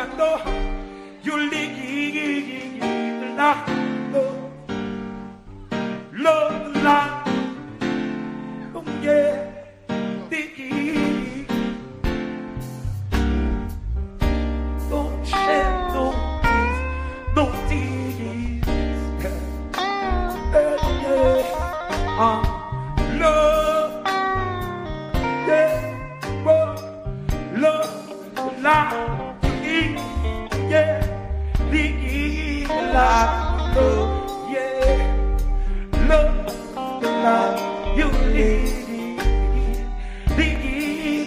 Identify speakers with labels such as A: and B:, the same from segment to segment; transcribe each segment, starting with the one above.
A: know you lead the light. Love the light. Oh yeah. Don't shed no tears, no tears. Love, yeah, love, life, yeah, the life, love, yeah, love, the life, you need,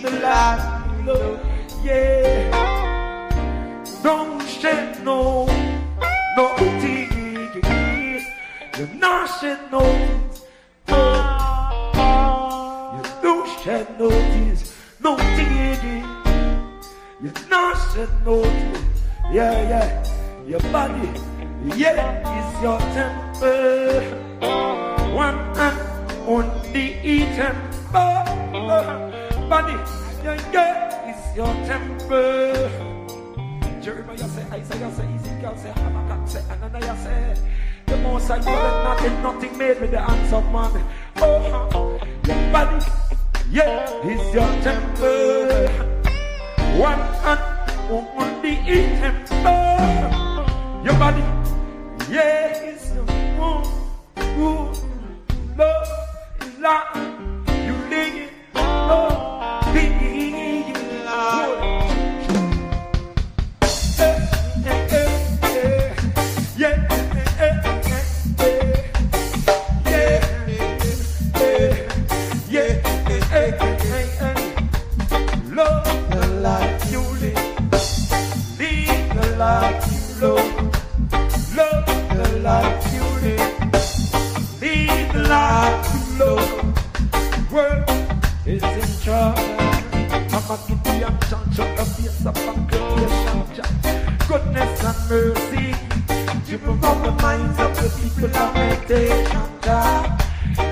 A: the life, love, yeah. Don't shed no tears. You not shed no tears. You don't shed no tears. No tears. You not shed no tears. Yeah. Your body, yeah, is your temple. One and only temple. Body, yeah, is your temple. Jeremiah say, Isaiah say, Ezekiel say, Habakkuk say, Ananiah say, the most I know nothing made with the hands of man. Oh, your body, yeah, is your temple. One and only temple. Your body, yeah, is your love, love, you live it, love, be love. Life you love, love the life you live, lead the life you love. World is in trouble. I'ma give you a chance to face up and creation. Goodness and mercy, driven from the minds of the people of meditation.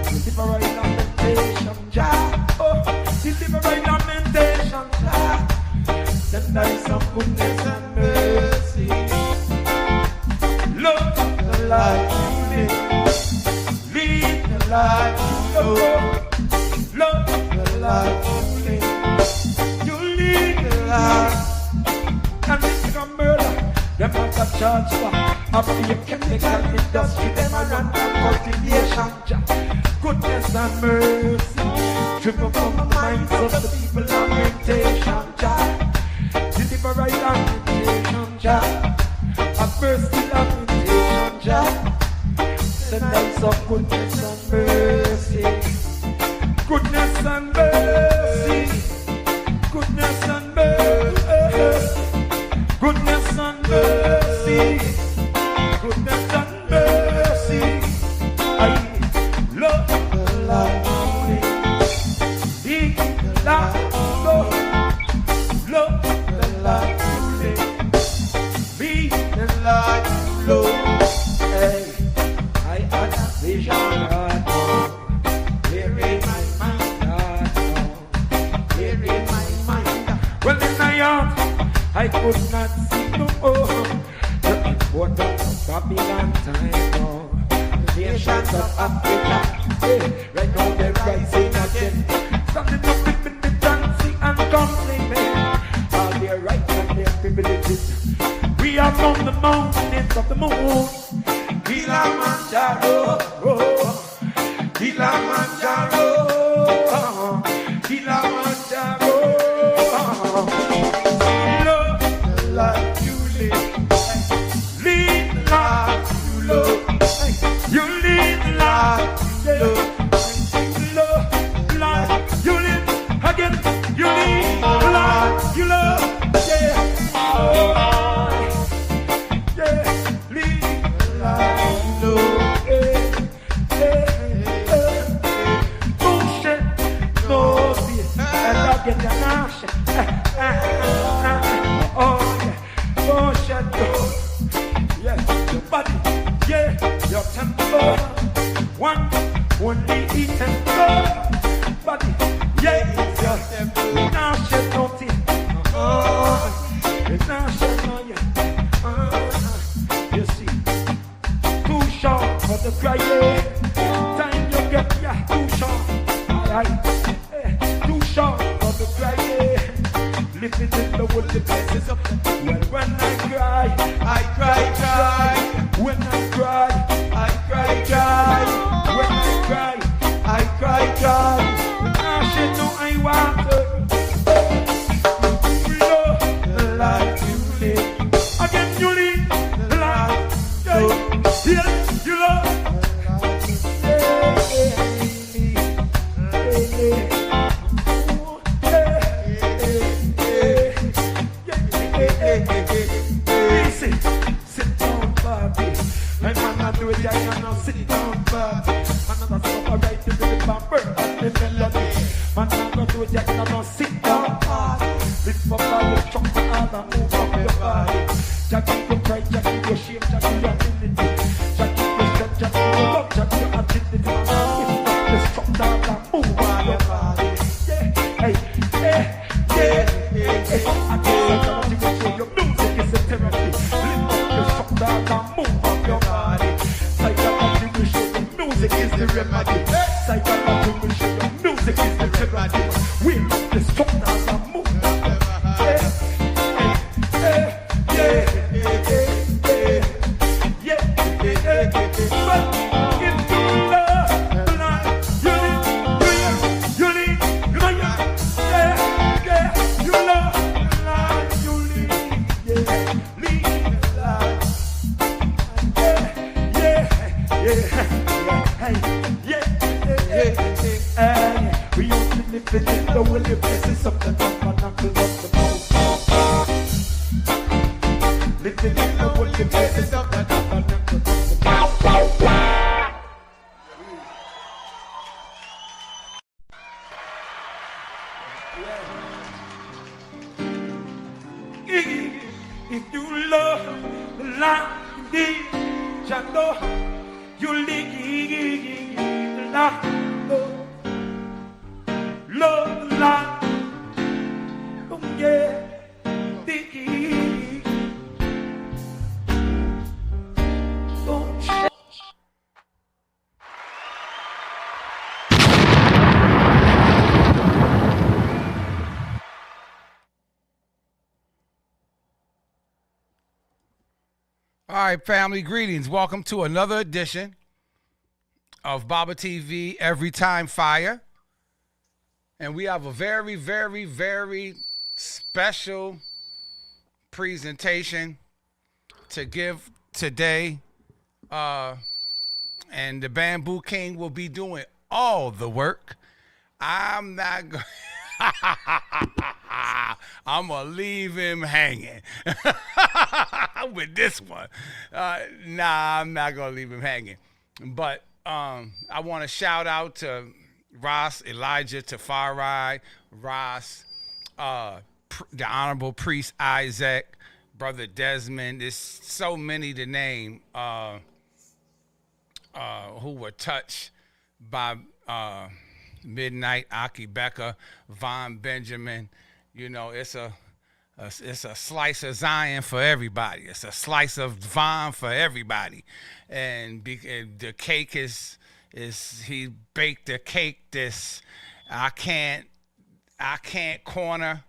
A: Deliver in lamentation, oh, deliver in lamentation. Then there is some goodness and mercy. Love the life you live, lead the life you love. Love the life you live, you lead the life. And this is a murder, them not a charge for. After the chemical industry, them a run for cultivation. Goodness and mercy, driven from the minds of the people of meditation. Deliver right lamentation, Jah. Have mercy, lamentation, Jah. Send us of goodness and mercy. Goodness and mercy. Goodness and mercy. Goodness and mercy. Goodness and mercy. I love the life. The life. Love the life you live, be the life you love. Hey, I had a vision, God, here in my mind, God, here in my mind. Well, in my heart, I could not see no more. The import of Babylon time, no. The nations of Africa, hey, right now they're rising again. Standing up with the dancing and complaining. Their rights and their privileges. We are from the mountains of the moon. Kilimanjaro, Kilimanjaro, Kilimanjaro. Love the life you live, lead the life you love. You lead the life you love. Love life you live again. You lead the life you love. No Well, when I cry, cry. When I cry, cry. When I cry, cry. Now she know I want to love the life you live. Again you live the life you love. Sit down, Bobby. My man, I do it, I cannot sit down, Bobby. Another song, right to the Bambu and the melody. Man, I go do it, I cannot sit down, Bobby. Lift up all the trunk and all the move up your body. Jackie, you cry, Jackie, you shame, Jackie, your dignity. Jackie, you strength, Jackie, you love, Jackie, your agility. Lift up the trunk down and move on your body. Hey, I can't you go show your music is a therapy. Lift up your shop down and move up your body. Psychology will show your music is the remedy. Psychology will show your music is the remedy. We love the shop down and move up your body. We used to live in the willy places of the tabernacle of the most. Living in the willy places of the tabernacle of the most. If you love the life indeed, you know you live the life. Love the life, oh yeah, don't shake.
B: All right, family, greetings. Welcome to another edition of Baba TV Every Time Fire. And we have a very, very, very special presentation to give today. And the Bambu King will be doing all the work. I'm not going I'm going to leave him hanging with this one. Nah, I'm not going to leave him hanging. But I want to shout out to Ross, Elijah, Tafari, Ross, the Honorable Priest Isaac, Brother Desmond. There's so many to name who were touched by Midnight, Akae Beka, Von Benjamin. You know, it's a slice of Zion for everybody. It's a slice of Von for everybody. And the cake is he baked the cake. I can't corner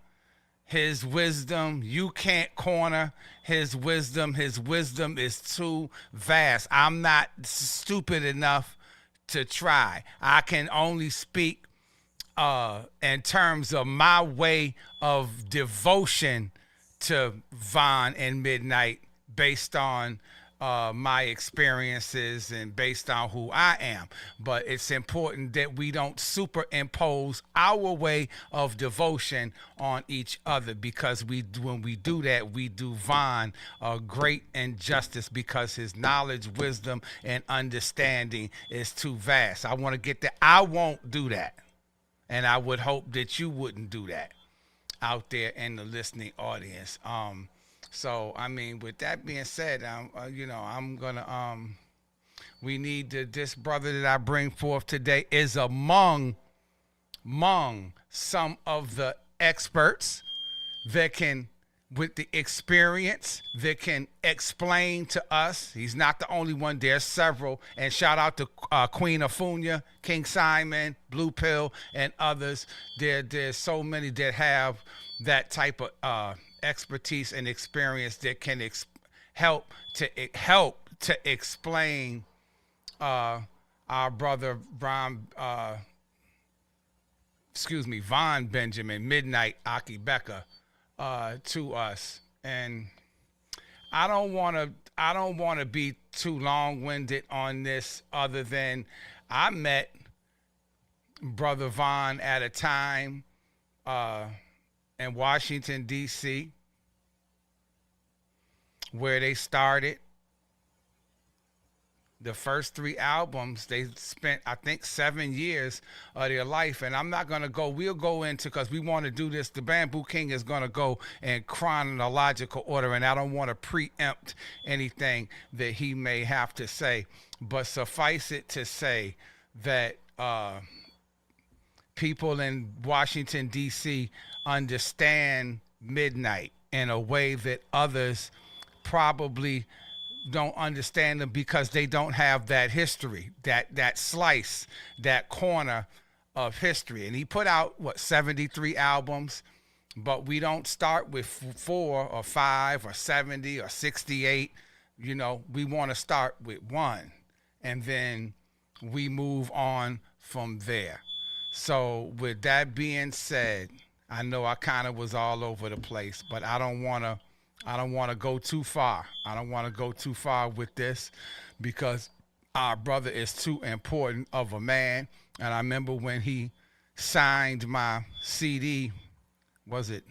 B: his wisdom. You can't corner his wisdom. His wisdom is too vast. I'm not stupid enough to try. I can only speak in terms of my way of devotion to Von and Midnight based on my experiences and based on who I am. But it's important that we don't superimpose our way of devotion on each other, because when we do that, we do Von a great injustice, because his knowledge, wisdom, and understanding is too vast. I want to get that. I won't do that. And I would hope that you wouldn't do that out there in the listening audience. So, I mean, with that being said, I'm going to, we need this brother that I bring forth today is among some of the experts that can, with the experience, that can explain to us. He's not the only one. There's several. And shout out to Queen Afunya, King Simon, Blue Pill, and others. There's so many that have that type of expertise and experience that can help to explain our brother Von Benjamin Midnite Akae Beka to us. And I don't want to be too long-winded on this, other than I met Brother Von at a time in Washington, D.C., where they started. The first 3 albums, they spent, I think, 7 years of their life. And I'm not going to go, we'll go into, because we want to do this, the Bambu King is going to go in chronological order, and I don't want to preempt anything that he may have to say. But suffice it to say that people in Washington, D.C. understand Midnite in a way that others probably don't understand them, because they don't have that history, that slice, that corner of history. And he put out 73 albums, but we don't start with 4 or 5 or 70 or 68. You know, we want to start with 1, and then we move on from there. So with that being said, I know I kind of was all over the place, but I don't want to go too far. I don't want to go too far with this, because our brother is too important of a man. And I remember when he signed my CD, was it,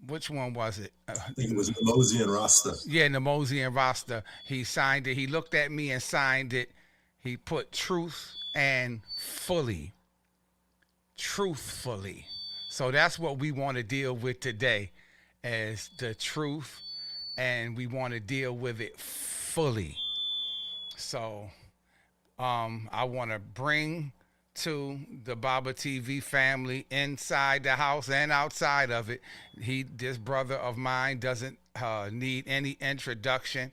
B: which one was it?
C: I think it was Nemosi and Rasta.
B: Yeah, Nemosi and Rasta. He signed it. He looked at me and signed it. He put truth and fully. Truthfully. So that's what we want to deal with today, as the truth, and we want to deal with it fully. So I want to bring to the Baba TV family, inside the house and outside of it, this brother of mine doesn't need any introduction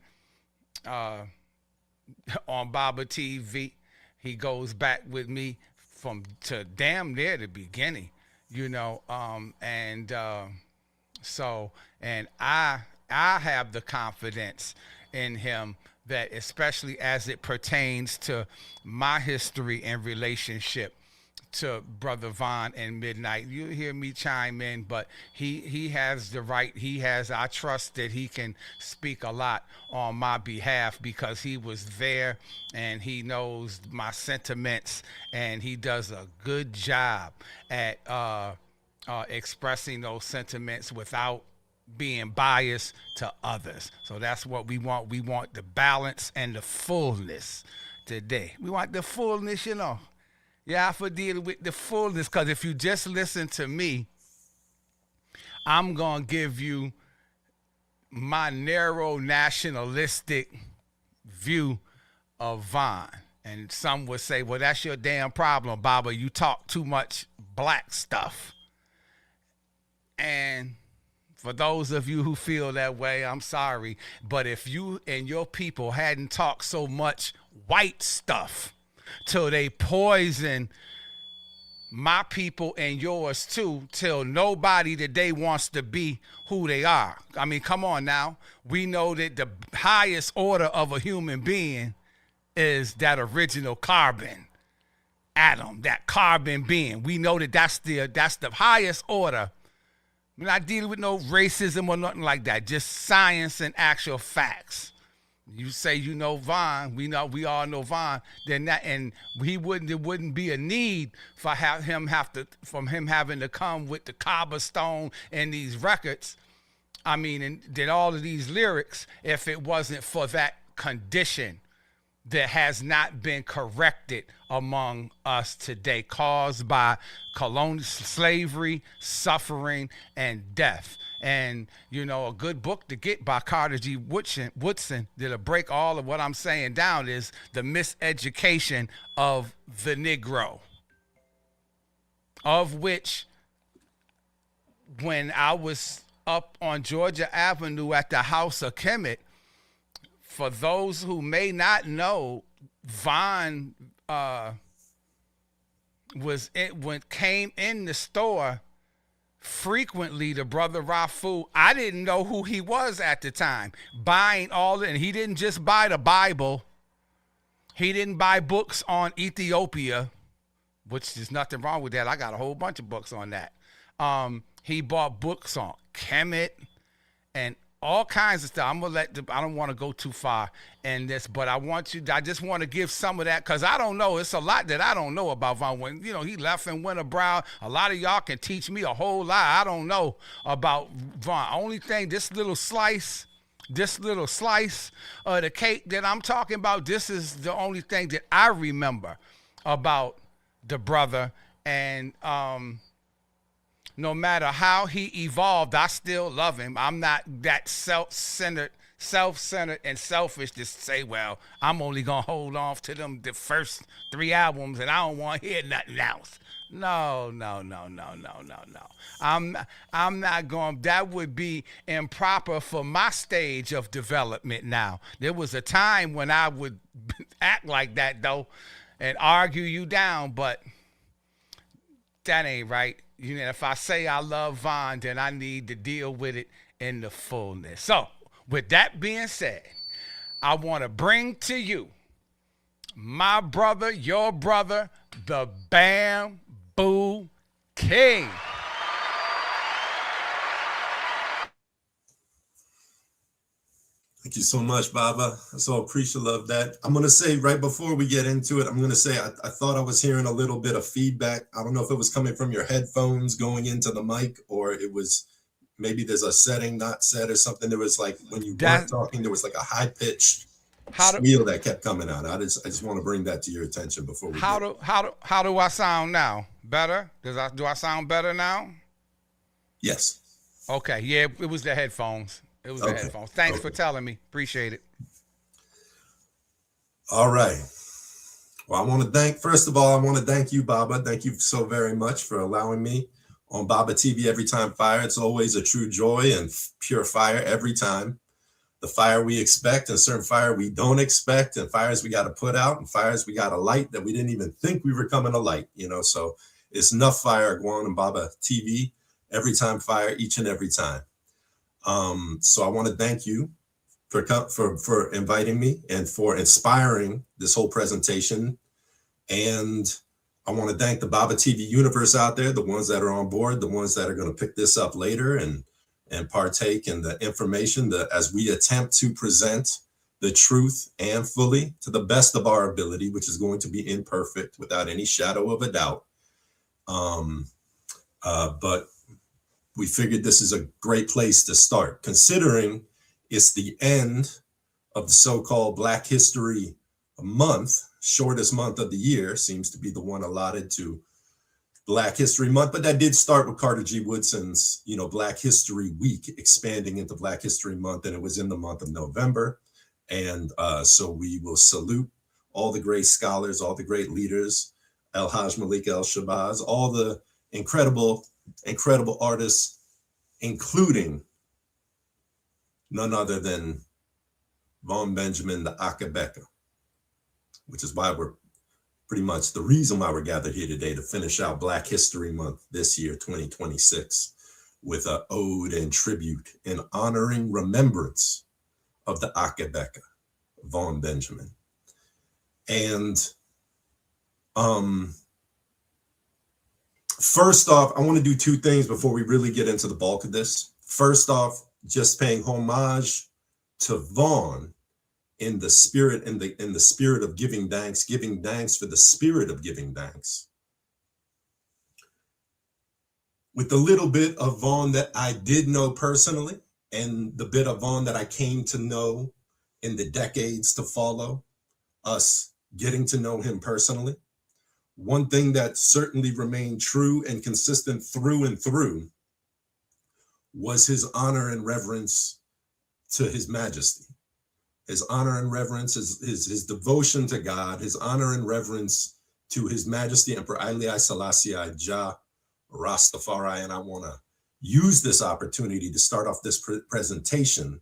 B: on Baba TV. He goes back with me to damn near the beginning, you know, so, and I have the confidence in him that, especially as it pertains to my history and relationship to Brother Von and Midnite, you hear me chime in, but he has the right. I trust that he can speak a lot on my behalf, because he was there and he knows my sentiments, and he does a good job at expressing those sentiments without being biased to others. So that's what we want. We want the balance and the fullness today. We want the fullness, you know. Yeah, for dealing with the fullness, because if you just listen to me, I'm going to give you my narrow nationalistic view of Von. And some would say, well, that's your damn problem, Baba. You talk too much black stuff. And for those of you who feel that way, I'm sorry. But if you and your people hadn't talked so much white stuff till they poison my people and yours too, till nobody today wants to be who they are. I mean, come on now. We know that the highest order of a human being is that original carbon atom, that carbon being. We know that that's the highest order. We're not dealing with no racism or nothing like that. Just science and actual facts. You say you know Von, we all know Von, then that, and there wouldn't be a need for him having to come with the cobblestone and these records. I mean, and then all of these lyrics, if it wasn't for that condition that has not been corrected among us today, caused by colonial slavery, suffering, and death. And, you know, a good book to get by Carter G. Woodson that'll break all of what I'm saying down is The Miseducation of the Negro, of which, when I was up on Georgia Avenue at the House of Kemet, for those who may not know, Von came in the store frequently the brother Rafu, I didn't know who he was at the time, buying all, and he didn't just buy the Bible. He didn't buy books on Ethiopia, which is nothing wrong with that. I got a whole bunch of books on that. He bought books on Kemet and all kinds of stuff. I don't want to go too far in this, but I just want to give some of that, because I don't know. It's a lot that I don't know about Von. When, he left and went abroad, a lot of y'all can teach me a whole lot I don't know about Von. Only thing, this little slice of the cake that I'm talking about, this is the only thing that I remember about the brother. And no matter how he evolved, I still love him. I'm not that self-centered and selfish to say, well, I'm only going to hold on to the first 3 albums and I don't want to hear nothing else. No. I'm not going, that would be improper for my stage of development now. There was a time when I would act like that, though, and argue you down, but that ain't right. If I say I love Von, then I need to deal with it in the fullness. So, with that being said, I want to bring to you my brother, your brother, the Bambu King.
C: Thank you so much, Baba. I'm so appreciative of that. I'm going to say right before we get into it, I'm going to say I thought I was hearing a little bit of feedback. I don't know if it was coming from your headphones going into the mic, or it was maybe there's a setting not set or something. There was like, when you weren't talking, there was like a high-pitched squeal that kept coming out. I just want to bring that to your attention before we
B: How do I sound now? Better? Do I sound better now?
C: Yes.
B: Okay. Yeah, it was the headphones. It was the headphones. Thanks for telling me. Appreciate it.
C: All right. Well, first of all, I want to thank you, Baba. Thank you so very much for allowing me on Baba TV Every Time Fire. It's always a true joy and pure fire every time. The fire we expect and certain fire we don't expect, and fires we got to put out and fires we got to light that we didn't even think we were coming to light, so it's enough fire going on Baba TV Every Time Fire each and every time. So I want to thank you for inviting me and for inspiring this whole presentation. And I want to thank the Baba TV universe out there, the ones that are on board, the ones that are going to pick this up later and partake in the information as we attempt to present the truth and fully to the best of our ability, which is going to be imperfect without any shadow of a doubt. But we figured this is a great place to start, considering it's the end of the so-called Black History Month. Shortest month of the year seems to be the one allotted to Black History Month, but that did start with Carter G. Woodson's, Black History Week expanding into Black History Month, and it was in the month of November. And so we will salute all the great scholars, all the great leaders, El Haj Malik El Shabazz, all the incredible artists, including none other than Von Benjamin, the Akae Beka, which is why we're pretty much the reason why we're gathered here today, to finish out Black History Month this year, 2026, with an ode and tribute in honoring remembrance of the Akae Beka, Von Benjamin. And first off, I want to do two things before we really get into the bulk of this. First off, just paying homage to Von in the spirit of giving thanks for the spirit of giving thanks. With the little bit of Von that I did know personally, and the bit of Von that I came to know in the decades to follow, us getting to know him personally, one thing that certainly remained true and consistent through and through was his honor and reverence to His Majesty. His honor and reverence, his devotion to God, his honor and reverence to His Majesty Emperor Haile Selassie Jah Rastafari. And I want to use this opportunity to start off this presentation,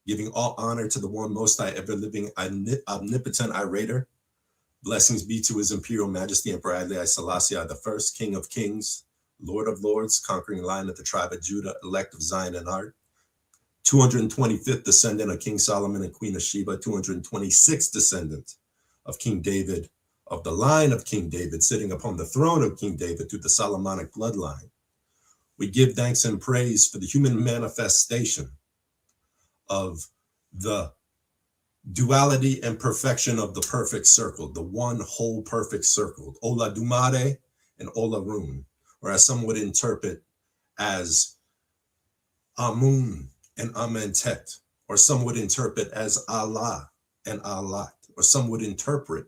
C: giving all honor to the one most high ever living omnipotent orator. Blessings be to His Imperial Majesty Emperor Haile Selassie I, King of Kings, Lord of Lords, conquering Lion of the tribe of Judah, elect of Zion and art. 225th descendant of King Solomon and Queen of Sheba, 226th descendant of King David, of the line of King David, sitting upon the throne of King David through the Solomonic bloodline. We give thanks and praise for the human manifestation of the duality and perfection of the perfect circle, the one whole perfect circle, Ola Dumare and Ola Run, or as some would interpret as Amun and Amentet, or some would interpret as Allah and Alat, or some would interpret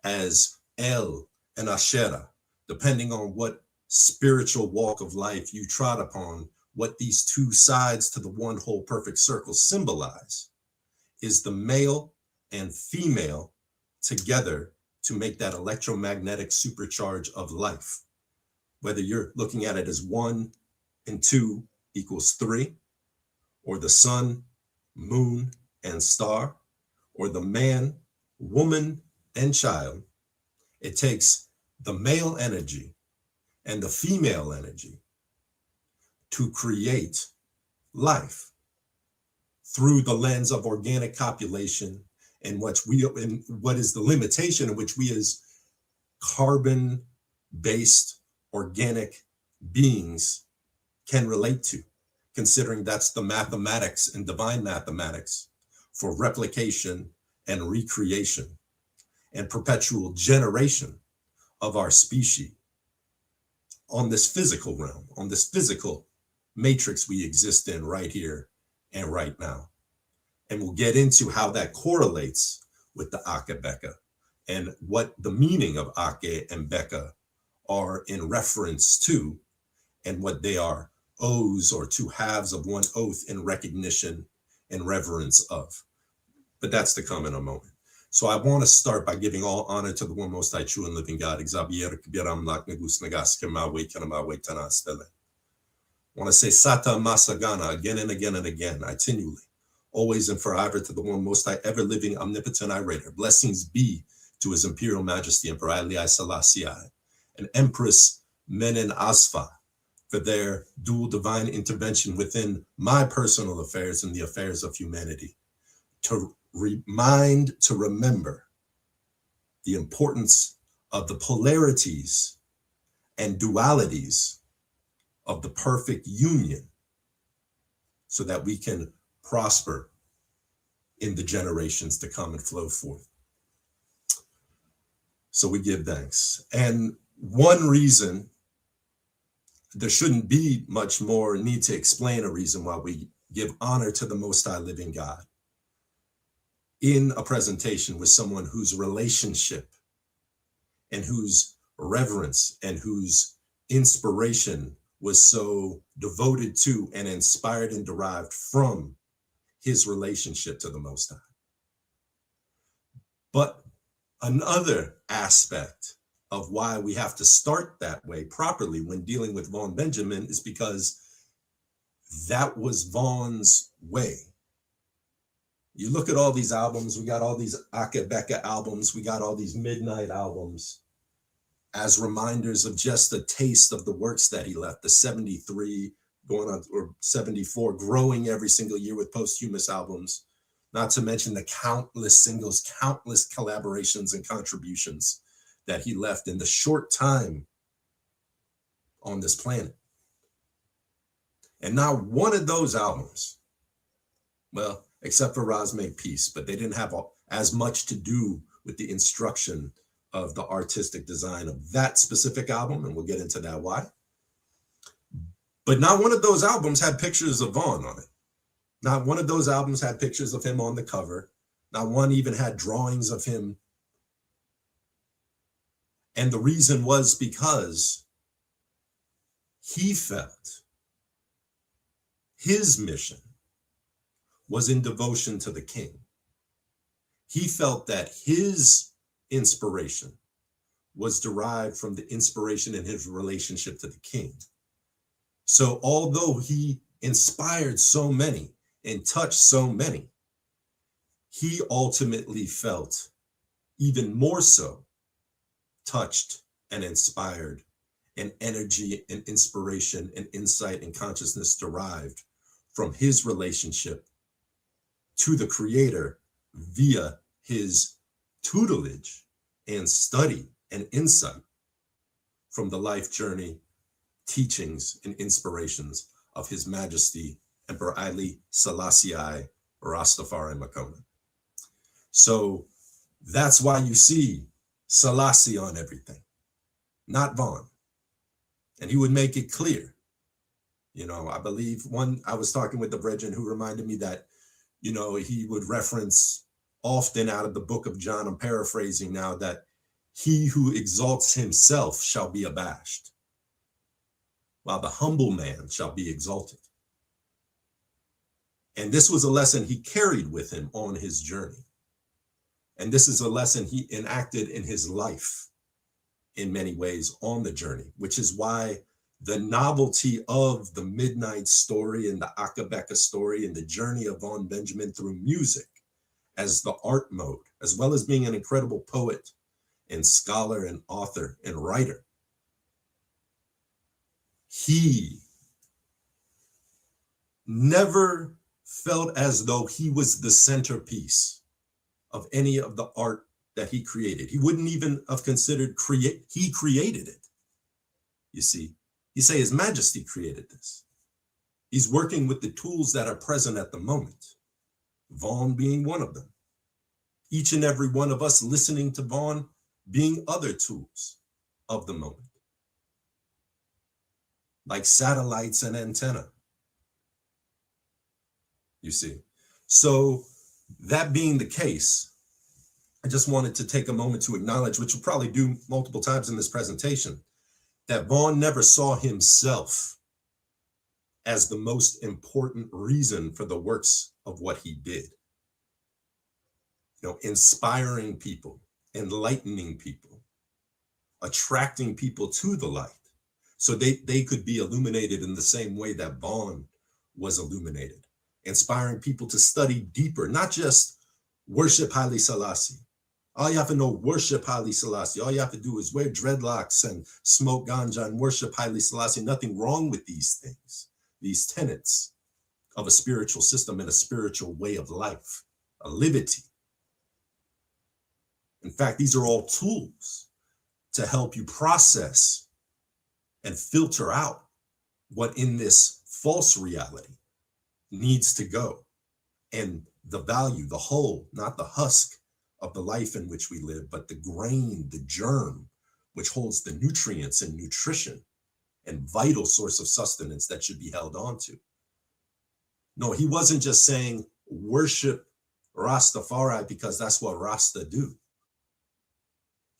C: as El and Asherah, depending on what spiritual walk of life you trod upon. What these two sides to the one whole perfect circle symbolize is the male and female together to make that electromagnetic supercharge of life. Whether you're looking at it as 1 and 2 equals 3, or the sun, moon, and star, or the man, woman, and child, it takes the male energy and the female energy to create life through the lens of organic copulation and what is the limitation in which we as carbon-based organic beings can relate to, considering that's the mathematics and divine mathematics for replication and recreation and perpetual generation of our species on this physical realm, on this physical matrix we exist in right here and right now. And we'll get into how that correlates with the Akae Beka and what the meaning of Akae and Beka are in reference to, and what they are oaths or two halves of one oath in recognition and reverence of. But that's to come in a moment. So I want to start by giving all honor to the one most high, true and living God. I want to say Sata Masagana again and again and again, continually, always and forever to the one most high, ever living, omnipotent Irator. Blessings be to his imperial majesty, Emperor Haile Selassie and Empress Menen Asfa, for their dual divine intervention within my personal affairs and the affairs of humanity, to remember the importance of the polarities and dualities of the perfect union so that we can prosper in the generations to come and flow forth. So we give thanks. And one reason, there shouldn't be much more need to explain a reason why we give honor to the Most High Living God in a presentation with someone whose relationship and whose reverence and whose inspiration was so devoted to and inspired and derived from his relationship to the Most High. But another aspect of why we have to start that way properly when dealing with Vaughn Benjamin is because that was Vaughn's way. You look at all these albums, we got all these Akae Beka albums, we got all these Midnight albums as reminders of just a taste of the works that he left, the 73 going on, or 74, growing every single year with posthumous albums, not to mention the countless singles, countless collaborations and contributions that he left in the short time on this planet. And not one of those albums, well, except for Raz Make Peace, but they didn't have as much to do with the instruction of the artistic design of that specific album, and we'll get into that why. But not one of those albums had pictures of Vaughn on it. Not one of those albums had pictures of him on the cover. Not one even had drawings of him. And the reason was because he felt his mission was in devotion to the king. He felt that his inspiration was derived from the inspiration in his relationship to the king. So although he inspired so many and touched so many, he ultimately felt even more so touched and inspired and energy and inspiration and insight and consciousness derived from his relationship to the creator via his tutelage and study and insight from the life journey, teachings, and inspirations of His Majesty Emperor Haile Selassie Rastafari Makona. So that's why you see Selassie on everything, not Vaughn. And he would make it clear. I believe I was talking with the brethren who reminded me that, he would reference often out of the book of John, I'm paraphrasing now, that he who exalts himself shall be abashed, while the humble man shall be exalted. And this was a lesson he carried with him on his journey. And this is a lesson he enacted in his life in many ways on the journey, which is why the novelty of the Midnight story and the Akae Beka story and the journey of Vaughn Benjamin through music as the art mode, as well as being an incredible poet and scholar and author and writer. He never felt as though he was the centerpiece of any of the art that he created. He wouldn't even have considered he created it. You see, you say His Majesty created this. He's working with the tools that are present at the moment, Vaughn being one of them. Each and every one of us listening to Vaughn being other tools of the moment, like satellites and antenna. You see, so that being the case, I just wanted to take a moment to acknowledge, which we'll probably do multiple times in this presentation, that Vaughn never saw himself as the most important reason for the works of what he did. Inspiring people, enlightening people, attracting people to the light so they could be illuminated in the same way that Vaughn was illuminated, inspiring people to study deeper, not just worship Haile Selassie. All you have to know, worship Haile Selassie. All you have to do is wear dreadlocks and smoke ganja and worship Haile Selassie. Nothing wrong with these things, these tenets of a spiritual system and a spiritual way of life, a liberty. In fact, these are all tools to help you process and filter out what in this false reality needs to go. And the value, the whole, not the husk of the life in which we live, but the grain, the germ, which holds the nutrients and nutrition and vital source of sustenance that should be held on to. No, he wasn't just saying worship Rastafari because that's what Rasta do.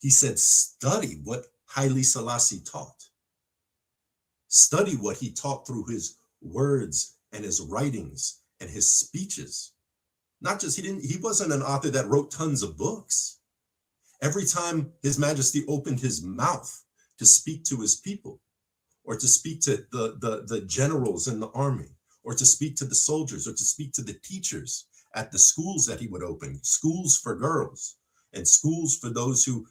C: He said, study what Haile Selassie taught. Study what he taught through his words and his writings and his speeches. Not just, he wasn't an author that wrote tons of books. Every time His Majesty opened his mouth to speak to his people, or to speak to the generals in the army, or to speak to the soldiers, or to speak to the teachers at the schools that he would open, schools for girls and schools for those who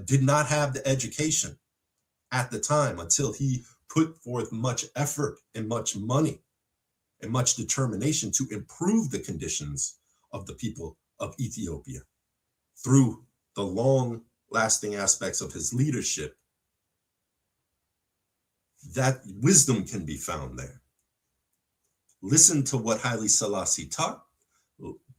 C: did not have the education at the time, until he put forth much effort and much money and much determination to improve the conditions of the people of Ethiopia through the long-lasting aspects of his leadership. That wisdom can be found there. Listen to what Haile Selassie taught.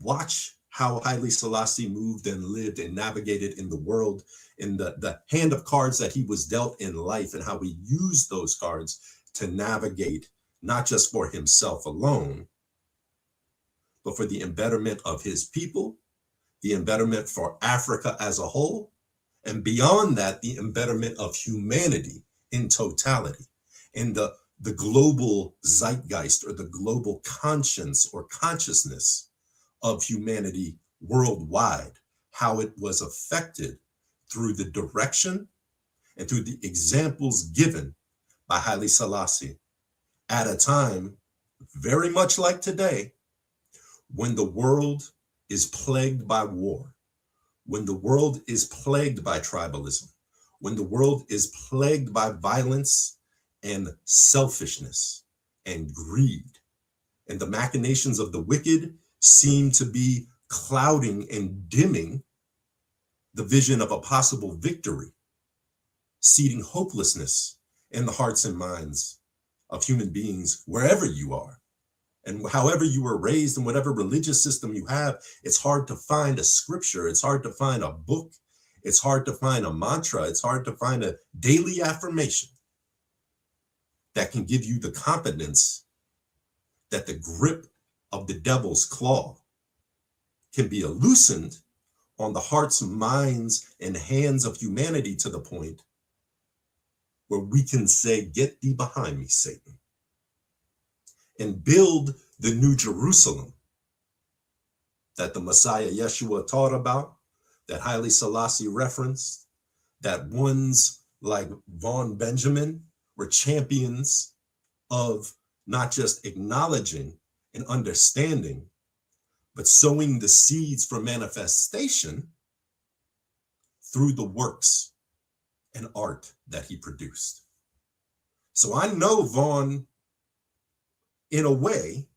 C: Watch how Haile Selassie moved and lived and navigated in the world, in the hand of cards that he was dealt in life, and how he used those cards to navigate, not just for himself alone, but for the embetterment of his people, the embetterment for Africa as a whole, and beyond that, the embetterment of humanity in totality, in the global zeitgeist, or the global conscience or consciousness of humanity worldwide, how it was affected through the direction and through the examples given by Haile Selassie at a time very much like today, when the world is plagued by war, when the world is plagued by tribalism, when the world is plagued by violence and selfishness and greed, and the machinations of the wicked seem to be clouding and dimming the vision of a possible victory, seeding hopelessness in the hearts and minds of human beings wherever you are. And however you were raised and whatever religious system you have, it's hard to find a scripture. It's hard to find a book. It's hard to find a mantra. It's hard to find a daily affirmation that can give you the confidence that the grip of the devil's claw can be loosened on the hearts, minds, and hands of humanity to the point where we can say, "Get thee behind me, Satan," and build the new Jerusalem that the Messiah Yeshua taught about, that Haile Selassie referenced, that ones like Von Benjamin were champions of not just acknowledging and understanding, but sowing the seeds for manifestation through the works and art that he produced. So I know Vaughn, in a way,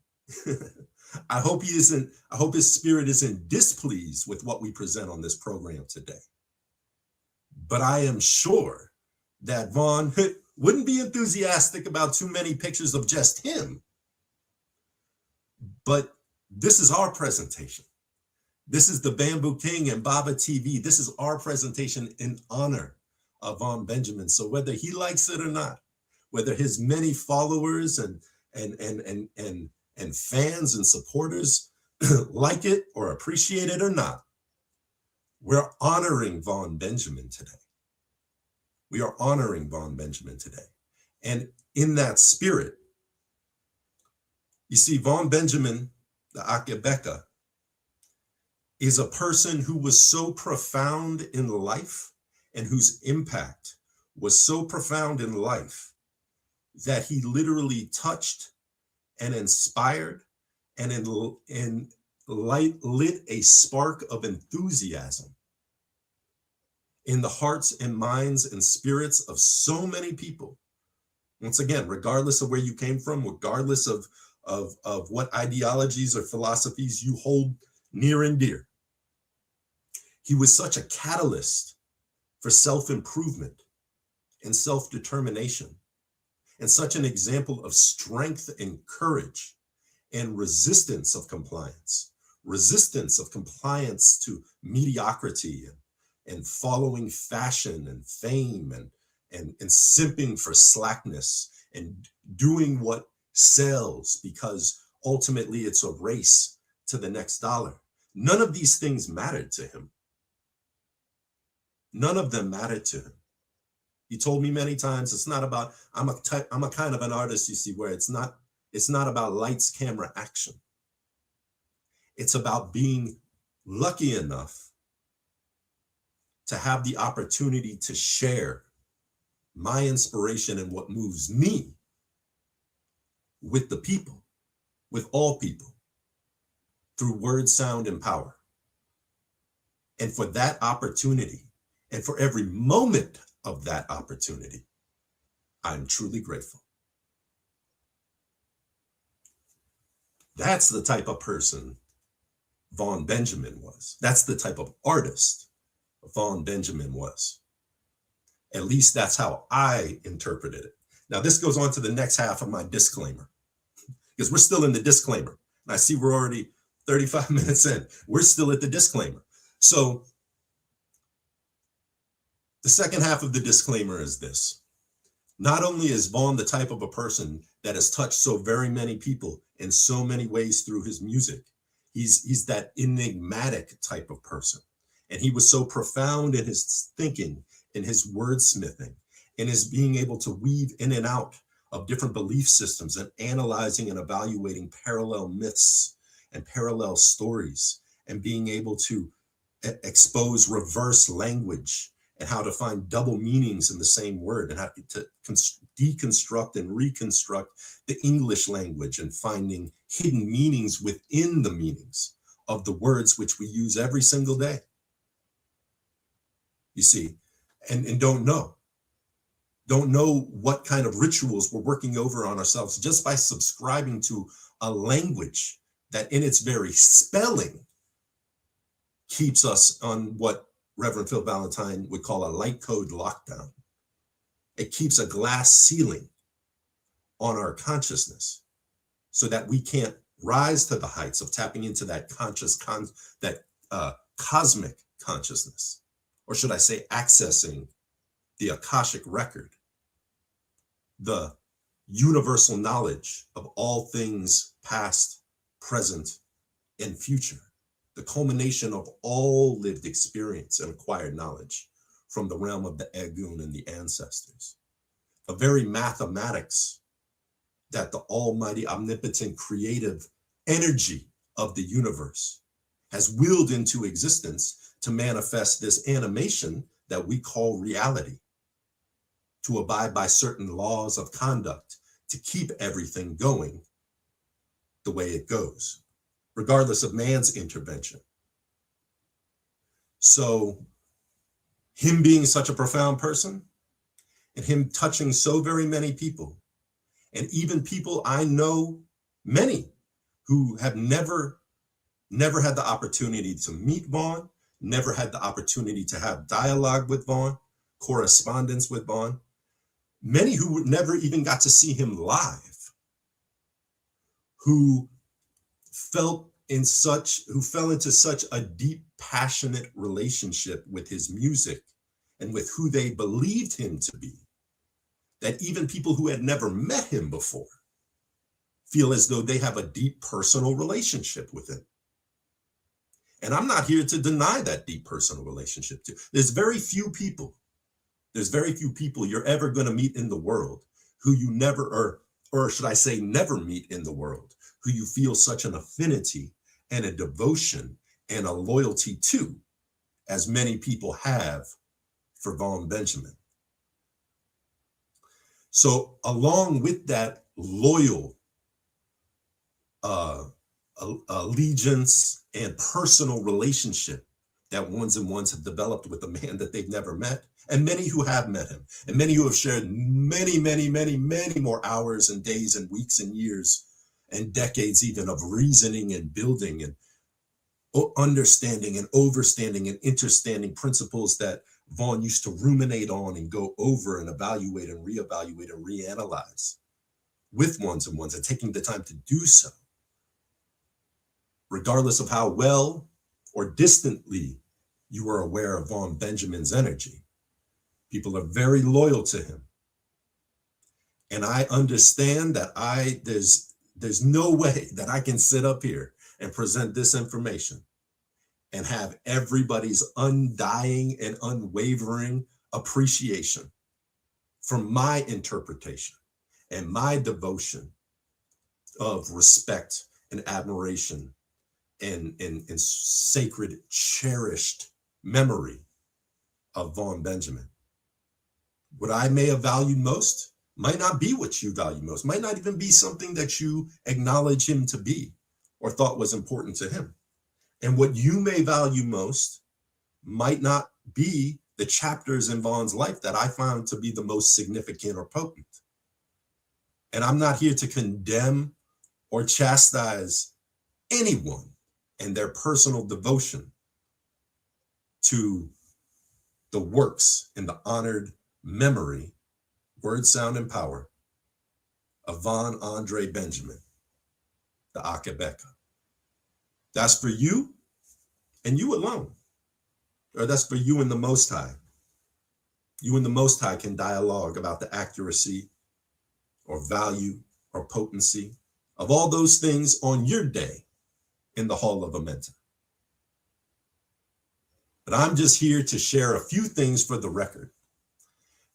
C: I hope his spirit isn't displeased with what we present on this program today. But I am sure that Vaughn wouldn't be enthusiastic about too many pictures of just him. But this is our presentation. This is the Bambu King and Baba TV. This is our presentation in honor of Von Benjamin. So whether he likes it or not, whether his many followers and fans and supporters like it or appreciate it or not, we're honoring Von Benjamin today. We are honoring Von Benjamin today. And in that spirit, you see, Von Benjamin, the Akae Beka, is a person who was so profound in life and whose impact was so profound in life that he literally touched and inspired and lit a spark of enthusiasm in the hearts and minds and spirits of so many people. Once again, regardless of where you came from, regardless of what ideologies or philosophies you hold near and dear, he was such a catalyst for self-improvement and self-determination, and such an example of strength and courage and resistance of compliance to mediocrity and following fashion and fame and simping for slackness and doing what sells because ultimately it's a race to the next dollar. None of these things mattered to him. None of them mattered to him. He told me many times, it's not about, I'm a kind of an artist, you see, where it's not about lights, camera, action. It's about being lucky enough to have the opportunity to share my inspiration and what moves me with the people, with all people, through word, sound, and power. And for that opportunity, and for every moment of that opportunity, I'm truly grateful. That's the type of person Von Benjamin was. That's the type of artist Von Benjamin was. At least that's how I interpreted it. Now, this goes on to the next half of my disclaimer, because we're still in the disclaimer. And I see we're already 35 minutes in. We're still at the disclaimer. So the second half of the disclaimer is this. Not only is Vaughn the type of a person that has touched so very many people in so many ways through his music, he's that enigmatic type of person. And he was so profound in his thinking, in his wordsmithing, in his being able to weave in and out of different belief systems and analyzing and evaluating parallel myths and parallel stories and being able to expose reverse language and how to find double meanings in the same word and how to deconstruct and reconstruct the English language and finding hidden meanings within the meanings of the words which we use every single day. You see, and don't know what kind of rituals we're working over on ourselves just by subscribing to a language that in its very spelling keeps us on what Reverend Phil Valentine would call a light code lockdown. It keeps a glass ceiling on our consciousness so that we can't rise to the heights of tapping into that cosmic consciousness, or should I say accessing the Akashic record, the universal knowledge of all things past, present, and future, the culmination of all lived experience and acquired knowledge from the realm of the Egun and the ancestors, the very mathematics that the almighty, omnipotent, creative energy of the universe has willed into existence to manifest this animation that we call reality, to abide by certain laws of conduct, to keep everything going the way it goes, regardless of man's intervention. So him being such a profound person and him touching so very many people, and even people I know, many who have never had the opportunity to meet Vaughn, never had the opportunity to have dialogue with Vaughn, correspondence with Vaughn, many who never even got to see him live, who fell into such a deep, passionate relationship with his music and with who they believed him to be, that even people who had never met him before feel as though they have a deep personal relationship with him. And I'm not here to deny that deep personal relationship too. There's very few people you're ever going to meet in the world who you never, or should I say never meet in the world, who you feel such an affinity and a devotion and a loyalty to, as many people have for Vaughn Benjamin. So along with that loyal allegiance and personal relationship that ones and ones have developed with a man that they've never met, and many who have met him, and many who have shared many, many, many, many more hours and days and weeks and years and decades even of reasoning and building and understanding and overstanding and interstanding principles that Vaughn used to ruminate on and go over and evaluate and reevaluate and reanalyze with ones and ones, and taking the time to do so, regardless of how well or distantly you are aware of Vaughn Benjamin's energy. People are very loyal to him. And I understand that there's no way that I can sit up here and present this information and have everybody's undying and unwavering appreciation for my interpretation and my devotion of respect and admiration and sacred, cherished memory of Vaughn Benjamin. What I may have valued most might not be what you value most, might not even be something that you acknowledge him to be or thought was important to him. And what you may value most might not be the chapters in Vaughn's life that I found to be the most significant or potent. And I'm not here to condemn or chastise anyone and their personal devotion to the works and the honored memory, word, sound, and power of Vaughn Andre Benjamin, the Akae Beka. That's for you and you alone, or that's for you and the Most High. You and the Most High can dialogue about the accuracy or value or potency of all those things on your day in the Hall of Amenta. But I'm just here to share a few things for the record.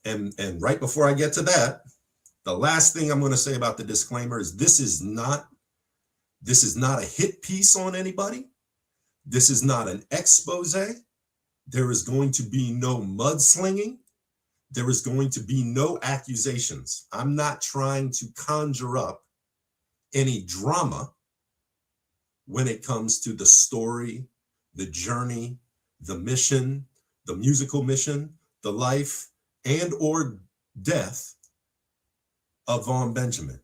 C: And right before I get to that, the last thing I'm going to say about the disclaimer is this is not a hit piece on anybody. This is not an expose. There is going to be no mudslinging. There is going to be no accusations. I'm not trying to conjure up any drama when it comes to the story, the journey, the mission, the musical mission, the life and or death of Von Benjamin.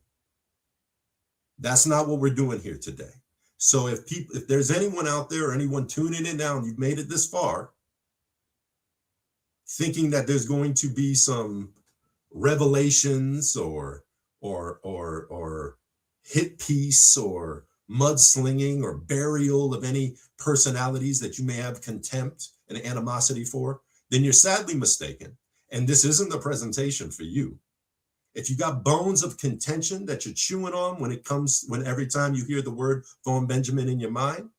C: That's not what we're doing here today. So if there's anyone out there or anyone tuning in now and you've made it this far, thinking that there's going to be some revelations or hit piece or mudslinging or burial of any personalities that you may have contempt and animosity for, then you're sadly mistaken. And this isn't the presentation for you. If you got bones of contention that you're chewing on when every time you hear the word Von Benjamin in your mind,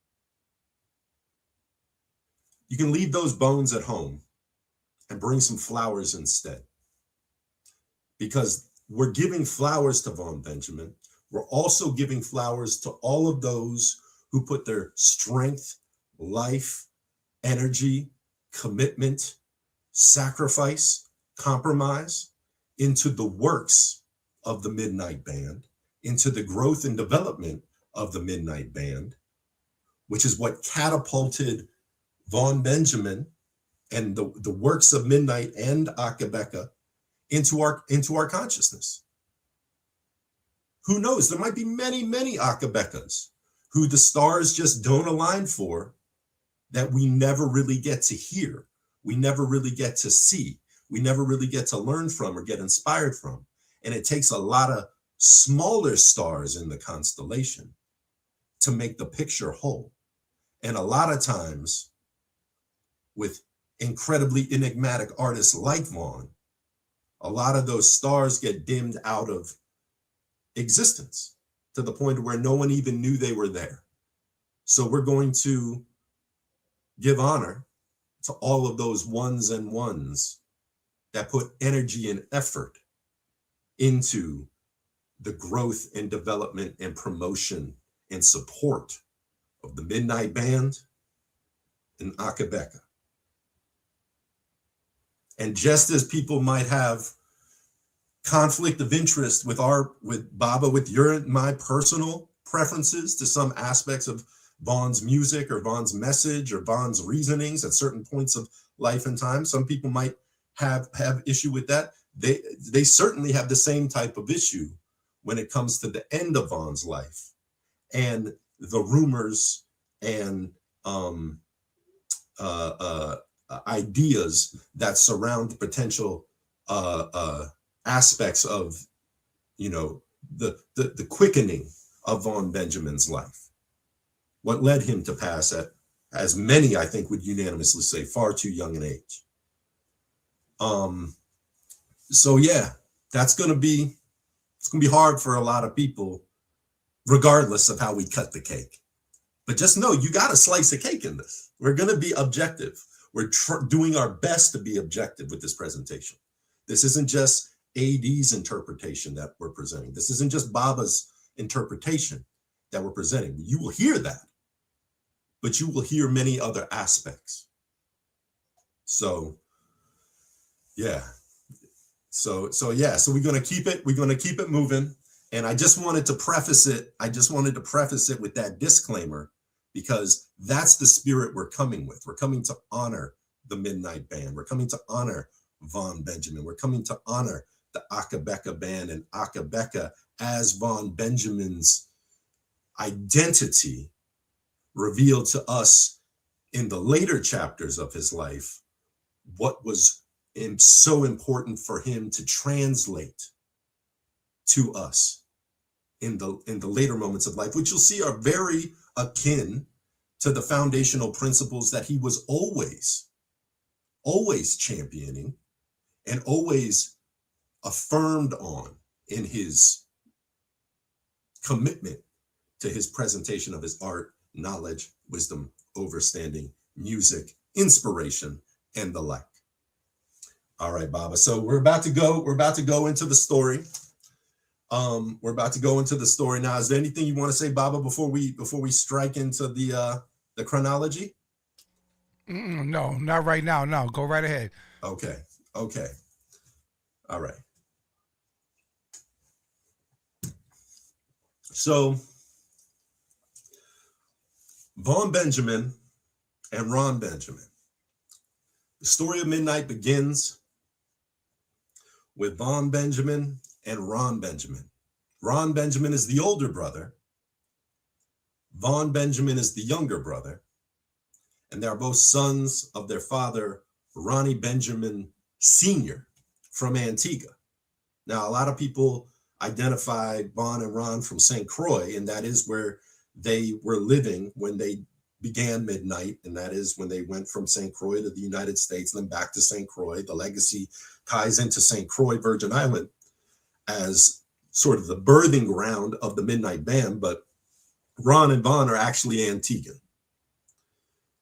C: you can leave those bones at home and bring some flowers instead. Because we're giving flowers to Von Benjamin. We're also giving flowers to all of those who put their strength, life, energy, commitment, sacrifice, compromise into the works of the Midnight Band, into the growth and development of the Midnight Band, which is what catapulted Von Benjamin and the works of Midnight and Akae Beka into our consciousness. Who knows? There might be many, many Akae Bekas who the stars just don't align for, that we never really get to hear. We never really get to see. We never really get to learn from or get inspired from. And it takes a lot of smaller stars in the constellation to make the picture whole. And a lot of times with incredibly enigmatic artists like Vaughn, a lot of those stars get dimmed out of existence to the point where no one even knew they were there. So we're going to give honor to all of those ones and ones that put energy and effort into the growth and development and promotion and support of the Midnight Band and Akae Beka. And just as people might have conflict of interest with Baba, with your and my personal preferences to some aspects of Vaughn's music or Vaughn's message or Vaughn's reasonings at certain points of life and time, some people might have issue with that. They certainly have the same type of issue when it comes to the end of Vaughn's life and the rumors and ideas that surround potential aspects of, the quickening of Von Benjamin's life. What led him to pass at, as many I think would unanimously say, far too young an age. So yeah, it's gonna be hard for a lot of people, regardless of how we cut the cake. But just know you got to slice a cake in this. We're gonna be objective. We're doing our best to be objective with this presentation. This isn't just AD's interpretation that we're presenting. This isn't just Baba's interpretation that we're presenting. You will hear that, but you will hear many other aspects. So yeah. So we're going to keep it moving. And I just wanted to preface it with that disclaimer, because that's the spirit we're coming with. We're coming to honor the Midnight Band. We're coming to honor Von Benjamin. We're coming to honor the Akae Beka Band and Akae Beka as Von Benjamin's identity revealed to us in the later chapters of his life, what was so important for him to translate to us in the later moments of life, which you'll see are very akin to the foundational principles that he was always championing and always affirmed on in his commitment to his presentation of his art, knowledge, wisdom, understanding, music, inspiration, and the like. All right, Baba. So we're about to go into the story. We're about to go into the story now. Is there anything you want to say, Baba, before we strike into the chronology?
B: No, not right now. No, go right ahead.
C: Okay. All right. So Von Benjamin and Ron Benjamin, The story of Midnight begins with Von Benjamin and Ron Benjamin. Ron Benjamin is the older brother. Von Benjamin is the younger brother. And they are both sons of their father, Ronnie Benjamin Sr. from Antigua. Now, a lot of people identify Von and Ron from St. Croix, and that is where they were living when they began Midnight, and that is when they went from St. Croix to the United States and then back to St. Croix. The legacy ties into St. Croix, Virgin Island, as sort of the birthing ground of the Midnight Band, but Ron and Von are actually Antiguan.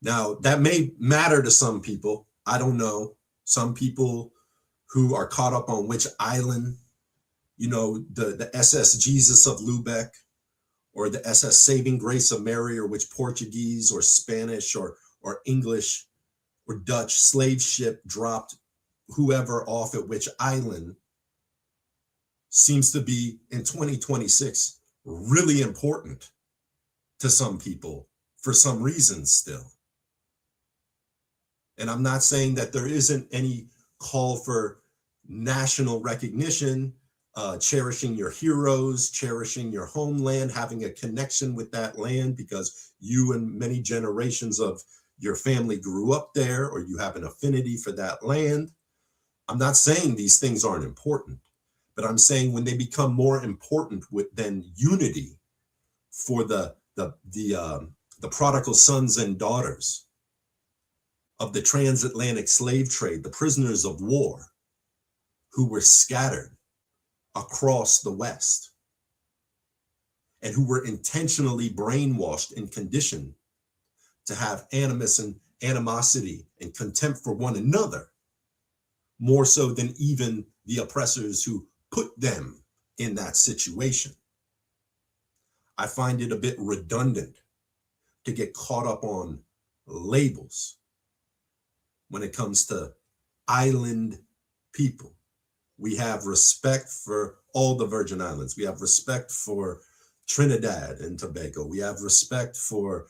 C: Now, that may matter to some people. I don't know. Some people who are caught up on which island, the SS Jesus of Lubeck, or the SS Saving Grace of Mary, or which Portuguese or Spanish or English or Dutch slave ship dropped whoever off at which island, seems to be in 2026 really important to some people for some reasons still. And I'm not saying that there isn't any call for national recognition, cherishing your heroes, cherishing your homeland, having a connection with that land because you and many generations of your family grew up there, or you have an affinity for that land. I'm not saying these things aren't important, but I'm saying when they become more important than unity for the prodigal sons and daughters of the transatlantic slave trade, the prisoners of war who were scattered across the West and who were intentionally brainwashed and conditioned to have animus and animosity and contempt for one another, more so than even the oppressors who put them in that situation. I find it a bit redundant to get caught up on labels when it comes to island people. We have respect for all the Virgin Islands. We have respect for Trinidad and Tobago. We have respect for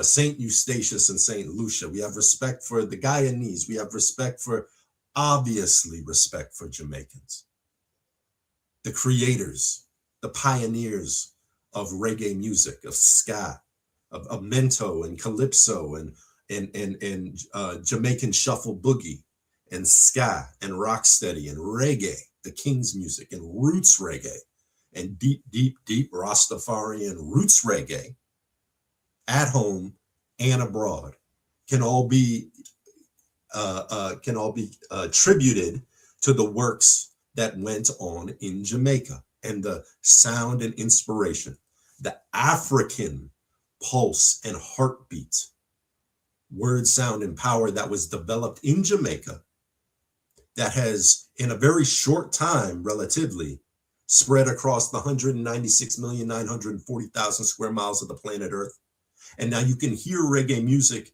C: St. Eustatius and St. Lucia. We have respect for the Guyanese. We have obviously respect for Jamaicans, the creators, the pioneers of reggae music, of ska, of mento and calypso and Jamaican shuffle boogie and ska and rocksteady and reggae, the King's music and roots reggae and deep Rastafari and roots reggae at home and abroad can all be attributed to the works that went on in Jamaica and the sound and inspiration, the African pulse and heartbeat, word, sound, and power that was developed in Jamaica that has, in a very short time, relatively, spread across the 196,940,000 square miles of the planet Earth. And now you can hear reggae music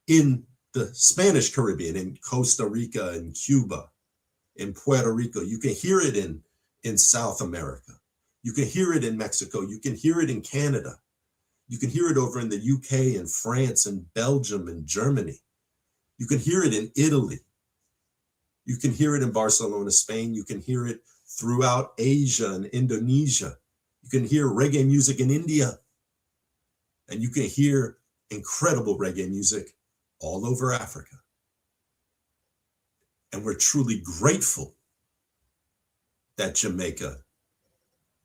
C: in the Spanish Caribbean, in Costa Rica, in Cuba, in Puerto Rico. You can hear it in South America. You can hear it in Mexico. You can hear it in Canada. You can hear it over in the UK and France and Belgium and Germany. You can hear it in Italy. You can hear it in Barcelona, Spain. You can hear it throughout Asia and Indonesia. You can hear reggae music in India. And you can hear incredible reggae music all over Africa. And we're truly grateful that Jamaica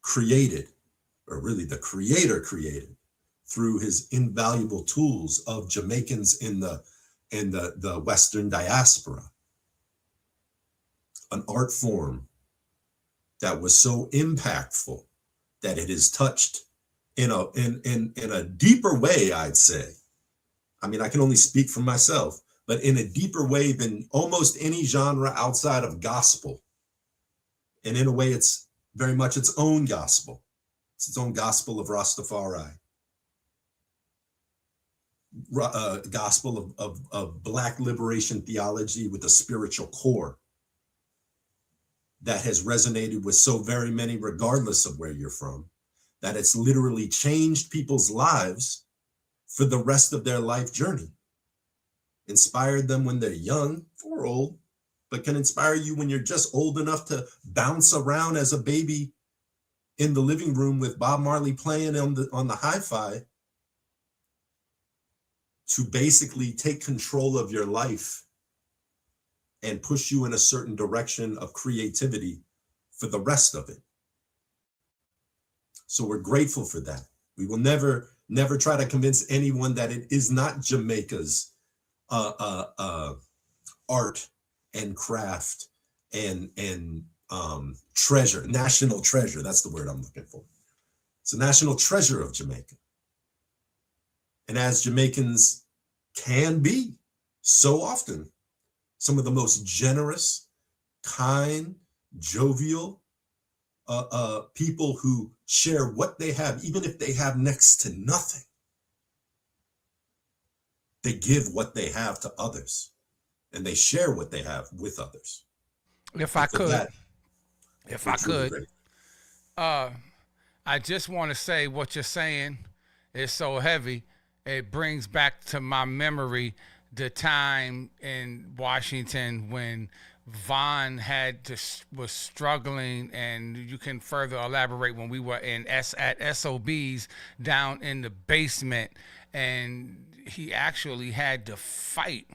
C: created, or really the creator created, through his invaluable tools of Jamaicans in the Western diaspora, an art form that was so impactful that it is touched in a deeper way, I'd say. I mean, I can only speak for myself, but in a deeper way than almost any genre outside of gospel. And in a way, it's very much its own gospel. It's its own gospel of Rastafari. Gospel of Black liberation theology with a spiritual core that has resonated with so very many, regardless of where you're from, that it's literally changed people's lives for the rest of their life journey. inspired them when they're young or old, but can inspire you when you're just old enough to bounce around as a baby in the living room with Bob Marley playing on the hi-fi, to basically take control of your life and push you in a certain direction of creativity for the rest of it. So we're grateful for that. We will never try to convince anyone that it is not Jamaica's art and craft and treasure, national treasure. That's the word I'm looking for. It's a national treasure of Jamaica. And as Jamaicans can be so often, some of the most generous, kind, jovial people who share what they have, even if they have next to nothing. They give what they have to others, and they share what they have with others.
B: If I could, I just want to say what you're saying is so heavy. It brings back to my memory the time in Washington when Vaughn was struggling, and you can further elaborate when we were at SOBs down in the basement, and he actually had to fight.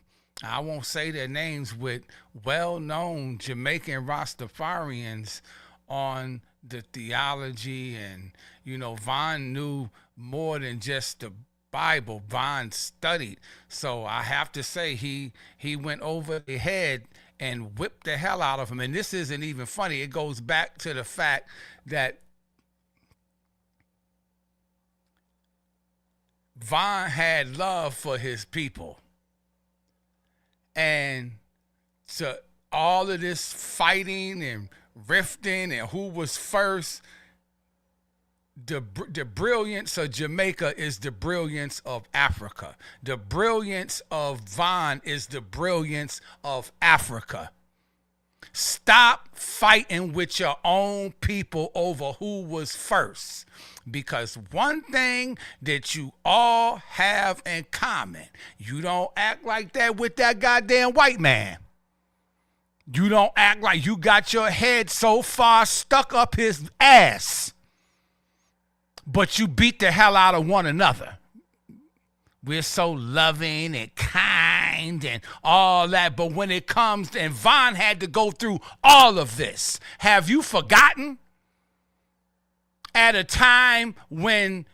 B: I won't say their names, with well-known Jamaican Rastafarians on the theology, and Vaughn knew more than just the Bible. Vaughn studied, so I have to say he went over the head and whipped the hell out of him. And this isn't even funny. It goes back to the fact that Vaughn had love for his people. And to all of this fighting and rifting and who was first, the brilliance of Jamaica is the brilliance of Africa. The brilliance of Vaughn is the brilliance of Africa. Stop fighting with your own people over who was first. Because one thing that you all have in common, you don't act like that with that goddamn white man. You don't act like you got your head so far stuck up his ass, but you beat the hell out of one another. We're so loving and kind and all that, but when it comes, and Vaughn had to go through all of this. Have you forgotten? At a time when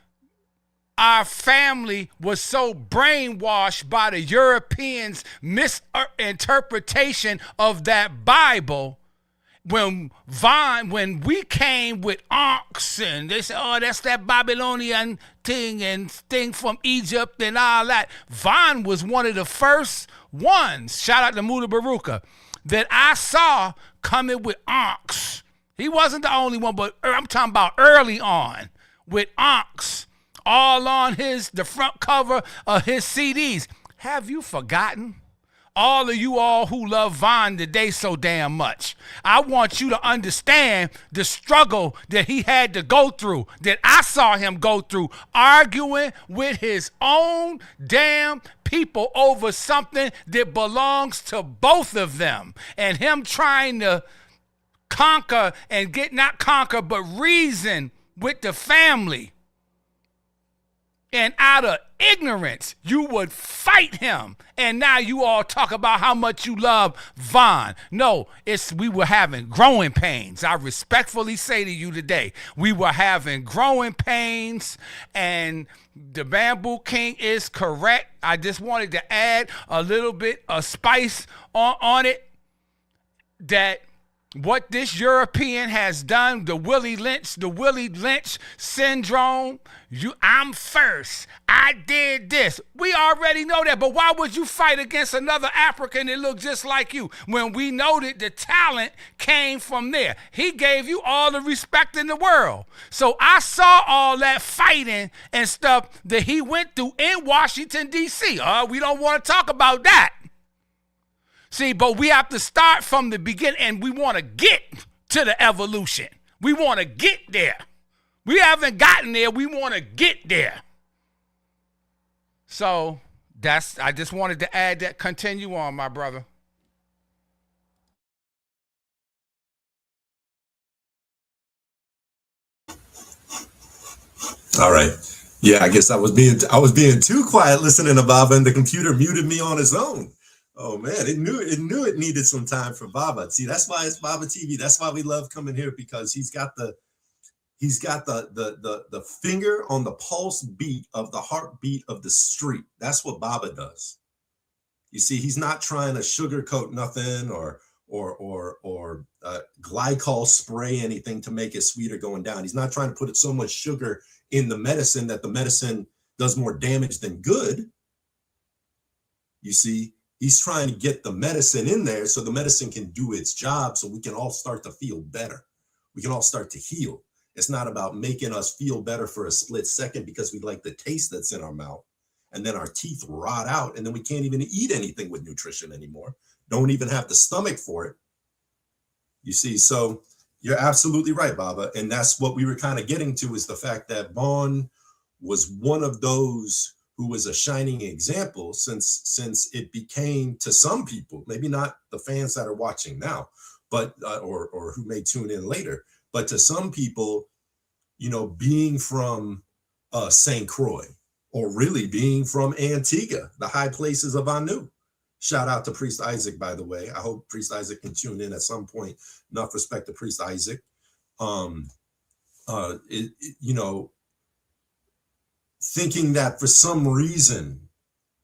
B: our family was so brainwashed by the Europeans' misinterpretation of that Bible, when we came with ox, and they said, oh, that's that Babylonian thing and thing from Egypt and all that. Vaughn was one of the first ones, shout out to Muda Baruka, that I saw coming with ox. He wasn't the only one, but I'm talking about early on with ox all on the front cover of his CDs. Have you forgotten? All of you all who love Vaughn today so damn much, I want you to understand the struggle that he had to go through, that I saw him go through, arguing with his own damn people over something that belongs to both of them, and him trying to conquer and but reason with the family. And out of ignorance, you would fight him. And now you all talk about how much you love Vaughn. No, we were having growing pains. I respectfully say to you today, we were having growing pains, and the Bambu King is correct. I just wanted to add a little bit of spice on it, that what this European has done, the Willie Lynch syndrome, I'm first, I did this. We already know that, but why would you fight against another African that looked just like you when we know that the talent came from there? He gave you all the respect in the world. So I saw all that fighting and stuff that he went through in Washington, D.C. We don't want to talk about that. See, but we have to start from the beginning, and we want to get to the evolution. We want to get there. We haven't gotten there. We want to get there. So I just wanted to add that. Continue on, my brother.
C: All right. Yeah, I guess I was being too quiet listening to Baba, and the computer muted me on its own. Oh man, it knew it needed some time for Baba. See, that's why it's Baba TV. That's why we love coming here, because he's got the finger on the pulse beat of the heartbeat of the street. That's what Baba does. You see, he's not trying to sugarcoat nothing or glycol spray anything to make it sweeter going down. He's not trying to put so much sugar in the medicine that the medicine does more damage than good. You see, he's trying to get the medicine in there so the medicine can do its job, so we can all start to feel better. We can all start to heal. It's not about making us feel better for a split second because we like the taste that's in our mouth, and then our teeth rot out, and then we can't even eat anything with nutrition anymore. Don't even have the stomach for it. You see, so you're absolutely right, Baba. And that's what we were kind of getting to, is the fact that Vaughn was one of those who was a shining example, since it became, to some people, maybe not the fans that are watching now, but or who may tune in later, but to some people, being from St. Croix, or really being from Antigua, the high places of Anu. Shout out to Priest Isaac, by the way. I hope Priest Isaac can tune in at some point. Enough respect to Priest Isaac. Thinking that for some reason,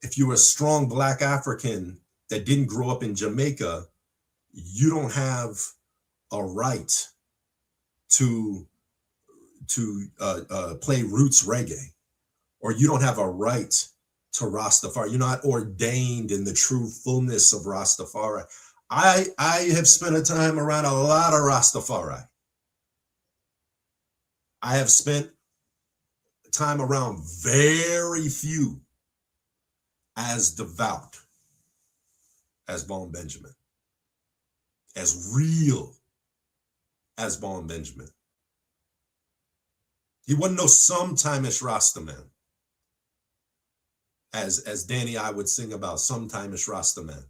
C: if you're a strong Black African that didn't grow up in Jamaica, you don't have a right to play roots reggae, or you don't have a right to Rastafari. You're not ordained in the true fullness of Rastafari. I have spent a time around a lot of Rastafari. I have spent time around very few as devout as Vaughn Benjamin, as real as Vaughn Benjamin. He wasn't no sometime-ish Rasta man. As Danny I would sing about, sometime-ish Rasta man.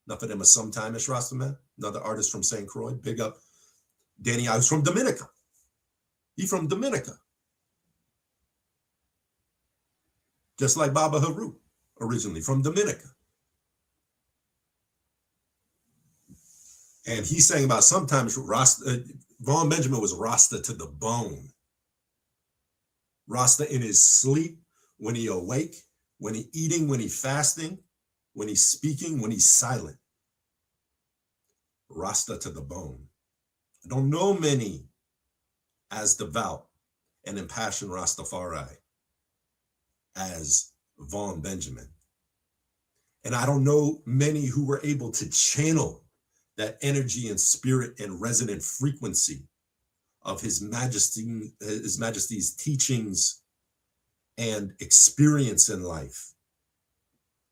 C: Enough of them a sometime-ish Rasta man. Another artist from St. Croix. Big up Danny I was from Dominica. He from Dominica. Just like Baba Haru, originally from Dominica. And he sang about sometimes Rasta. Vaughn Benjamin was Rasta to the bone. Rasta in his sleep, when he awake, when he eating, when he fasting, when he's speaking, when he's silent. Rasta to the bone. I don't know many as devout and impassioned Rastafari as Vaughn Benjamin. And I don't know many who were able to channel that energy and spirit and resonant frequency of His Majesty's teachings and experience in life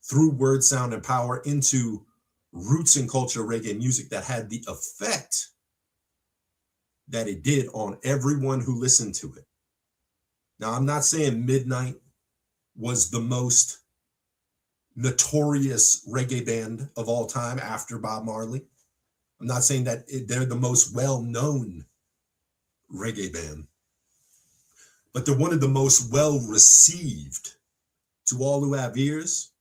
C: through word, sound, and power into roots and culture reggae music that had the effect that it did on everyone who listened to it. Now, I'm not saying Midnite was the most notorious reggae band of all time after Bob Marley. I'm not saying that they're the most well-known reggae band, but they're one of the most well-received. To all who have ears,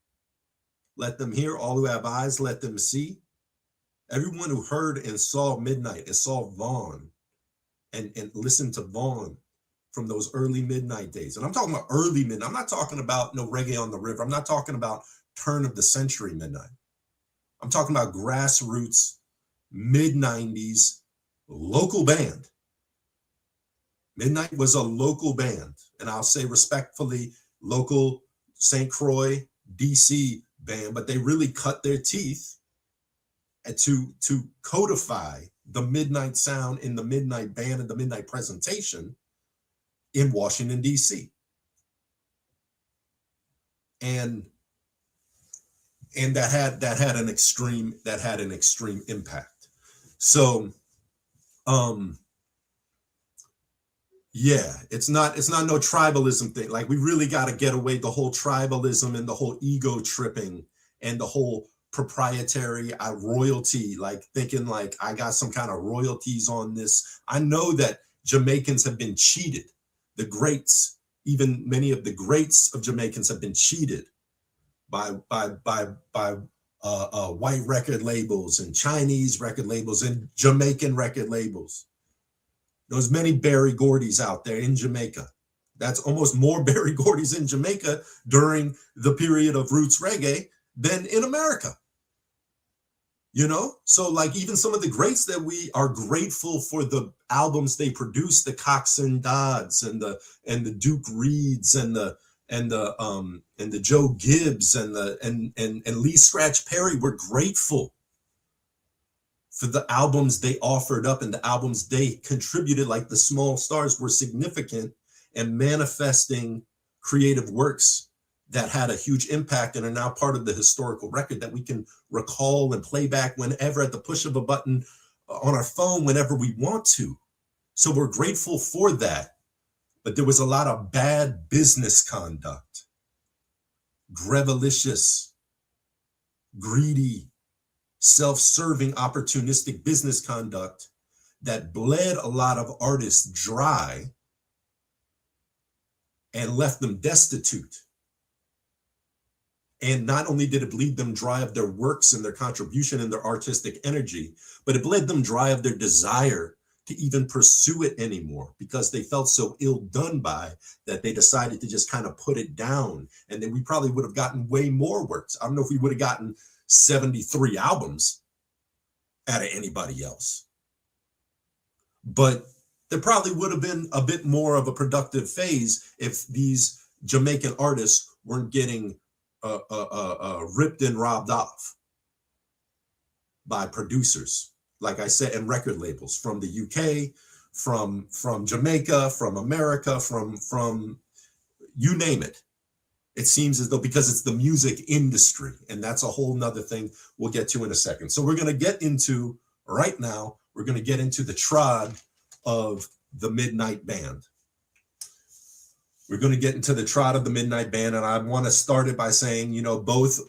C: let them hear. All who have eyes, let them see. Everyone who heard and saw Midnite and saw Vaughn and listened to Vaughn from those early Midnite days. And I'm talking about early Midnite. I'm not talking about no Reggae on the River. I'm not talking about turn of the century Midnite. I'm talking about grassroots, mid-90s local band. Midnite was a local band, and I'll say respectfully, local St. Croix, DC band, but they really cut their teeth to codify the Midnite sound in the Midnite band and the Midnite presentation in Washington, DC. And that had an extreme impact. So Yeah, it's not no tribalism thing. Like we really got to get away the whole tribalism and the whole ego tripping and the whole proprietary royalty, like thinking like I got some kind of royalties on this. I know that Jamaicans have been cheated. The greats, even many of the greats of Jamaicans have been cheated by white record labels and Chinese record labels and Jamaican record labels. There's many Berry Gordies out there in Jamaica. That's almost more Berry Gordies in Jamaica during the period of roots reggae than in America. You know, so like even some of the greats that we are grateful for the albums they produced, the Coxsone Dodds and the Duke Reeds and the Joe Gibbs and Lee Scratch Perry, we're grateful for the albums they offered up and the albums they contributed. Like the Small Stars were significant and manifesting creative works that had a huge impact and are now part of the historical record that we can recall and play back whenever at the push of a button on our phone whenever we want to. So we're grateful for that. But there was a lot of bad business conduct, gravelicious, greedy, self-serving, opportunistic business conduct that bled a lot of artists dry and left them destitute. And not only did it bleed them dry of their works and their contribution and their artistic energy, but it bled them dry of their desire to even pursue it anymore because they felt so ill done by that they decided to just kind of put it down. And then we probably would have gotten way more works. I don't know if we would have gotten 73 albums out of anybody else, but there probably would have been a bit more of a productive phase if these Jamaican artists weren't getting ripped and robbed off by producers, like I said, and record labels from the UK, from Jamaica, from America, from you name it. It seems as though because it's the music industry, and that's a whole nother thing we'll get to in a second. So we're going to get into right now, we're going to get into the trod of the Midnight Band. We're going to get into the trot of the Midnight Band, and I want to start it by saying, you know, both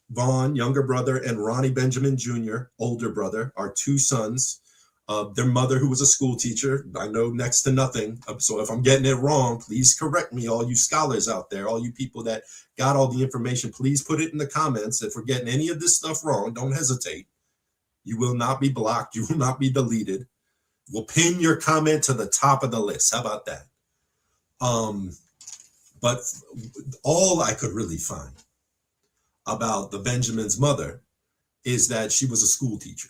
C: Vaughn, younger brother, and Ronnie Benjamin Jr., older brother, are two sons of their mother, who was a school teacher. I know next to nothing. So if I'm getting it wrong, please correct me, all you scholars out there, all you people that got all the information, please put it in the comments. If we're getting any of this stuff wrong, don't hesitate. You will not be blocked. You will not be deleted. We'll pin your comment to the top of the list. How about that? But all I could really find about the Benjamin's mother is that she was a school teacher.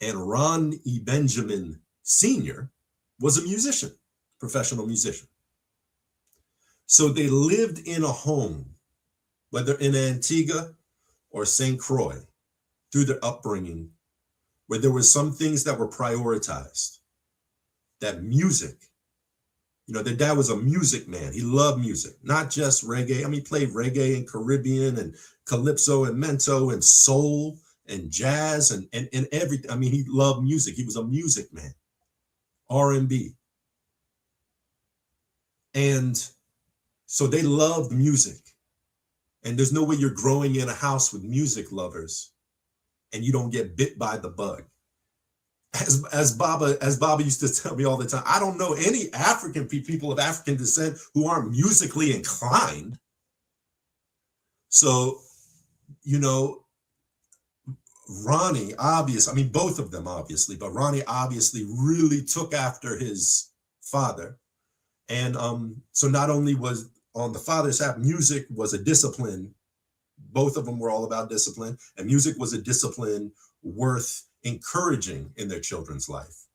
C: And Ron E. Benjamin Sr. was a musician, professional musician. So they lived in a home, whether in Antigua or St. Croix, through their upbringing, where there were some things that were prioritized, that music, you know, their dad was a music man. He loved music, not just reggae. I mean, he played reggae and Caribbean and calypso and mento and soul and jazz and everything. I mean, he loved music. He was a music man, R&B. And so they loved music. And there's no way you're growing in a house with music lovers and you don't get bit by the bug. As Baba used to tell me all the time, I don't know any African people of African descent who aren't musically inclined. So, you know, Ronnie, I mean, both of them obviously, but Ronnie obviously really took after his father. And so not only was on the father's half, music was a discipline. Both of them were all about discipline, and music was a discipline worth encouraging in their children's life.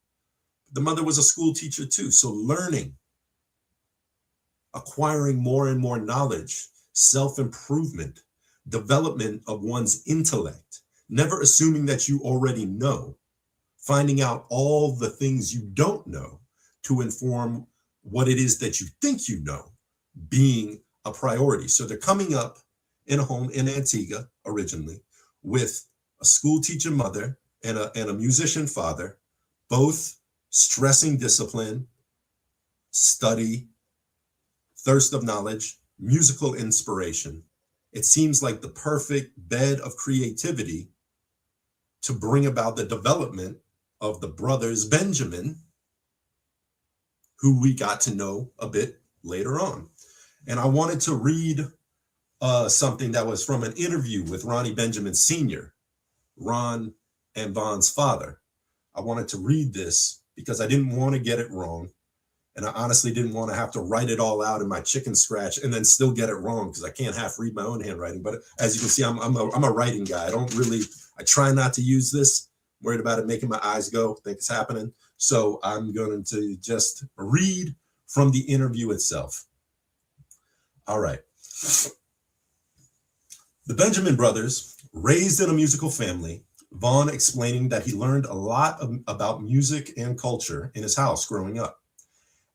C: The mother was a school teacher too. So learning, acquiring more and more knowledge, self-improvement, development of one's intellect, never assuming that you already know, finding out all the things you don't know to inform what it is that you think you know, being a priority. So they're coming up in a home in Antigua originally with a school teacher mother and a musician father, both stressing discipline, study, thirst of knowledge, musical inspiration. It seems like the perfect bed of creativity to bring about the development of the brothers Benjamin, who we got to know a bit later on. And I wanted to read something that was from an interview with Ronnie Benjamin Sr., Ron and Von's father. I wanted to read this because I didn't want to get it wrong. And I honestly didn't want to have to write it all out in my chicken scratch and then still get it wrong because I can't half read my own handwriting. But as you can see, I'm a writing guy. I try not to use this. I'm worried about it making my eyes go, think it's happening. So I'm going to just read from the interview itself. All right. The Benjamin brothers, raised in a musical family, Vaughn explaining that he learned a lot about music and culture in his house growing up.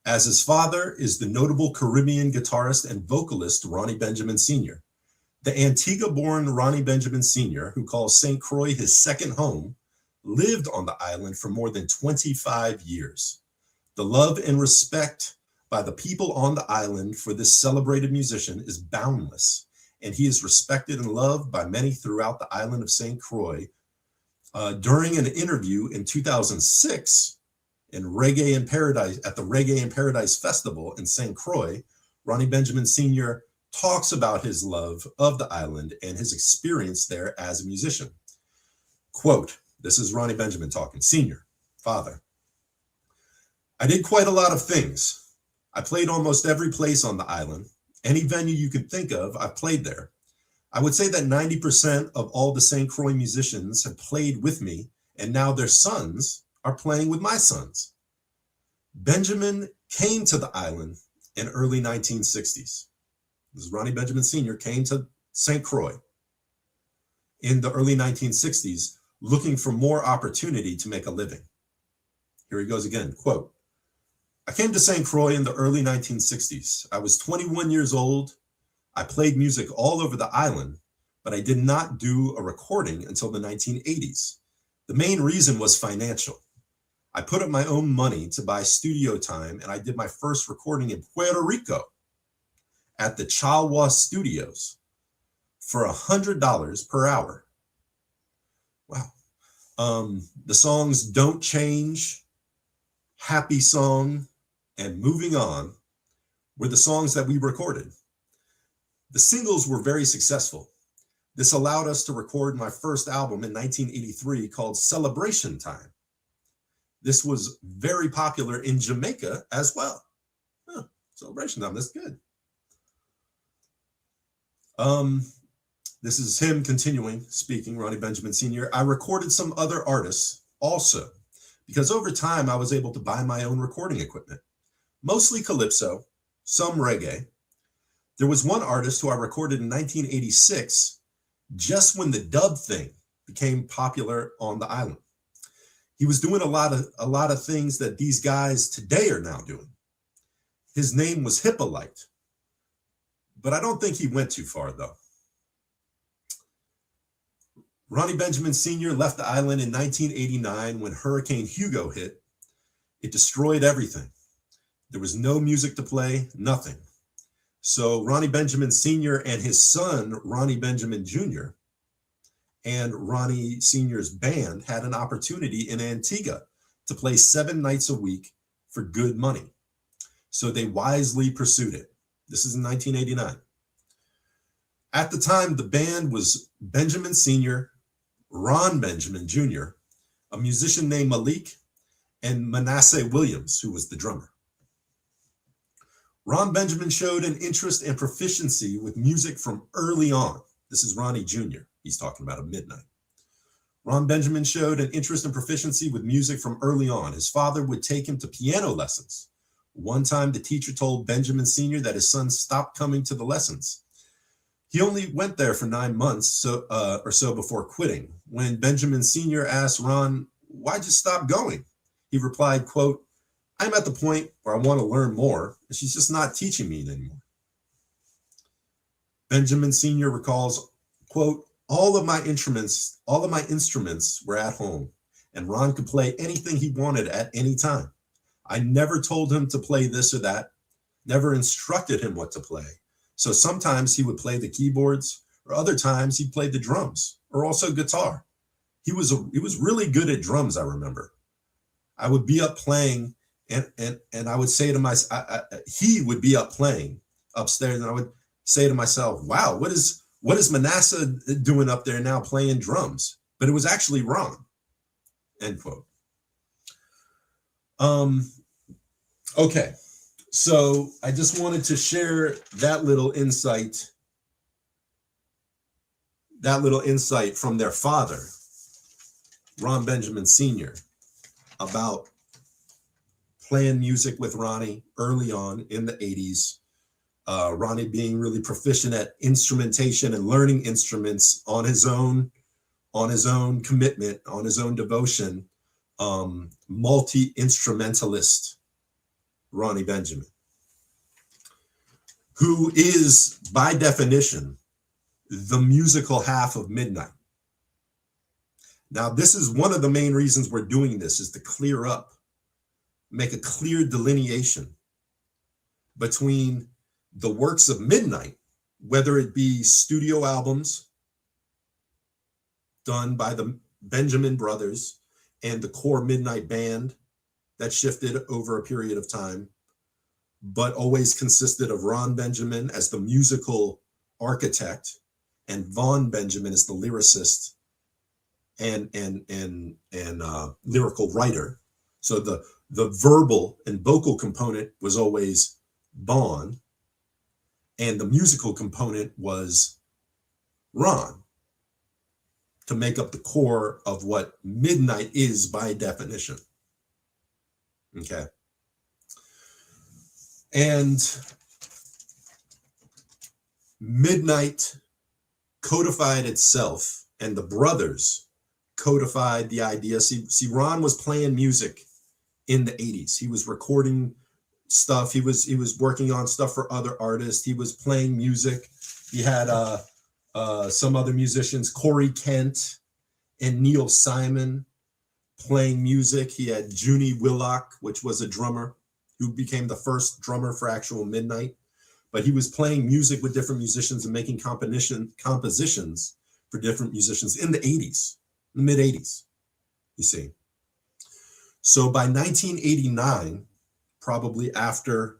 C: As his father is the notable Caribbean guitarist and vocalist Ronnie Benjamin Sr. The Antigua-born Ronnie Benjamin Sr., who calls St. Croix his second home, lived on the island for more than 25 years. The love and respect by the people on the island for this celebrated musician is boundless, and he is respected and loved by many throughout the island of St. Croix. During an interview in 2006 in Reggae in Paradise at the Reggae in Paradise Festival in St. Croix, Ronnie Benjamin Sr. talks about his love of the island and his experience there as a musician. Quote, this is Ronnie Benjamin talking, Sr., father. I did quite a lot of things. I played almost every place on the island. Any venue you can think of, I've played there. I would say that 90% of all the St. Croix musicians have played with me, and now their sons are playing with my sons. Benjamin came to the island in early 1960s. This is Ronnie Benjamin Sr. came to St. Croix in the early 1960s looking for more opportunity to make a living. Here he goes again, quote, I came to St. Croix in the early 1960s. I was 21 years old. I played music all over the island, but I did not do a recording until the 1980s. The main reason was financial. I put up my own money to buy studio time, and I did my first recording in Puerto Rico at the Chalwa Studios for $100 per hour. Wow. The songs Don't Change, Happy Song, and Moving On were the songs that we recorded. The singles were very successful. This allowed us to record my first album in 1983 called Celebration Time. This was very popular in Jamaica as well. Huh, Celebration Time, that's good. This is him continuing speaking, Ronnie Benjamin Sr. I recorded some other artists also, because over time I was able to buy my own recording equipment, mostly calypso, some reggae. There was one artist who I recorded in 1986, just when the dub thing became popular on the island. He was doing a lot of things that these guys today are now doing. His name was Hippolyte, but I don't think he went too far though. Ronnie Benjamin Sr. left the island in 1989 when Hurricane Hugo hit. It destroyed everything. There was no music to play, nothing. So Ronnie Benjamin Sr. and his son, Ronnie Benjamin Jr., and Ronnie Sr.'s band had an opportunity in Antigua to play 7 nights a week for good money. So they wisely pursued it. This is in 1989. At the time, the band was Benjamin Sr., Ron Benjamin Jr., a musician named Malik, and Manasseh Williams, who was the drummer. Ron Benjamin showed an interest and proficiency with music from early on. This is Ronnie Jr. He's talking about a Midnite. Ron Benjamin showed an interest and proficiency with music from early on. His father would take him to piano lessons. One time, the teacher told Benjamin Sr. that his son stopped coming to the lessons. He only went there for 9 months or so before quitting. When Benjamin Sr. asked Ron, why'd you stop going? He replied, quote, I'm at the point where I want to learn more, and she's just not teaching me anymore. Benjamin Sr. recalls, quote, all of my instruments were at home, and Ron could play anything he wanted at any time. I never told him to play this or that, never instructed him what to play. So sometimes he would play the keyboards, or other times he played the drums, or also guitar. He was really good at drums, I remember. I would be up playing, and I would say to myself, he would be up playing upstairs, and I would say to myself, wow, what is Manasseh doing up there now playing drums? But it was actually Ron, end quote. Okay, so I just wanted to share that little insight from their father, Ron Benjamin Sr., about playing music with Ronnie early on in the 80s. Ronnie being really proficient at instrumentation and learning instruments on his own commitment, on his own devotion. Multi-instrumentalist Ronnie Benjamin, who is by definition the musical half of Midnight. Now, this is one of the main reasons we're doing this, is to clear up, make a clear delineation between the works of Midnight, whether it be studio albums done by the Benjamin brothers and the core Midnight band that shifted over a period of time, but always consisted of Ron Benjamin as the musical architect and Vaughn Benjamin as the lyricist and lyrical writer. So the verbal and vocal component was always Vaughn, and the musical component was Ron, to make up the core of what Midnight is by definition. Okay. And Midnight codified itself, and the brothers codified the idea. See, Ron was playing music in the 80s. He was recording stuff. He was working on stuff for other artists. He was playing music. He had some other musicians, Corey Kent and Neil Simon, playing music. He had Junie Willock, which was a drummer who became the first drummer for actual Midnight. But he was playing music with different musicians and making compositions for different musicians in the 80s, the mid 80s, you see. So by 1989, probably after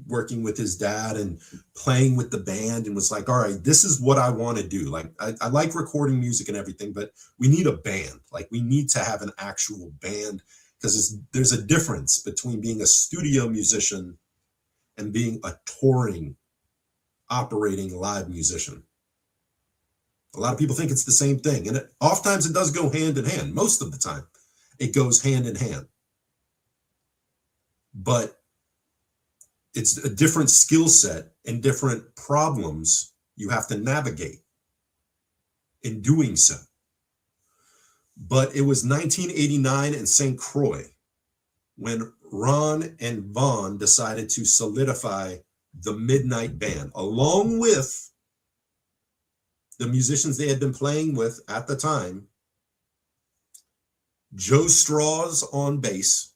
C: working with his dad and playing with the band, and was like, all right, this is what I want to do. Like, I like recording music and everything, but we need a band. Like, we need to have an actual band, because there's a difference between being a studio musician and being a touring, operating live musician. A lot of people think it's the same thing, and oftentimes it does go hand in hand. Most of the time it goes hand in hand, but it's a different skill set and different problems you have to navigate in doing so. But it was 1989 in St. Croix when Ron and Vaughn decided to solidify the Midnight Band, along with the musicians they had been playing with at the time. Joe Straws on bass,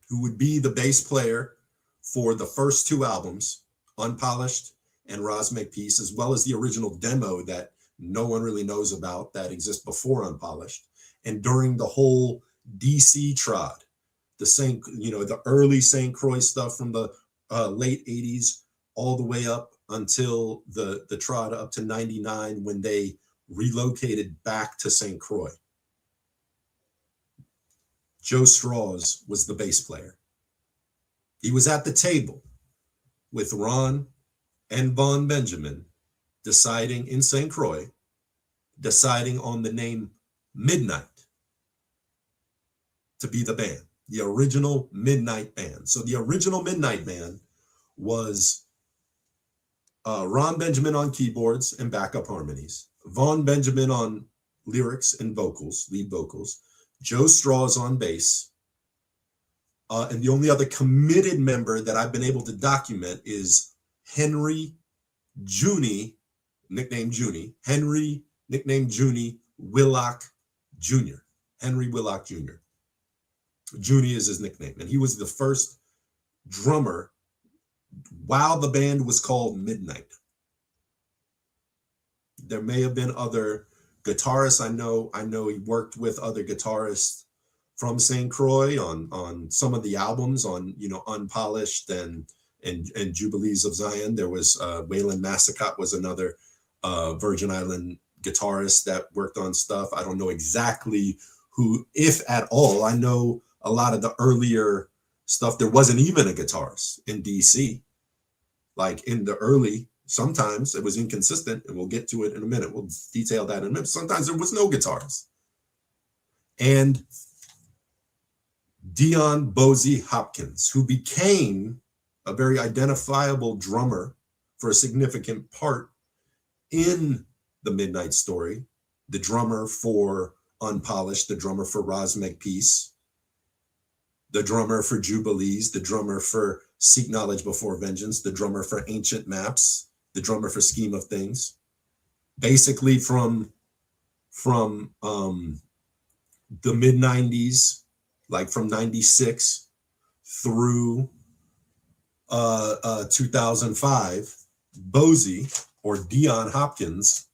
C: who would be the bass player for the first two albums, Unpolished and Roz Make Peace, as well as the original demo that no one really knows about that exists before Unpolished. And during the whole DC trod, the early St. Croix stuff from the late 80s all the way up until the trod up to 99 when they relocated back to St. Croix. Joe Straws was the bass player. He was at the table with Ron and Vaughn Benjamin deciding in St. Croix, deciding on the name Midnight to be the band, the original Midnight Band. So the original Midnight Band was Ron Benjamin on keyboards and backup harmonies, Vaughn Benjamin on lyrics and vocals, lead vocals, Joe Straws on bass, and the only other committed member that I've been able to document is Henry Junie, nicknamed Junie, Henry, nicknamed Junie, Willock Jr., Henry Willock Jr. Junie is his nickname. And he was the first drummer while the band was called Midnite. There may have been other guitarists. I know he worked with other guitarists from St. Croix on some of the albums, on Unpolished and Jubilees of Zion. There was Waylon Massacott was another Virgin Island guitarist that worked on stuff. I don't know exactly who, if at all. I know a lot of the earlier stuff, there wasn't even a guitarist in DC. Like in the early, sometimes it was inconsistent, and we'll get to it in a minute. We'll detail that in a minute. Sometimes there was no guitarist. And Dion Bosie Hopkins, who became a very identifiable drummer for a significant part in the Midnight Story, the drummer for Unpolished, the drummer for Roz Peace, the drummer for Jubilees, the drummer for Seek Knowledge Before Vengeance, the drummer for Ancient Maps, the drummer for Scheme of Things. Basically from the mid-90s, like from 96 through 2005, Bosie, or Dion Hopkins,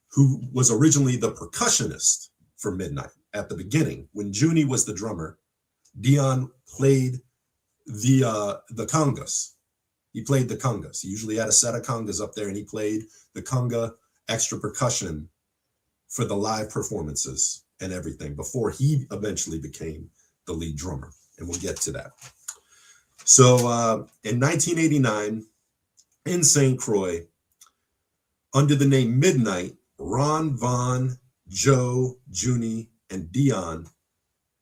C: who was originally the percussionist for Midnite at the beginning, when Junie was the drummer, Dion played the congas. He played the congas. He usually had a set of congas up there, and he played the conga extra percussion for the live performances and everything before he eventually became the lead drummer. And we'll get to that. So in 1989, in St. Croix, under the name Midnite, Ron, Von, Joe, Junie, and Dion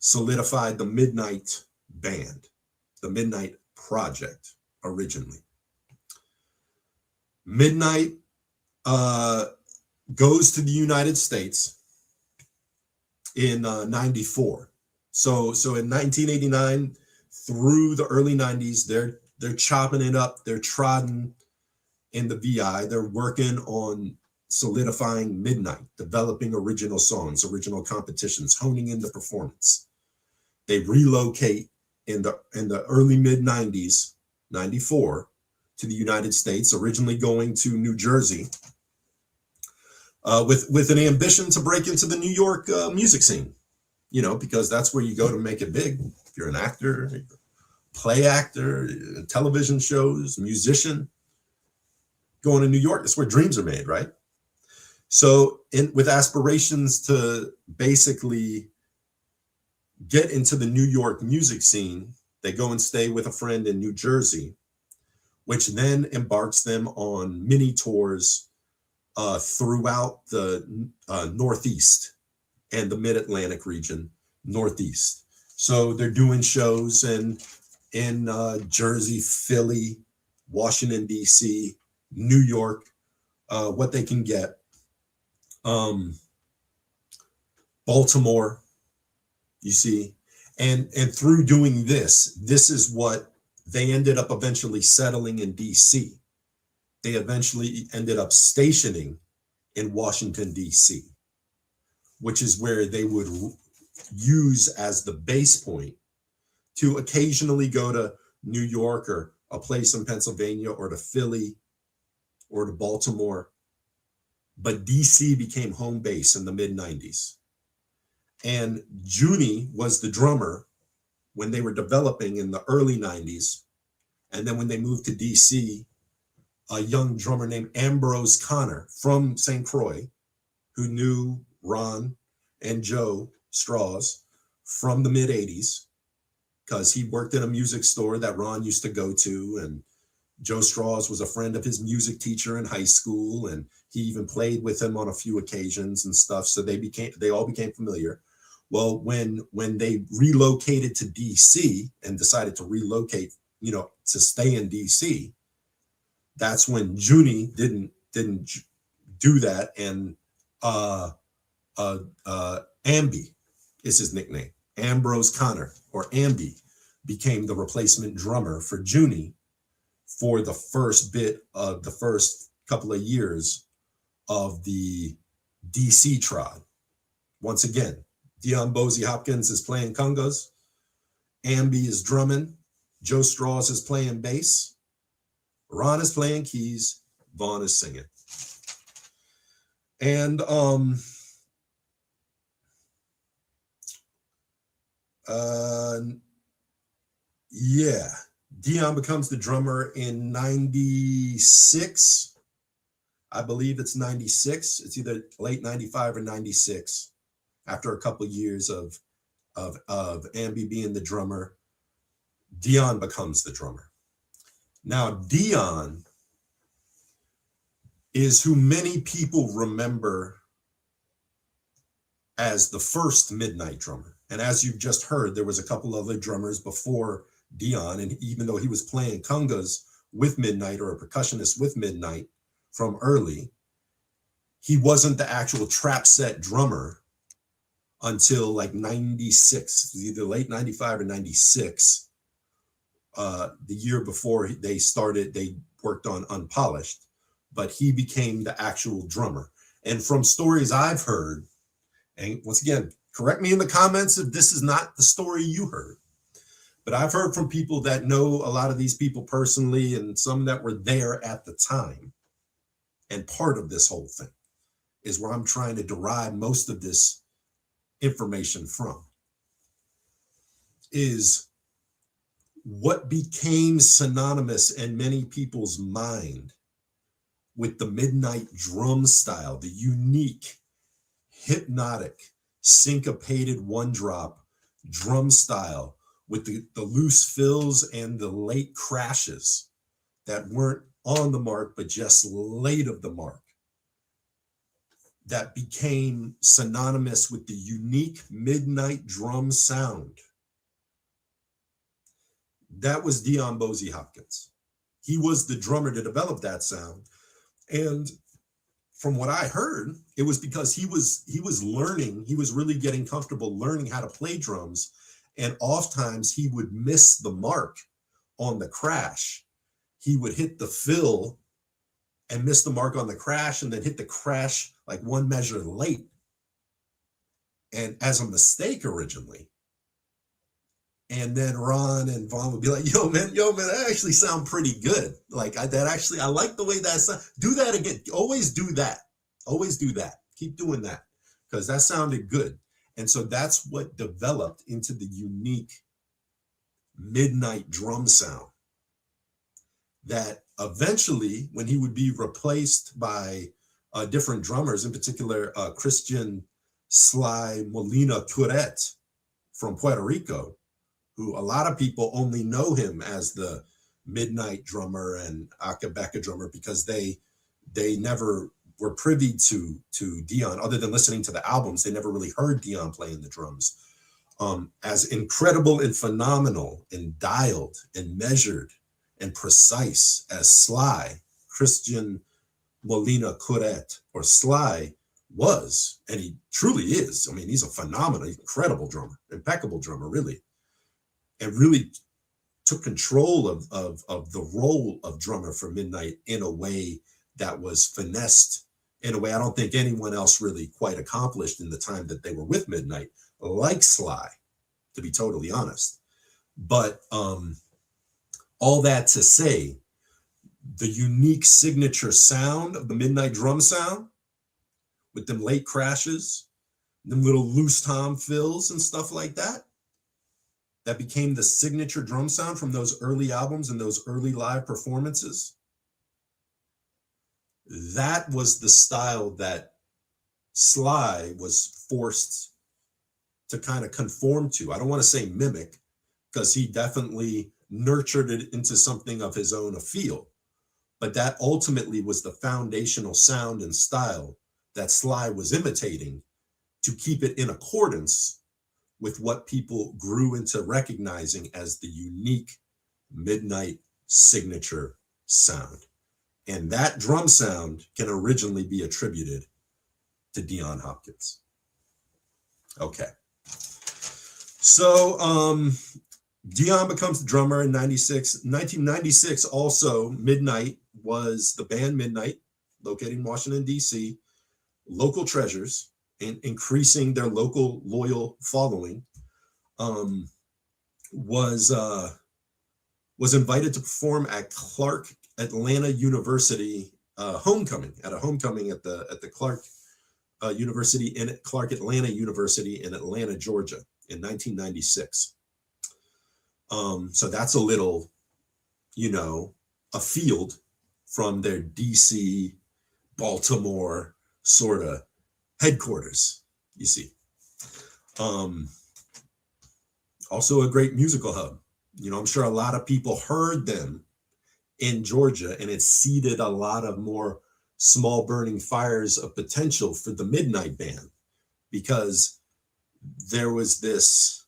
C: solidified the Midnite band, the Midnite Project originally. Midnite goes to the United States in 94. So in 1989 through the early 90s, they're chopping it up. They're trotting in the VI. They're working on solidifying Midnite, developing original songs, original competitions, honing in the performance. They relocate in the early mid 90s, 94, to the United States, originally going to New Jersey, with an ambition to break into the New York music scene, because that's where you go to make it big. If you're an actor, play actor, television shows, musician, going to New York, that's where dreams are made, right? So with aspirations to basically get into the New York music scene, they go and stay with a friend in New Jersey, which then embarks them on mini tours throughout the Northeast and the Mid-Atlantic region, Northeast. So they're doing shows in Jersey, Philly, Washington, D.C., New York, what they can get. Baltimore, you see, and through doing this is what they ended up eventually settling in DC. They eventually ended up stationing in Washington, DC, which is where they would use as the base point to occasionally go to New York or a place in Pennsylvania or to Philly or to Baltimore. But DC became home base in the mid-90s. And Junie was the drummer when they were developing in the early 90s. And then when they moved to DC, a young drummer named Ambrose Connor from St. Croix, who knew Ron and Joe Strauss from the mid-80s, because he worked in a music store that Ron used to go to, and Joe Strauss was a friend of his music teacher in high school, and he even played with him on a few occasions and stuff. So they all became familiar. Well, when they relocated to DC and decided to relocate, to stay in DC, that's when Junie didn't do that, and Amby is his nickname. Ambrose Connor, or Amby, became the replacement drummer for Junie for the first couple of years of the DC trod. Once again, Dion Bosie Hopkins is playing congas, Ambi is drumming. Joe Straws is playing bass. Ron is playing keys. Vaughn is singing. And yeah, Dion becomes the drummer in 96. I believe it's 96. It's either late 95 or 96. After a couple of years of Ambi being the drummer, Dion becomes the drummer. Now, Dion is who many people remember as the first Midnight drummer. And as you've just heard, there was a couple other drummers before Dion. And even though he was playing congas with Midnight or a percussionist with Midnight from early, he wasn't the actual trap set drummer until like 96, either late 95 or 96. The year before they worked on Unpolished, but he became the actual drummer. And from stories I've heard, and once again, correct me in the comments if this is not the story you heard, but I've heard from people that know a lot of these people personally and some that were there at the time. And part of this whole thing is where I'm trying to derive most of this information from, is what became synonymous in many people's mind with the Midnight drum style, the unique, hypnotic, syncopated one drop drum style with the loose fills and the late crashes that weren't on the mark, but just late of the mark, that became synonymous with the unique Midnight drum sound. That was Dion Bosey Hopkins. He was the drummer to develop that sound. And from what I heard, it was because he was learning, he was really getting comfortable learning how to play drums. And oftentimes he would miss the mark on the crash. He would hit the fill and miss the mark on the crash and then hit the crash like one measure late. And as a mistake originally. And then Ron and Vaughn would be like, yo, man, that actually sound pretty good. Like I like the way that sounds. Do that again. Always do that. Always do that. Keep doing that because that sounded good. And so that's what developed into the unique Midnight drum sound that eventually, when he would be replaced by different drummers, in particular, Christian Sly Molina Curet from Puerto Rico, who a lot of people only know him as the Midnight drummer and Akae Beka drummer because they never were privy to Dion, other than listening to the albums. They never really heard Dion playing the drums. As incredible and phenomenal and dialed and measured and precise as Sly, Christian Molina Curet, or Sly was, and he truly is. I mean, he's a phenomenal, incredible drummer, impeccable drummer, really. And really took control of the role of drummer for Midnight in a way that was finessed in a way I don't think anyone else really quite accomplished in the time that they were with Midnight, like Sly, to be totally honest. But all that to say, the unique signature sound of the Midnight drum sound with them late crashes, them little loose tom fills and stuff like that, that became the signature drum sound from those early albums and those early live performances. That was the style that Sly was forced to kind of conform to. I don't want to say mimic, because he definitely nurtured it into something of his own, a feel. But that ultimately was the foundational sound and style that Sly was imitating to keep it in accordance with what people grew into recognizing as the unique Midnight signature sound. And that drum sound can originally be attributed to Dion Hopkins. Okay. So Dion becomes the drummer in 96. 1996 also, Midnight was the band Midnight, located in Washington, D.C., local treasures, and increasing their local loyal following, was invited to perform at Clark Atlanta University homecoming at the Clark Atlanta University in Atlanta, Georgia, in 1996. So that's a little, afield from their DC, Baltimore sort of headquarters, you see. Also a great musical hub. I'm sure a lot of people heard them in Georgia, and it seeded a lot of more small burning fires of potential for the Midnight Band, because there was this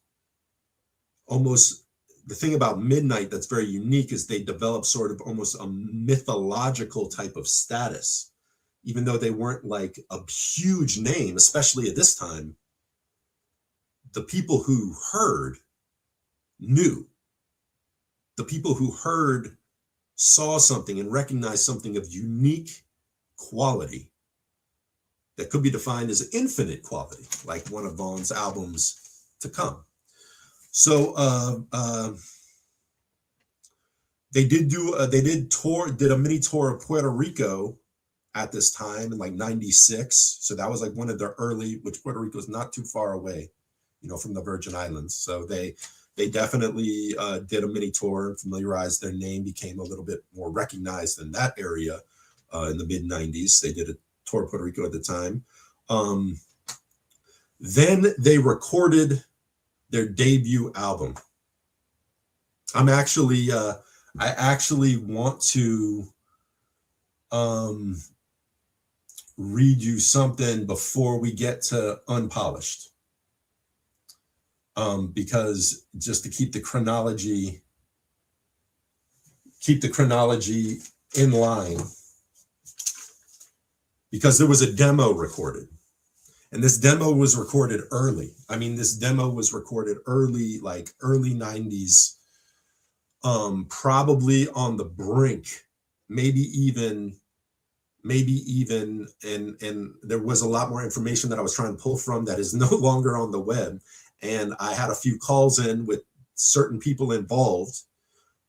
C: almost, the thing about Midnight that's very unique is they developed sort of almost a mythological type of status, even though they weren't like a huge name, especially at this time. The people who heard knew. The people who heard saw something and recognized something of unique quality that could be defined as infinite quality, like one of Vaughn's albums to come. So they did a mini tour of Puerto Rico at this time in like 96. So that was like one of their early, which Puerto Rico is not too far away, from the Virgin Islands. So they definitely did a mini tour and familiarized, their name became a little bit more recognized in that area in the mid 90s. They did a tour of Puerto Rico at the time. Then they recorded their debut album. I actually want to read you something before we get to Unpolished. Because just to keep the chronology in line, because there was a demo recorded, and this demo was recorded early. This demo was recorded early, like early 90s, probably on the brink, maybe even, and there was a lot more information that I was trying to pull from that is no longer on the web. And I had a few calls in with certain people involved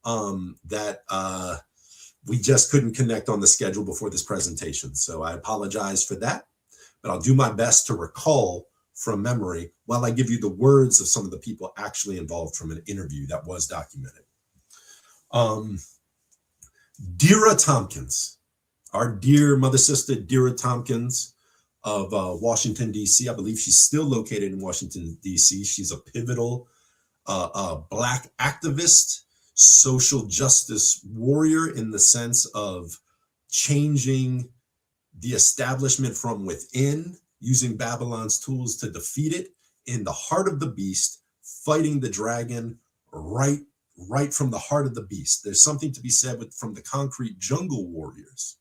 C: that we just couldn't connect on the schedule before this presentation. So I apologize for that, but I'll do my best to recall from memory while I give you the words of some of the people actually involved from an interview that was documented. Dira Tompkins, our dear mother sister, Dira Tompkins, of Washington, D.C. I believe she's still located in Washington, D.C. She's a pivotal Black activist, social justice warrior in the sense of changing the establishment from within, using Babylon's tools to defeat it, in the heart of the beast, fighting the dragon right from the heart of the beast. There's something to be said from the concrete jungle warriors,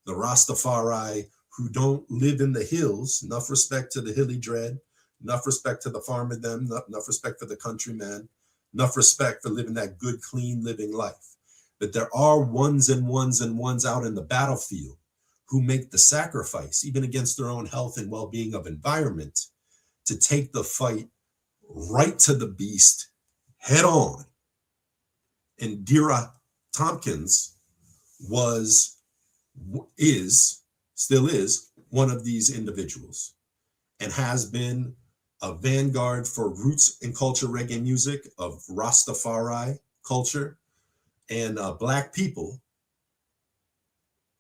C: the Rastafari, who don't live in the hills. Enough respect to the hilly dread, enough respect to the farmer them, enough respect for the countryman, enough respect for living that good, clean living life. But there are ones and ones and ones out in the battlefield who make the sacrifice, even against their own health and well-being of environment, to take the fight right to the beast head on. And Dira Tompkins still is one of these individuals, and has been a vanguard for roots and culture reggae music, of Rastafari culture, and Black people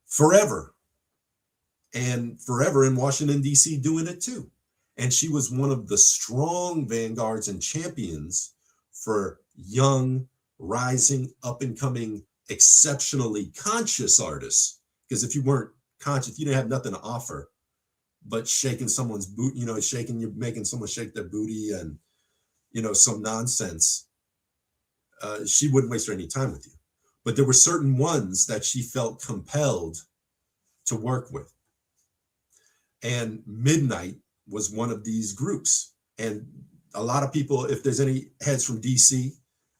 C: forever in Washington, D.C. doing it too. And she was one of the strong vanguards and champions for young, rising, up and coming, exceptionally conscious artists. Because if you weren't conscious, you didn't have nothing to offer but shaking someone's boot, making someone shake their booty and, some nonsense. She wouldn't waste any time with you. But there were certain ones that she felt compelled to work with. And Midnite was one of these groups. And a lot of people, if there's any heads from DC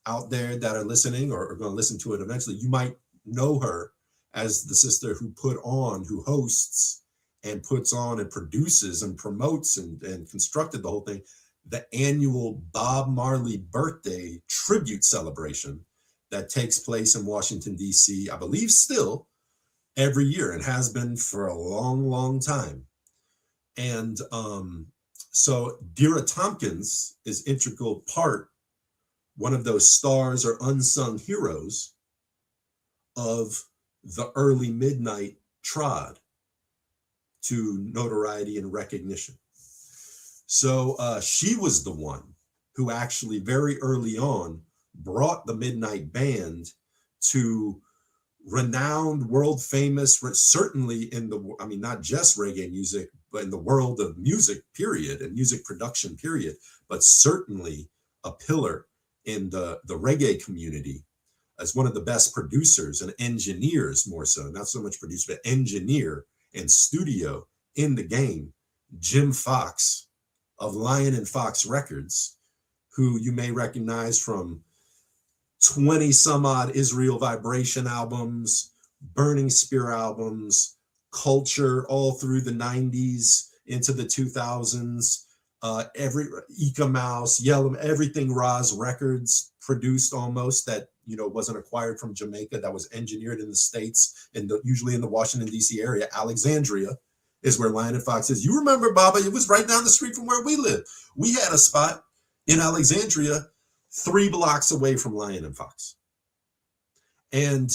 C: out there that are listening or are going to listen to it eventually, you might know her as the sister who hosts and puts on and produces and promotes and constructed the whole thing, the annual Bob Marley birthday tribute celebration that takes place in Washington, D.C., I believe still every year, and has been for a long, long time. And so Dira Tompkins is integral part, one of those stars or unsung heroes of the early Midnight trod to notoriety and recognition. So she was the one who actually very early on brought the Midnight Band to renowned, world famous, certainly in the, I mean, not just reggae music, but in the world of music, period, and music production, period, but certainly a pillar in the reggae community as one of the best producers and engineers, more so, not so much producer, but engineer and studio in the game, Jim Fox of Lion and Fox Records, who you may recognize from 20 some odd Israel Vibration albums, Burning Spear albums, Culture all through the 90s into the 2000s, every Ika Mouse, Yellow, everything Roz Records produced almost that, you know, wasn't acquired from Jamaica, that was engineered in the States, and usually in the Washington, D.C. area. Alexandria is where Lion and Fox is. You remember, Baba, it was right down the street from where we live. We had a spot in Alexandria 3 blocks away from Lion and Fox. And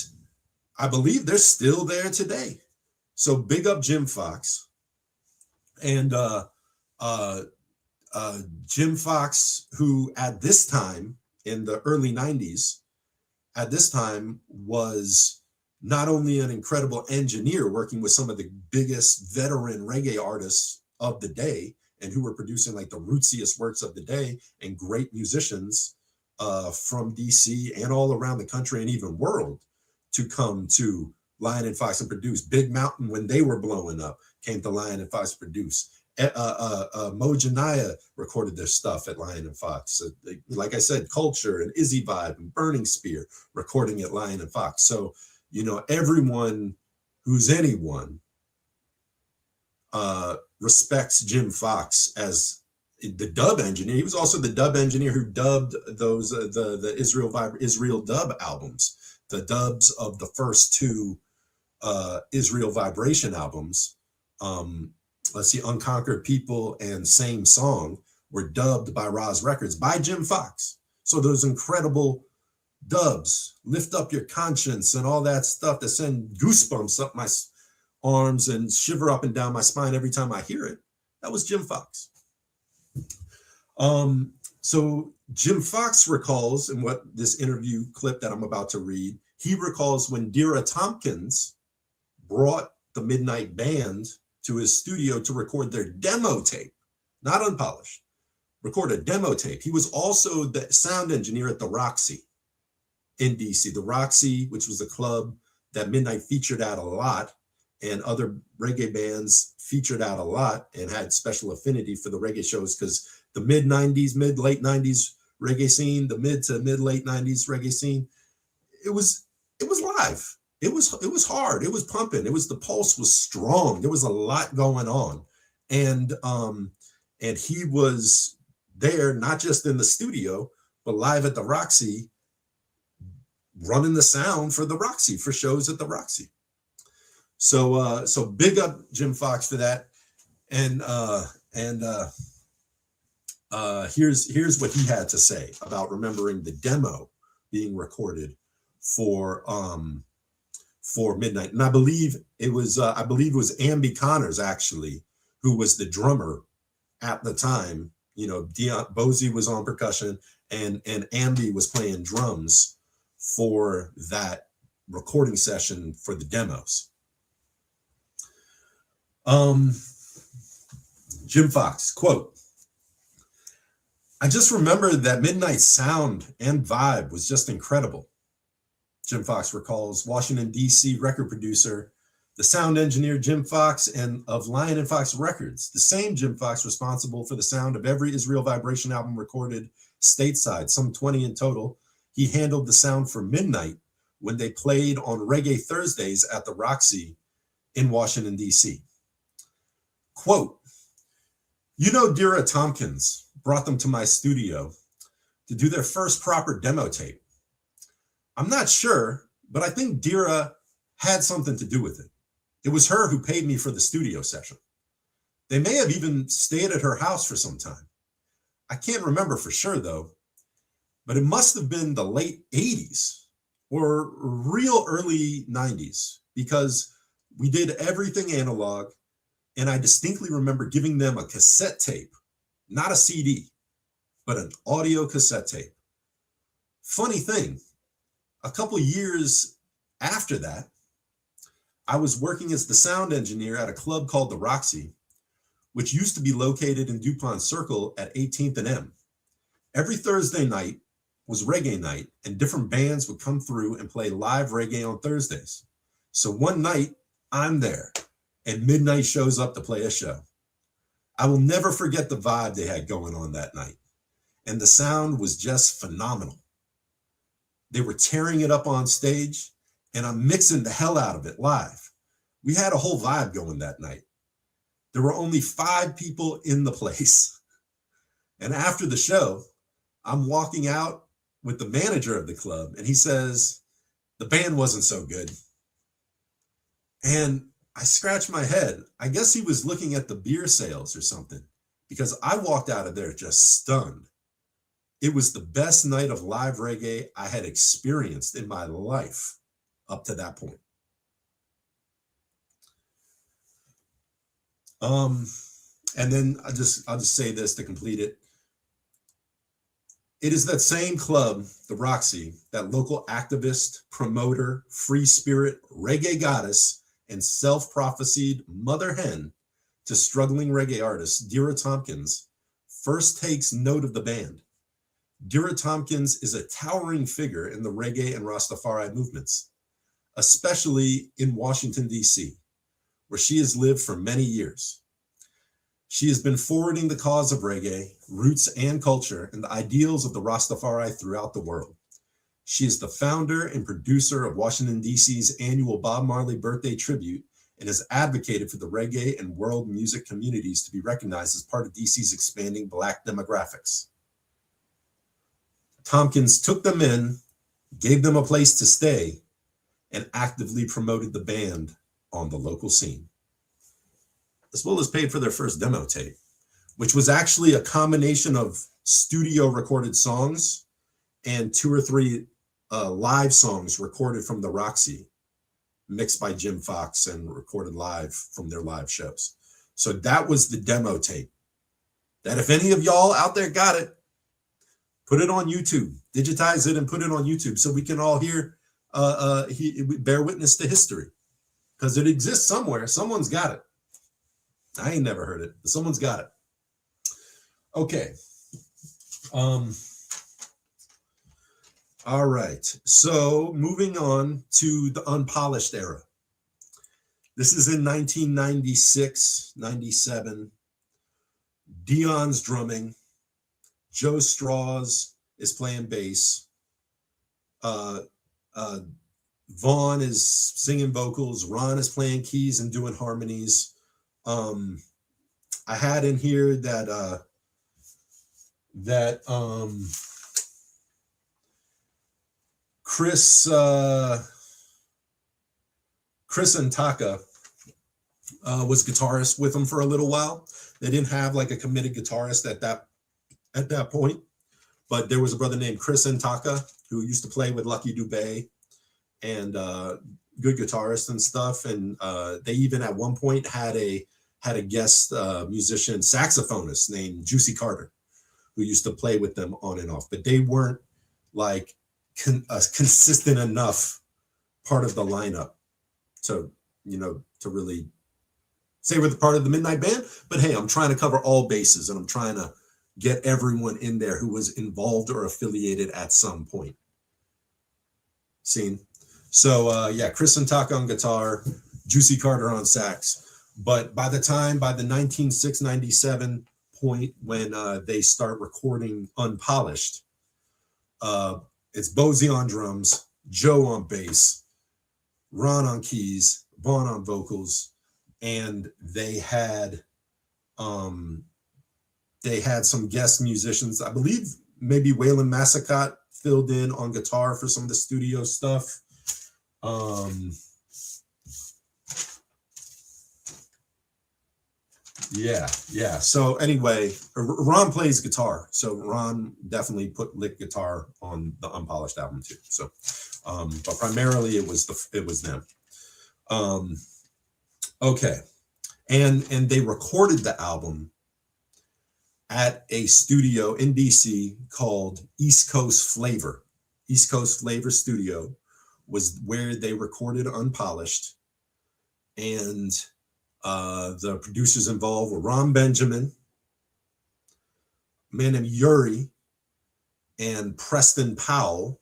C: I believe they're still there today. So big up Jim Fox. And Jim Fox, who at this time, in the early 90s, at this time was not only an incredible engineer working with some of the biggest veteran reggae artists of the day, and who were producing like the rootsiest works of the day, and great musicians from DC and all around the country and even world to come to Lion and Fox and produce. Big Mountain, when they were blowing up, came to Lion and Fox to produce. Mo Janaya recorded their stuff at Lion and Fox. Like I said, Culture and Izzy Vibe and Burning Spear recording at Lion and Fox. So, you know, everyone who's anyone respects Jim Fox as the dub engineer. He was also the dub engineer who dubbed those the Israel dub albums, the dubs of the first 2 Israel Vibration albums. Let's see, Unconquered People and Same Song were dubbed by Roz Records by Jim Fox. So those incredible dubs, Lift Up Your Conscience and all that stuff that send goosebumps up my arms and shiver up and down my spine every time I hear it, that was Jim Fox. So Jim Fox recalls, in what this interview clip that I'm about to read, he recalls when Dira Tompkins brought the Midnight Band to his studio to record their demo tape, not unpolished, record a demo tape. He was also the sound engineer at the Roxy in DC. The Roxy, which was a club that Midnight featured at a lot, and other reggae bands featured out a lot and had special affinity for the reggae shows, because the late 90s reggae scene, the mid to late 90s reggae scene, it was live. It was hard. It was pumping. The pulse was strong. There was a lot going on. And he was there, not just in the studio, but live at the Roxy, running the sound for the Roxy, for shows at the Roxy. So big up Jim Fox for that. And here's what he had to say about remembering the demo being recorded for Midnight. And I believe it was Ambi Connors, actually, who was the drummer at the time. You know, Bozy was on percussion and Ambi was playing drums for that recording session for the demos. Jim Fox, quote, "I just remember that Midnight's sound and vibe was just incredible." Jim Fox recalls Washington, D.C. record producer, the sound engineer Jim Fox, and of Lion and Fox Records, the same Jim Fox responsible for the sound of every Israel Vibration album recorded stateside, some 20 in total. He handled the sound for Midnight when they played on Reggae Thursdays at the Roxy in Washington, D.C. Quote, "You know Dira Tompkins, brought them to my studio to do their first proper demo tape. I'm not sure, but I think Dira had something to do with it. It was her who paid me for the studio session. They may have even stayed at her house for some time. I can't remember for sure though, but it must have been the late 80s or real early 90s, because we did everything analog, and I distinctly remember giving them a cassette tape, not a CD, but an audio cassette tape. Funny thing, a couple years after that, I was working as the sound engineer at a club called the Roxy, which used to be located in DuPont Circle at 18th and M. Every Thursday night was reggae night, and different bands would come through and play live reggae on Thursdays. So one night, I'm there, and Midnite shows up to play a show. I will never forget the vibe they had going on that night, and the sound was just phenomenal. They were tearing it up on stage, and I'm mixing the hell out of it live. We had a whole vibe going that night. There were only 5 people in the place. And after the show, I'm walking out with the manager of the club, and he says, the band wasn't so good. And I scratched my head. I guess he was looking at the beer sales or something, because I walked out of there just stunned. It was the best night of live reggae I had experienced in my life up to that point. And then I'll just say this to complete it. It is that same club, the Roxy, that local activist, promoter, free spirit, reggae goddess, and self-prophesied mother hen to struggling reggae artist Dira Tompkins first takes note of the band. Dira Tompkins is a towering figure in the reggae and Rastafari movements, especially in Washington, D.C., where she has lived for many years. She has been forwarding the cause of reggae, roots and culture, and the ideals of the Rastafari throughout the world. She is the founder and producer of Washington, D.C.'s annual Bob Marley birthday tribute, and has advocated for the reggae and world music communities to be recognized as part of D.C.'s expanding Black demographics. Tompkins took them in, gave them a place to stay, and actively promoted the band on the local scene, as well as paid for their first demo tape, which was actually a combination of studio recorded songs and 2 or 3 live songs recorded from the Roxy, mixed by Jim Fox and recorded live from their live shows. So that was the demo tape. That if any of y'all out there got it, put it on YouTube, digitize it and put it on YouTube so we can all hear, bear witness to history, because it exists somewhere. Someone's got it. I ain't never heard it, but someone's got it. Okay. All right. So moving on to the Unpolished era. This is in 1996, 97. Dion's drumming. Joe Straws is playing bass. Vaughn is singing vocals. Ron is playing keys and doing harmonies. I had in here that Chris Ithaca was guitarist with him for a little while. They didn't have like a committed guitarist at that point, but there was a brother named Chris Ithaca who used to play with Lucky Dubé, and good guitarist and stuff. And they even at one point had a guest musician saxophonist named Juicy Carter, who used to play with them on and off, but they weren't like a consistent enough part of the lineup to really say we're the part of the Midnight Band. But hey, I'm trying to cover all bases, and I'm trying to get everyone in there who was involved or affiliated at some point. Seen? So yeah, Chris Ithaca on guitar, Juicy Carter on sax. But by the 1996-97 point when they start recording Unpolished, it's Bozy on drums, Joe on bass, Ron on keys, Vaughn on vocals, and they had They had some guest musicians. I believe maybe Waylon Massacott filled in on guitar for some of the studio stuff. Yeah. So anyway, Ron plays guitar. So Ron definitely put lick guitar on the Unpolished album too. So, but primarily it was them. Okay. And they recorded the album at a studio in DC called East Coast Flavor. East Coast Flavor Studio was where they recorded Unpolished. And the producers involved were Ron Benjamin, a man named Yuri, and Preston Powell,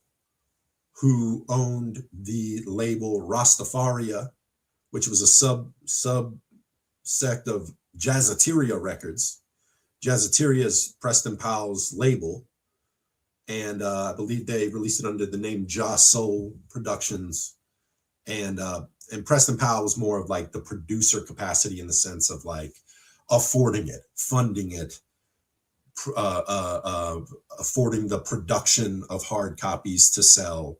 C: who owned the label Rastafari, which was a subsect of Jazzateria Records. Jazzateria is Preston Powell's label, and I believe they released it under the name Ja Soul Productions. And Preston Powell was more of like the producer capacity in the sense of like affording it, funding it, affording the production of hard copies to sell,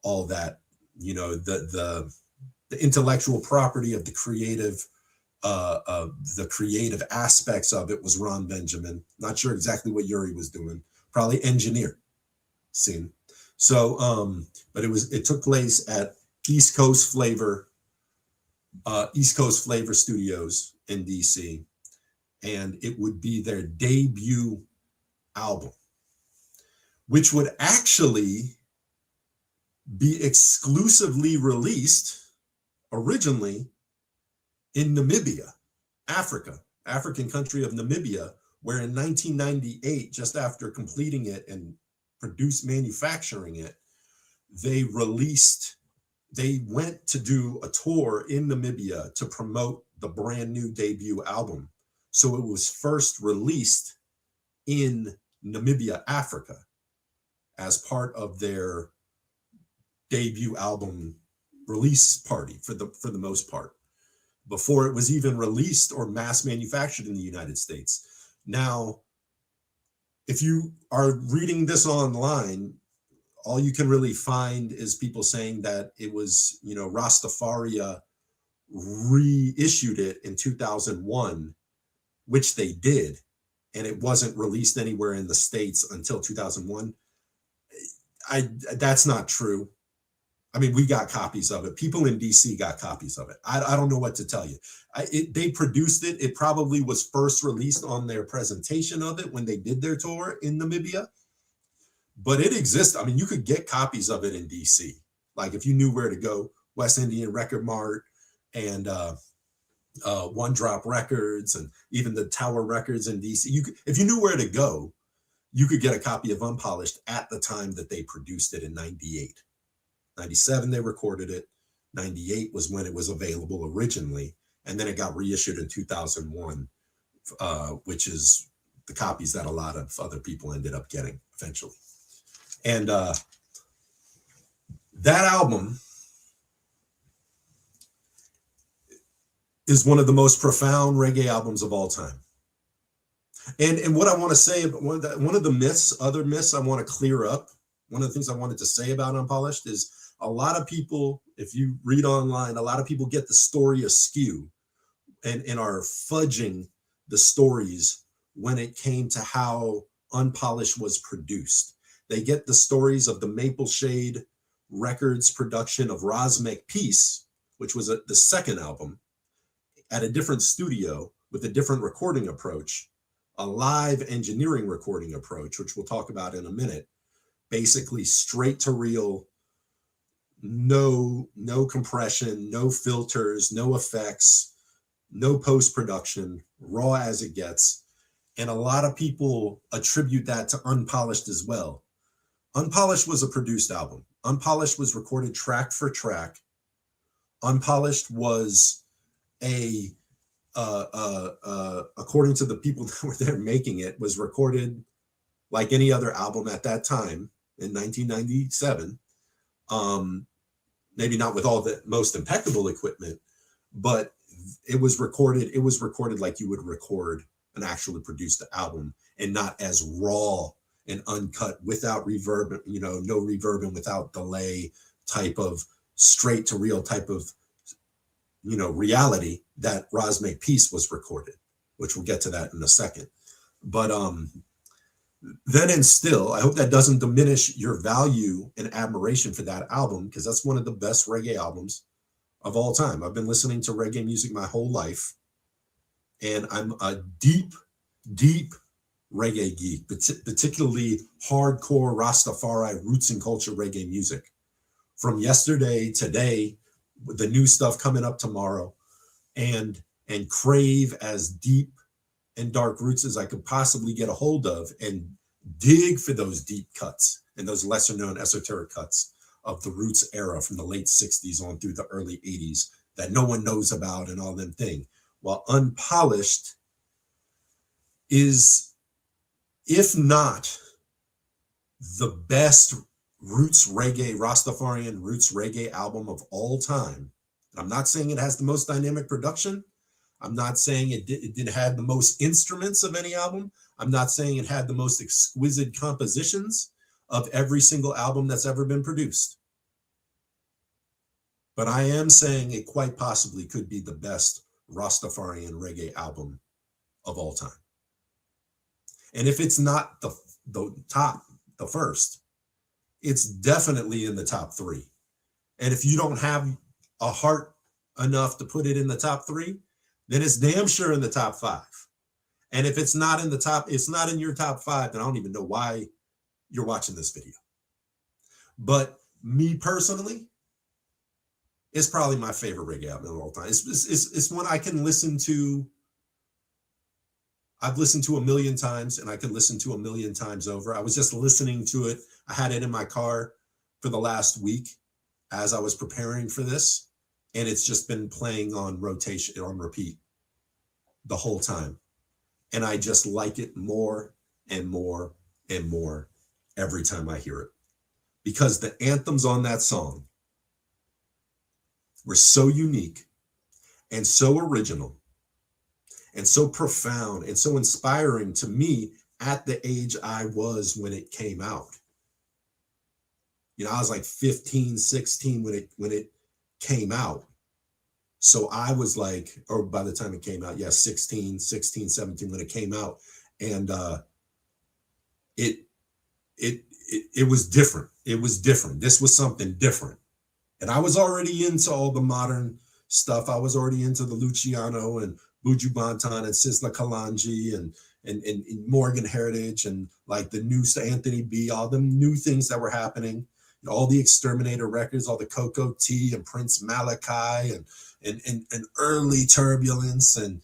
C: all that, you know, the intellectual property of the creative aspects of it was Ron Benjamin. Not sure exactly what Yuri was doing, probably engineer scene. So, but it took place at East Coast Flavor Studios in DC, and it would be their debut album, which would actually be exclusively released originally in Namibia, African country of Namibia, where in 1998, just after completing it and manufacturing it, they went to do a tour in Namibia to promote the brand new debut album. So it was first released in Namibia, Africa, as part of their debut album release party for the most part, before it was even released or mass manufactured in the United States. Now, if you are reading this online, all you can really find is people saying that it was, you know, Rastafari reissued it in 2001, which they did, and it wasn't released anywhere in the States until 2001. That's not true. I mean, we got copies of it. People in DC got copies of it. I don't know what to tell you. They produced it. It probably was first released on their presentation of it when they did their tour in Namibia. But it exists. I mean, you could get copies of it in DC. Like if you knew where to go, West Indian Record Mart and One Drop Records and even the Tower Records in DC. If you knew where to go, you could get a copy of Unpolished at the time that they produced it in 98. 97, they recorded it. 98 was when it was available originally. And then it got reissued in 2001, which is the copies that a lot of other people ended up getting eventually. And that album is one of the most profound reggae albums of all time. And what I want to say, one of the other myths I want to clear up, one of the things I wanted to say about Unpolished is a lot of people, if you read online, a lot of people get the story askew and are fudging the stories when it came to how Unpolished was produced. They get the stories of the Maple Shade Records production of Rosmic Peace, which was the second album, at a different studio with a different recording approach, a live engineering recording approach, which we'll talk about in a minute, basically straight to reel, no compression, no filters, no effects, no post-production, raw as it gets. And a lot of people attribute that to Unpolished as well. Unpolished was a produced album. Unpolished was recorded track for track. Unpolished was according to the people that were there making it, was recorded like any other album at that time in 1997. Maybe not with all the most impeccable equipment, but it was recorded like you would record an actually produced album, and not as raw and uncut without reverb, no reverb and without delay type of straight to real type of, reality that Rosmake Peace was recorded, which we'll get to that in a second. But then and still, I hope that doesn't diminish your value and admiration for that album, because that's one of the best reggae albums of all time. I've been listening to reggae music my whole life, and I'm a deep, deep reggae geek, particularly hardcore Rastafari roots and culture reggae music. From yesterday, today, with the new stuff coming up tomorrow, and crave as deep and dark roots as I could possibly get a hold of, and dig for those deep cuts and those lesser known esoteric cuts of the roots era from the late 60s on through the early 80s that no one knows about and all them thing. While Unpolished is, if not the best roots reggae, Rastafarian roots reggae album of all time. And I'm not saying it has the most dynamic production. I'm not saying it didn't have the most instruments of any album. I'm not saying it had the most exquisite compositions of every single album that's ever been produced. But I am saying it quite possibly could be the best Rastafarian reggae album of all time. And if it's not the top, the first, it's definitely in the top 3. And if you don't have a heart enough to put it in the top 3, then it's damn sure in the top 5. And if it's not in the top, it's not in your top 5, then I don't even know why you're watching this video. But me personally, it's probably my favorite reggae album of all time. It's one I can listen to. I've listened to 1,000,000 times, and I can listen to 1,000,000 times over. I was just listening to it. I had it in my car for the last week as I was preparing for this, and it's just been playing on rotation, on repeat the whole time. And I just like it more and more and more every time I hear it, because the anthems on that song were so unique and so original and so profound and so inspiring to me at the age I was when it came out. I was like 15, 16 when it came out. So I was like, or by the time it came out, 16, 17 when it came out. And it was different. It was different. This was something different. And I was already into all the modern stuff. I was already into the Luciano and Buju Banton and Sizzla Kalonji and Morgan Heritage and like the new Anthony B, all the new things that were happening, all the Exterminator records, all the Coco T and Prince Malachi and early Turbulence and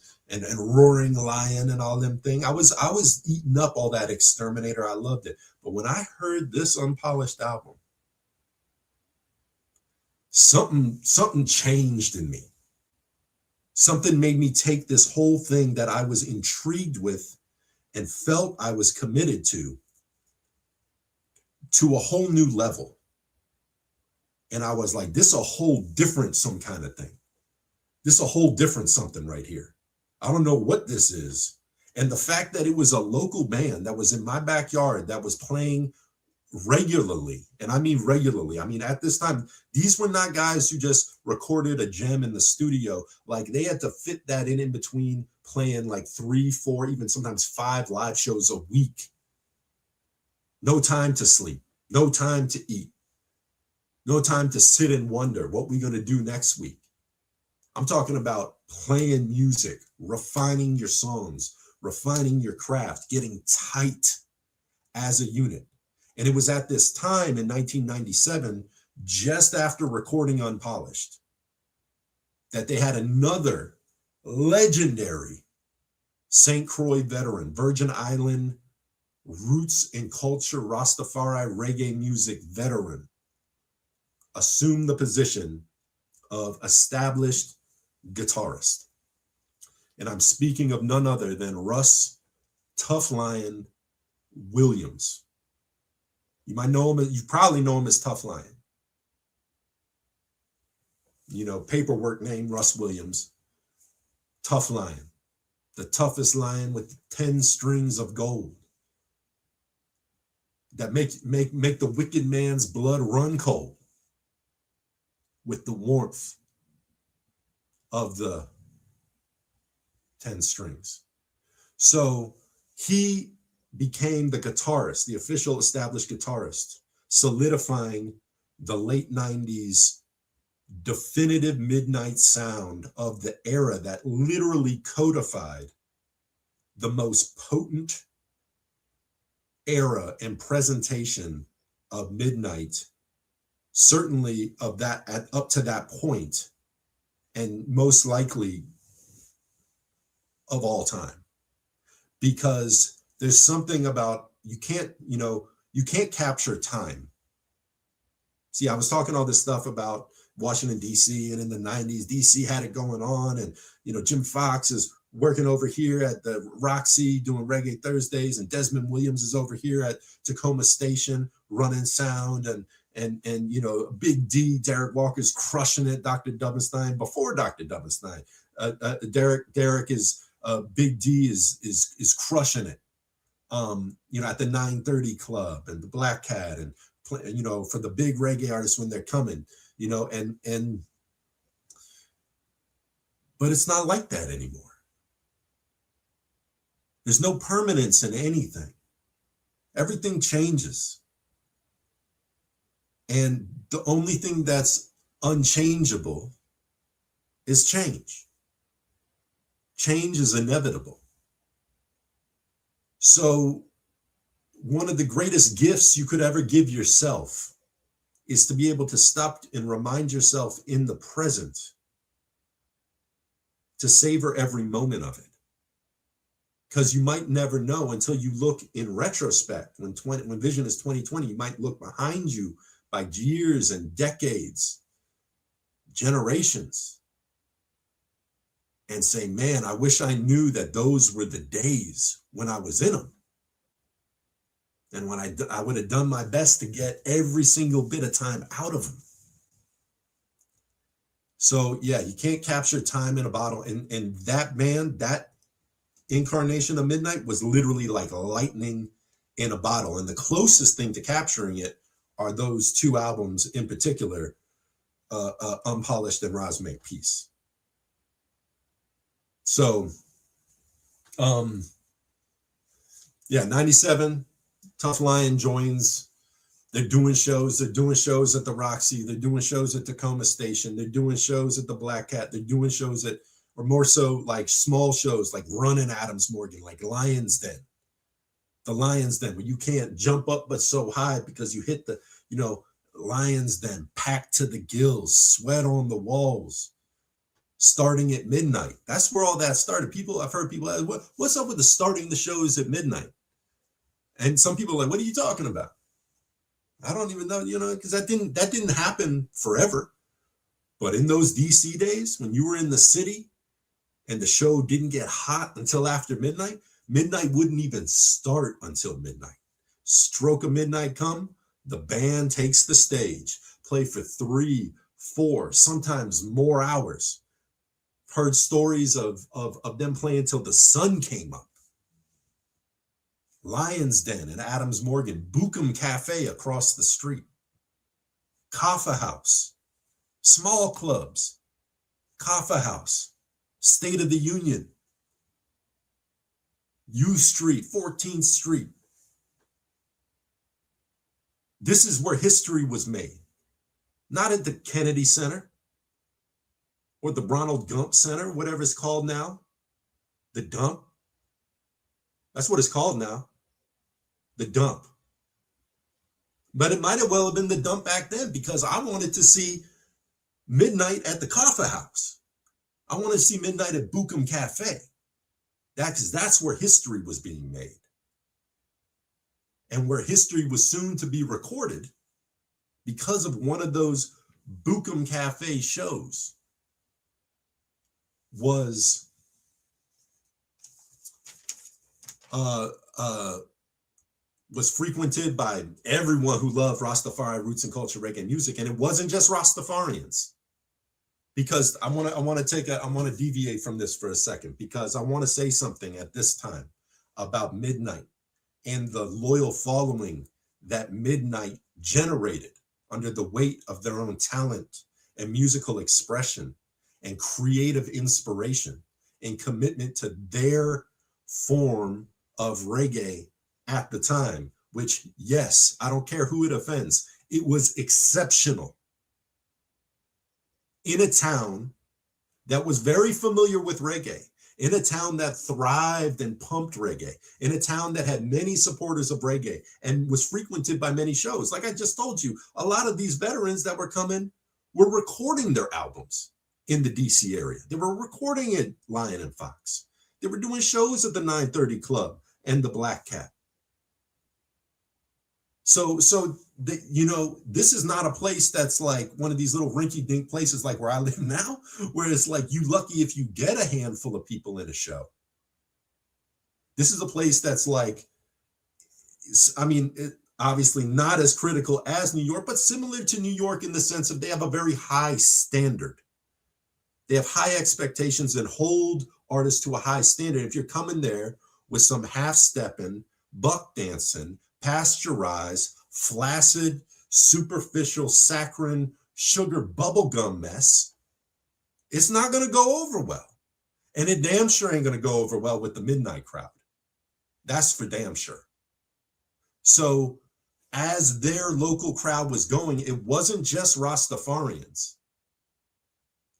C: Roaring Lion and all them things. I was eating up all that Exterminator. I loved it. But when I heard this Unpolished album, something changed in me. Something made me take this whole thing that I was intrigued with and felt I was committed to a whole new level. And I was like, this is a whole different some kind of thing. This is a whole different something right here. I don't know what this is. And the fact that it was a local band that was in my backyard that was playing regularly, and I mean regularly. I mean, at this time, these were not guys who just recorded a gem in the studio. Like, they had to fit that in between playing like 3, 4, even sometimes 5 live shows a week. No time to sleep, no time to eat, no time to sit and wonder what we're going to do next week. I'm talking about playing music, refining your songs, refining your craft, getting tight as a unit. And it was at this time in 1997, just after recording Unpolished, that they had another legendary St. Croix veteran, Virgin Island roots and culture Rastafari reggae music veteran, assume the position of established guitarist. And I'm speaking of none other than Russ Tough Lion Williams. You might know him, you probably know him as Tough Lion. Paperwork name Russ Williams. Tough Lion. the toughest lion with 10 strings of gold that make the wicked man's blood run cold with the warmth of the 10 strings. So he became the guitarist, the official established guitarist, solidifying the late 90s definitive midnight sound of the era that literally codified the most potent era and presentation of midnight, certainly of that up to that point, and most likely of all time. Because there's something about you can't capture time. See, I was talking all this stuff about Washington, D.C., and in the 90s, D.C. had it going on. And, Jim Fox is working over here at the Roxy doing Reggae Thursdays, and Desmond Williams is over here at Tacoma Station running sound. And Big D, Derek Walker's crushing it, Dr. Dubenstein, before Dr. Dubenstein. Derek is, Big D is crushing it, at the 930 Club and the Black Cat, and, for the big reggae artists when they're coming. But it's not like that anymore. There's no permanence in anything. Everything changes. And the only thing that's unchangeable is change. Change is inevitable. So one of the greatest gifts you could ever give yourself is to be able to stop and remind yourself in the present to savor every moment of it. Because you might never know until you look in retrospect. When vision is 2020, you might look behind you by years and decades, generations, and say, man, I wish I knew that those were the days when I was in them. And when I would have done my best to get every single bit of time out of them. So yeah, you can't capture time in a bottle. And that man, that incarnation of Midnight was literally like lightning in a bottle. And the closest thing to capturing it are those two albums in particular, Unpolished and Roz Make Peace. So, 97, Tough Lion joins. They're doing shows. They're doing shows at the Roxy. They're doing shows at Tacoma Station. They're doing shows at the Black Cat. They're doing shows at, or more so like small shows, like Running Adams Morgan, like Lion's Den. The Lion's Den, where you can't jump up but so high because you hit the, Lion's Den, packed to the gills, sweat on the walls, starting at midnight. That's where all that started. I've heard people ask, what's up with the starting the shows at midnight? And some people are like, what are you talking about? I don't even know, because that didn't happen forever. But in those DC days, when you were in the city and the show didn't get hot until after midnight, midnight wouldn't even start until midnight. Stroke of midnight come, the band takes the stage, play for 3, 4, sometimes more hours. Heard stories of them playing till the sun came up. Lion's Den in Adams Morgan, Bucum Cafe across the street, Kaffa House, small clubs, Kaffa House, State of the Union, U Street, 14th Street. This is where history was made, not at the Kennedy Center or the Ronald Gump Center, whatever it's called now, the Dump. That's what it's called now, the Dump. But it might have well have been the Dump back then, because I wanted to see midnight at the Kaffa House. I wanted to see midnight at Bucum Cafe. That's where history was being made. And where history was soon to be recorded because of one of those Bucum Cafe shows was frequented by everyone who loved Rastafari roots and culture reggae music. And it wasn't just Rastafarians, because I want to deviate from this for a second, because I want to say something at this time about Midnight and the loyal following that Midnight generated under the weight of their own talent and musical expression and creative inspiration and commitment to their form of reggae at the time, which, yes, I don't care who it offends, it was exceptional. In a town that was very familiar with reggae, in a town that thrived and pumped reggae, in a town that had many supporters of reggae and was frequented by many shows. Like I just told you, a lot of these veterans that were coming were recording their albums in the DC area. They were recording at Lion and Fox. They were doing shows at the 930 Club and the Black Cat. So this is not a place that's like one of these little rinky-dink places like where I live now, where it's like you lucky if you get a handful of people in a show. This is a place that's like, obviously not as critical as New York, but similar to New York in the sense of they have a very high standard. They have high expectations and hold artists to a high standard. If you're coming there with some half-stepping, buck dancing, pasteurized, flaccid, superficial, saccharine, sugar bubblegum mess, it's not going to go over well. And it damn sure ain't going to go over well with the Midnight crowd. That's for damn sure. So as their local crowd was going, it wasn't just Rastafarians.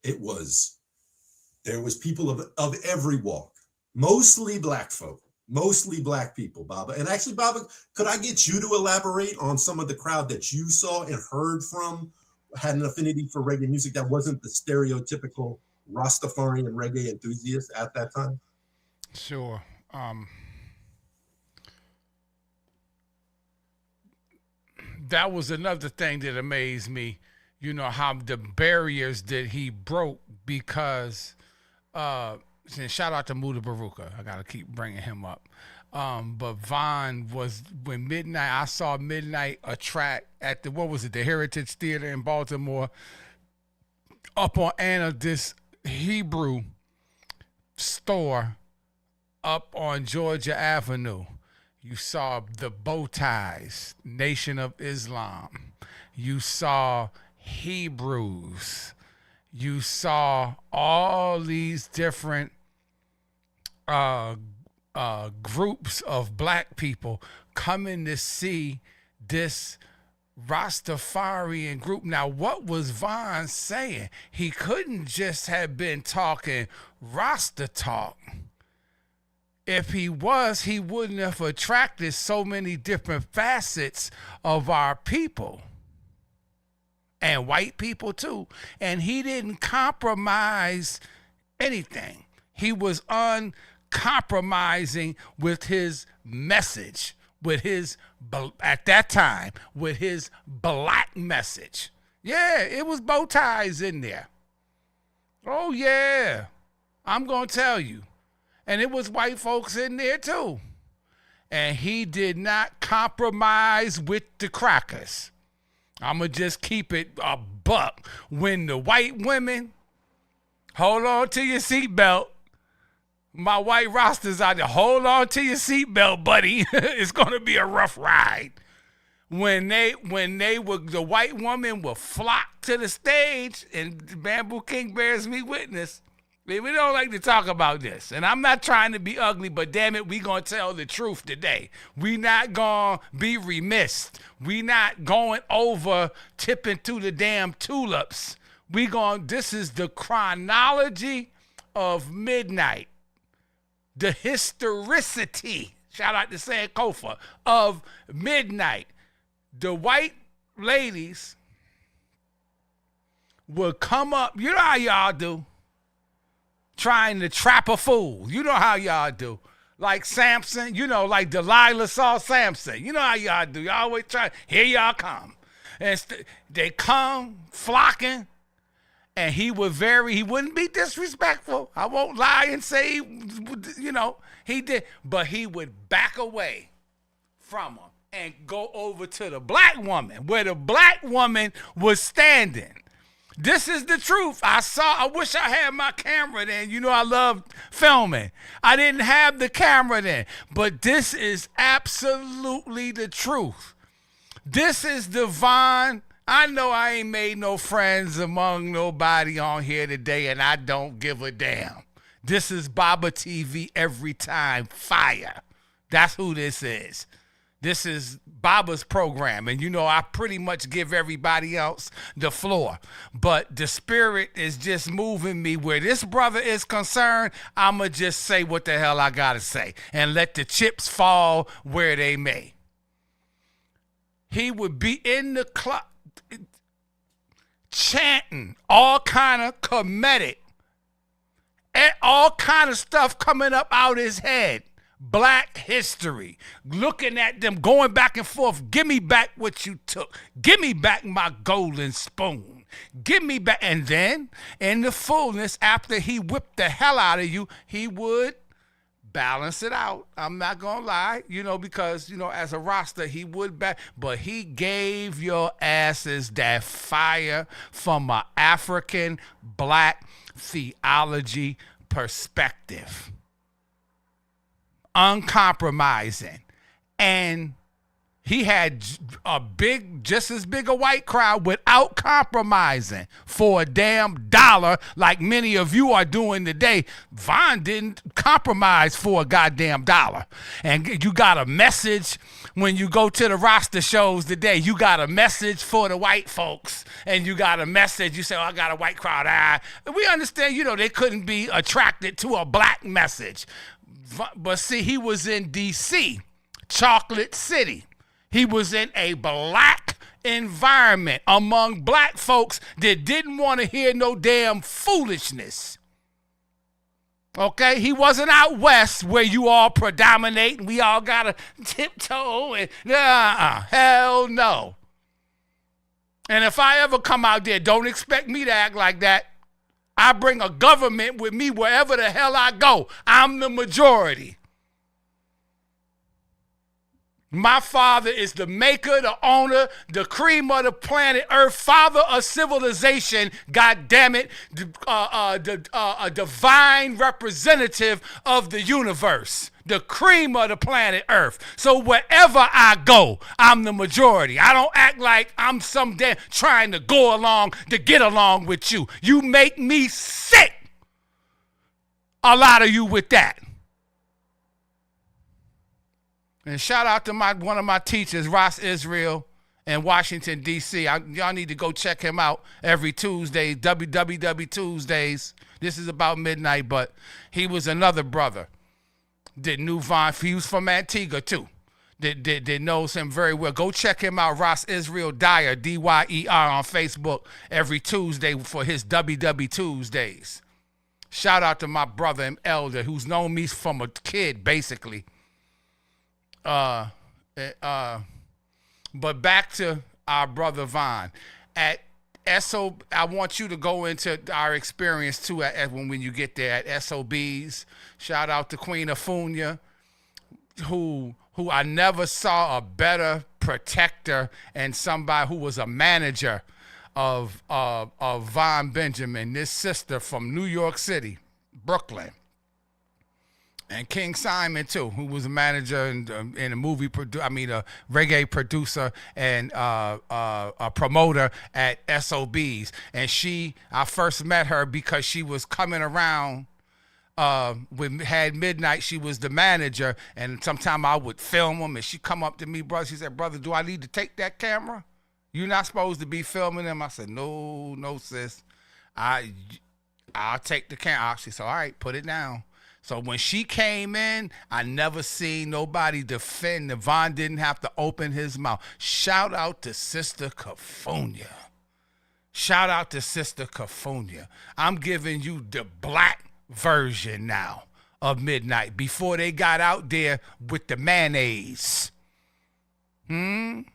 C: There was people of every walk, mostly black folk. Mostly black people, Baba. And actually, Baba, could I get you to elaborate on some of the crowd that you saw and heard from, had an affinity for reggae music that wasn't the stereotypical Rastafarian reggae enthusiast at that time?
B: Sure. That was another thing that amazed me, how the barriers that he broke, because and shout out to Muda Baruka. I got to keep bringing him up. But Von was, when Midnight, I saw Midnight attract at the Heritage Theater in Baltimore, up on Anna, this Hebrew store up on Georgia Avenue. You saw the bow ties, Nation of Islam. You saw Hebrews. You saw all these different groups of black people coming to see this Rastafarian group. Now, what was Von saying? He couldn't just have been talking Rasta talk. If he was, he wouldn't have attracted so many different facets of our people. And white people too. And he didn't compromise anything. He was uncompromising with his message, at that time, with his black message. Yeah, it was bow ties in there. Oh yeah, I'm gonna tell you. And it was white folks in there too. And he did not compromise with the crackers. I'm going to just keep it a buck. When the white women, hold on to your seatbelt. My white rosters out there, hold on to your seatbelt, buddy. It's going to be a rough ride. When the white woman will flock to the stage, and Bambu King bears me witness. We don't like to talk about this. And I'm not trying to be ugly, but damn it, we going to tell the truth today. We not going to be remiss. We not going over tipping through the damn tulips. This is the chronology of Midnight. The historicity, shout out to Sankofa, of Midnight. The white ladies would come up, you know how y'all do, trying to trap a fool. You know how y'all do. Like Samson, like Delilah saw Samson. You know how y'all do. Y'all always try, here y'all come. And they come flocking, and he wouldn't be disrespectful. I won't lie and say, he did. But he would back away from them and go over to the black woman, where the black woman was standing. This is the truth. I wish I had my camera then. You know, I love filming. I didn't have the camera then. But this is absolutely the truth. This is divine. I know I ain't made no friends among nobody on here today, and I don't give a damn. This is Baba TV every time. Fire. That's who this is. This is Baba's program, and you know I pretty much give everybody else the floor. But the spirit is just moving me where this brother is concerned. I'ma just say what the hell I gotta say and let the chips fall where they may. He would be in the club chanting all kind of comedic and all kind of stuff coming up out his head. Black history, looking at them, going back and forth. Give me back what you took. Give me back my golden spoon. Give me back. And then in the fullness, after he whipped the hell out of you, he would balance it out. I'm not going to lie, you know, because, you know, as a Rasta, he would back. But he gave your asses that fire from an African black theology perspective. Uncompromising. And he had just as big a white crowd without compromising for a damn dollar like many of you are doing today. Von didn't compromise for a goddamn dollar. And you got a message when you go to the Rasta shows today. You got a message for the white folks, and you got a message. You say, oh, I got a white crowd. We understand, you know, they couldn't be attracted to a black message. But see, he was in D.C., Chocolate City. He was in a black environment among black folks that didn't want to hear no damn foolishness. Okay? He wasn't out west where you all predominate and we all got to tiptoe. And hell no. And if I ever come out there, don't expect me to act like that. I bring a government with me wherever the hell I go. I'm the majority. My father is the maker, the owner, the cream of the planet Earth, father of civilization, God damn it, a divine representative of the universe, the cream of the planet Earth. So wherever I go, I'm the majority. I don't act like I'm some damn trying to go along to get along with you. You make me sick, a lot of you with that. And shout out to one of my teachers, Ross Israel in Washington, D.C. Y'all need to go check him out every Tuesday, WWW Tuesdays. This is about midnight, but he was another brother that knew Von. He was from Antigua, too, that knows him very well. Go check him out, Ross Israel Dyer, D-Y-E-R, on Facebook every Tuesday for his WW Tuesdays. Shout out to my brother and elder who's known me from a kid, basically. But back to our brother Von. At SO, I want you to go into our experience too when you get there at SOBs. Shout out to Queen Afunia, who I never saw a better protector and somebody who was a manager of Von Benjamin, this sister from New York City, Brooklyn. And King Simon, too, who was a manager and a reggae producer and a promoter at SOBs. And I first met her because she was coming around with Midnight. She was the manager, and sometime I would film them, and she'd come up to me, brother. She said, brother, do I need to take that camera? You're not supposed to be filming them. I said, no, sis. I'll take the camera. She said, all right, put it down. So when she came in, I never seen nobody defend. Von didn't have to open his mouth. Shout out to Sister Cafonia. Shout out to Sister Cafonia. I'm giving you the black version now of Midnight before they got out there with the mayonnaise. I'm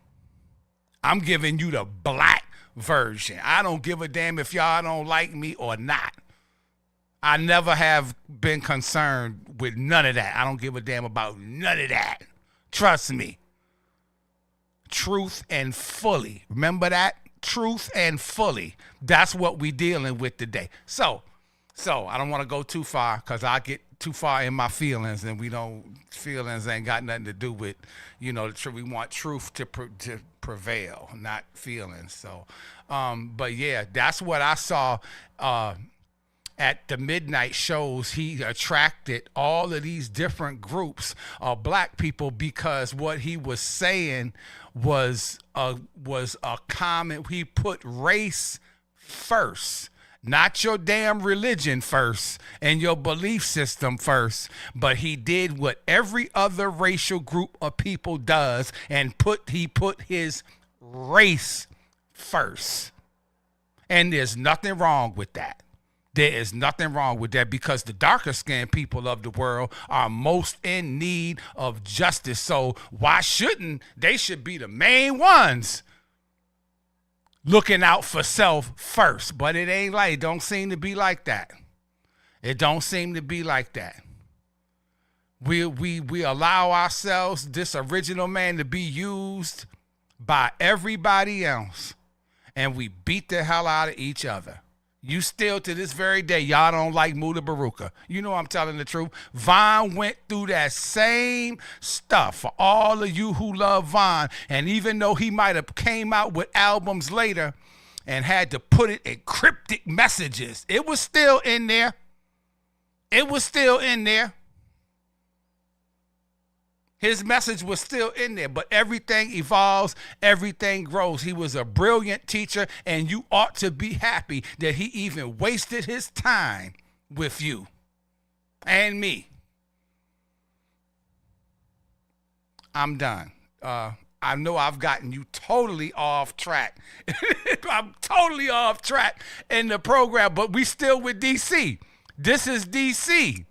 B: giving you the black version. I don't give a damn if y'all don't like me or not. I never have been concerned with none of that. I don't give a damn about none of that. Trust me. Truth and fully. Remember that? truth, and fully. That's what we dealing with today. So I don't want to go too far because I get too far in my feelings, and feelings ain't got nothing to do with, we want truth to prevail, not feelings. So, but yeah, that's what I saw at the Midnight shows. He attracted all of these different groups of black people because what he was saying was a comment. He put race first, not your damn religion first and your belief system first, but he did what every other racial group of people does, and he put his race first. And there's nothing wrong with that. There is nothing wrong with that, because the darker skinned people of the world are most in need of justice. So why shouldn't they should be the main ones looking out for self first? But it don't seem to be like that. It don't seem to be like that. We allow ourselves, this original man, to be used by everybody else, and we beat the hell out of each other. You still, to this very day, y'all don't like Muda Baruka. You know I'm telling the truth. Von went through that same stuff. For all of you who love Von, and even though he might have came out with albums later and had to put it in cryptic messages, it was still in there. It was still in there. His message was still in there, but everything evolves, everything grows. He was a brilliant teacher, and you ought to be happy that he even wasted his time with you and me. I'm done. I know I've gotten you totally off track. I'm totally off track in the program, but we still with DC. This is DC.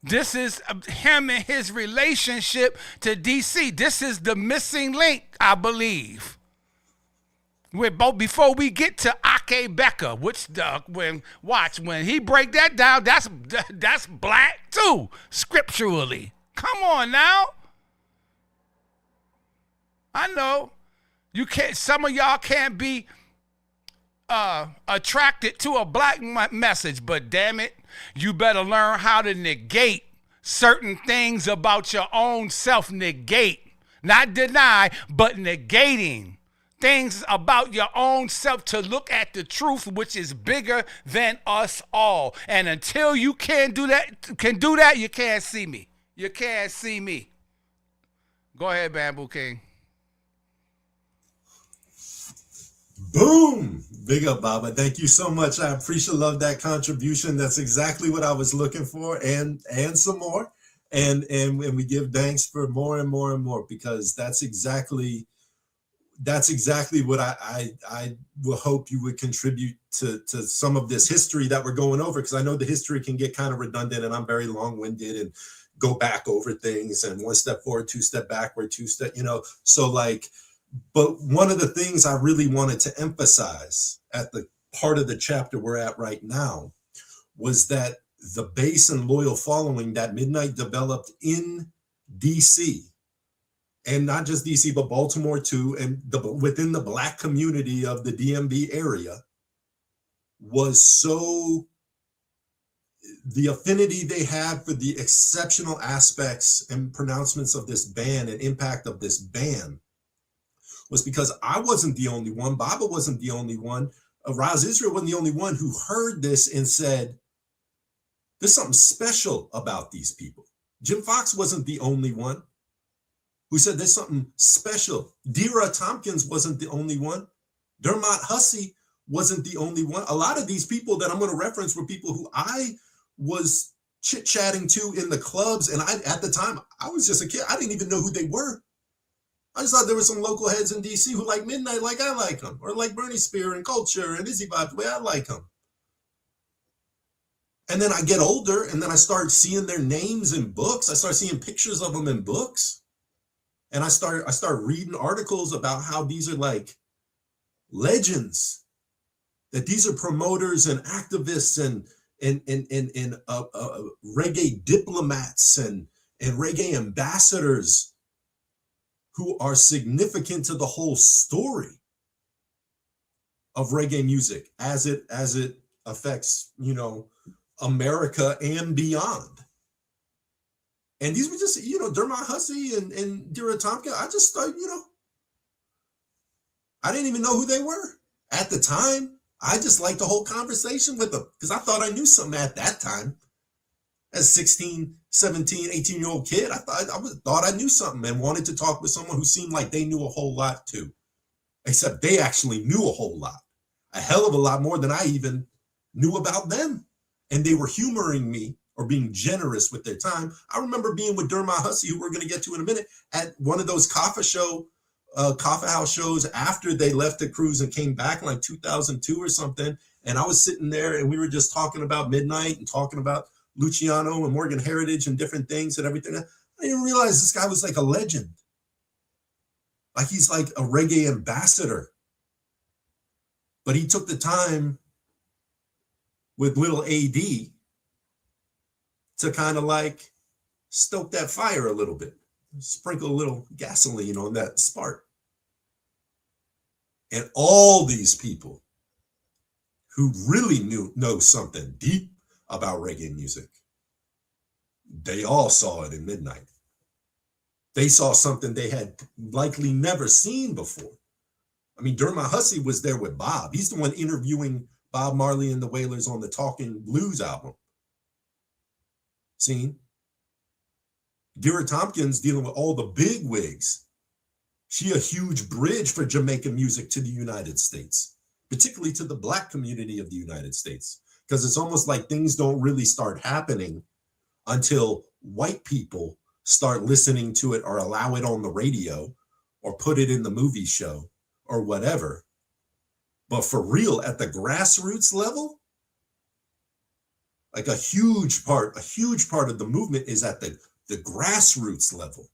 B: This is him and his relationship to DC. This is the missing link, I believe. Before we get to Akae Beka, which when he break that down, that's black too, scripturally. Come on now. I know you can't. Some of y'all can't be attracted to a black message, but damn it, you better learn how to negate certain things about your own self. Negate, not deny, but negating things about your own self to look at the truth, which is bigger than us all. And until you can do that, you can't see me. You can't see me. Go ahead, Bambu King.
C: Boom! Big up, Baba. Thank you so much. I love that contribution. That's exactly what I was looking for, and some more. And we give thanks for more and more and more, because that's exactly what I will hope you would contribute to some of this history that we're going over, because I know the history can get kind of redundant, and I'm very long-winded and go back over things, and one step forward, two step backward, so like. But one of the things I really wanted to emphasize at the part of the chapter we're at right now was that the base and loyal following that Midnight developed in DC, and not just DC, but Baltimore too, and within the black community of the DMV area, was so, the affinity they had for the exceptional aspects and pronouncements of this band and impact of this band was because I wasn't the only one. Baba wasn't the only one. Raz Israel wasn't the only one who heard this and said, there's something special about these people. Jim Fox wasn't the only one who said there's something special. Dira Tompkins wasn't the only one. Dermot Hussey wasn't the only one. A lot of these people that I'm going to reference were people who I was chit-chatting to in the clubs. And at the time, I was just a kid. I didn't even know who they were. I just thought there were some local heads in DC who like Midnight like I like them, or like Bernie Spear and Culture and Izzy Bob the way I like them. And then I get older, and then I start seeing their names in books. I start seeing pictures of them in books. And I start reading articles about how these are like legends, that these are promoters and activists and reggae diplomats and reggae ambassadors who are significant to the whole story. of reggae music as it affects, you know, America and beyond. And these were just, you know, Dermot Hussey and Dira Tomka. I just thought, you know, I didn't even know who they were at the time. I just liked the whole conversation with them because I thought I knew something at that time. As 16, 17, 18-year-old kid, I thought I knew something and wanted to talk with someone who seemed like they knew a whole lot too. Except they actually knew a whole lot. A hell of a lot more than I even knew about them. And they were humoring me or being generous with their time. I remember being with Dermot Hussey, who we're going to get to in a minute, at one of those coffee house shows after they left the cruise and came back in like 2002 or something. And I was sitting there and we were just talking about Midnite and talking about Luciano and Morgan Heritage and different things and everything. I didn't realize this guy was like a legend. Like he's like a reggae ambassador. But he took the time with little AD to kind of like stoke that fire a little bit, sprinkle a little gasoline on that spark. And all these people who really know something deep about reggae music, they all saw it in Midnite. They saw something they had likely never seen before. I mean, Dermot Hussey was there with Bob. He's the one interviewing Bob Marley and the Wailers on the Talking Blues album. Seen? Dira Tompkins dealing with all the big wigs. She a huge bridge for Jamaican music to the United States, particularly to the Black community of the United States, because it's almost like things don't really start happening until white people start listening to it or allow it on the radio or put it in the movie show or whatever. But for real, at the grassroots level, like a huge part of the movement is at the grassroots level.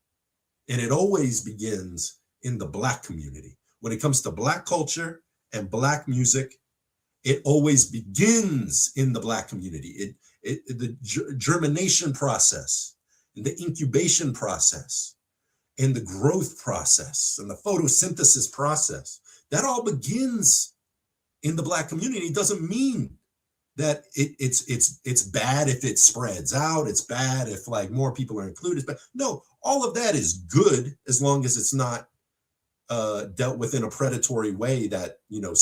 C: And it always begins in the Black community. When it comes to Black culture and Black music, it always begins in the Black community. The germination process, and the incubation process, and the growth process, and the photosynthesis process, that all begins in the Black community. It doesn't mean that it's bad if it spreads out. It's bad if like more people are included. But no, all of that is good as long as it's not dealt with in a predatory way that, you know,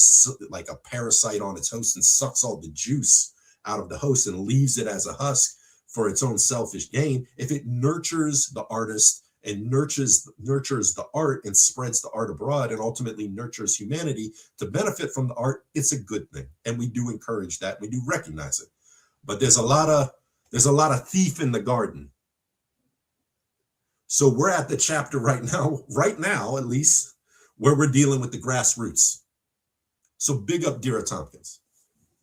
C: like a parasite on its host and sucks all the juice out of the host and leaves it as a husk for its own selfish gain. If it nurtures the artist and nurtures the art and spreads the art abroad and ultimately nurtures humanity to benefit from the art, it's a good thing. And we do encourage that. We do recognize it. But there's a lot of thief in the garden. So we're at the chapter right now at least, where we're dealing with the grassroots. So big up Dira Tompkins.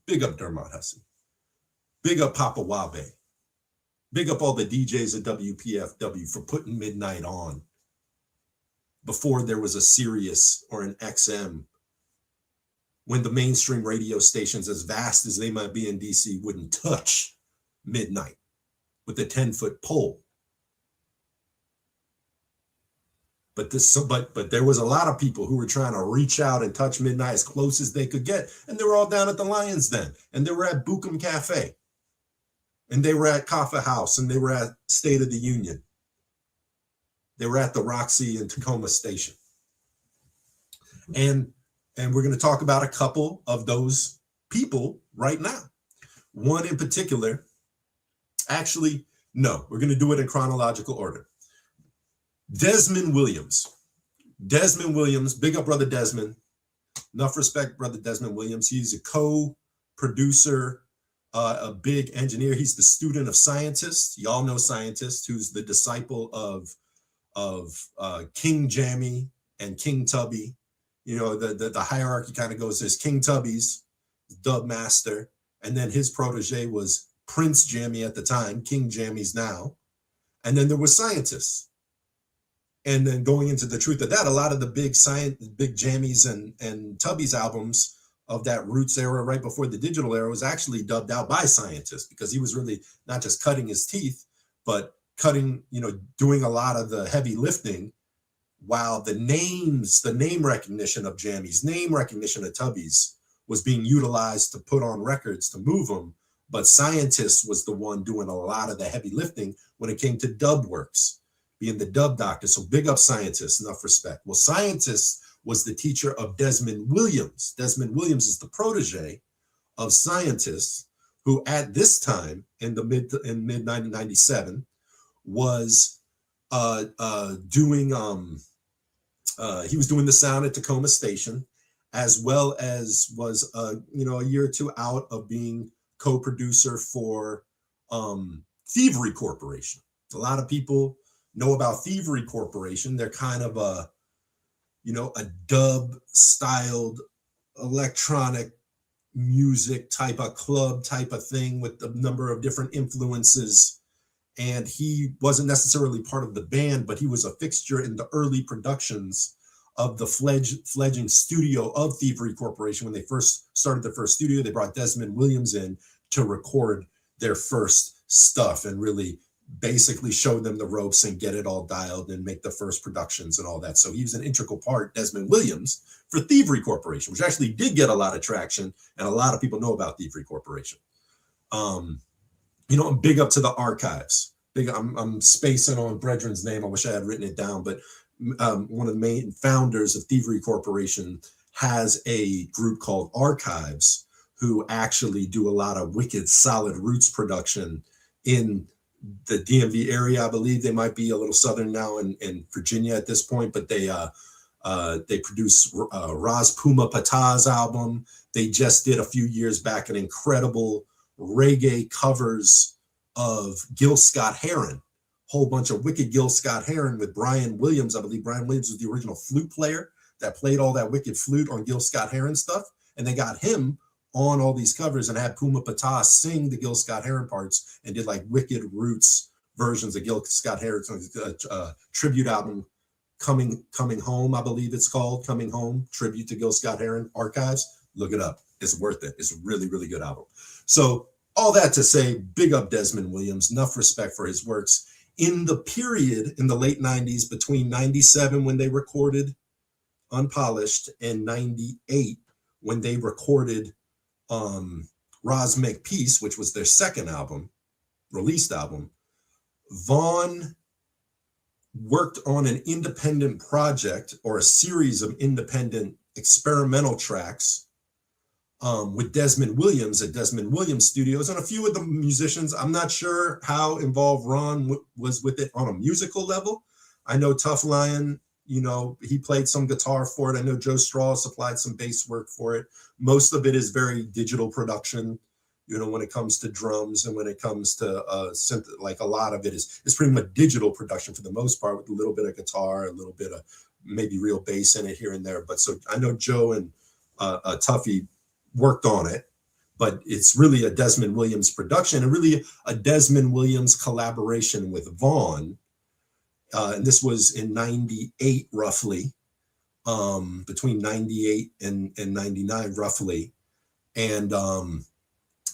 C: Big up Dermot Hussey. Big up Papa Wabe. Big up all the DJs at WPFW for putting Midnite on before there was a Sirius or an XM, when the mainstream radio stations, as vast as they might be in DC, wouldn't touch Midnite with a 10-foot pole. But there was a lot of people who were trying to reach out and touch Midnite as close as they could get. And they were all down at the Lions Den, and they were at Buckham Cafe, and they were at Coffee House, and they were at State of the Union. They were at the Roxy in Tacoma Station. And we're going to talk about a couple of those people right now. One in particular, actually, no, we're going to do it in chronological order. Desmond Williams. Desmond Williams, big up brother Desmond. Enough respect, brother Desmond Williams. He's a co-producer, a big engineer. He's the student of scientist. Y'all know scientist, who's the disciple of King Jammy and King Tubby. You know, the hierarchy kind of goes, there's King Tubby's dub master, and then his protege was Prince Jammy at the time, King Jammy's now. And then there was scientists. And then going into the truth of that, a lot of the big Jammies and Tubby's albums of that Roots era right before the digital era was actually dubbed out by scientists, because he was really not just cutting his teeth, but cutting, you know, doing a lot of the heavy lifting, while the name recognition of Jammies, name recognition of Tubbies was being utilized to put on records to move them, but Scientist was the one doing a lot of the heavy lifting when it came to dub works, being the dub doctor. So big up Scientist, enough respect. Well, Scientist was the teacher of Desmond Williams. Desmond Williams is the protege of Scientist, who at this time in mid 1997 was doing he was doing the sound at Tacoma Station, as well as was a year or two out of being co-producer for Thievery Corporation. A lot of people know about Thievery Corporation. They're kind of a dub styled electronic music type of club type of thing with a number of different influences. And he wasn't necessarily part of the band, but he was a fixture in the early productions of the fledgling studio of Thievery Corporation. When they first started their first studio, they brought Desmond Williams in to record their first stuff and really basically show them the ropes and get it all dialed and make the first productions and all that. So he was an integral part, Desmond Williams, for Thievery Corporation, which actually did get a lot of traction, and a lot of people know about Thievery Corporation. Big up to the archives. I'm spacing on Brethren's name. I wish I had written it down, but one of the main founders of Thievery Corporation has a group called Archives, who actually do a lot of wicked solid roots production in the DMV area. I believe they might be a little southern now in Virginia at this point, but they produce Raz Puma Patah's album. They just did a few years back an incredible reggae covers of Gil Scott-Heron, whole bunch of wicked Gil Scott-Heron with Brian Williams. I believe Brian Williams was the original flute player that played all that wicked flute on Gil Scott-Heron stuff, and they got him on all these covers and had Puma Patah sing the Gil Scott-Heron parts and did like wicked roots versions of Gil Scott-Heron's tribute album, Coming Home, I believe it's called, Coming Home, tribute to Gil Scott-Heron. Archives, look it up. It's worth it. It's a really, really good album. So all that to say, big up Desmond Williams, enough respect for his works. In the period in the late 90s, between 97 when they recorded Unpolished and 98 when they recorded Raz Make Peace, which was their second album, released album, Vaughn worked on an independent project or a series of independent experimental tracks with Desmond Williams at Desmond Williams Studios, and a few of the musicians. I'm not sure how involved Ron was with it on a musical level. I know Tough Lion, he played some guitar for it. I know Joe Straw supplied some bass work for it. Most of it is very digital production, when it comes to drums and when it comes to synth, like a lot of it is pretty much digital production for the most part, with a little bit of guitar, a little bit of maybe real bass in it here and there. But so I know Joe and Tuffy worked on it, but it's really a Desmond Williams production and really a Desmond Williams collaboration with Vaughn. And this was in 98, roughly, between 98 and 99, roughly, and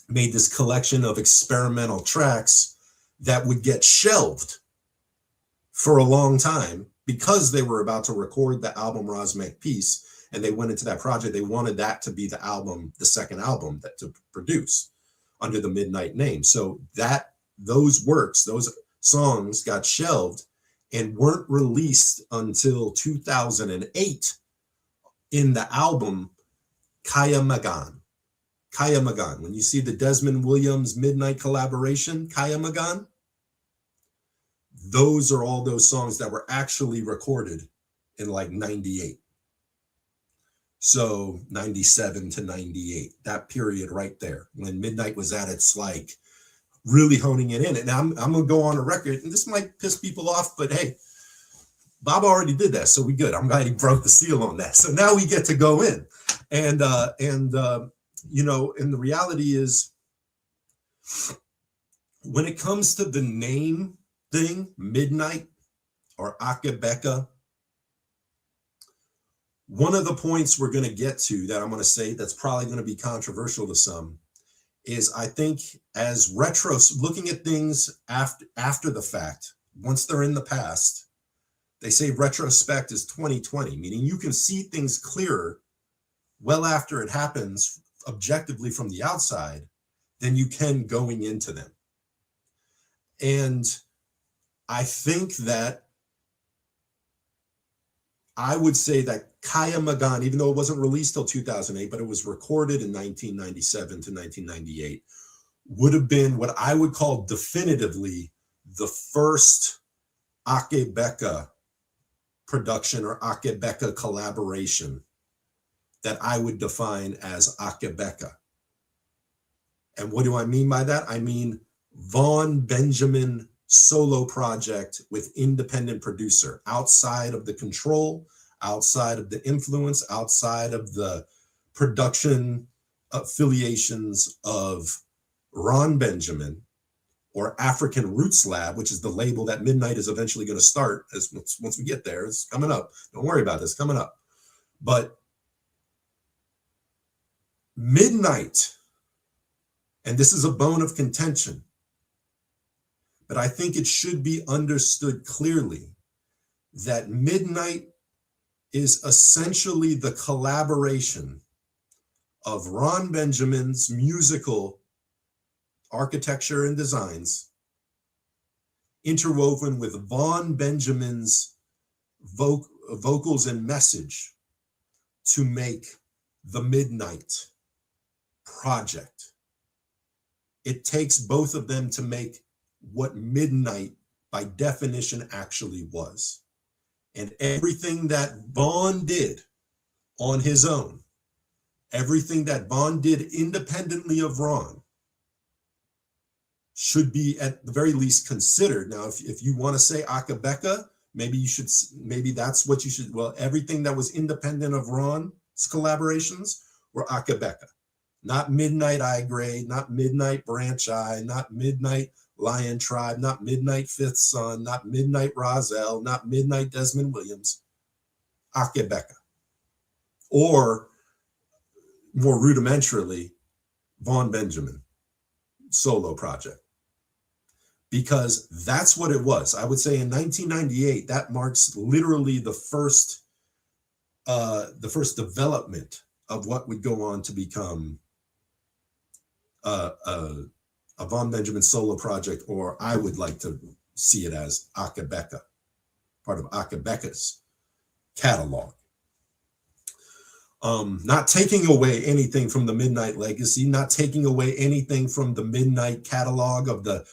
C: made this collection of experimental tracks that would get shelved for a long time because they were about to record the album Raz Make Peace. And they went into that project. They wanted that to be the album, the second album that to produce under the Midnite name. So those songs got shelved and weren't released until 2008 in the album Kaya Magan. Kaya Magan. When you see the Desmond Williams Midnite collaboration, Kaya Magan, those are all those songs that were actually recorded in like 98. So 97 to 98, that period right there, when Midnite was at its like really honing it in. And I'm going to go on a record, and this might piss people off, but hey, Bob already did that, so we good. I'm glad he broke the seal on that. So now we get to go in. And the reality is, when it comes to the name thing, Midnite or Akae Beka, one of the points we're going to get to that I'm going to say that's probably going to be controversial to some is, I think, as looking at things after the fact, once they're in the past, they say retrospect is 2020, meaning you can see things clearer well after it happens objectively from the outside than you can going into them. And I think that I would say that Kaya Magan, even though it wasn't released till 2008, but it was recorded in 1997 to 1998, would have been what I would call definitively the first Akae Beka production or Akae Beka collaboration that I would define as Akae Beka. And what do I mean by that? I mean Vaughn Benjamin solo project with independent producer, outside of the control, outside of the influence, outside of the production affiliations of Ron Benjamin or African Roots Lab, which is the label that Midnite is eventually going to start as once we get there. It's coming up. Don't worry about this, coming up. But Midnite, and this is a bone of contention, but I think it should be understood clearly that Midnite is essentially the collaboration of Ron Benjamin's musical architecture and designs interwoven with Vaughn Benjamin's vocals and message to make the Midnite project. It takes both of them to make what Midnite by definition actually was. And everything that Vaughn did on his own, everything that Vaughn did independently of Ron, should be at the very least considered. Now, if you want to say Akae Beka, maybe that's what you should, well, everything that was independent of Ron's collaborations were Akae Beka. Not Midnite I Grade, not Midnite Branch I, not Midnite Lion Tribe, not Midnite Fifth Son, not Midnite Rozelle, not Midnite Desmond Williams, Akae Beka. Or more rudimentarily, Vaughn Benjamin solo project. Because that's what it was. I would say in 1998, that marks literally the first development of what would go on to become a Vaughn Benjamin solo project, or I would like to see it as Akae Beka, part of Akae Beka's catalog. Not taking away anything from the Midnite legacy, not taking away anything from the Midnite catalog of the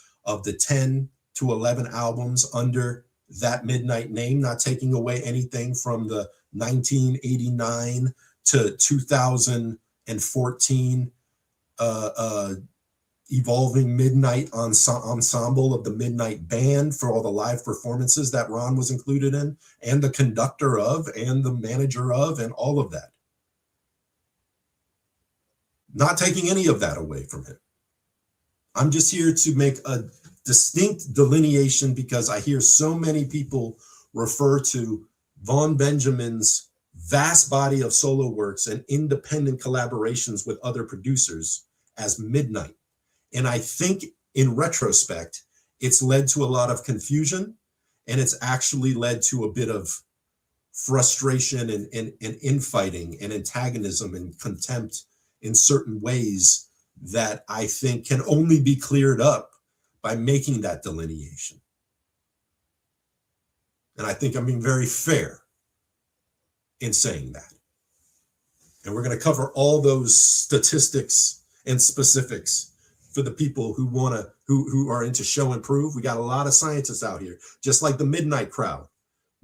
C: 10 to 11 albums under that Midnite name, not taking away anything from the 1989 to 2014 evolving Midnite ensemble of the Midnite Band for all the live performances that Ron was included in, and the conductor of, and the manager of, and all of that. Not taking any of that away from him. I'm just here to make a distinct delineation because I hear so many people refer to Vaughn Benjamin's vast body of solo works and independent collaborations with other producers as Midnite. And I think in retrospect, it's led to a lot of confusion, and it's actually led to a bit of frustration and infighting and antagonism and contempt in certain ways that I think can only be cleared up by making that delineation. And I think I'm being very fair in saying that. And we're going to cover all those statistics and specifics for the people who are into show and prove. We got a lot of scientists out here, just like the Midnite crowd.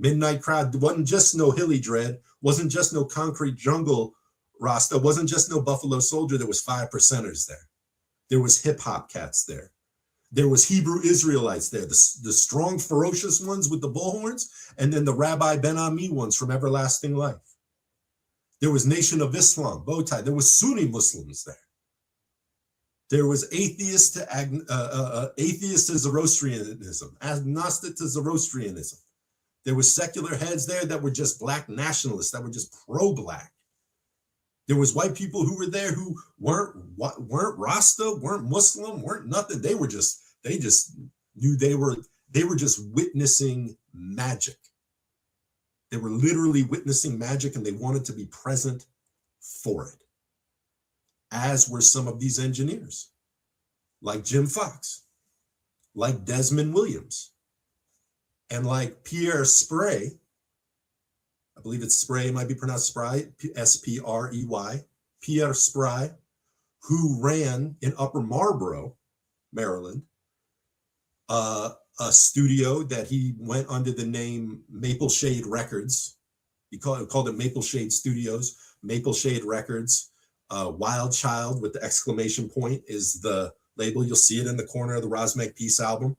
C: Midnite crowd wasn't just no Hilly Dread, wasn't just no Concrete Jungle Rasta, wasn't just no Buffalo Soldier. There was 5%ers there. There was hip hop cats there. There was Hebrew Israelites there, the strong, ferocious ones with the bullhorns, and then the Rabbi Ben Ami ones from Everlasting Life. There was Nation of Islam, bow tie. There was Sunni Muslims there. There was atheist to Zoroastrianism, agnostic to Zoroastrianism. There was secular heads there that were just black nationalists, that were just pro-black. There was white people who were there who weren't Rasta, weren't Muslim, weren't nothing. They just knew they were just witnessing magic. They were literally witnessing magic, and they wanted to be present for it. as were some of these engineers, like Jim Fox, like Desmond Williams, and like Pierre Sprey. I believe it's Sprey, might be pronounced Sprey, S-P-R-E-Y, Pierre Sprey, who ran in Upper Marlboro, Maryland, a studio that he went under the name Maple Shade Records. He called it Maple Shade Studios, Maple Shade Records. Wild Child with the exclamation point is the label. You'll see it in the corner of the Ras Makepeace album.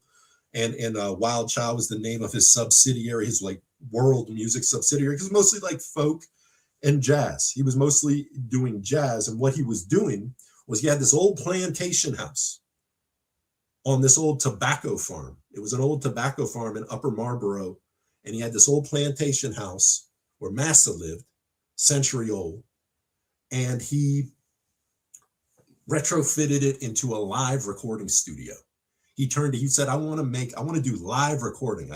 C: And Wild Child was the name of his subsidiary, his like world music subsidiary, because mostly like folk and jazz. He was mostly doing jazz. And what he was doing was he had this old plantation house on this old tobacco farm. It was an old tobacco farm in Upper Marlboro. And he had this old plantation house where Massa lived, century old. And he retrofitted it into a live recording studio. He said, I want to do live recording.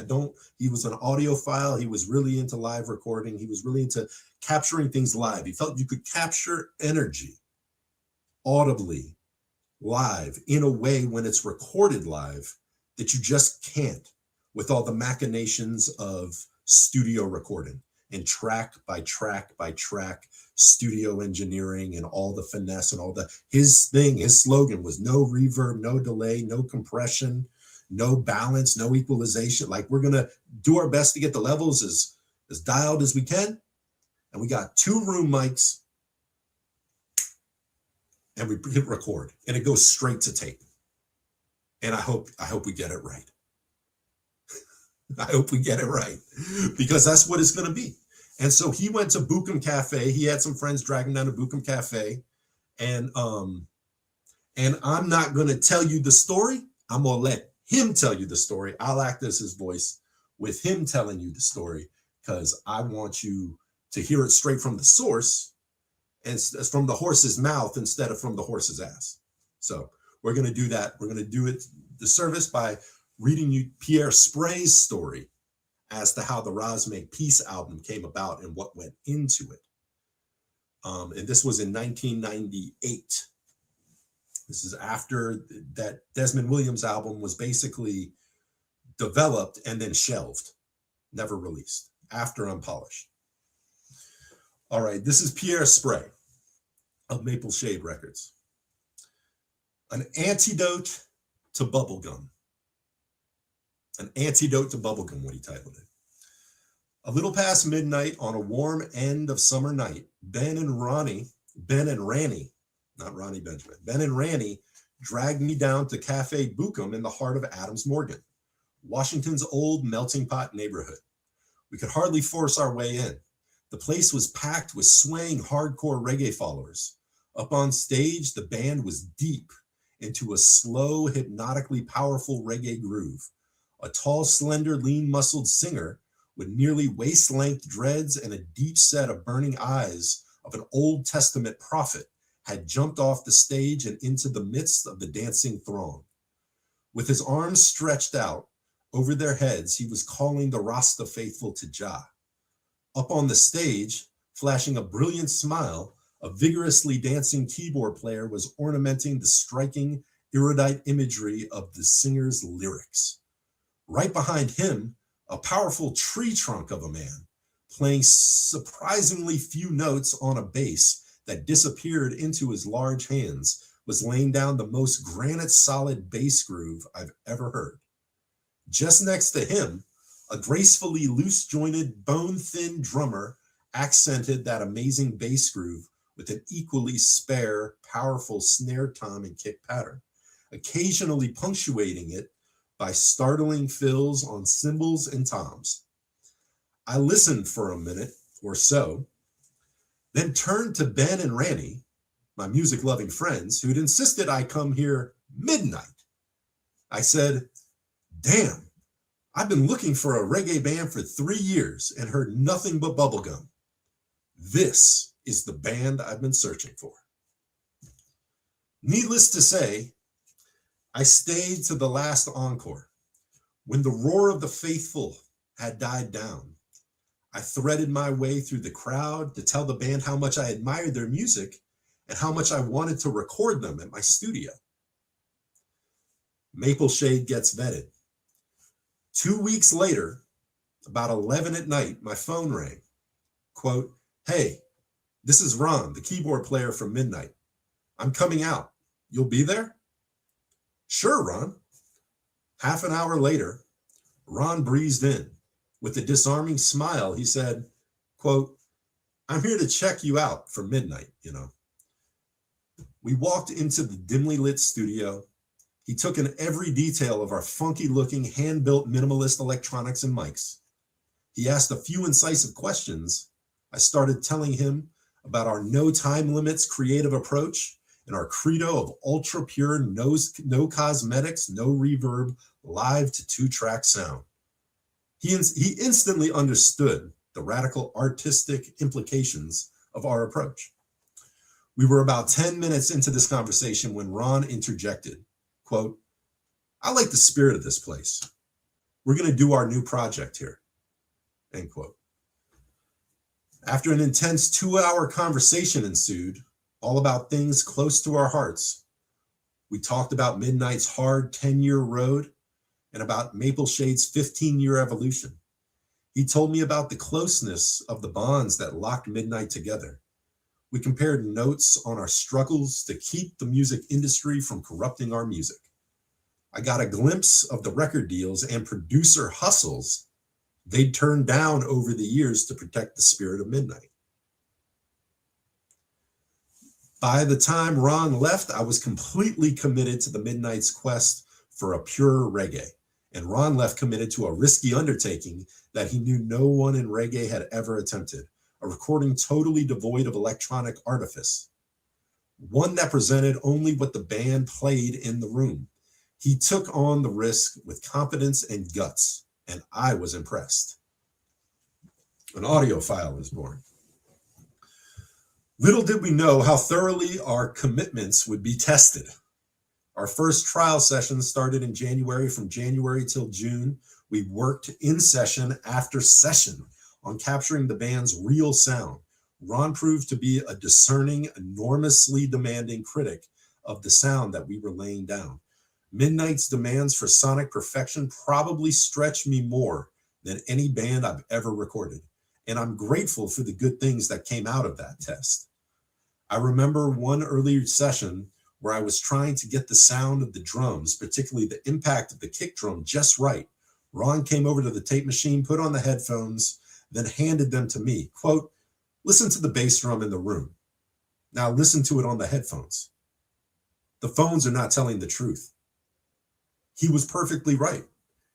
C: He was an audiophile. He was really into live recording. He was really into capturing things live. He felt you could capture energy audibly live in a way when it's recorded live that you just can't with all the machinations of studio recording and track by track by track studio engineering and all the finesse and his slogan was no reverb, no delay, no compression, no balance, no equalization. Like, we're going to do our best to get the levels as dialed as we can. And we got 2 room mics and we hit record and it goes straight to tape. And I hope we get it right. I hope we get it right, because that's what it's going to be. And so he went to Bucum Cafe. He had some friends drag him down to Bucum Cafe. And I'm not going to tell you the story. I'm going to let him tell you the story. I'll act as his voice with him telling you the story, because I want you to hear it straight from the source and from the horse's mouth instead of from the horse's ass. So we're going to do that. We're going to do it the service by reading you Pierre Sprey's story as to how the Ras Makepeace album came about and what went into it. And this was in 1998. This is after that Desmond Williams album was basically developed and then shelved, never released, after Unpolished. All right, this is Pierre Sprey of Maple Shade Records. An antidote to bubblegum. An antidote to bubblegum, what he titled it. A little past midnight on a warm end of summer night, Ben and Ranny, not Ronnie Benjamin, Ben and Ranny dragged me down to Cafe Bucum in the heart of Adams Morgan, Washington's old melting pot neighborhood. We could hardly force our way in. The place was packed with swaying hardcore reggae followers. Up on stage, the band was deep into a slow, hypnotically powerful reggae groove. A tall, slender, lean-muscled singer with nearly waist-length dreads and a deep set of burning eyes of an Old Testament prophet had jumped off the stage and into the midst of the dancing throng. With his arms stretched out over their heads, he was calling the Rasta faithful to Jah. Up on the stage, flashing a brilliant smile, a vigorously dancing keyboard player was ornamenting the striking, erudite imagery of the singer's lyrics. Right behind him, a powerful tree trunk of a man, playing surprisingly few notes on a bass that disappeared into his large hands, was laying down the most granite-solid bass groove I've ever heard. Just next to him, a gracefully loose-jointed, bone-thin drummer accented that amazing bass groove with an equally spare, powerful snare tom and kick pattern, occasionally punctuating it by startling fills on cymbals and toms. I listened for a minute or so, then turned to Ben and Ranny, my music-loving friends, who'd insisted I come here midnight. I said, damn, I've been looking for a reggae band for 3 years and heard nothing but bubblegum. This is the band I've been searching for. Needless to say, I stayed to the last encore. When the roar of the faithful had died down, I threaded my way through the crowd to tell the band how much I admired their music and how much I wanted to record them at my studio. Maple Shade gets vetted. 2 weeks later, about 11 at night, my phone rang. Quote, "Hey, this is Ron, the keyboard player from Midnite. I'm coming out. You'll be there?" "Sure, Ron." Half an hour later, Ron breezed in. With a disarming smile, he said, quote, "I'm here to check you out for Midnite, you know." We walked into the dimly lit studio. He took in every detail of our funky-looking, hand-built minimalist electronics and mics. He asked a few incisive questions. I started telling him about our no time limits creative approach and our credo of ultra pure, no cosmetics, no reverb, live to 2-track sound. He instantly understood the radical artistic implications of our approach. We were about 10 minutes into this conversation when Ron interjected, quote, "I like the spirit of this place. We're going to do our new project here," end quote. After an intense 2-hour conversation ensued, all about things close to our hearts, we talked about Midnite's hard 10-year road and about Maple Shade's 15-year evolution. He told me about the closeness of the bonds that locked Midnite together. We compared notes on our struggles to keep the music industry from corrupting our music. I got a glimpse of the record deals and producer hustles they'd turned down over the years to protect the spirit of Midnite. By the time Ron left, I was completely committed to the Midnite's quest for a pure reggae, and Ron left committed to a risky undertaking that he knew no one in reggae had ever attempted, a recording totally devoid of electronic artifice, one that presented only what the band played in the room. He took on the risk with confidence and guts, and I was impressed. An audiophile was born. Little did we know how thoroughly our commitments would be tested. Our first trial session started in January. From January till June, we worked in session after session on capturing the band's real sound. Ron proved to be a discerning, enormously demanding critic of the sound that we were laying down. Midnite's demands for sonic perfection probably stretched me more than any band I've ever recorded, and I'm grateful for the good things that came out of that test. I remember one earlier session where I was trying to get the sound of the drums, particularly the impact of the kick drum, just right. Ron came over to the tape machine, put on the headphones, then handed them to me. Quote, "Listen to the bass drum in the room. Now listen to it on the headphones. The phones are not telling the truth." He was perfectly right,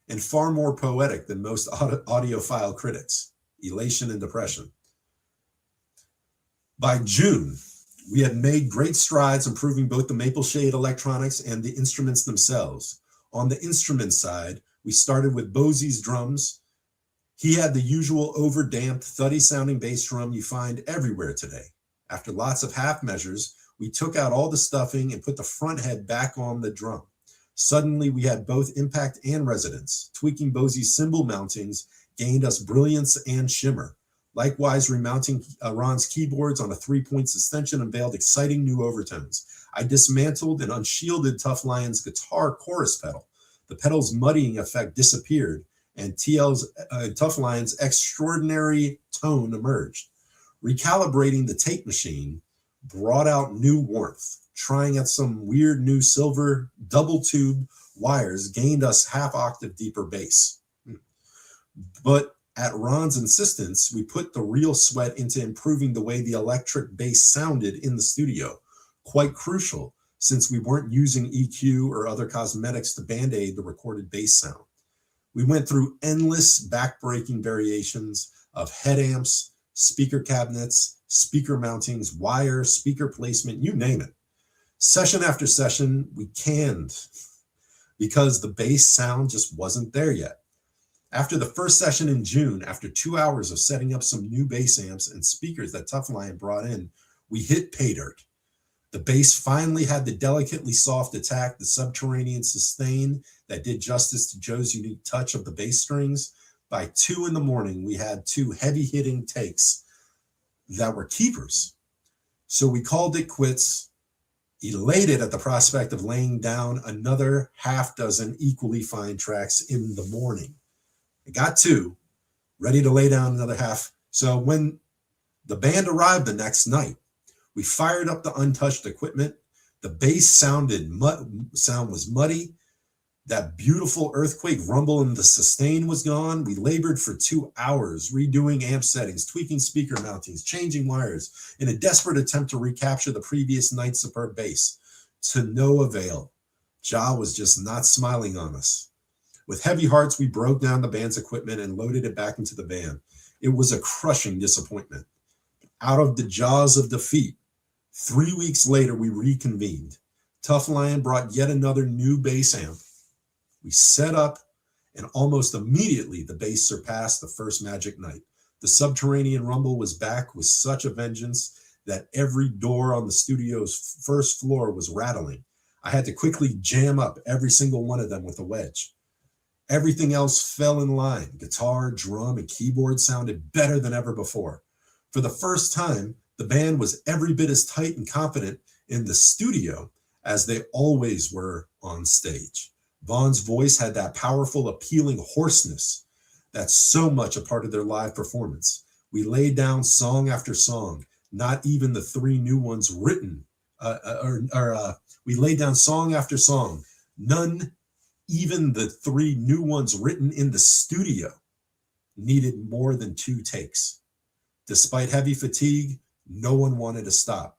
C: and far more poetic than most audiophile critics. Elation and depression. By June, we had made great strides improving both the Maple Shade electronics and the instruments themselves. On the instrument side, we started with Bosie's drums. He had the usual overdamped, thuddy-sounding bass drum you find everywhere today. After lots of half measures, we took out all the stuffing and put the front head back on the drum. Suddenly, we had both impact and resonance. Tweaking Bosie's cymbal mountings gained us brilliance and shimmer. Likewise, remounting Ron's keyboards on a 3-point suspension unveiled exciting new overtones. I dismantled and unshielded Tough Lion's guitar chorus pedal. The pedal's muddying effect disappeared, and Tough Lion's extraordinary tone emerged. Recalibrating the tape machine brought out new warmth. Trying at some weird new silver double tube wires gained us half-octave deeper bass. But at Ron's insistence, we put the real sweat into improving the way the electric bass sounded in the studio. Quite crucial, since we weren't using EQ or other cosmetics to band-aid the recorded bass sound. We went through endless back-breaking variations of head amps, speaker cabinets, speaker mountings, wire, speaker placement, you name it. Session after session, we canned because the bass sound just wasn't there yet. After the first session in June, after 2 hours of setting up some new bass amps and speakers that Tough Lion brought in, we hit pay dirt. The bass finally had the delicately soft attack, the subterranean sustain that did justice to Joe's unique touch of the bass strings. By 2 a.m, we had 2 heavy-hitting takes that were keepers. So we called it quits, elated at the prospect of laying down another half dozen equally fine tracks in the morning. I got two, ready to lay down another half. So when the band arrived the next night, we fired up the untouched equipment. The bass sound was muddy. That beautiful earthquake rumble in the sustain was gone. We labored for 2 hours, redoing amp settings, tweaking speaker mountings, changing wires, in a desperate attempt to recapture the previous night's superb bass. To no avail. Ja was just not smiling on us. With heavy hearts, we broke down the band's equipment and loaded it back into the van. It was a crushing disappointment. Out of the jaws of defeat, 3 weeks later, we reconvened. Tough Lion brought yet another new bass amp. We set up, and almost immediately the bass surpassed the first magic night. The subterranean rumble was back with such a vengeance that every door on the studio's first floor was rattling. I had to quickly jam up every single one of them with a wedge. Everything else fell in line. Guitar, drum, and keyboard sounded better than ever before. For the first time, the band was every bit as tight and confident in the studio as they always were on stage. Vaughn's voice had that powerful, appealing hoarseness that's so much a part of their live performance. We laid down song after song, not even the three new ones written, we laid down song after song, none, even the three new ones written in the studio, needed more than 2 takes. Despite heavy fatigue, no one wanted to stop.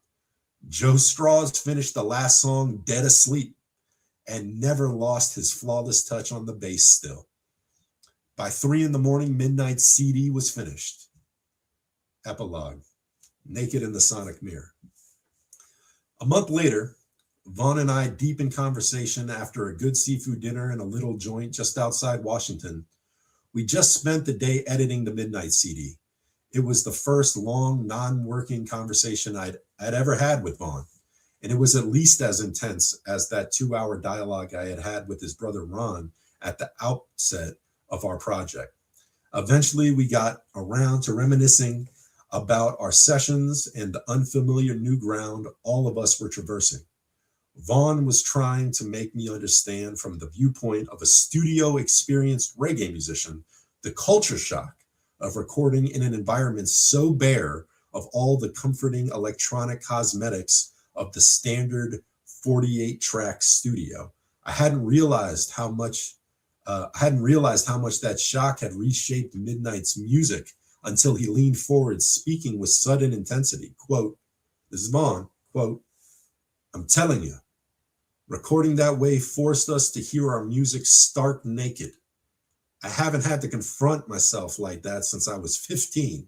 C: Joe Strauss finished the last song dead asleep and never lost his flawless touch on the bass still. By 3 a.m, Midnite's CD was finished. Epilogue, Naked in the Sonic Mirror. A month later, Vaughn and I, deep in conversation after a good seafood dinner in a little joint just outside Washington, we just spent the day editing the Midnite CD. It was the first long, non-working conversation I'd ever had with Vaughn. And it was at least as intense as that 2-hour dialogue I had had with his brother Ron at the outset of our project. Eventually, we got around to reminiscing about our sessions and the unfamiliar new ground all of us were traversing. Vaughn was trying to make me understand from the viewpoint of a studio-experienced reggae musician the culture shock of recording in an environment so bare of all the comforting electronic cosmetics of the standard 48-track studio. I hadn't realized how much that shock had reshaped Midnite's music until he leaned forward, speaking with sudden intensity. Quote, this is Vaughn, quote, I'm telling you, recording that way forced us to hear our music stark naked. I haven't had to confront myself like that since I was 15.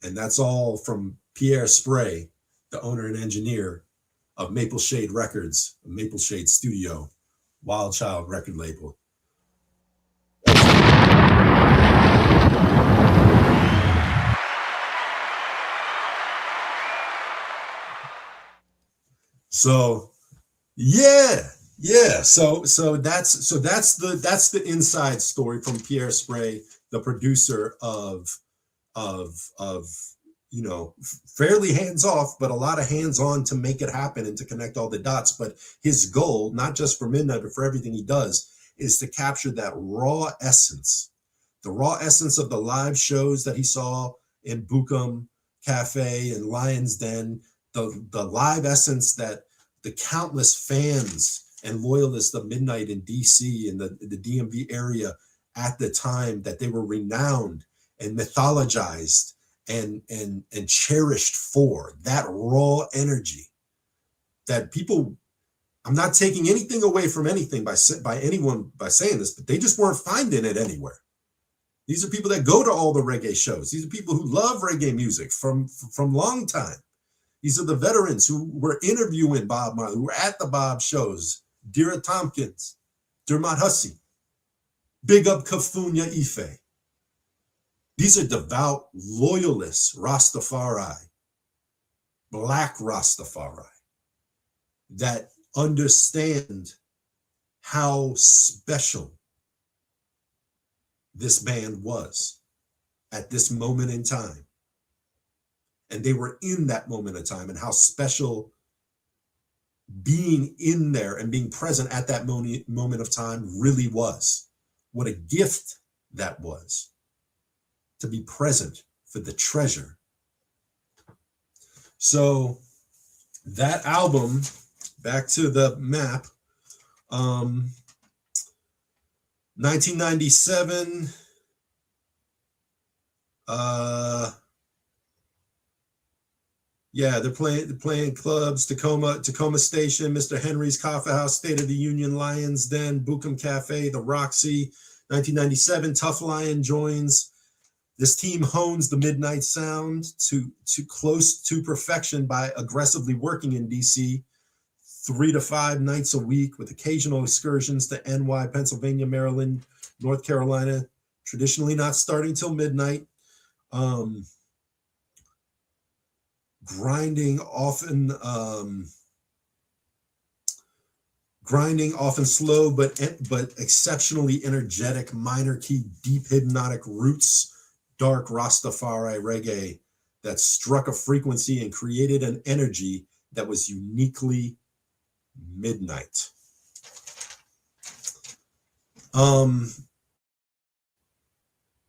C: And that's all from Pierre Spray, the owner and engineer of Maple Shade Records, a Maple Shade studio, Wild Child record label. So, yeah. So that's the inside story from Pierre Spray, the producer of you know, fairly hands off, but a lot of hands on to make it happen and to connect all the dots. But his goal, not just for Midnite, but for everything he does, is to capture that raw essence, the raw essence of the live shows that he saw in Bukum Cafe and Lion's Den, the live essence that the countless fans and loyalists of Midnite in DC and the DMV area at the time, that they were renowned and mythologized and cherished for, that raw energy that people, I'm not taking anything away from anything by anyone by saying this, but they just weren't finding it anywhere. These are people that go to all the reggae shows. These are people who love reggae music from long time. These are the veterans who were interviewing Bob Marley, who were at the Bob shows. Dira Tompkins, Dermot Hussey, big up Kafunya Ife. These are devout loyalists, Rastafari, Black Rastafari, that understand how special this band was at this moment in time. and they were in that moment of time, and how special being in there and being present at that moment of time really was. What a gift that was, to be present for the treasure. So that album, back to the map, 1997, yeah, they're playing clubs, Tacoma Station, Mr. Henry's Coffee House, State of the Union, Lions Den, Buckham Cafe, the Roxy. 1997, Tough Lion joins. This team hones the Midnight sound to close to perfection by aggressively working in DC 3 to 5 nights a week, with occasional excursions to NY, Pennsylvania, Maryland, North Carolina, traditionally not starting till midnight. Grinding often slow, but exceptionally energetic, minor key, deep hypnotic roots, dark Rastafari reggae that struck a frequency and created an energy that was uniquely Midnight.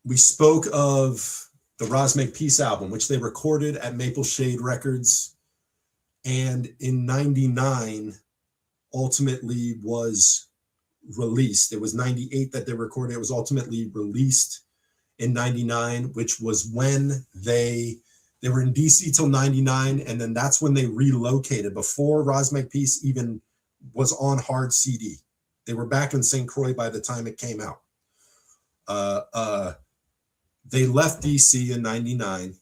C: We spoke of the Roz Make Peace album, which they recorded at Maple Shade Records, and in 99 ultimately was released. It was 98 that they recorded. It was ultimately released in 99, which was when they were in DC till 99, and then that's when they relocated, before Roz Make Peace even was on hard CD. They were back in St. Croix by the time it came out. They left DC in 99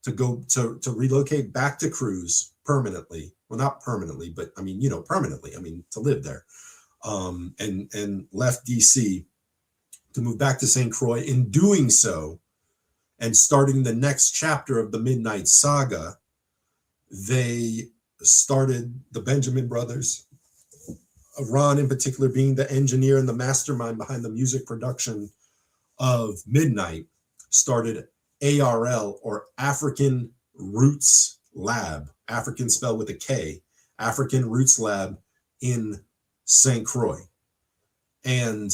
C: to go to relocate back to Cruz permanently. Well, not permanently, but I mean, permanently. I mean, to live there. And left DC to move back to St. Croix. In doing so, and starting the next chapter of the Midnight saga, they started the Benjamin Brothers, Ron in particular being the engineer and the mastermind behind the music production of Midnight, started ARL, or African Roots Lab, African spelled with a K, African Roots Lab in St. Croix. And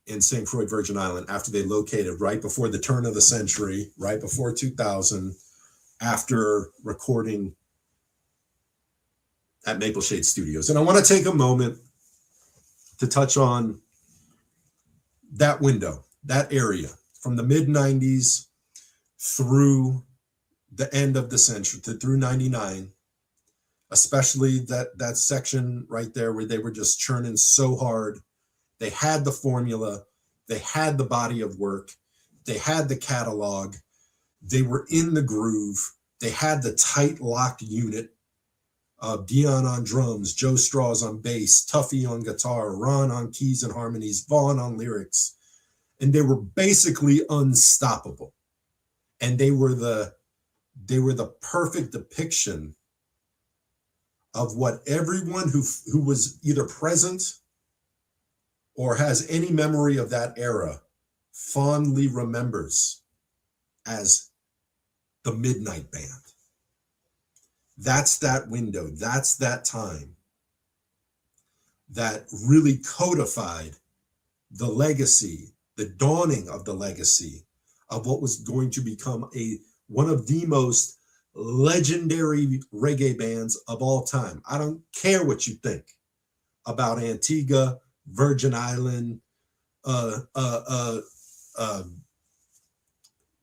C: in St. Croix, Virgin Island, after they located right before the turn of the century, right before 2000, after recording at Maple Shade Studios. And I want to take a moment to touch on that window, that area, from the mid-90s through the end of the century, through 99, especially that section right there where they were just churning so hard. They had the formula, they had the body of work, they had the catalog, they were in the groove, they had the tight locked unit of Dion on drums, Joe Straws on bass, Tuffy on guitar, Ron on keys and harmonies, Vaughn on lyrics. And they were basically unstoppable. And they were the perfect depiction of what everyone who was either present or has any memory of that era fondly remembers as the Midnight Band. That's that window, that's that time that really codified the legacy, the dawning of the legacy of what was going to become one of the most legendary reggae bands of all time. I don't care what you think about Antigua, Virgin Island,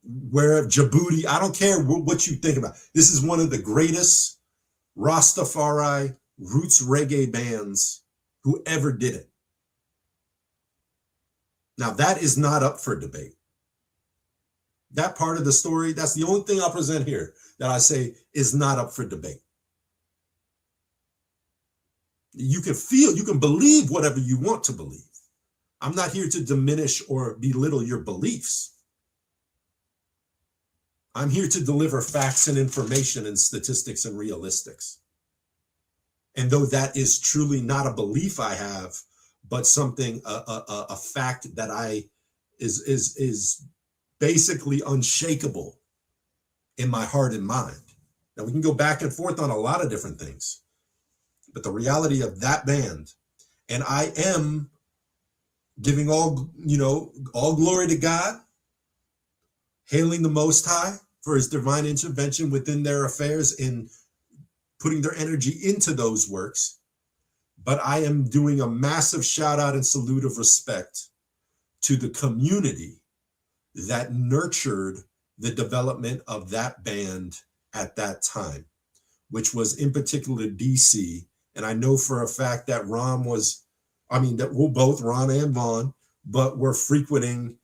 C: where Djibouti. I don't care what you think about. This is one of the greatest Rastafari roots reggae bands who ever did it. Now, that is not up for debate. That part of the story, that's the only thing I'll present here that I say is not up for debate. You can believe whatever you want to believe. I'm not here to diminish or belittle your beliefs. I'm here to deliver facts and information and statistics and realistics. And though that is truly not a belief I have, but something, a fact that is basically unshakable in my heart and mind. Now we can go back and forth on a lot of different things, but the reality of that band, and I am giving all glory to God, hailing the Most High for his divine intervention within their affairs in putting their energy into those works. But I am doing a massive shout out and salute of respect to the community that nurtured the development of that band at that time, which was in particular DC. And I know for a fact that Ron both Ron and Vaughn, but were frequenting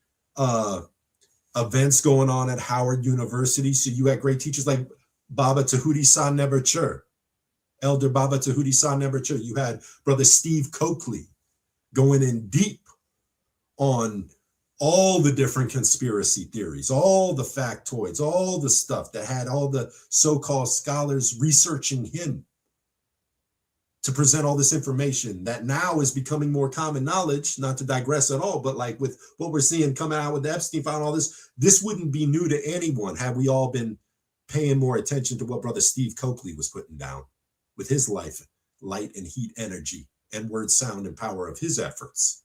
C: events going on at Howard University. So you had great teachers like Baba Tahuti Sa Neberchur, Elder Baba Tahuti Sa Neberchur. You had Brother Steve Coakley going in deep on all the different conspiracy theories, all the factoids, all the stuff that had all the so-called scholars researching him to present all this information that now is becoming more common knowledge, not to digress at all, but like with what we're seeing coming out with the Epstein file and all this wouldn't be new to anyone had we all been paying more attention to what Brother Steve Coakley was putting down with his life, light and heat energy and word, sound, and power of his efforts.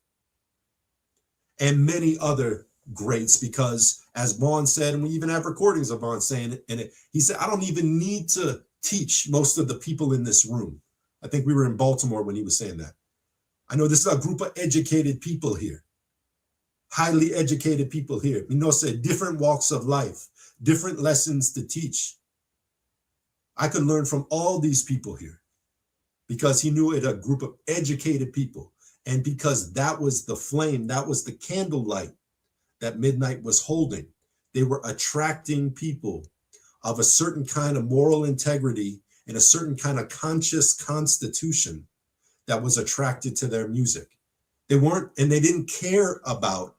C: And many other greats, because as Vaughn said, and we even have recordings of Vaughn saying it, and he said, I don't even need to teach most of the people in this room. I think we were in Baltimore when he was saying that. I know this is a group of educated people here, highly educated people here. Said different walks of life, different lessons to teach. I could learn from all these people here because he knew it a group of educated people. And because that was the flame, that was the candlelight that Midnite was holding. They were attracting people of a certain kind of moral integrity and a certain kind of conscious constitution that was attracted to their music. They didn't care about,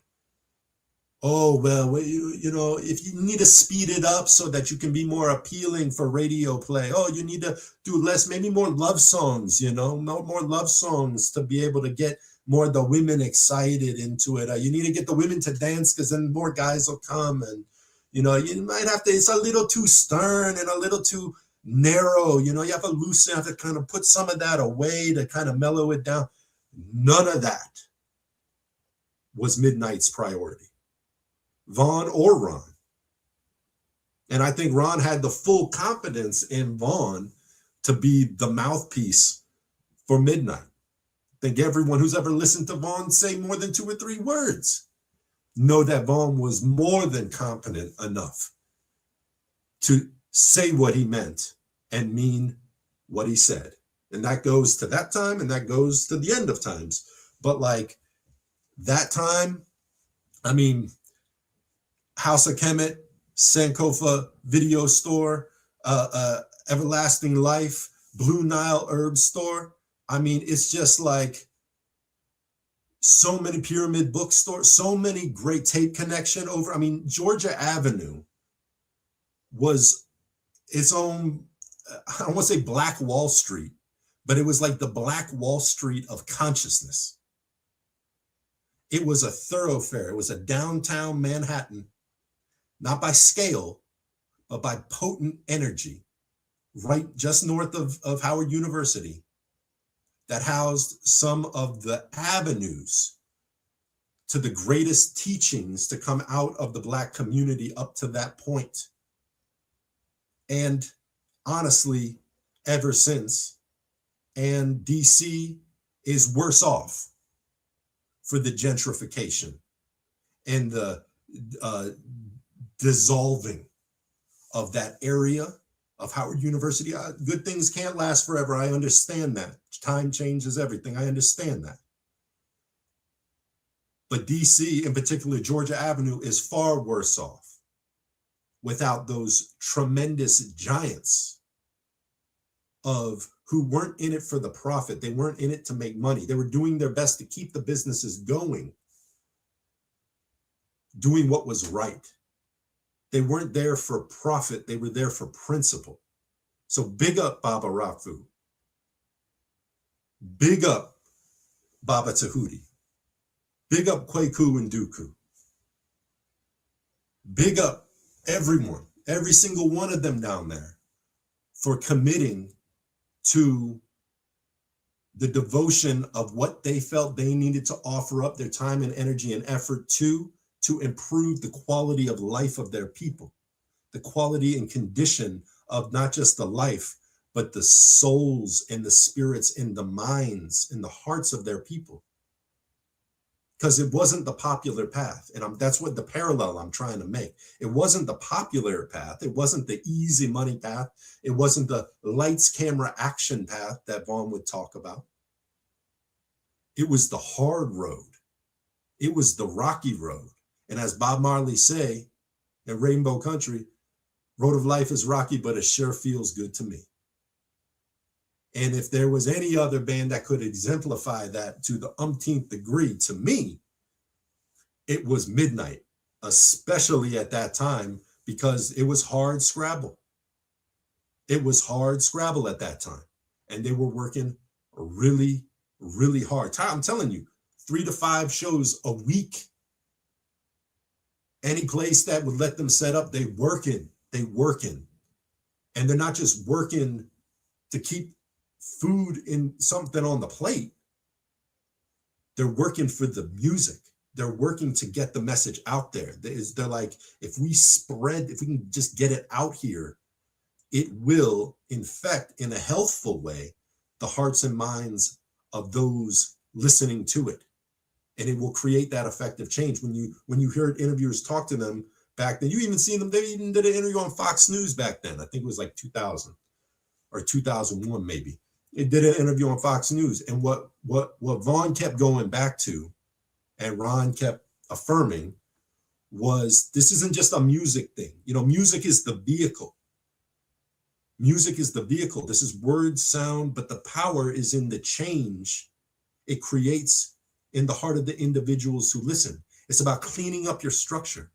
C: if you need to speed it up so that you can be more appealing for radio play. Oh, you need to do less, maybe more love songs, more love songs to be able to get more of the women excited into it. You need to get the women to dance because then more guys will come. And, you might have to, it's a little too stern and a little too narrow. You have to loosen, have to kind of put some of that away to kind of mellow it down. None of that was Midnite's priority. Vaughn or Ron. And I think Ron had the full confidence in Vaughn to be the mouthpiece for Midnite. I think everyone who's ever listened to Vaughn say more than 2 or 3 words know that Vaughn was more than competent enough to say what he meant and mean what he said. And that goes to that time and that goes to the end of times. But like that time, House of Kemet, Sankofa Video Store, Everlasting Life, Blue Nile Herb Store. It's just like so many Pyramid bookstores, so many great Tape Connection over. Georgia Avenue was its own, I don't want to say Black Wall Street, but it was like the Black Wall Street of consciousness. It was a thoroughfare. It was a downtown Manhattan, not by scale, but by potent energy, right just north of Howard University, that housed some of the avenues to the greatest teachings to come out of the Black community up to that point. And honestly, ever since, and DC is worse off for the gentrification and the dissolving of that area of Howard University. Good things can't last forever. I understand that. Time changes everything. I understand that. But DC, in particular, Georgia Avenue, is far worse off without those tremendous giants of who weren't in it for the profit. They weren't in it to make money. They were doing their best to keep the businesses going, doing what was right. They weren't there for profit. They were there for principle. So big up Baba Rafu. Big up Baba Tahuti. Big up Kwaku and Dooku. Big up everyone every single one of them down there, for committing to the devotion of what they felt they needed to offer up their time and energy and effort to improve the quality of life of their people, the quality and condition of not just the life, but the souls and the spirits and the minds and the hearts of their people. Because it wasn't the popular path. And that's what the parallel I'm trying to make. It wasn't the popular path. It wasn't the easy money path. It wasn't the lights, camera, action path that Vaughn would talk about. It was the hard road. It was the rocky road. And as Bob Marley say in Rainbow Country, road of life is rocky, but it sure feels good to me. And if there was any other band that could exemplify that to the umpteenth degree, to me, it was Midnite, especially at that time, because it was hard scrabble. It was hard scrabble at that time. And they were working really, really hard. I'm telling you, 3 to 5 shows a week. Any place that would let them set up, they working. And they're not just working to keep food in something on the plate. They're working for the music. They're working to get the message out there. They're like, if we can just get it out here, it will infect in a healthful way the hearts and minds of those listening to it. And it will create that effective change. When you heard interviewers talk to them back then, you even seen them, they even did an interview on Fox News back then. I think it was like 2000 or 2001 maybe. It did an interview on Fox News. And what Vaughn kept going back to, and Ron kept affirming, was this isn't just a music thing. You know, music is the vehicle. Music is the vehicle. This is word, sound, but the power is in the change it creates in the heart of the individuals who listen. It's about cleaning up your structure.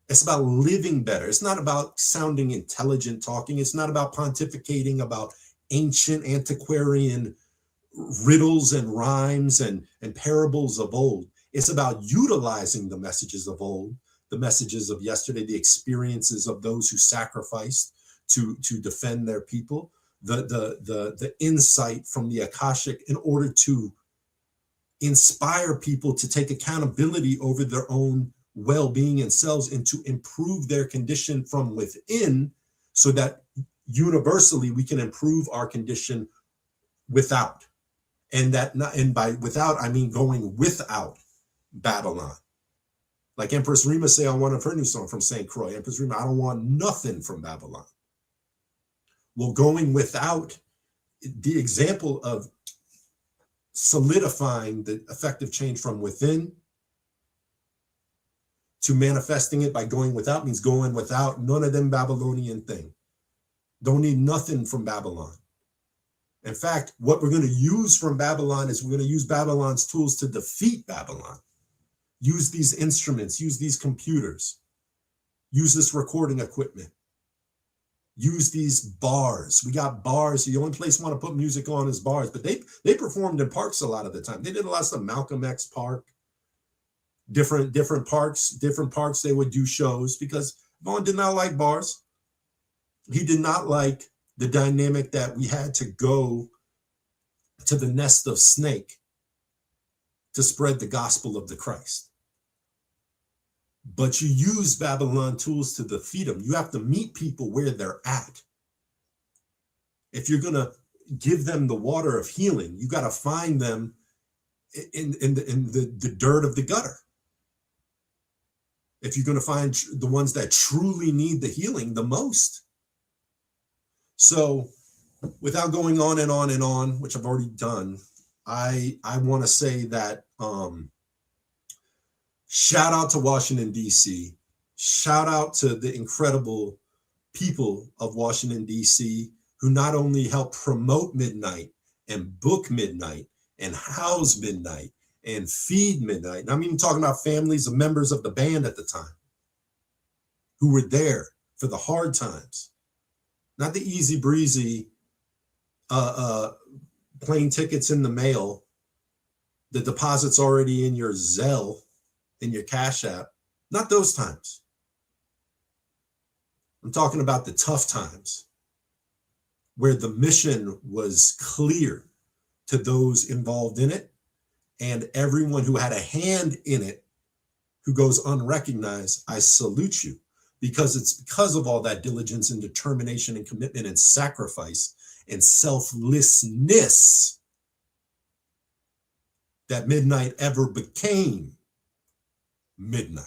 C: It's about living better. It's not about sounding intelligent talking. It's not about pontificating about ancient antiquarian riddles and rhymes and parables of old. It's about utilizing the messages of old, the messages of yesterday, the experiences of those who sacrificed to defend their people, the insight from the Akashic, in order to inspire people to take accountability over their own well-being and selves, and to improve their condition from within, so that universally we can improve our condition without. And by without, I mean going without Babylon. Like Empress Rima say on one of her new songs from St. Croix, Empress Rima, I don't want nothing from Babylon. Well, going without, the example of solidifying the effective change from within to manifesting it by going without, means going without none of them Babylonian thing. Don't need nothing from Babylon. In fact, what we're going to use from Babylon is we're going to use Babylon's tools to defeat Babylon. Use these instruments, use these computers, use this recording equipment, use these bars. We got bars. The only place we want to put music on is bars, but they performed in parks a lot of the time. They did a lot of stuff, Malcolm X Park, different parks they would do shows, because Vaughn did not like bars. He did not like the dynamic that we had to go to the nest of snake to spread the gospel of the Christ. But you use Babylon tools to defeat them. You have to meet people where they're at. If you're going to give them the water of healing, you got to find them in the dirt of the gutter. If you're going to find the ones that truly need the healing the most. So without going on and on and on, which I've already done, I want to say that shout out to Washington, D.C. Shout out to the incredible people of Washington, D.C., who not only help promote Midnite and book Midnite and house Midnite and feed Midnite. And I'm even talking about families of members of the band at the time who were there for the hard times. Not the easy breezy plane tickets in the mail, the deposits already in your Zelle, in your Cash App. Not those times. I'm talking about the tough times where the mission was clear to those involved in it, and everyone who had a hand in it who goes unrecognized. I salute you, because it's because of all that diligence and determination and commitment and sacrifice and selflessness that Midnight ever became Midnight.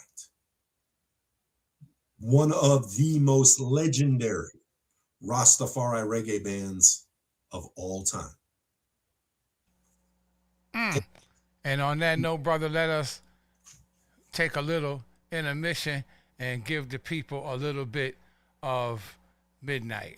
C: One of the most legendary Rastafari reggae bands of all time.
B: And on that note, brother, let us take a little intermission and give the people a little bit of Midnight.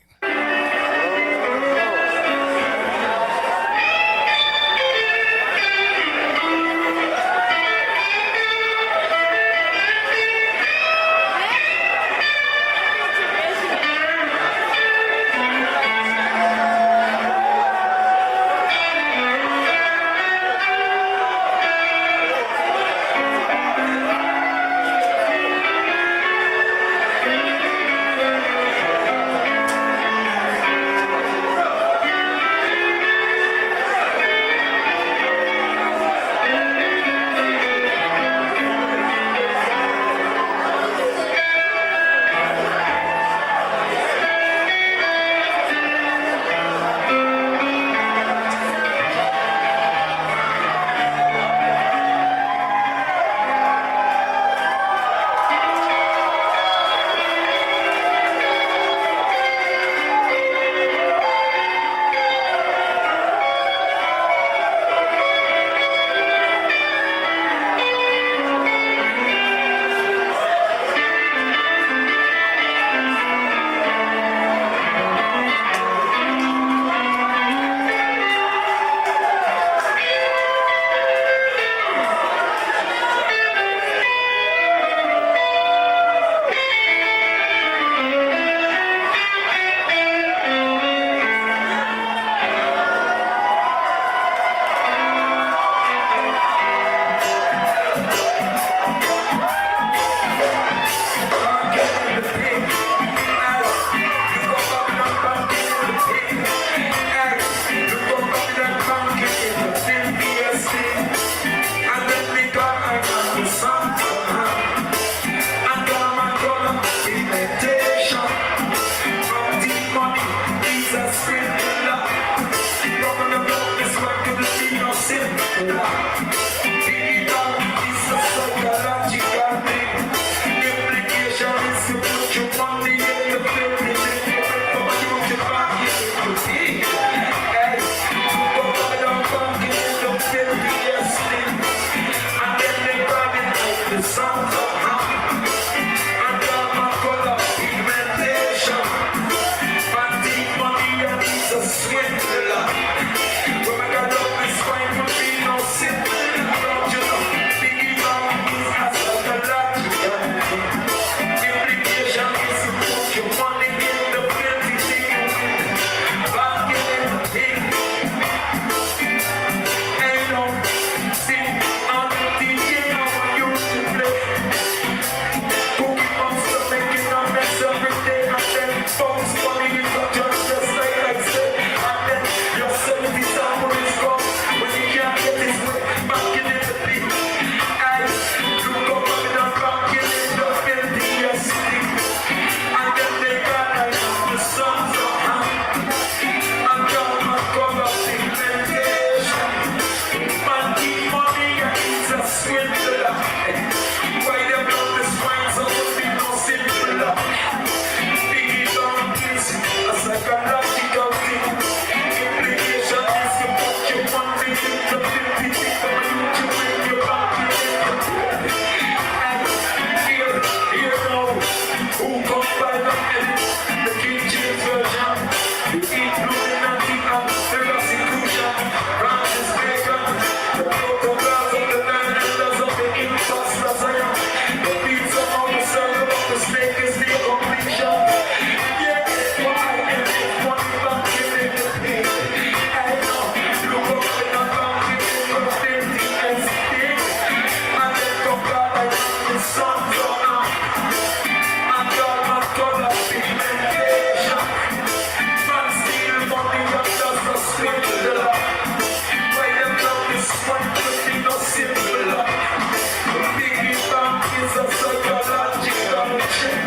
A: It's a psychological trick.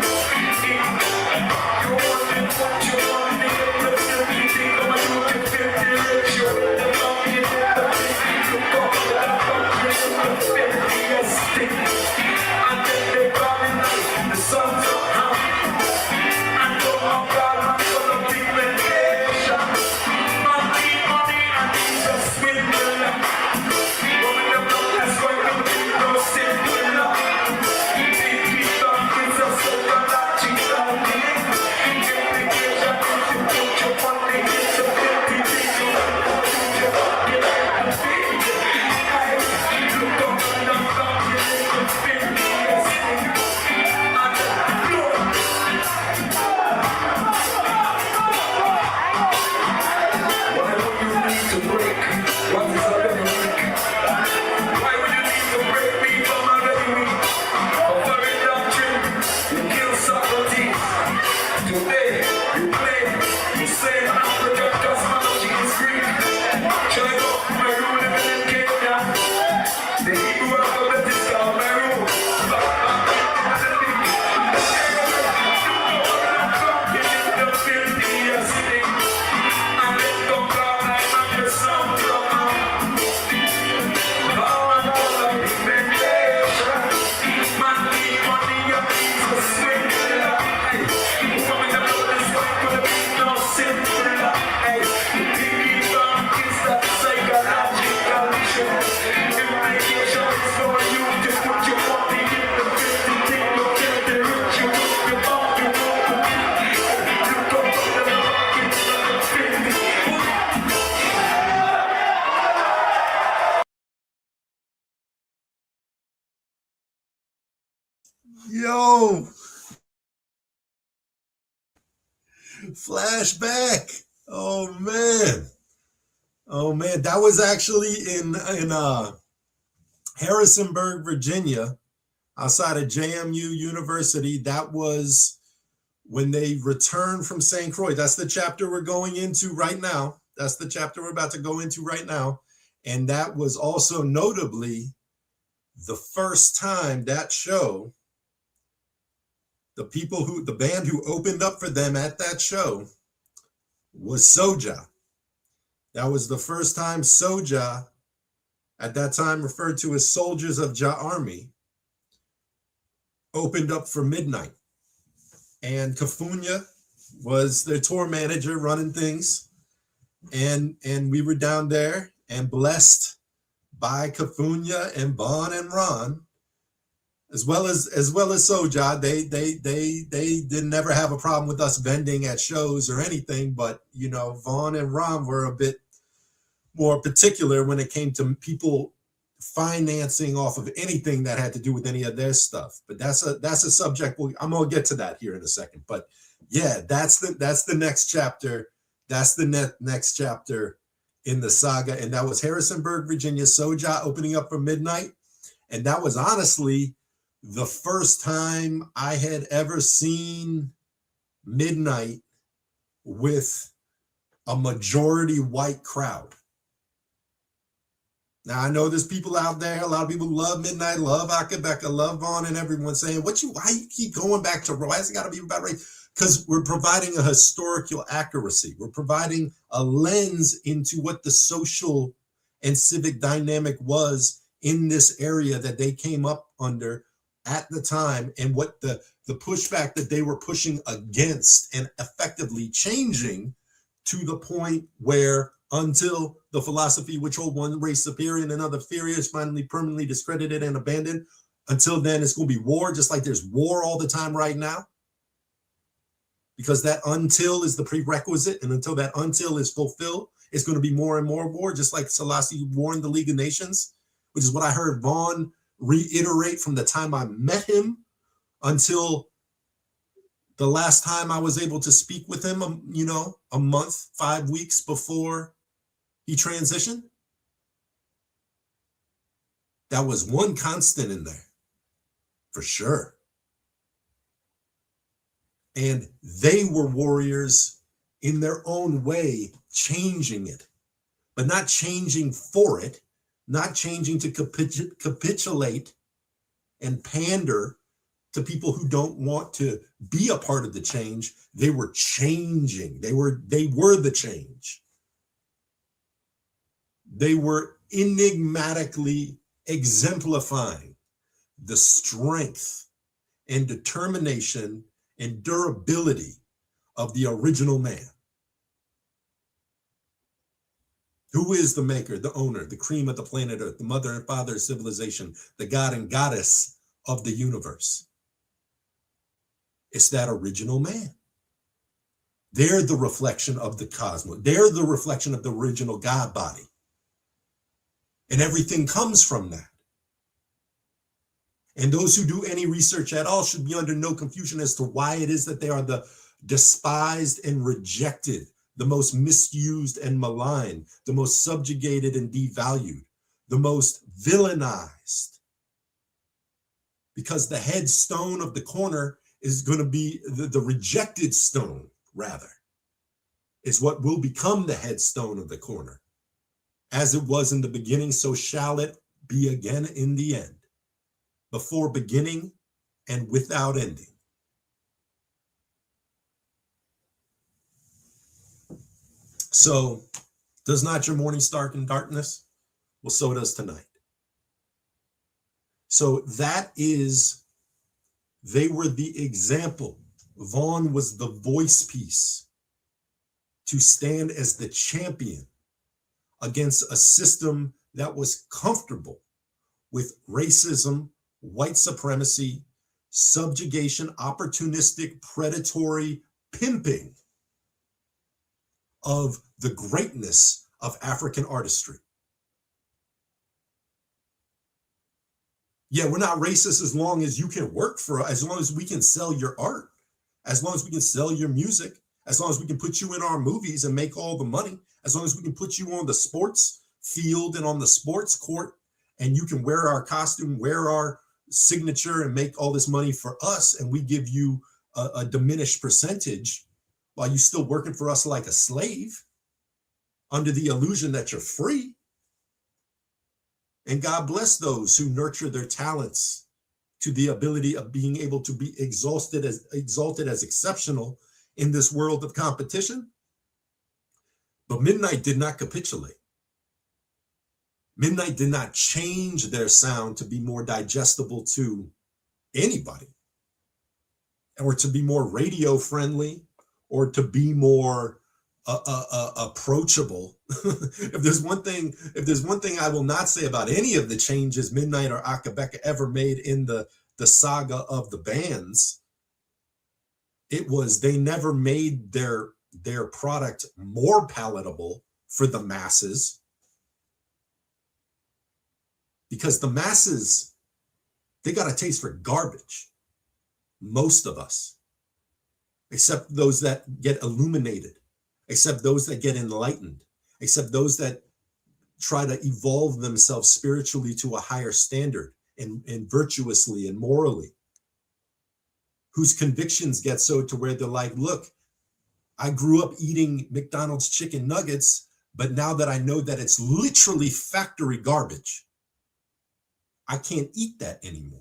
A: You want it, what you want it, you feel me, think of what you can feel the ratio. The love you get, the thing you got, the love you feel the yes thing. And then they call me the sons of Ham. And go on God, and for the pigmentation. Man need money and Jesus will be left. Woman them not less going to be no simple love. Big people is a psychological thing. Implication is you put your money into filthy things. You put your money into filthy. Hey, look up and down, you make them filthy, yes, thing. And look. Why would you need to break what is already weak? Why would you need to break me from already weak? Offering doctrine, you kill Socrates. Today, you play, you say Africa cosmology is Greek. China, Peru, living in Kenya. The Hebrew alphabet is called Peru. The filthiest thing. And let go God, I am the son from power and pigmentation. Man need money and Jesus will be like. Woman the blood is going to be no simple like. The piggy bank is that psychological trick. Implication is for you to put your money in the filthy thing. You kill the rich, you will be bound to go. You come from the market and the filthy.
C: Yo, flashback. Oh man. Oh man, that was actually in Harrisonburg, Virginia, outside of JMU University. That was when they returned from St. Croix. That's the chapter we're going into right now. That's the chapter we're about to go into right now. And that was also notably the first time that show, the band who opened up for them at that show was Soja. That was the first time Soja, at that time referred to as Soldiers of Jah Army, opened up for Midnite. And Kafunya was their tour manager running things. And we were down there and blessed by Kafunya and Vaughn and Ron, as well as Soja. They didn't never have a problem with us vending at shows or anything, but you know, Vaughn and Ron were a bit more particular when it came to people financing off of anything that had to do with any of their stuff. But that's a subject I'm gonna get to that here in a second. But yeah, that's the next chapter. That's the next chapter in the saga. And that was Harrisonburg, Virginia, Soja opening up for Midnite. And that was honestly the first time I had ever seen Midnite with a majority white crowd. Now, I know there's people out there, a lot of people love Midnite, love Akae Beka, love Vaughn, and everyone saying, why you keep going back to, why has it got to be about race? Because we're providing a historical accuracy. We're providing a lens into what the social and civic dynamic was in this area that they came up under at the time, and what the pushback that they were pushing against and effectively changing to the point where until the philosophy which hold one race superior and another inferior is finally permanently discredited and abandoned, until then it's going to be war, just like there's war all the time right now. Because that until is the prerequisite, and until that until is fulfilled, it's going to be more and more war, just like Selassie warned the League of Nations, which is what I heard Vaughn reiterate from the time I met him until the last time I was able to speak with him, a month, 5 weeks before he transitioned. That was one constant in there, for sure. And they were warriors in their own way, changing it, but not changing for it, not changing to capitulate and pander to people who don't want to be a part of the change. They were changing. They were the change. They were enigmatically exemplifying the strength and determination and durability of the original man. Who is the maker, the owner, the cream of the planet Earth, the mother and father of civilization, the god and goddess of the universe? It's that original man. They're the reflection of the cosmos. They're the reflection of the original God body. And everything comes from that. And those who do any research at all should be under no confusion as to why it is that they are the despised and rejected, the most misused and maligned, the most subjugated and devalued, the most villainized. Because the headstone of the corner is going to be the rejected stone, rather, is what will become the headstone of the corner. As it was in the beginning, so shall it be again in the end, before beginning and without ending. So, does not your morning start in darkness? Well, so does tonight. So they were the example. Vaughn was the voice piece to stand as the champion against a system that was comfortable with racism, white supremacy, subjugation, opportunistic, predatory pimping of the greatness of African artistry. Yeah, we're not racist as long as you can work for us, as long as we can sell your art, as long as we can sell your music, as long as we can put you in our movies and make all the money, as long as we can put you on the sports field and on the sports court, and you can wear our costume, wear our signature, and make all this money for us, and we give you a diminished percentage while you're still working for us like a slave under the illusion that you're free. And God bless those who nurture their talents to the ability of being able to be exalted as exceptional in this world of competition. But Midnite did not capitulate. Midnite did not change their sound to be more digestible to anybody, or to be more radio friendly, or to be more approachable. If there's one thing I will not say about any of the changes Midnite or Akae Beka ever made in the saga of the bands, it was they never made their product more palatable for the masses, because the masses, they got a taste for garbage. Most of us, except those that get illuminated, except those that get enlightened, except those that try to evolve themselves spiritually to a higher standard and virtuously and morally, whose convictions get so to where they're like, look, I grew up eating McDonald's chicken nuggets, but now that I know that it's literally factory garbage, I can't eat that anymore.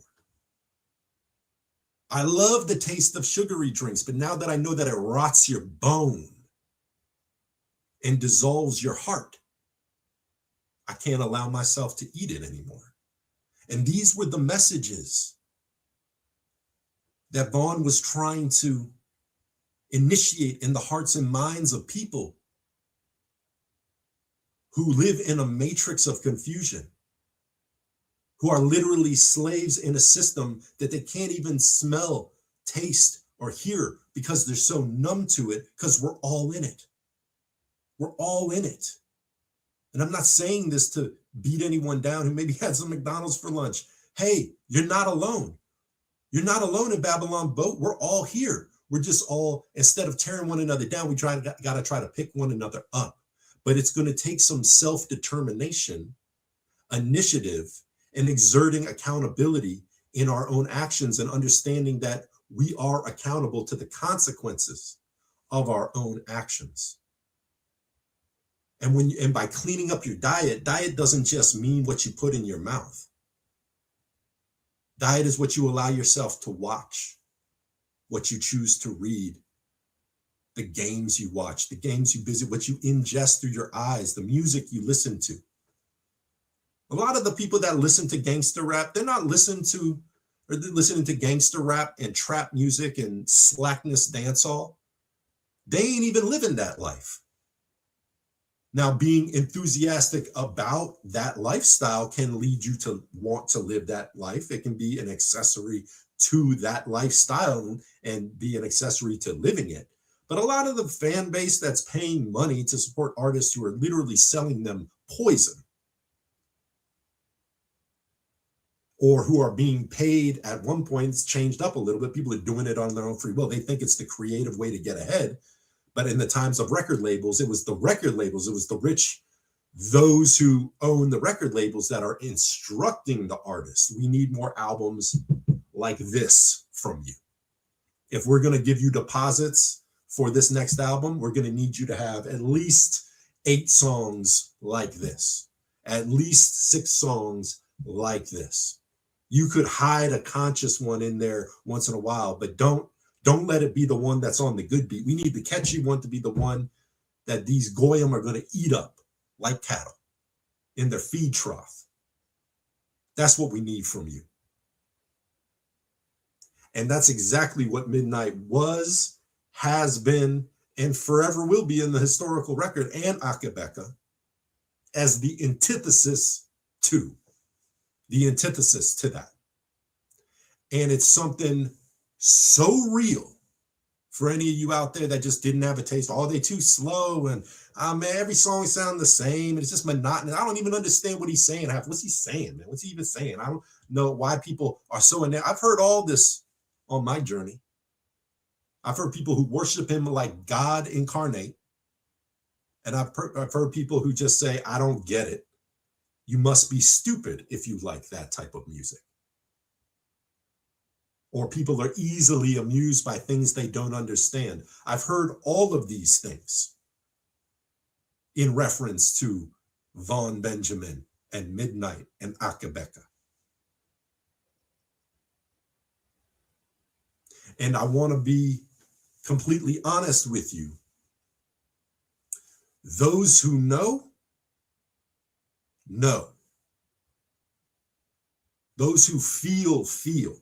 C: I love the taste of sugary drinks, but now that I know that it rots your bone and dissolves your heart, I can't allow myself to eat it anymore. And these were the messages that Vaughn was trying to initiate in the hearts and minds of people who live in a matrix of confusion, who are literally slaves in a system that they can't even smell, taste, or hear because they're so numb to it, because we're all in it. We're all in it. And I'm not saying this to beat anyone down who maybe had some McDonald's for lunch. Hey, you're not alone. You're not alone in Babylon boat. We're all here. We're just all, instead of tearing one another down, we got to try to pick one another up. But it's going to take some self-determination, initiative, and exerting accountability in our own actions, and understanding that we are accountable to the consequences of our own actions. And by cleaning up your diet doesn't just mean what you put in your mouth. Diet is what you allow yourself to watch, what you choose to read, the games you watch, the games you visit, what you ingest through your eyes, the music you listen to. A lot of the people that listen to gangster rap, they're not listening to gangster rap and trap music and slackness dancehall. They ain't even living that life. Now, being enthusiastic about that lifestyle can lead you to want to live that life. It can be an accessory to that lifestyle and be an accessory to living it. But a lot of the fan base that's paying money to support artists who are literally selling them poison, or who are being paid at one point, it's changed up a little bit. People are doing it on their own free will. They think it's the creative way to get ahead. But in the times of record labels, it was the record labels, it was the rich, those who own the record labels that are instructing the artists. We need more albums like this from you. If we're going to give you deposits for this next album, we're going to need you to have at least 8 songs like this, at least 6 songs like this. You could hide a conscious one in there once in a while, but don't let it be the one that's on the good beat. We need the catchy one to be the one that these goyim are going to eat up like cattle in their feed trough. That's what we need from you. And that's exactly what Midnite was, has been, and forever will be in the historical record, and Akae Beka as the antithesis to that. And it's something so real for any of you out there that just didn't have a taste. Oh, they too slow, and man, every song sounds the same. It's just monotonous. I don't even understand what he's saying. What's he saying, man? What's he even saying? I don't know why people are so enamored. I've heard all this on my journey. I've heard people who worship him like God incarnate. And I've heard people who just say, I don't get it. You must be stupid if you like that type of music. Or people are easily amused by things they don't understand. I've heard all of these things in reference to Vaughn Benjamin and Midnite and Akae Beka. And I want to be completely honest with you. Those who know. Those who feel.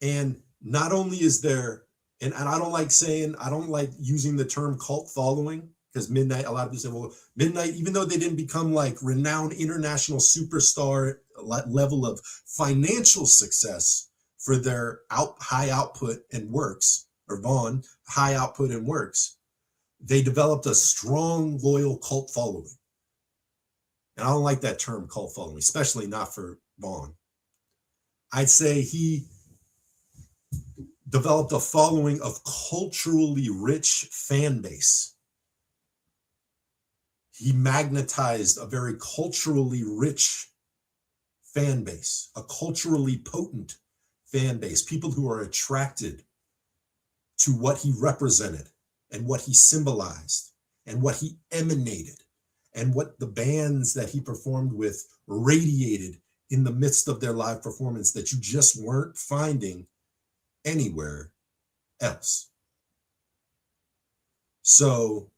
C: And not only is there, and I don't like using the term cult following, because Midnite, a lot of people say, well, Midnite, even though they didn't become like renowned international superstar level of financial success for their high output and works, or Vaughn, high output and works, they developed a strong, loyal cult following. And I don't like that term cult following, especially not for Vaughn. I'd say he developed a following of culturally rich fan base. He magnetized a very culturally rich fan base, a culturally potent fan base, people who are attracted to what he represented and what he symbolized and what he emanated and what the bands that he performed with radiated in the midst of their live performance that you just weren't finding anywhere else. So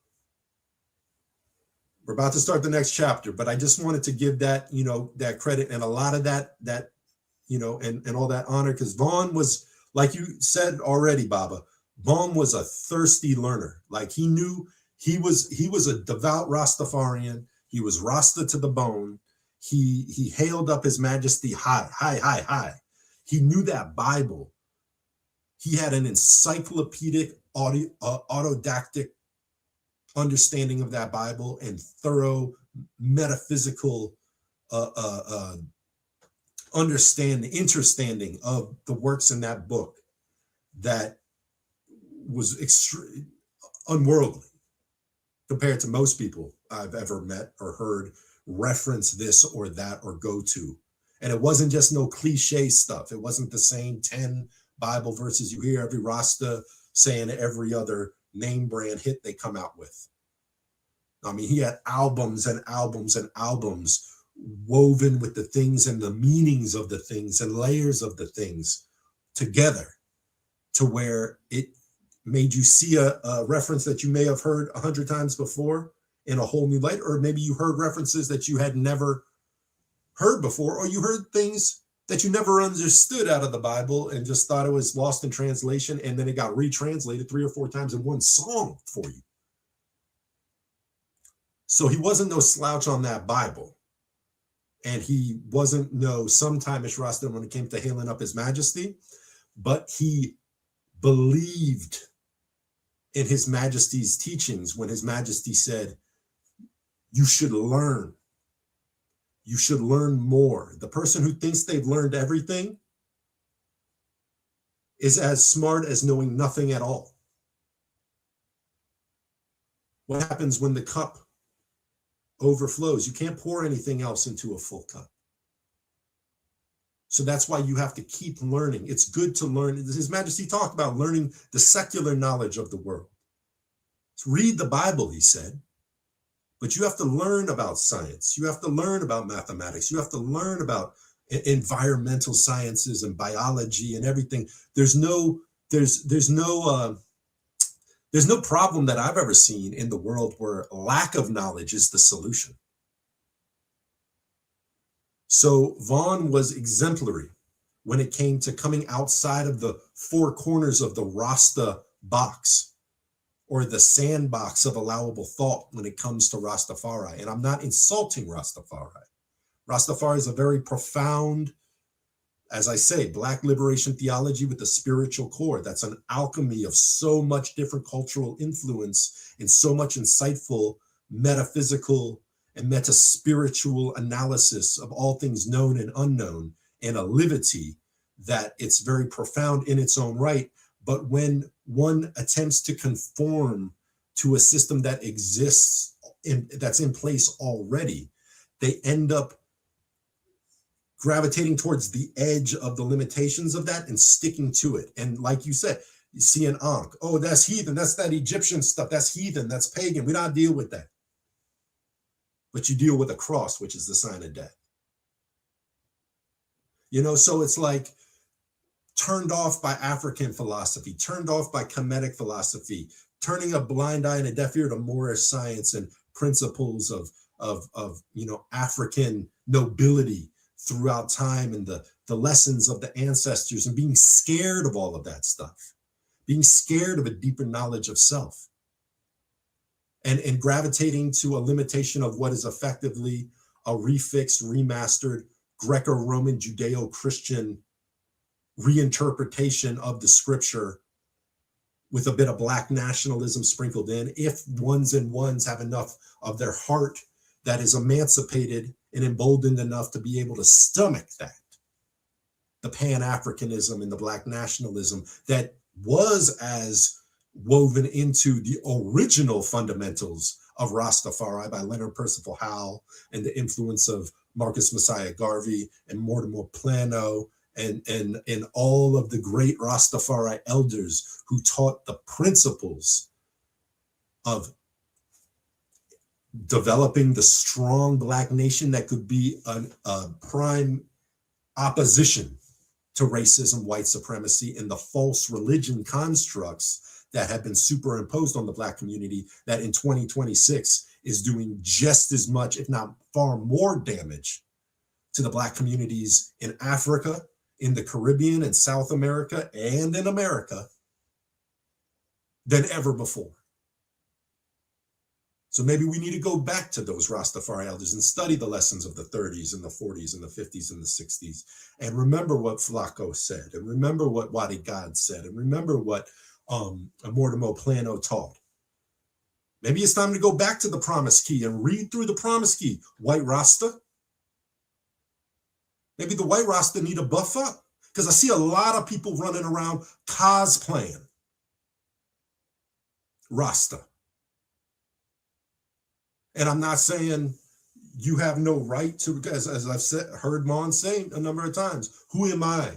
C: we're about to start the next chapter, but I just wanted to give that, that credit and a lot of that, and all that honor, because Vaughn was, like you said already, Baba, Vaughn was a thirsty learner. Like he knew he was a devout Rastafarian. He was Rasta to the bone. He hailed up His Majesty high. He knew that Bible. He had an encyclopedic autodactic understanding of that Bible and thorough metaphysical understanding of the works in that book that was unworldly compared to most people I've ever met or heard reference this or that or go to. And it wasn't just no cliche stuff. It wasn't the same 10 Bible verses you hear every Rasta saying every other name brand hit they come out with. I mean, he had albums and albums and albums woven with the things and the meanings of the things and layers of the things together to where it made you see a reference that you may have heard 100 times before in a whole new light, or maybe you heard references that you had never heard before, or you heard things that you never understood out of the Bible and just thought it was lost in translation, and then it got retranslated 3 or 4 times in one song for you. So he wasn't no slouch on that Bible. And he wasn't no sometime-ish Rasta when it came to hailing up his majesty, but he believed in his majesty's teachings when his majesty said, you should learn. You should learn more. The person who thinks they've learned everything is as smart as knowing nothing at all. What happens when the cup overflows? You can't pour anything else into a full cup. So that's why you have to keep learning. It's good to learn. His Majesty talked about learning the secular knowledge of the world. So read the Bible, he said, but you have to learn about science. You have to learn about mathematics. You have to learn about environmental sciences and biology and everything. There's no problem that I've ever seen in the world where lack of knowledge is the solution. So Vaughn was exemplary when it came to coming outside of the 4 corners of the Rasta box or the sandbox of allowable thought when it comes to Rastafari. And I'm not insulting Rastafari. Rastafari is a very profound, as I say, Black liberation theology with a spiritual core. That's an alchemy of so much different cultural influence and so much insightful metaphysical and meta-spiritual analysis of all things known and unknown, and a livity that it's very profound in its own right. But when one attempts to conform to a system that exists, that's in place already, they end up gravitating towards the edge of the limitations of that and sticking to it. And like you said, you see an Ankh, oh, that's heathen, that's that Egyptian stuff, that's heathen, that's pagan, we don't deal with that. But you deal with a cross, which is the sign of death. You know, so it's like turned off by African philosophy, turned off by Kemetic philosophy, turning a blind eye and a deaf ear to Moorish science and principles of you know, African nobility throughout time and the lessons of the ancestors, and being scared of all of that stuff, being scared of a deeper knowledge of self. And gravitating to a limitation of what is effectively a refixed, remastered Greco-Roman Judeo-Christian reinterpretation of the scripture with a bit of Black nationalism sprinkled in, if ones and ones have enough of their heart that is emancipated and emboldened enough to be able to stomach that. The Pan-Africanism and the Black nationalism that was as woven into the original fundamentals of Rastafari by Leonard Percival Howell and the influence of Marcus Messiah Garvey and Mortimer Plano and all of the great Rastafari elders who taught the principles of developing the strong Black nation that could be a prime opposition to racism, white supremacy, and the false religion constructs that have been superimposed on the Black community that in 2026 is doing just as much, if not far more damage to the Black communities in Africa, in the Caribbean, in South America, and in America than ever before. So maybe we need to go back to those Rastafari elders and study the lessons of the 30s and the 40s and the 50s and the 60s and remember what Flaco said and remember what Wadi God said and remember what Mortimer Plano taught. Maybe it's time to go back to the Promise Key and read through the Promise Key. White Rasta. Maybe the White Rasta need a buff up because I see a lot of people running around cosplaying Rasta. And I'm not saying you have no right to, because as I've heard Mon say a number of times, who am I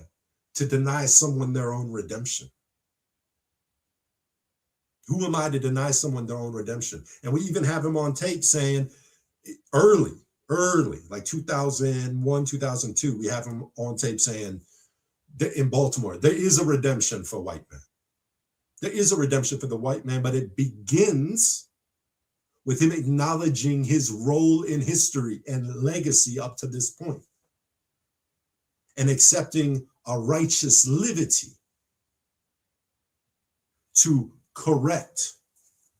C: to deny someone their own redemption? Who am I to deny someone their own redemption? And we even have him on tape saying early early, like 2001, 2002, we have him on tape saying that in Baltimore, there is a redemption for white men. There is a redemption for the white man, but it begins with him acknowledging his role in history and legacy up to this point, and accepting a righteous liberty to correct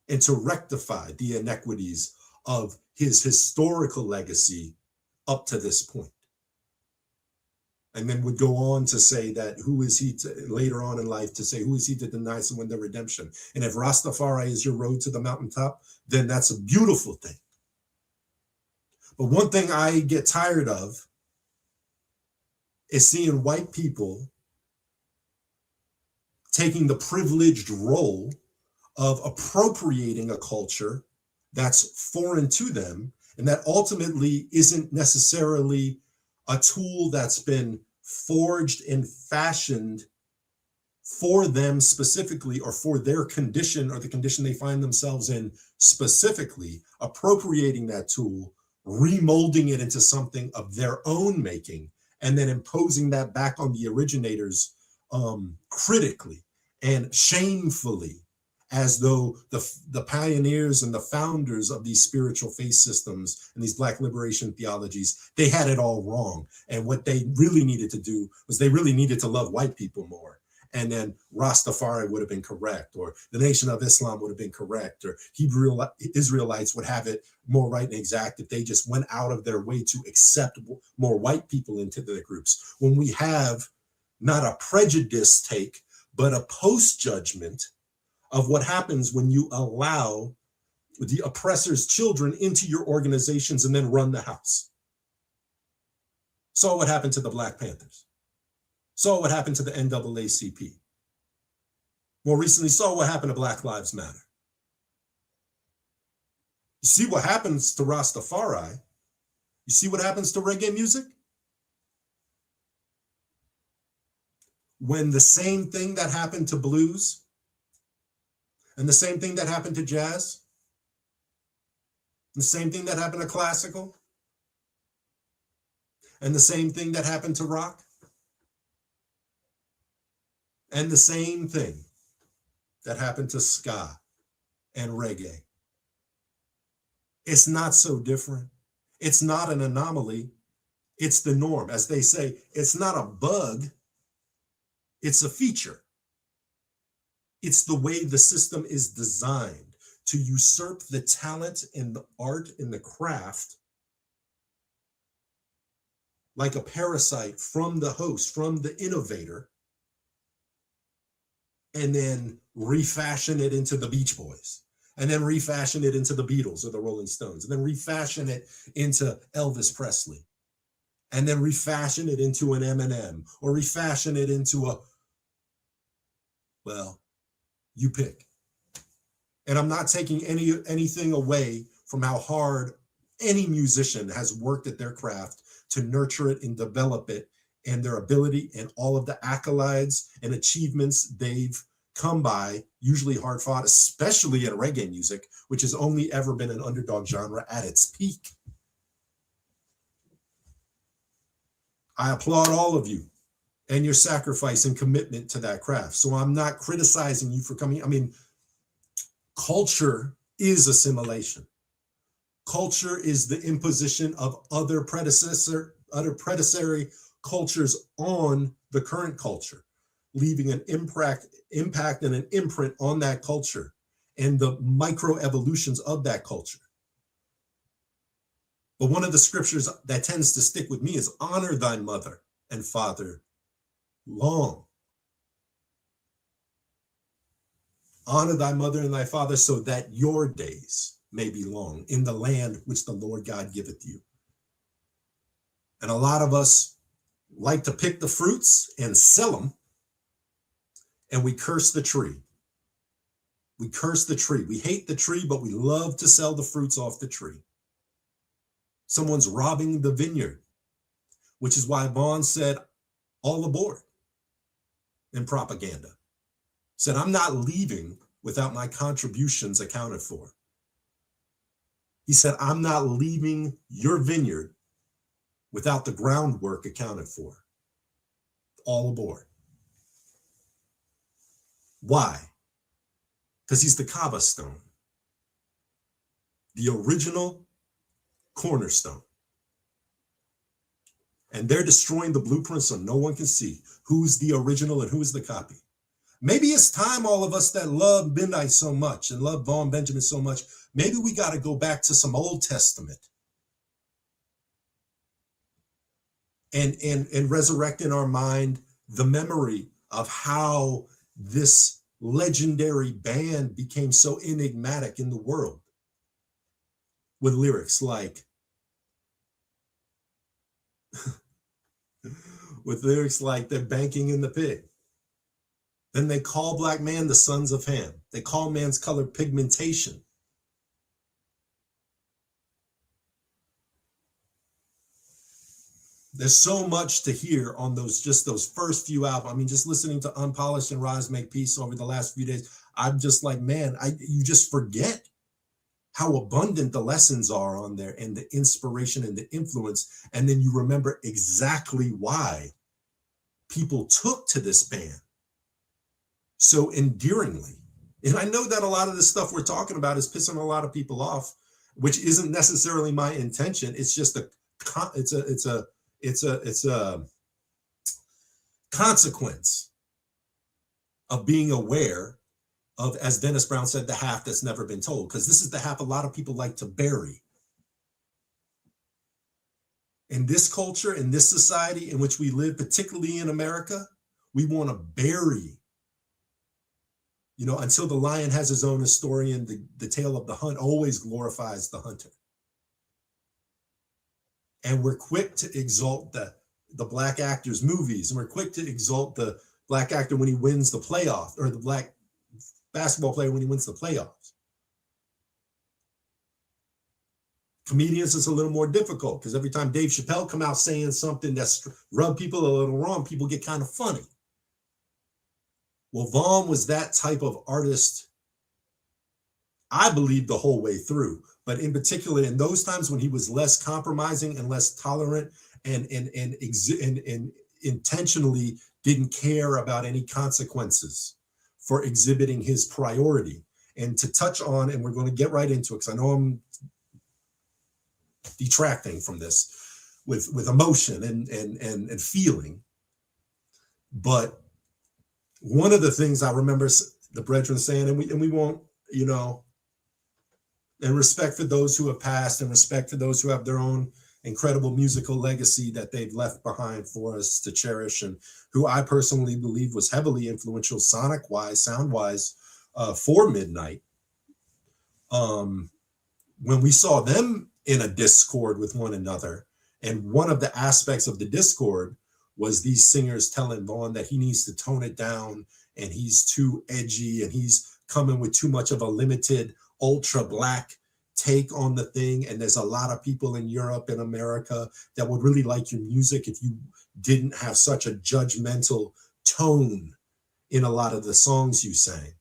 C: and to rectify the inequities of his historical legacy up to this point. And then would go on to say that who is he to, later on in life, to say who is he to deny someone the redemption? And if Rastafari is your road to the mountaintop, then that's a beautiful thing. But one thing I get tired of is seeing white people taking the privileged role of appropriating a culture that's foreign to them, and that ultimately isn't necessarily a tool that's been forged and fashioned for them specifically, or for their condition or the condition they find themselves in specifically, appropriating that tool, remolding it into something of their own making, and then imposing that back on the originators critically and shamefully, as though the pioneers and the founders of these spiritual faith systems and these Black liberation theologies, they had it all wrong. And what they really needed to do was they really needed to love white people more. And then Rastafari would have been correct, or the Nation of Islam would have been correct, or Hebrew Israelites would have it more right and exact if they just went out of their way to accept more white people into their groups. When we have not a prejudiced take, but a post-judgment of what happens when you allow the oppressor's children into your organizations and then run the house. Saw what happened to the Black Panthers. Saw what happened to the NAACP. More recently, saw what happened to Black Lives Matter. You see what happens to Rastafari. You see what happens to reggae music? When the same thing that happened to blues, and the same thing that happened to jazz, and the same thing that happened to classical, and the same thing that happened to rock, and the same thing that happened to ska and reggae. It's not so different. It's not an anomaly. It's the norm. As they say, it's not a bug. It's a feature. It's the way the system is designed to usurp the talent and the art and the craft like a parasite from the host, from the innovator, and then refashion it into the Beach Boys, and then refashion it into the Beatles or the Rolling Stones, and then refashion it into Elvis Presley, and then refashion it into an Eminem, or refashion it into a, well, you pick. And I'm not taking anything away from how hard any musician has worked at their craft to nurture it and develop it, and their ability and all of the accolades and achievements they've come by, usually hard fought, especially in reggae music, which has only ever been an underdog genre at its peak. I applaud all of you and your sacrifice and commitment to that craft. So I'm not criticizing you for coming. I mean, culture is assimilation. Culture is the imposition of other predecessor cultures on the current culture, leaving an impact and an imprint on that culture and the micro evolutions of that culture. But one of the scriptures that tends to stick with me is honor thy mother and father long. Honor thy mother and thy father so that your days may be long in the land which the Lord God giveth you. And a lot of us like to pick the fruits and sell them, and we curse the tree. We curse the tree. We hate the tree, but we love to sell the fruits off the tree. Someone's robbing the vineyard, which is why Vaughn said, all aboard in propaganda. Said, I'm not leaving without my contributions accounted for. He said, I'm not leaving your vineyard without the groundwork accounted for. All aboard. Why? Because he's the Kaaba stone, the original cornerstone. And they're destroying the blueprint so no one can see who's the original and who's the copy. Maybe it's time, all of us that love Midnight so much and love Vaughn Benjamin so much, maybe we got to go back to some Old Testament and resurrect in our mind the memory of how this legendary band became so enigmatic in the world, with lyrics like, they're banking in the pig. Then they call black man the sons of Ham. They call man's color pigmentation. There's so much to hear on those first few albums. I mean, just listening to Unpolished and Rise Make Peace over the last few days, I'm just like, man, you just forget how abundant the lessons are on there and the inspiration and the influence. And then you remember exactly why people took to this band so endearingly. And I know that a lot of the stuff we're talking about is pissing a lot of people off, which isn't necessarily my intention. It's just it's a consequence of being aware of, as Dennis Brown said, the half that's never been told, because this is the half a lot of people like to bury. In this culture, in this society in which we live, particularly in America, we want to bury, until the lion has his own historian, the tale of the hunt always glorifies the hunter. And we're quick to exalt the black actor's movies, and we're quick to exalt the black actor when he wins the playoff, or the black basketball player when he wins the playoffs. Comedians is a little more difficult, because every time Dave Chappelle come out saying something that's rubbed people a little wrong, people get kind of funny. Well, Vaughn was that type of artist, I believe, the whole way through. But in particular, in those times when he was less compromising and less tolerant and intentionally didn't care about any consequences for exhibiting his priority. And to touch on, and we're going to get right into it, because I know I'm detracting from this with emotion and feeling. But one of the things I remember the brethren saying, and we won't, and respect for those who have passed, and respect for those who have their own incredible musical legacy that they've left behind for us to cherish, and who I personally believe was heavily influential sonic-wise, sound-wise, for Midnight. When we saw them in a discord with one another, and one of the aspects of the discord was these singers telling Vaughn that he needs to tone it down, and he's too edgy, and he's coming with too much of a limited ultra black take on the thing. And there's a lot of people in Europe and America that would really like your music if you didn't have such a judgmental tone in a lot of the songs you sang.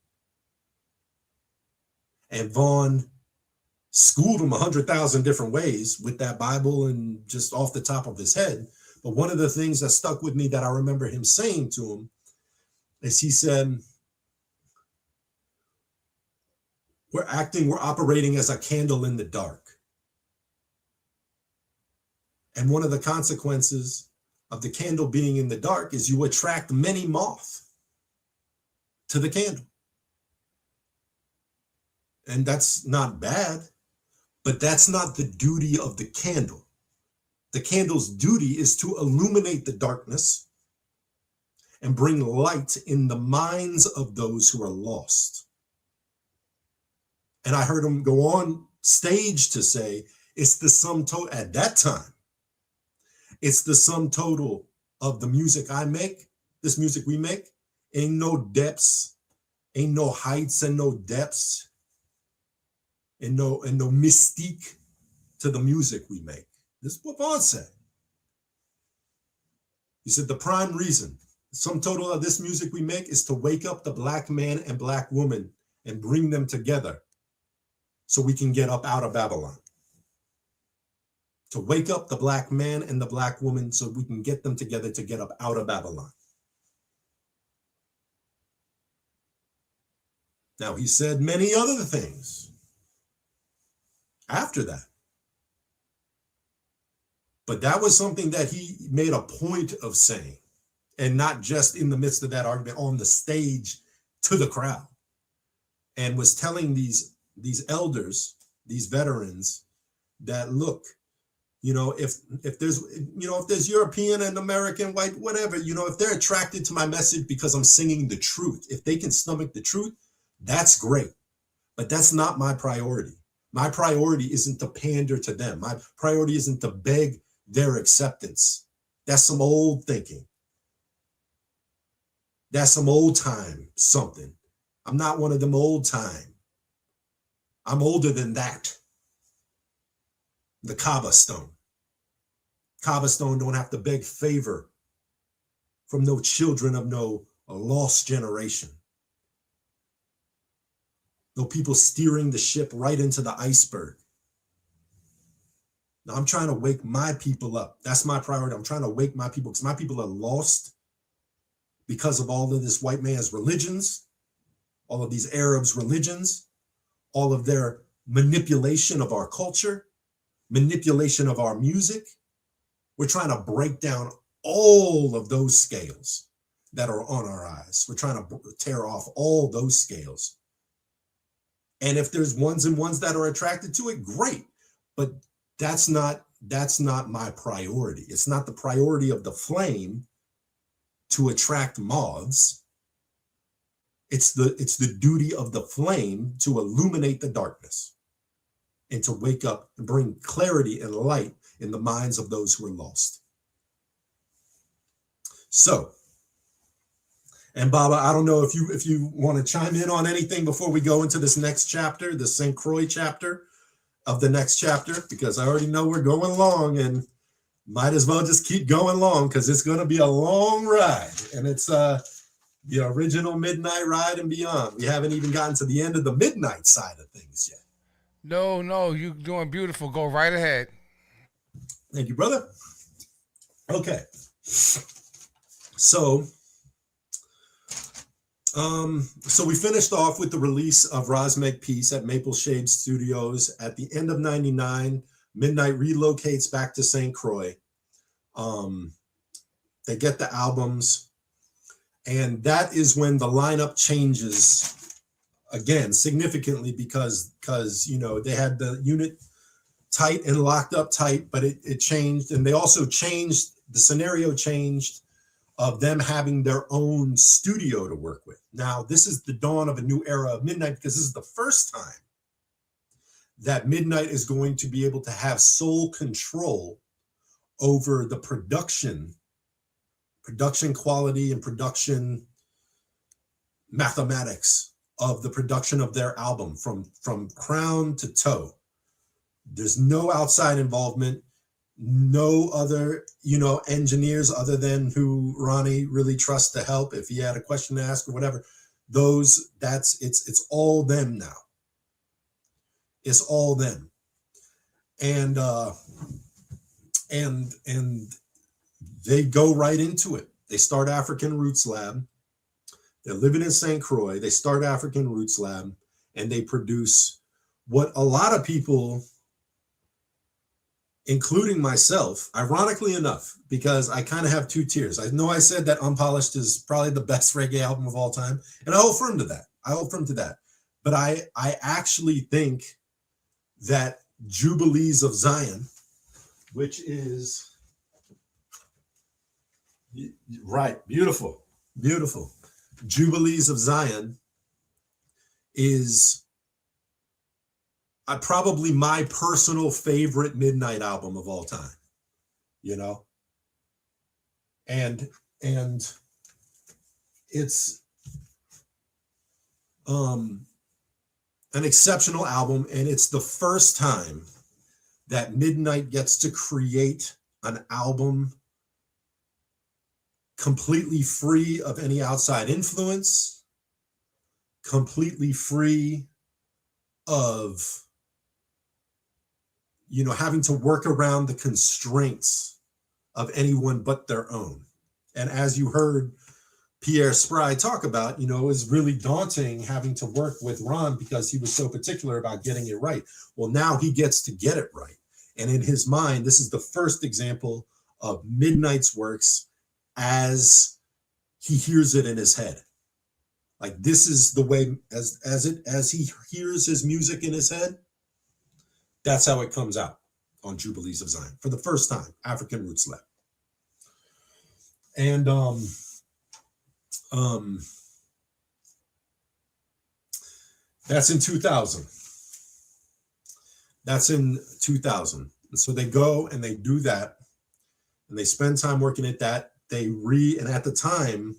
C: And Vaughn schooled him 100,000 different ways with that Bible and just off the top of his head. But one of the things that stuck with me that I remember him saying to him is he said, we're operating as a candle in the dark. And one of the consequences of the candle being in the dark is you attract many moths to the candle. And that's not bad, but that's not the duty of the candle. The candle's duty is to illuminate the darkness and bring light in the minds of those who are lost. And I heard him go on stage to say, it's the sum total, at that time, it's the sum total of the music I make, this music we make, ain't no depths, ain't no heights and no depths, and no mystique to the music we make. This is what Vaughn said. He said, the prime reason, the sum total of this music we make is to wake up the black man and black woman and bring them together so we can get up out of Babylon. to wake up the black man and the black woman so we can get them together to get up out of Babylon. Now, he said many other things after that. But that was something that he made a point of saying, and not just in the midst of that argument on the stage to the crowd, and was telling these elders, these veterans, that look, if there's European and American, white, whatever, if they're attracted to my message because I'm singing the truth, if they can stomach the truth, that's great. But that's not my priority. My priority isn't to pander to them. My priority isn't to beg their acceptance. That's some old thinking. That's some old time something. I'm not one of them old time. I'm older than that. The Kaaba stone. Kaaba stone don't have to beg favor from no children of no lost generation. No people steering the ship right into the iceberg. Now, I'm trying to wake my people up. That's my priority. I'm trying to wake my people because my people are lost because of all of this white man's religions, all of these Arabs' religions, all of their manipulation of our culture, manipulation of our music. We're trying to break down all of those scales that are on our eyes. We're trying to tear off all those scales. And if there's ones and ones that are attracted to it, great. But that's not my priority. It's not the priority of the flame to attract moths. It's the duty of the flame to illuminate the darkness and to wake up and bring clarity and light in the minds of those who are lost. So, and Baba, I don't know if you want to chime in on anything before we go into this next chapter, the St. Croix chapter of the next chapter, because I already know we're going long and might as well just keep going long because it's going to be a long ride. And it's the original Midnight ride and beyond. We haven't even gotten to the end of the Midnight side of things yet.
B: No, you're doing beautiful. Go right ahead.
C: Thank you, brother. Okay. So we finished off with the release of Rosmeg Peace at Maple Shade Studios at the end of 99. Midnight relocates back to St. Croix. They get the albums, and that is when the lineup changes again significantly because they had the unit tight and locked up tight, but it changed, and they also changed, the scenario changed of them having their own studio to work with. Now, this is the dawn of a new era of Midnight because this is the first time that Midnight is going to be able to have sole control over the production quality and production mathematics of the production of their album from crown to toe. There's no outside involvement, no other, engineers other than who Ronnie really trusts to help if he had a question to ask or whatever. It's all them now. It's all them. And they go right into it. They start African Roots Lab. They're living in St. Croix. They start African Roots Lab, and they produce what a lot of people, including myself, ironically enough, because I kind of have two tiers. I know I said that Unpolished is probably the best reggae album of all time, and I hold firm to that. But I actually think that Jubilees of Zion, which is right, beautiful. Jubilees of Zion is probably my personal favorite Midnight album of all time, and it's an exceptional album, and it's the first time that Midnight gets to create an album completely free of any outside influence, completely free of having to work around the constraints of anyone but their own. And as you heard Pierre Spry talk about, it was really daunting having to work with Ron because he was so particular about getting it right. Well, now he gets to get it right. And in his mind, this is the first example of Midnite's works as he hears it in his head. Like, this is the way as he hears his music in his head, that's how it comes out on Jubilees of Zion for the first time, African Roots Lab. And that's in 2000. That's in 2000. And so they go and they do that, and they spend time working at that. And at the time,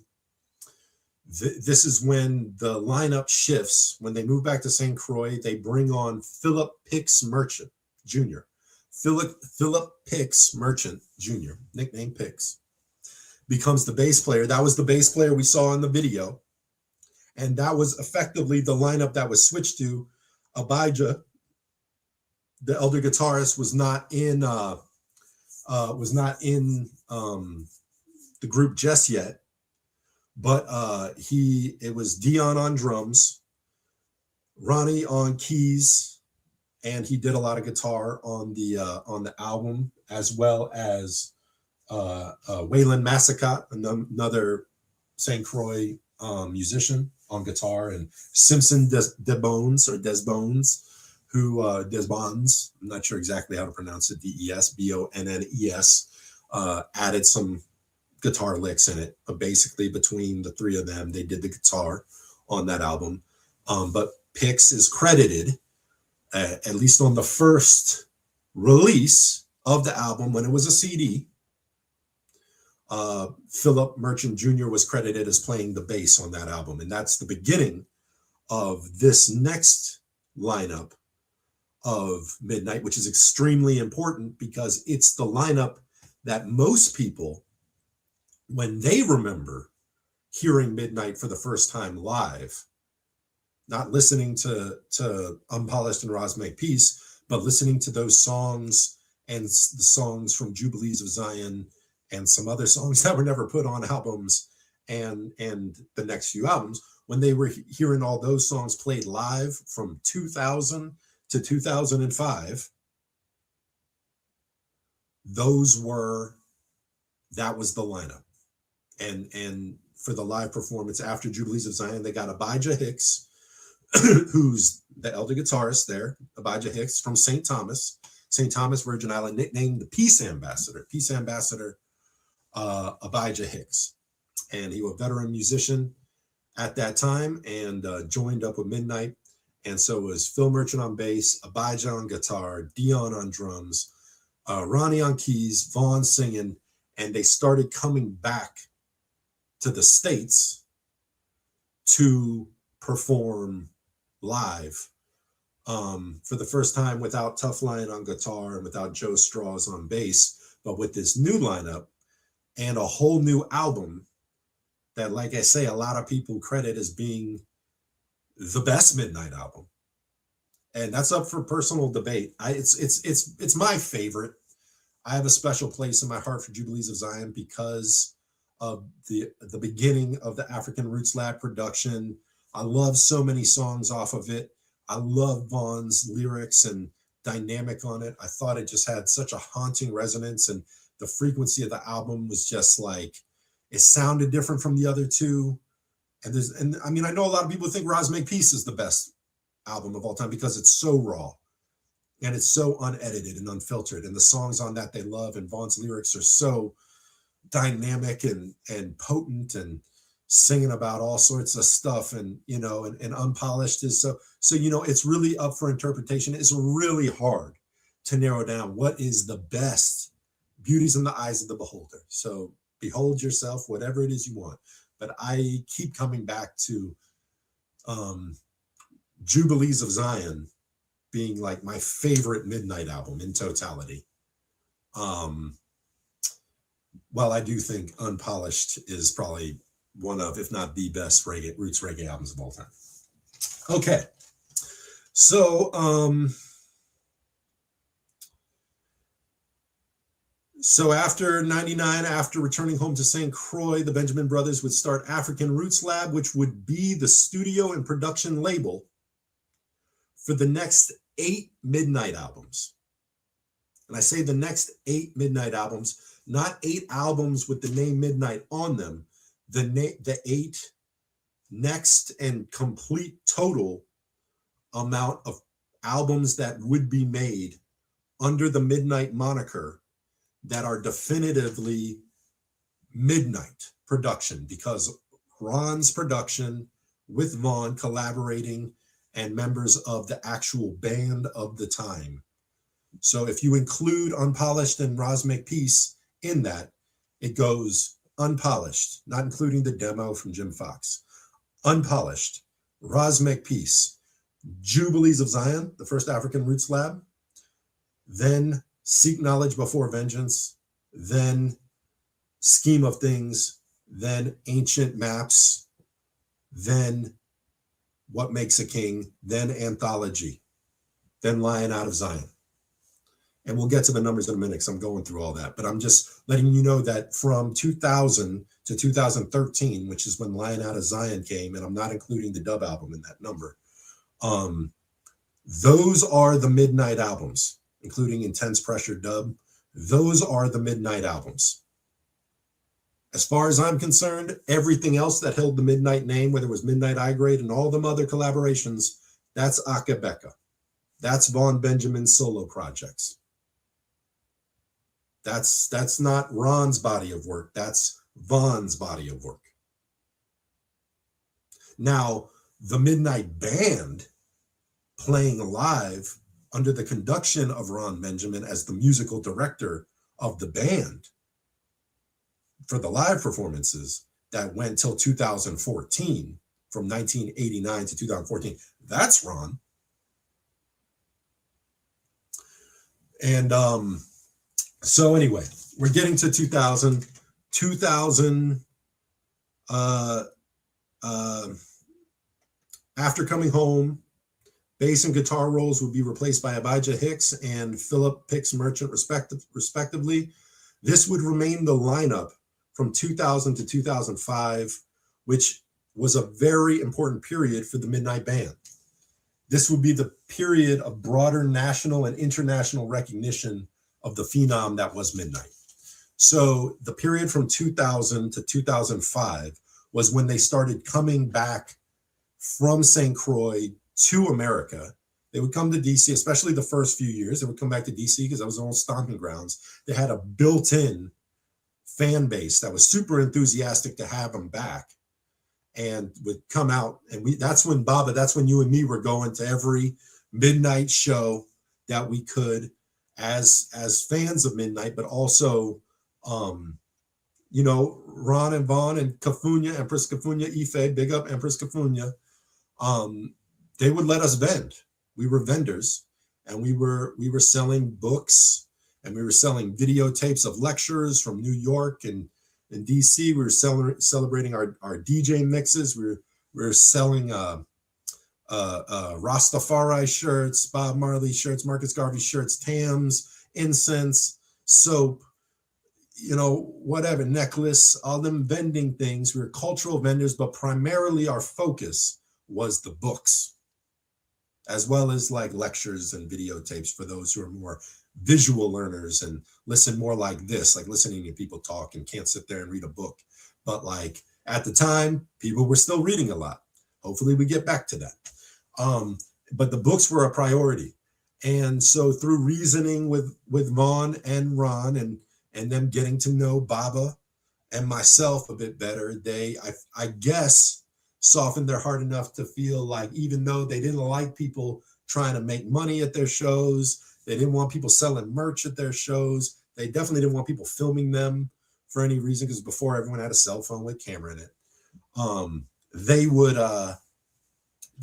C: this is when the lineup shifts. When they move back to St. Croix, they bring on Philip Pix Merchant Jr. Philip Pix Merchant Jr., nicknamed Pix, becomes the bass player. That was the bass player we saw in the video. And that was effectively the lineup that was switched to. Abijah, the elder guitarist, was not in the group just yet, but it was Dion on drums, Ronnie on keys, and he did a lot of guitar on the album, as well as Waylon Massacott, another St. Croix musician, on guitar, and Simpson Desbones, Desbones, I'm not sure exactly how to pronounce it, Desbonnes, added some guitar licks in it, but basically between the three of them, they did the guitar on that album. But Pix is credited, at least on the first release of the album when it was a CD. Philip Merchant Jr. was credited as playing the bass on that album, and that's the beginning of this next lineup of Midnite, which is extremely important because it's the lineup that most people, when they remember hearing Midnite for the first time live, not listening to Unpolished and Roz Make Peace, but listening to those songs and the songs from Jubilees of Zion and some other songs that were never put on albums and the next few albums, when they were hearing all those songs played live from 2000 to 2005, that was the lineup. And for the live performance after Jubilees of Zion, they got Abijah Hicks, who's the elder guitarist there, Abijah Hicks from St. Thomas, Virgin Island, nicknamed the Peace Ambassador, Abijah Hicks. And he was a veteran musician at that time and joined up with Midnite. And so it was Phil Merchant on bass, Abijah on guitar, Dion on drums, Ronnie on keys, Vaughn singing, and they started coming back to the States to perform live for the first time without Tough Lion on guitar and without Joe Strauss on bass, but with this new lineup and a whole new album that, like I say, a lot of people credit as being the best Midnite album. And that's up for personal debate. It's my favorite. I have a special place in my heart for Jubilees of Zion because of the beginning of the African Roots Lab production. I love so many songs off of it. I love Vaughn's lyrics and dynamic on it. I thought it just had such a haunting resonance, and the frequency of the album was just like, it sounded different from the other two. And I mean, I know a lot of people think Roz Make Peace is the best album of all time because it's so raw and it's so unedited and unfiltered, and the songs on that they love, and Vaughn's lyrics are so dynamic and potent and singing about all sorts of stuff, and and Unpolished is so it's really up for interpretation. It's really hard to narrow down what is the best. Beauty's in the eyes of the beholder, so behold yourself, whatever it is you want. But I keep coming back to Jubilees of Zion being like my favorite Midnite album in totality. While I do think Unpolished is probably one of, if not the best roots reggae albums of all time. Okay. So So after 99, after returning home to St. Croix, the Benjamin Brothers would start African Roots Lab, which would be the studio and production label for the next 8 Midnight albums. And I say the next 8 Midnight albums, not 8 albums with the name Midnight on them, the 8 next and complete total amount of albums that would be made under the Midnight moniker that are definitively Midnight production, because Ron's production with Vaughn collaborating and members of the actual band of the time. So if you include Unpolished and Roz Make Peace in that, it goes Unpolished, not including the demo from Jim Fox. Unpolished, Roz Make Peace, Jubilees of Zion, the first African Roots Lab, then Seek Knowledge Before Vengeance, then Scheme of Things, then Ancient Maps, then What Makes a King, then Anthology, then Lion Out of Zion. And we'll get to the numbers in a minute because I'm going through all that. But I'm just letting you know that from 2000 to 2013, which is when Lion Out of Zion came, and I'm not including the dub album in that number, those are the Midnight albums, including Intense Pressure dub. Those are the Midnight albums. As far as I'm concerned, everything else that held the Midnight name, whether it was Midnight I Grade and all them other collaborations, that's Akae Beka. That's Vaughn Benjamin's solo projects. That's not Ron's body of work. That's Vaughn's body of work. Now, the Midnight Band playing live under the conduction of Ron Benjamin as the musical director of the band for the live performances that went till 2014, from 1989 to 2014. That's Ron. And so anyway, we're getting to 2000. After coming home, bass and guitar roles would be replaced by Abijah Hicks and Philip Pix Merchant, respectively. This would remain the lineup from 2000 to 2005, which was a very important period for the Midnight Band. This would be the period of broader national and international recognition of the phenom that was Midnight. So the period from 2000 to 2005 was when they started coming back from St. Croix to America. They would come to DC, especially the first few years. They would come back to DC because that was their own stomping grounds. They had a built-in fan base that was super enthusiastic to have them back, and would come out. And that's when you and me were going to every Midnight show that we could as fans of Midnight, but also, Ron and Vaughn and Kafunya, Empress Kafunya Ife, big up Empress Kafunya. They would let us vend. We were vendors, and we were selling books, and we were selling videotapes of lectures from New York and DC. We were celebrating our DJ mixes. We were selling Rastafari shirts, Bob Marley shirts, Marcus Garvey shirts, Tams, incense, soap, whatever, necklace, all them vending things. We were cultural vendors, but primarily our focus was the books, as well as like lectures and videotapes for those who are more visual learners and listen more like this, like listening to people talk and can't sit there and read a book. But like at the time, people were still reading a lot. Hopefully we get back to that. But the books were a priority. And so through reasoning with Vaughn and Ron and them getting to know Baba and myself a bit better, they, I guess, softened their heart enough to feel like, even though they didn't like people trying to make money at their shows, they didn't want people selling merch at their shows, they definitely didn't want people filming them for any reason, because before everyone had a cell phone with a camera in it. They would, but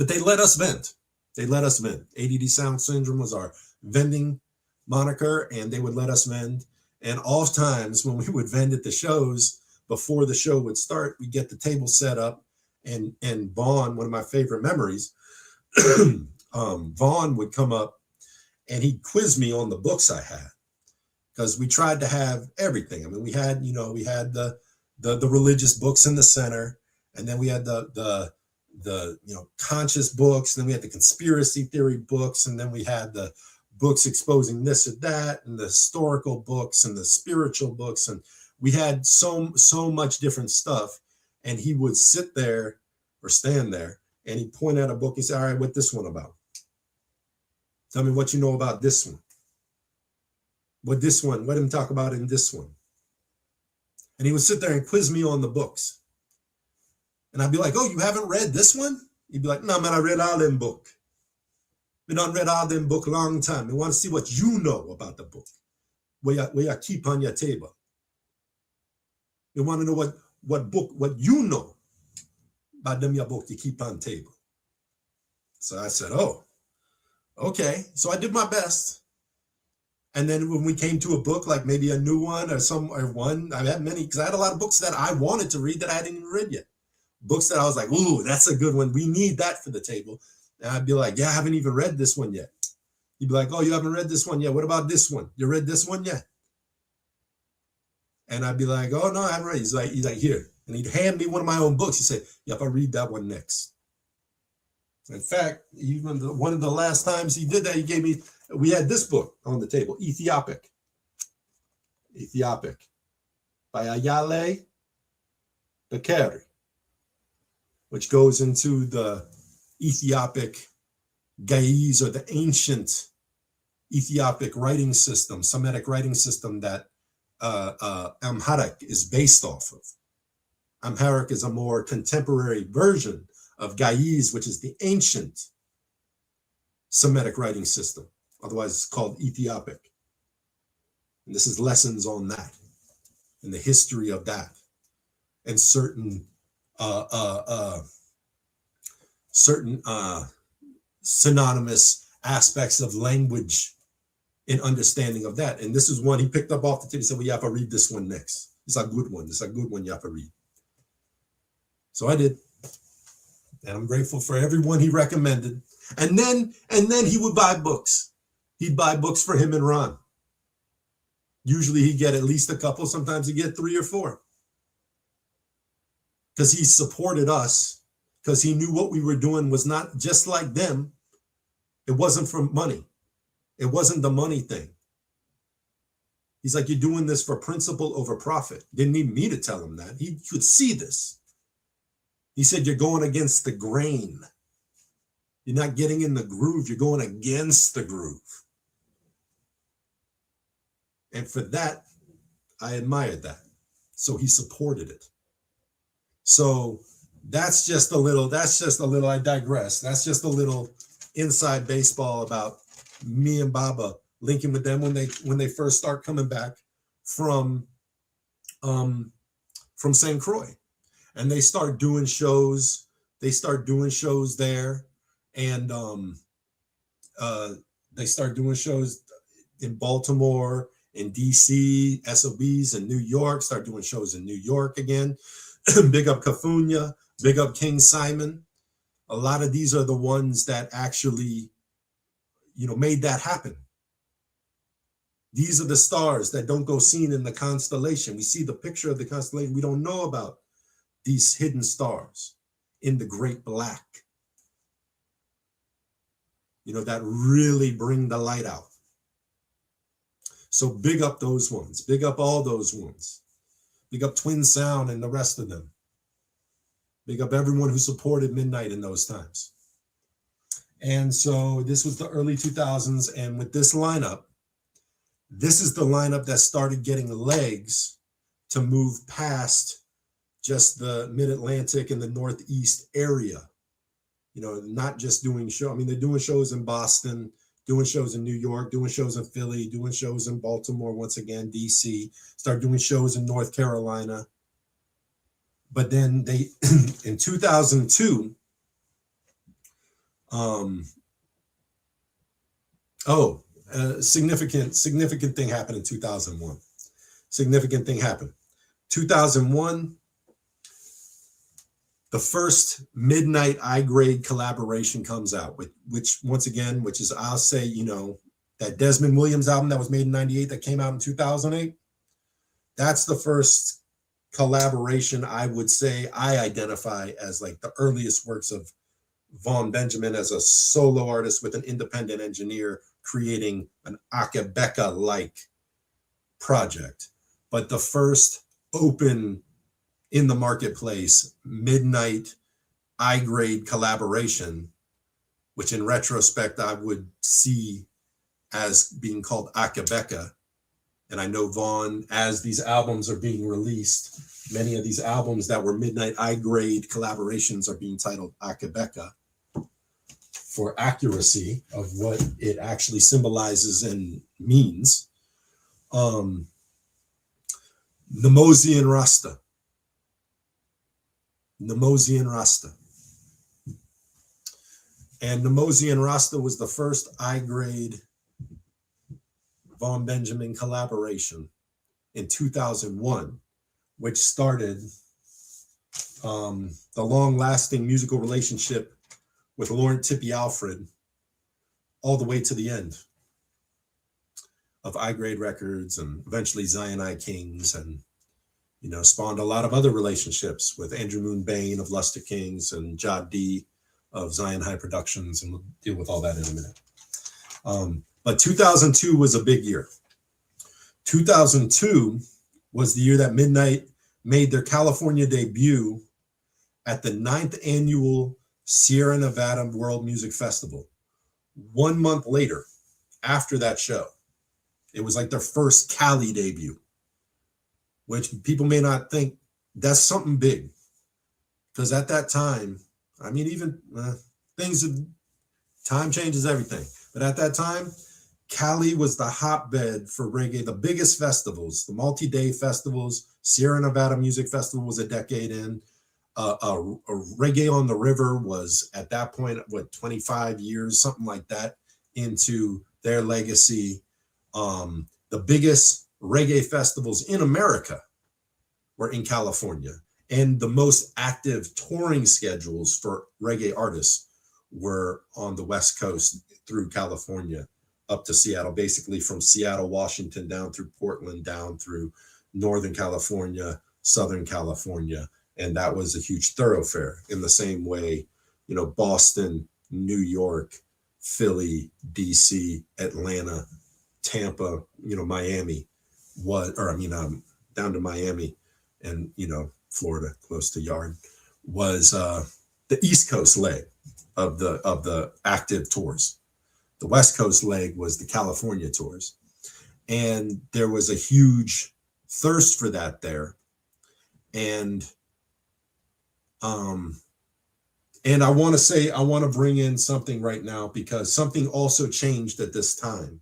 C: they let us vent. They let us vent. ADD Sound Syndrome was our vending moniker, and they would let us vend. And oft times when we would vend at the shows, before the show would start, we get the table set up, and Vaughn, one of my favorite memories, Vaughn would come up and he'd quiz me on the books I had. because we tried to have everything. I mean, we had the religious books in the center, and then we had the conscious books, and then we had the conspiracy theory books, and then we had the books exposing this or that, and the historical books and the spiritual books, and we had so much different stuff. And he would sit there or stand there, and he'd point at a book and say, all right, what's this one about? Tell me what you know about this one. What him talk about in this one? And he would sit there and quiz me on the books. And I'd be like, oh, you haven't read this one? He'd be like, no, man, I read all them book. We done read all them book long time. We want to see what you know about the book. Where you keep on your table. We want to know what you know about them your book you keep on table. So I said, oh, okay. So I did my best. And then when we came to a book, like maybe a new one or one, I had many, because I had a lot of books that I wanted to read that I hadn't even read yet. Books that I was like, ooh, that's a good one. We need that for the table. And I'd be like, yeah, I haven't even read this one yet. He'd be like, oh, you haven't read this one yet. What about this one? You read this one yet? And I'd be like, oh, no, I haven't read it. He's like, here. And he'd hand me one of my own books. He said, yep, I'll read that one next. In fact, even one of the last times he did that, we had this book on the table, Ethiopic by Ayale Bekeri, which goes into the Ethiopic Ge'ez, or the ancient Ethiopic writing system, Semitic writing system that Amharic is based off of. Amharic is a more contemporary version of Ge'ez, which is the ancient Semitic writing system. Otherwise, it's called Ethiopic. And this is lessons on that and the history of that, and certain synonymous aspects of language in understanding of that. And this is one he picked up off the table. He said, well, you have to read this one next. It's a good one. It's a good one you have to read. So I did. And I'm grateful for everyone he recommended. And then he would buy books. He'd buy books for him and Ron. Usually he'd get at least a couple. Sometimes he'd get 3 or 4. Because he supported us. Because he knew what we were doing was not just like them. It wasn't for money. It wasn't the money thing. He's like, you're doing this for principle over profit. Didn't need me to tell him that. He could see this. He said, you're going against the grain. You're not getting in the groove. You're going against the groove. And for that, I admired that. So he supported it. So that's just a little, I digress. That's just a little inside baseball about me and Baba linking with them when they first start coming back from St. Croix. And they start doing shows. They start doing shows there. And they start doing shows in Baltimore, in DC, SOBs in New York, start doing shows in New York again. Big up Cafunia, big up King Simon. A lot of these are the ones that actually, made that happen. These are the stars that don't go seen in the constellation. We see the picture of the constellation. We don't know about these hidden stars in the great black, that really bring the light out. So big up those ones. Big up all those ones. Big up Twin Sound and the rest of them. Big up everyone who supported Midnight in those times. And so this was the early 2000s. And with this lineup, this is the lineup that started getting legs to move past just the Mid-Atlantic and the Northeast area. Not just doing shows. I mean, they're doing shows in Boston, doing shows in New York, doing shows in Philly, doing shows in Baltimore, once again, DC, start doing shows in North Carolina. But then they, in 2002, significant thing happened in 2001. Significant thing happened. 2001, the first Midnight I-grade collaboration comes out, which is, I'll say, that Desmond Williams album that was made in 98 that came out in 2008, that's the first collaboration I would say I identify as like the earliest works of Vaughn Benjamin as a solo artist with an independent engineer creating an Akae Beka-like project. But the first open in the marketplace Midnite I-grade collaboration, which in retrospect I would see as being called Akae Beka. And I know Vaughn, as these albums are being released, many of these albums that were Midnite I-grade collaborations are being titled Akae Beka for accuracy of what it actually symbolizes and means. Nemosian Rasta. Nemosian Rasta. And Nemosian Rasta was the first I-grade Vaughn Benjamin collaboration in 2001, which started the long-lasting musical relationship with Laurent Tippy Alfred all the way to the end of I-grade Records and eventually Zion Kings, and spawned a lot of other relationships with Andrew Moon Bain of Luster Kings and Jod D of Zion High Productions, and we'll deal with all that in a minute. But 2002 was a big year. 2002 was the year that Midnite made their California debut at the 9th annual Sierra Nevada World Music Festival. 1 month later, after that show, it was like their first Cali debut, which people may not think that's something big. Because at that time, I mean, even time changes everything. But at that time, Cali was the hotbed for reggae, the biggest festivals, the multi-day festivals. Sierra Nevada Music Festival was a decade in. A Reggae on the River was at that point, 25 years, something like that, into their legacy. The biggest reggae festivals in America were in California, and the most active touring schedules for reggae artists were on the West Coast through California up to Seattle, basically from Seattle, Washington, down through Portland, down through Northern California, Southern California. And that was a huge thoroughfare in the same way, Boston, New York, Philly, DC, Atlanta, Tampa, Miami down to Miami and, Florida, close to Yard, was the East Coast leg of the active tours. The West Coast leg was the California tours. And there was a huge thirst for that there. And I want to bring in something right now, because something also changed at this time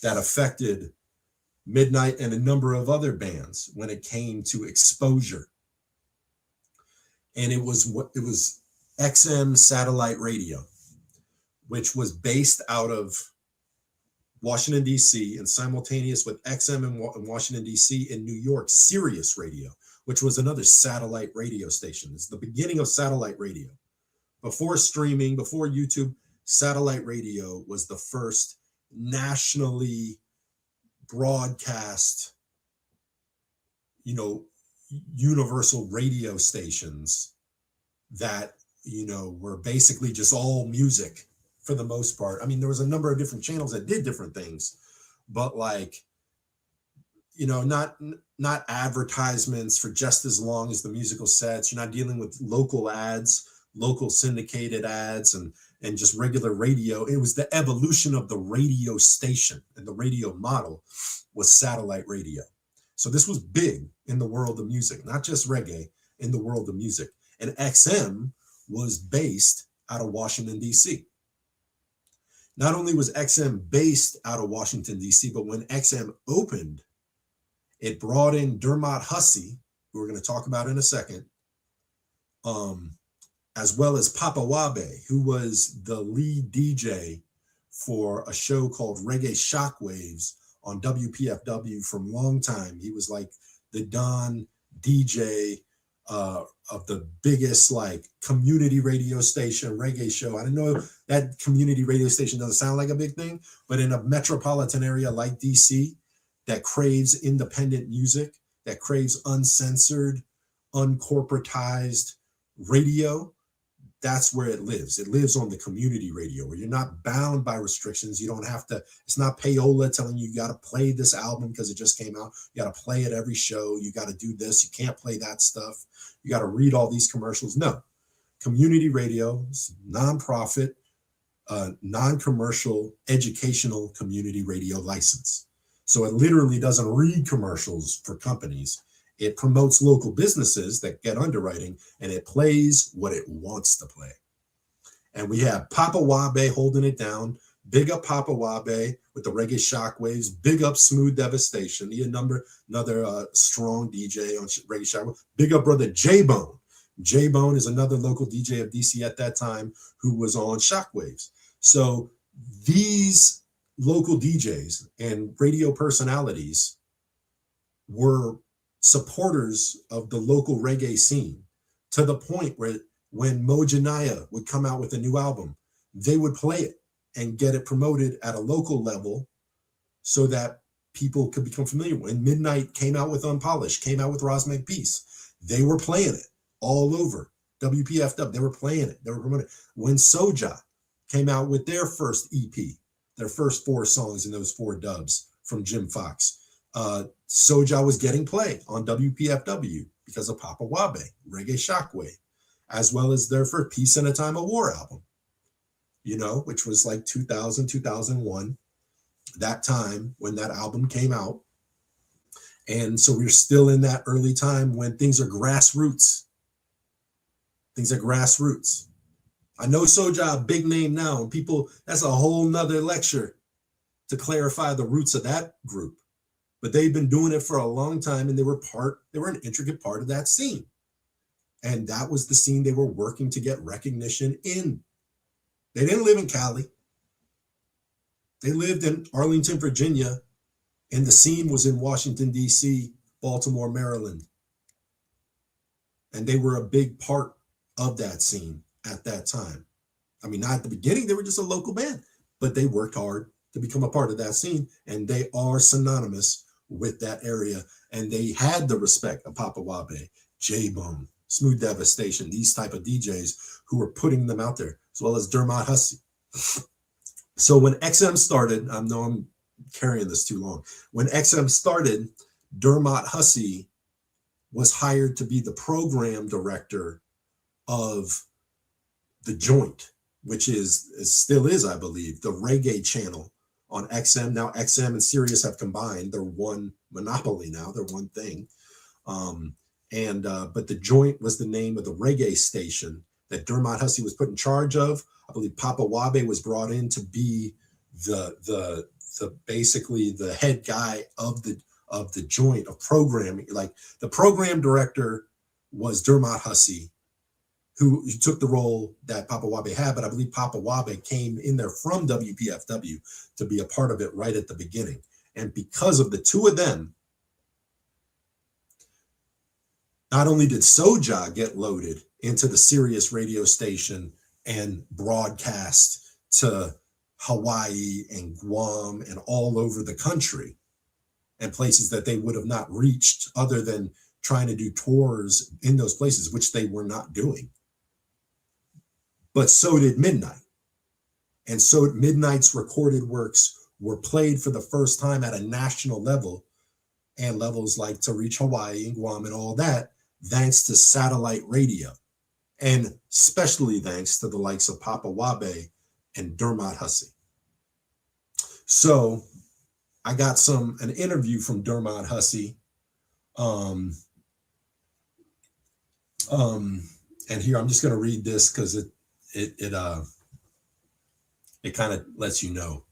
C: that affected Midnite and a number of other bands when it came to exposure. And it was XM satellite radio, which was based out of Washington, D.C., and simultaneous with XM in Washington, D.C., in New York, Sirius Radio, which was another satellite radio station. It's the beginning of satellite radio. Before streaming, before YouTube, satellite radio was the first nationally broadcast, universal radio stations that, were basically just all music for the most part. I mean, there was a number of different channels that did different things, but not advertisements for just as long as the musical sets. You're not dealing with local ads, local syndicated ads, and just regular radio. It was the evolution of the radio station, and the radio model was satellite radio. So this was big in the world of music, not just reggae, in the world of music. And XM was based out of Washington, D.C. Not only was XM based out of Washington, D.C., but when XM opened, it brought in Dermot Hussey, who we're going to talk about in a second, as well as Papa Wabe, who was the lead DJ for a show called Reggae Shockwaves on WPFW from long time. He was like the Don DJ of the biggest like community radio station reggae show. I don't know that community radio station doesn't sound like a big thing, but in a metropolitan area like DC that craves independent music, that craves uncensored, uncorporatized radio, that's where it lives. It lives on the community radio where you're not bound by restrictions. You don't have to, it's not payola telling you got to play this album because it just came out. You got to play it every show. You got to do this. You can't play that stuff. You got to read all these commercials. No, community radio is nonprofit, non-commercial, educational community radio license. So it literally doesn't read commercials for companies. It promotes local businesses that get underwriting, and it plays what it wants to play. And we have Papa Wabe holding it down. Big up Papa Wabe with the reggae shockwaves. Big up Smooth Devastation. Another strong DJ on reggae shockwaves. Big up brother J-Bone. J-Bone is another local DJ of DC at that time who was on shockwaves. So these local DJs and radio personalities were supporters of the local reggae scene to the point where when Mo Janaya would come out with a new album, they would play it and get it promoted at a local level so that people could become familiar. When Midnite came out with Unpolished, came out with Rosmeg Peace, they were playing it all over. WPFW, they were playing it. They were promoting it. When Soja came out with their first EP, their first 4 songs in those 4 dubs from Jim Fox, Soja was getting play on WPFW because of Papa Wabe, Reggae Shockwave, as well as their first Peace in a Time of War album, which was like 2000, 2001, that time when that album came out. And so we're still in that early time when things are grassroots. Things are grassroots. I know Soja a big name now, and people, that's a whole nother lecture to clarify the roots of that group. But they've been doing it for a long time, and they were an intricate part of that scene. And that was the scene they were working to get recognition in. They didn't live in Cali. They lived in Arlington, Virginia, and the scene was in Washington, D.C., Baltimore, Maryland. And they were a big part of that scene at that time. I mean, not at the beginning, they were just a local band, but they worked hard to become a part of that scene, and they are synonymous with that area. And they had the respect of Papa Wabe, J-Bone, Smooth Devastation, these type of DJs who were putting them out there, as well as Dermot Hussey. So when XM started, I know I'm carrying this too long. When XM started, Dermot Hussey was hired to be the program director of The Joint, which still is, I believe, the reggae channel on XM. Now XM and Sirius have combined. They're one monopoly now. They're one thing. But The Joint was the name of the reggae station that Dermot Hussey was put in charge of. I believe Papa Wabe was brought in to be the basically the head guy of the Joint of programming. Like the program director was Dermot Hussey, who took the role that Papa Wabe had, but I believe Papa Wabe came in there from WPFW to be a part of it right at the beginning. And because of the two of them, not only did Soja get loaded into the Sirius radio station and broadcast to Hawaii and Guam and all over the country and places that they would have not reached other than trying to do tours in those places, which they were not doing. But so did Midnite. And so Midnite's recorded works were played for the first time at a national level, and levels like to reach Hawaii and Guam and all that, thanks to satellite radio. And especially thanks to the likes of Papa Wabe and Dermot Hussey. So I got an interview from Dermot Hussey. And here, I'm just going to read this because it kind of lets you know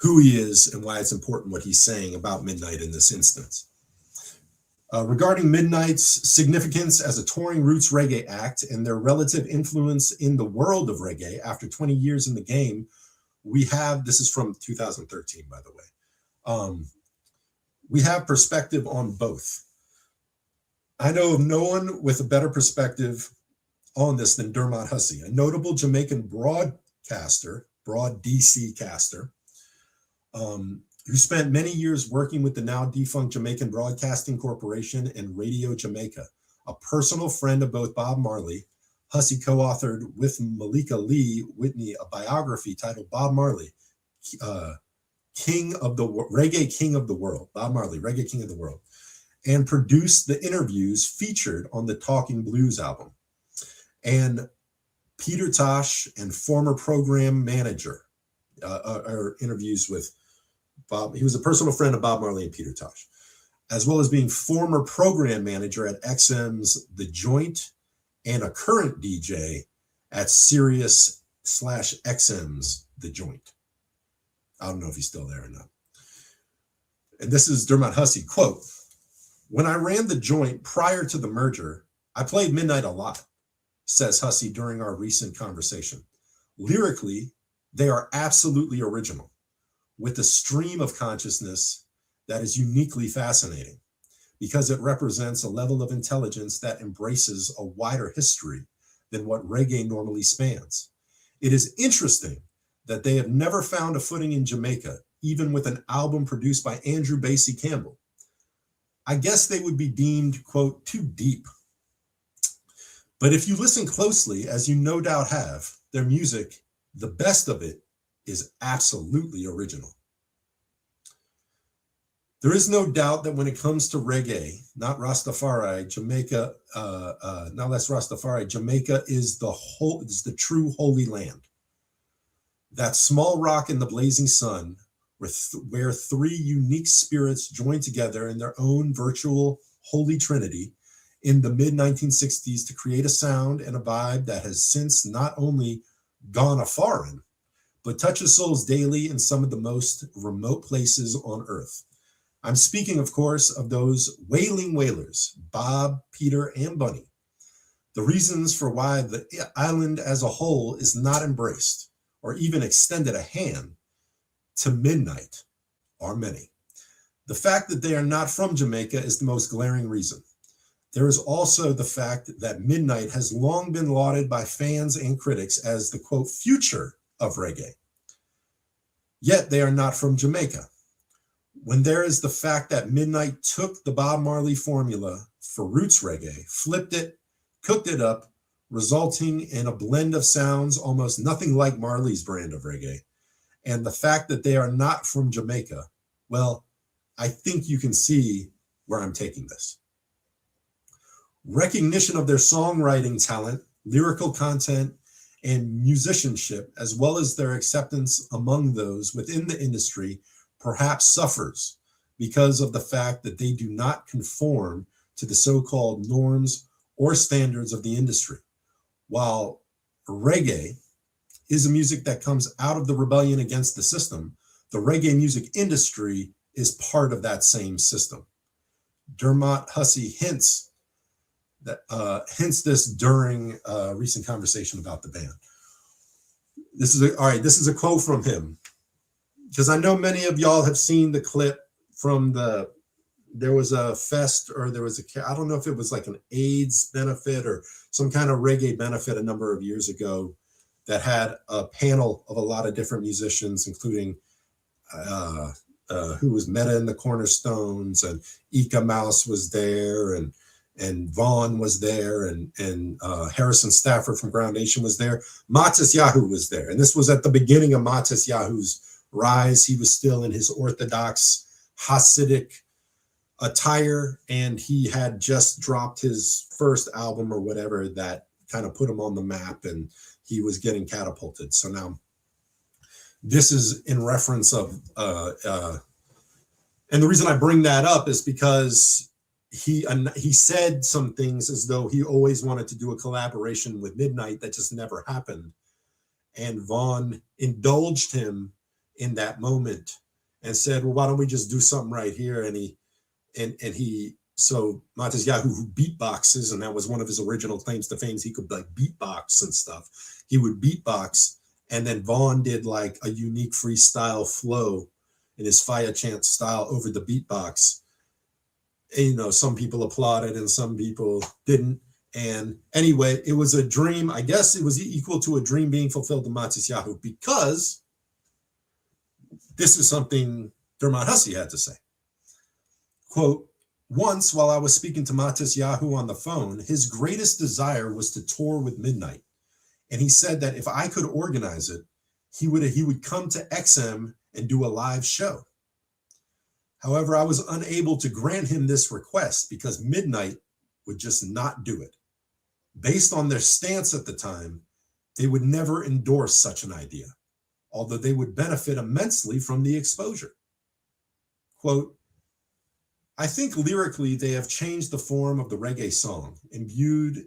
C: who he is and why it's important what he's saying about Midnite in this instance. Regarding Midnite's significance as a touring roots reggae act and their relative influence in the world of reggae after 20 years in the game, this is from 2013, by the way. We have perspective on both. I know of no one with a better perspective on this than Dermot Hussey, a notable Jamaican broadcaster, broad DC caster, who spent many years working with the now defunct Jamaican Broadcasting Corporation and Radio Jamaica. A personal friend of both Bob Marley, Hussey co-authored with Malika Lee Whitney a biography titled Bob Marley, Reggae King of the World, Bob Marley, Reggae King of the World, and produced the interviews featured on the Talking Blues album. And Peter Tosh and former program manager are interviews with Bob. He was a personal friend of Bob Marley and Peter Tosh, as well as being former program manager at XM's The Joint and a current DJ at Sirius/XM's The Joint. I don't know if he's still there or not. And this is Dermot Hussey, quote, "When I ran The Joint prior to the merger, I played Midnite a lot," says Hussey during our recent conversation. "Lyrically, they are absolutely original, with a stream of consciousness that is uniquely fascinating, because it represents a level of intelligence that embraces a wider history than what reggae normally spans. It is interesting that they have never found a footing in Jamaica, even with an album produced by Andrew Basie Campbell. I guess they would be deemed, quote, too deep. But if you listen closely, as you no doubt have, their music, the best of it, is absolutely original. There is no doubt that when it comes to reggae, not Rastafari, Jamaica, not less Rastafari, Jamaica is the true holy land. That small rock in the blazing sun, where three unique spirits join together in their own virtual holy trinity in the mid-1960s to create a sound and a vibe that has since not only gone a-foreign, but touches souls daily in some of the most remote places on earth. I'm speaking, of course, of those wailing wailers, Bob, Peter, and Bunny. The reasons for why the island as a whole is not embraced or even extended a hand to Midnite are many. The fact that they are not from Jamaica is the most glaring reason. There is also the fact that Midnite has long been lauded by fans and critics as the, quote, future of reggae. Yet they are not from Jamaica. When there is the fact that Midnite took the Bob Marley formula for roots reggae, flipped it, cooked it up, resulting in a blend of sounds almost nothing like Marley's brand of reggae, and the fact that they are not from Jamaica, well, I think you can see where I'm taking this. Recognition of their songwriting talent, lyrical content, and musicianship, as well as their acceptance among those within the industry, perhaps suffers because of the fact that they do not conform to the so-called norms or standards of the industry. While reggae is a music that comes out of the rebellion against the system, the reggae music industry is part of that same system. Dermot Hussey hints this during a recent conversation about the band. This is a quote from him, because I know many of y'all have seen the clip from there was a fest, or I don't know if it was like an AIDS benefit or some kind of reggae benefit a number of years ago that had a panel of a lot of different musicians, including who was Meta and the Cornerstones, and Ika Mouse was there, and Vaughn was there, and Harrison Stafford from Groundation was there. Matis Yahu was there. And this was at the beginning of Matis Yahu's rise. He was still in his Orthodox Hasidic attire, and he had just dropped his first album or whatever that kind of put him on the map, and he was getting catapulted. So now this is in reference of, and the reason I bring that up is because he said some things as though he always wanted to do a collaboration with Midnite that just never happened. And Vaughn indulged him in that moment and said, well, why don't we just do something right here? So Matis Yahu, who beatboxes, and that was one of his original claims to fame, he could like beatbox and stuff. He would beatbox, and then Vaughn did like a unique freestyle flow in his fire chant style over the beatbox. you know, some people applauded and some people didn't. And anyway, it was a dream. I guess it was equal to a dream being fulfilled to Matisyahu, because this is something Dermot Hussey had to say. Quote, once while I was speaking to Matisyahu on the phone, his greatest desire was to tour with Midnite. And he said that if I could organize it, he would come to XM and do a live show. However, I was unable to grant him this request because Midnite would just not do it. Based on their stance at the time, they would never endorse such an idea, although they would benefit immensely from the exposure. Quote, I think lyrically they have changed the form of the reggae song, imbued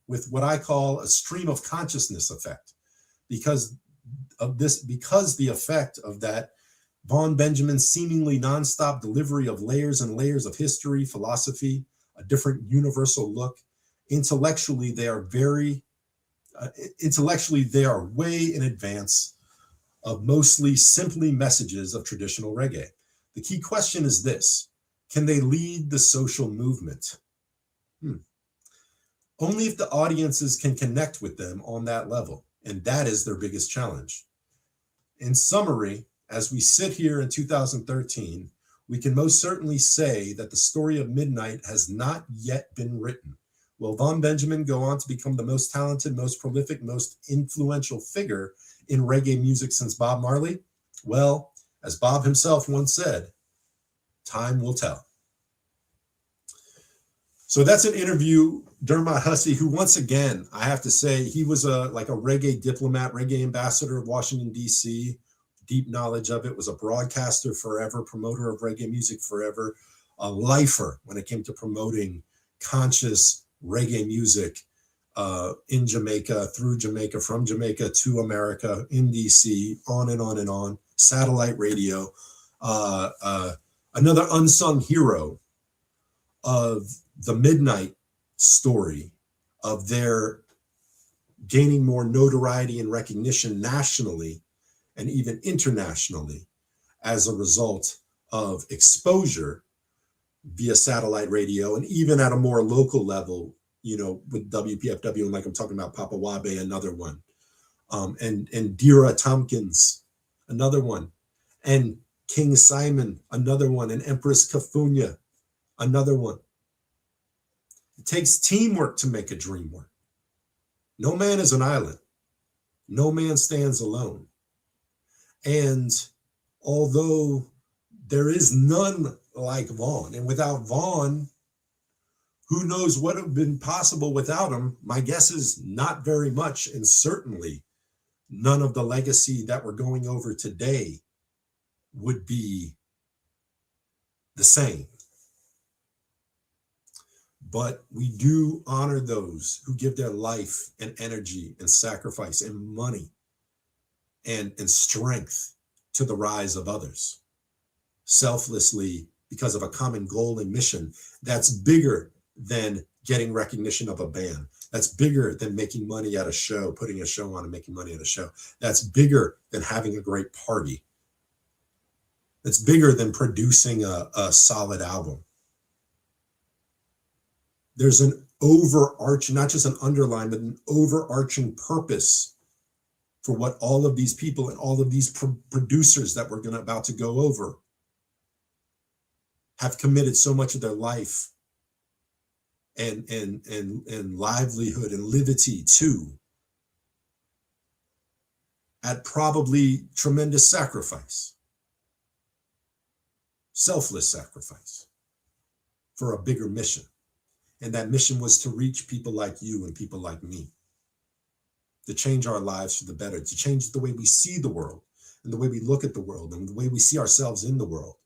C: with what I call a stream of consciousness effect, because the effect of that Vaughn Benjamin's seemingly nonstop delivery of layers and layers of history, philosophy, a different universal look. Intellectually, they are way in advance of mostly simply messages of traditional reggae. The key question is this: can they lead the social movement? Only if the audiences can connect with them on that level, and that is their biggest challenge. In summary, as we sit here in 2013, we can most certainly say that the story of Midnite has not yet been written. Will Vaughn Benjamin go on to become the most talented, most prolific, most influential figure in reggae music since Bob Marley? Well, as Bob himself once said, time will tell. So that's an interview. Dermot Hussey, who once again, I have to say, he was like a reggae diplomat, reggae ambassador of Washington, D.C., deep knowledge of it, was a broadcaster forever, promoter of reggae music forever, a lifer when it came to promoting conscious reggae music in Jamaica, through Jamaica, from Jamaica to America, in DC, on and on and on, satellite radio. Another unsung hero of the Midnite story, of their gaining more notoriety and recognition nationally and even internationally as a result of exposure via satellite radio, and even at a more local level, you know, with WPFW, and like I'm talking about Papa Wabe, another one, and Dira Tompkins, another one, and King Simon, another one, and Empress Kafunya, another one. It takes teamwork to make a dream work. No man is an island. No man stands alone. And although there is none like Vaughn, and without Vaughn, who knows what would have been possible without him? My guess is not very much, and certainly none of the legacy that we're going over today would be the same. But we do honor those who give their life and energy and sacrifice and money and strength to the rise of others, selflessly, because of a common goal and mission that's bigger than getting recognition of a band. That's bigger than making money at a show, putting a show on and making money at a show. That's bigger than having a great party. That's bigger than producing a solid album. There's an overarching, not just an underline, but an overarching purpose for what all of these people and all of these producers that we're about to go over have committed so much of their life and livelihood and liberty to, at probably tremendous sacrifice, selfless sacrifice, for a bigger mission. And that mission was to reach people like you and people like me, to change our lives for the better, to change the way we see the world and the way we look at the world and the way we see ourselves in the world,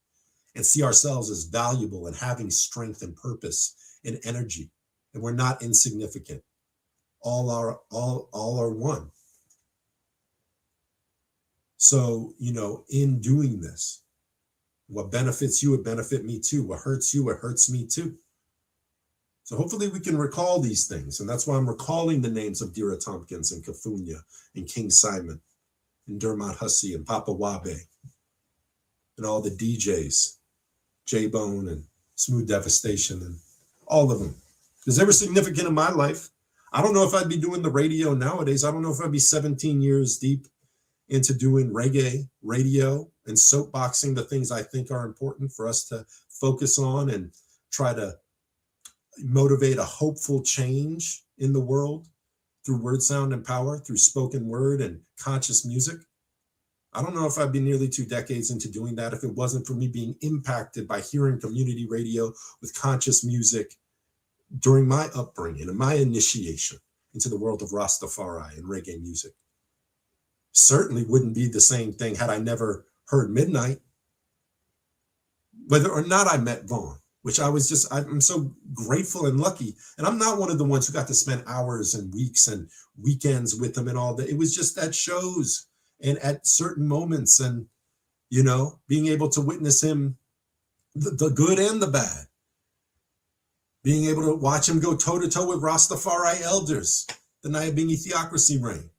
C: and see ourselves as valuable and having strength and purpose and energy. And we're not insignificant. All are one. So, you know, in doing this, what benefits you, it benefit me too. What hurts you, it hurts me too. So hopefully we can recall these things. And that's why I'm recalling the names of Dira Tompkins and Kafunya and King Simon and Dermot Hussey and Papa Wabe and all the DJs, J-Bone and Smooth Devastation, and all of them, because they were significant in my life. I don't know if I'd be doing the radio nowadays. I don't know if I'd be 17 years deep into doing reggae radio and soapboxing the things I think are important for us to focus on and try to motivate a hopeful change in the world through word, sound, and power, through spoken word and conscious music. I don't know if I'd be nearly 2 decades into doing that if it wasn't for me being impacted by hearing community radio with conscious music during my upbringing and my initiation into the world of Rastafari and reggae music. Certainly wouldn't be the same thing had I never heard Midnite. Whether or not I met Vaughn, which I'm so grateful and lucky. And I'm not one of the ones who got to spend hours and weeks and weekends with him and all that. It was just at shows and at certain moments, and, being able to witness him, the good and the bad. Being able to watch him go toe to toe with Rastafari elders, the Nyabingi theocracy reign.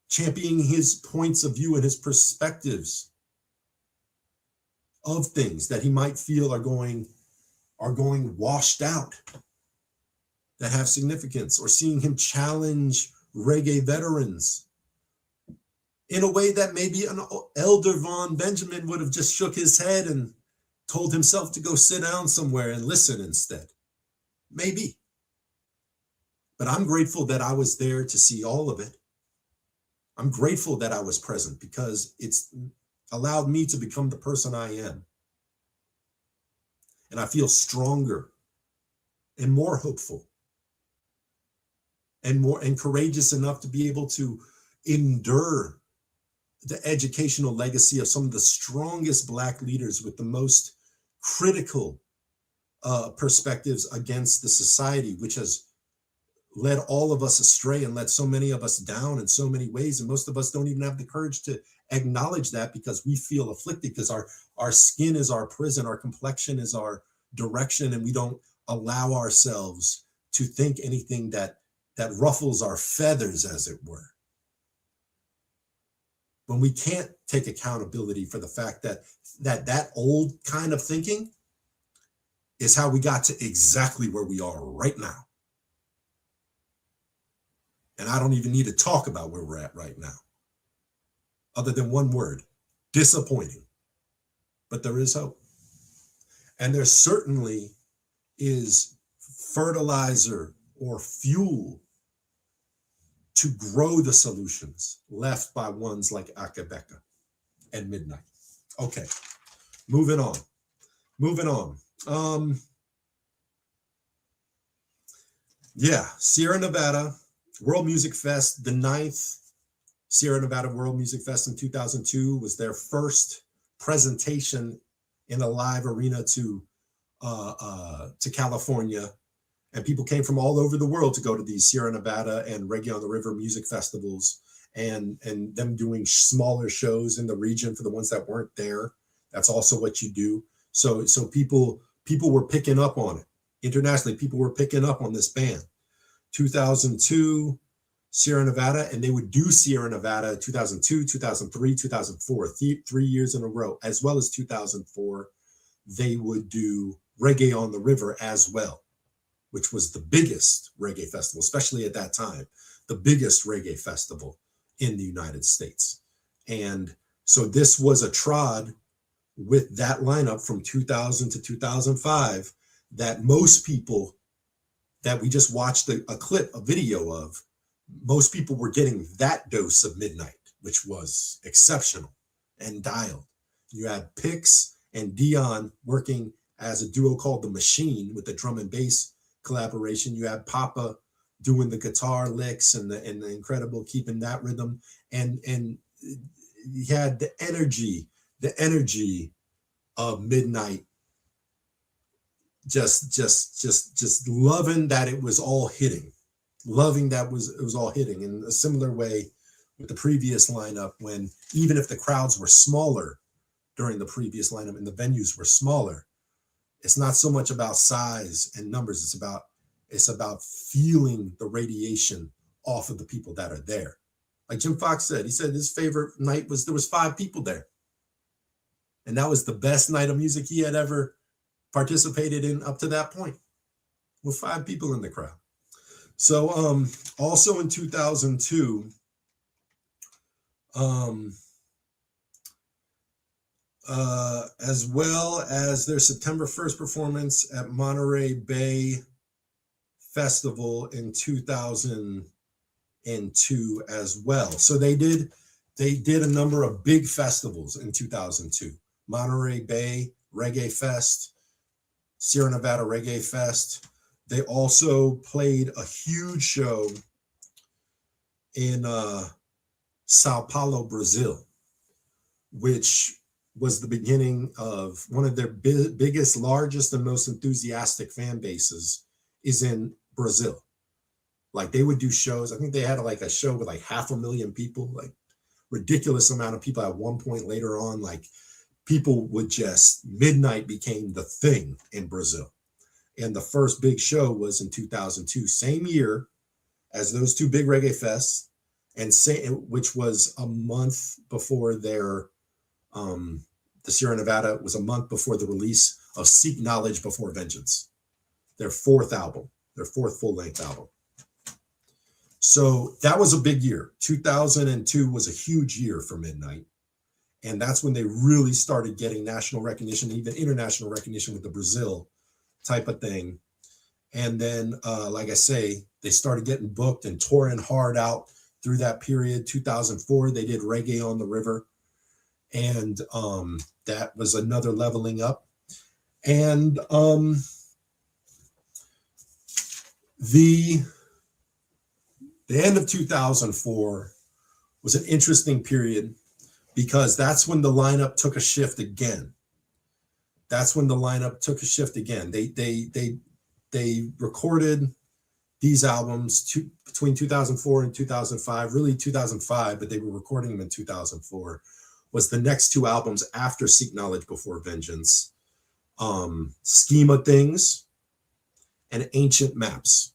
C: Championing his points of view and his perspectives of things that he might feel are going washed out, that have significance, or seeing him challenge reggae veterans in a way that maybe an elder Von Benjamin would have just shook his head and told himself to go sit down somewhere and listen instead. Maybe. But I'm grateful that I was there to see all of it. I'm grateful that I was present because it's allowed me to become the person I am. And I feel stronger and more hopeful and courageous enough to be able to endure the educational legacy of some of the strongest Black leaders with the most critical perspectives against the society, which has led all of us astray and let so many of us down in so many ways. And most of us don't even have the courage to acknowledge that because we feel afflicted, because our skin is our prison, our complexion is our direction, and we don't allow ourselves to think anything that ruffles our feathers, as it were. When we can't take accountability for the fact that old kind of thinking is how we got to exactly where we are right now. And I don't even need to talk about where we're at right now, other than one word: disappointing. But there is hope. And there certainly is fertilizer or fuel to grow the solutions left by ones like Akae Beka and Midnite. Okay, moving on. Sierra Nevada World Music Fest, the 9th Sierra Nevada World Music Fest in 2002 was their first presentation in a live arena to California. And people came from all over the world to go to these Sierra Nevada and Reggae on the River music festivals, and them doing smaller shows in the region for the ones that weren't there. That's also what you do. So people were picking up on it. Internationally, people were picking up on this band. 2002, Sierra Nevada, and they would do Sierra Nevada 2002, 2003, 2004, 3 years in a row, as well as 2004. They would do Reggae on the River as well, which was the biggest reggae festival, especially at that time, the biggest reggae festival in the United States. And so this was a trod with that lineup from 2000 to 2005 that most people that we just watched a video of, most people were getting that dose of Midnite, which was exceptional and dialed. You had Pix and Dion working as a duo called The Machine with the drum and bass collaboration. You had Papa doing the guitar licks and the incredible keeping that rhythm, and you had the energy of Midnite, just loving that it was all hitting, it was all hitting. In a similar way with the previous lineup, when even if the crowds were smaller during the previous lineup and the venues were smaller, it's not so much about size and numbers. It's about feeling the radiation off of the people that are there. Like Jim Fox said, he said his favorite night was there was 5 people there. And that was the best night of music he had ever participated in up to that point, with 5 people in the crowd. So also in 2002, as well as their September 1st performance at Monterey Bay Festival in 2002 as well. So they did a number of big festivals in 2002. Monterey Bay Reggae Fest, Sierra Nevada Reggae Fest. They also played a huge show in Sao Paulo, Brazil, which was the beginning of one of their biggest, largest, and most enthusiastic fan bases is in Brazil. Like they would do shows. I think they had like a show with like 500,000 people, like ridiculous amount of people at one point later on. Like people would just, Midnight became the thing in Brazil. And the first big show was in 2002, same year as those 2 big reggae fests, which was a month before their, the Sierra Nevada was a month before the release of Seek Knowledge Before Vengeance, their 4th album, their 4th full-length album. So that was a big year. 2002 was a huge year for Midnight. And that's when they really started getting national recognition, even international recognition with the Brazil type of thing. And then, like I say, they started getting booked and touring hard out through that period. 2004, they did Reggae on the River. And that was another leveling up. And the end of 2004 was an interesting period because that's when the lineup took a shift again. They recorded these albums between 2004 and 2005, really 2005, but they were recording them in 2004, was the next 2 albums after Seek Knowledge Before Vengeance, Scheme of Things and Ancient Maps.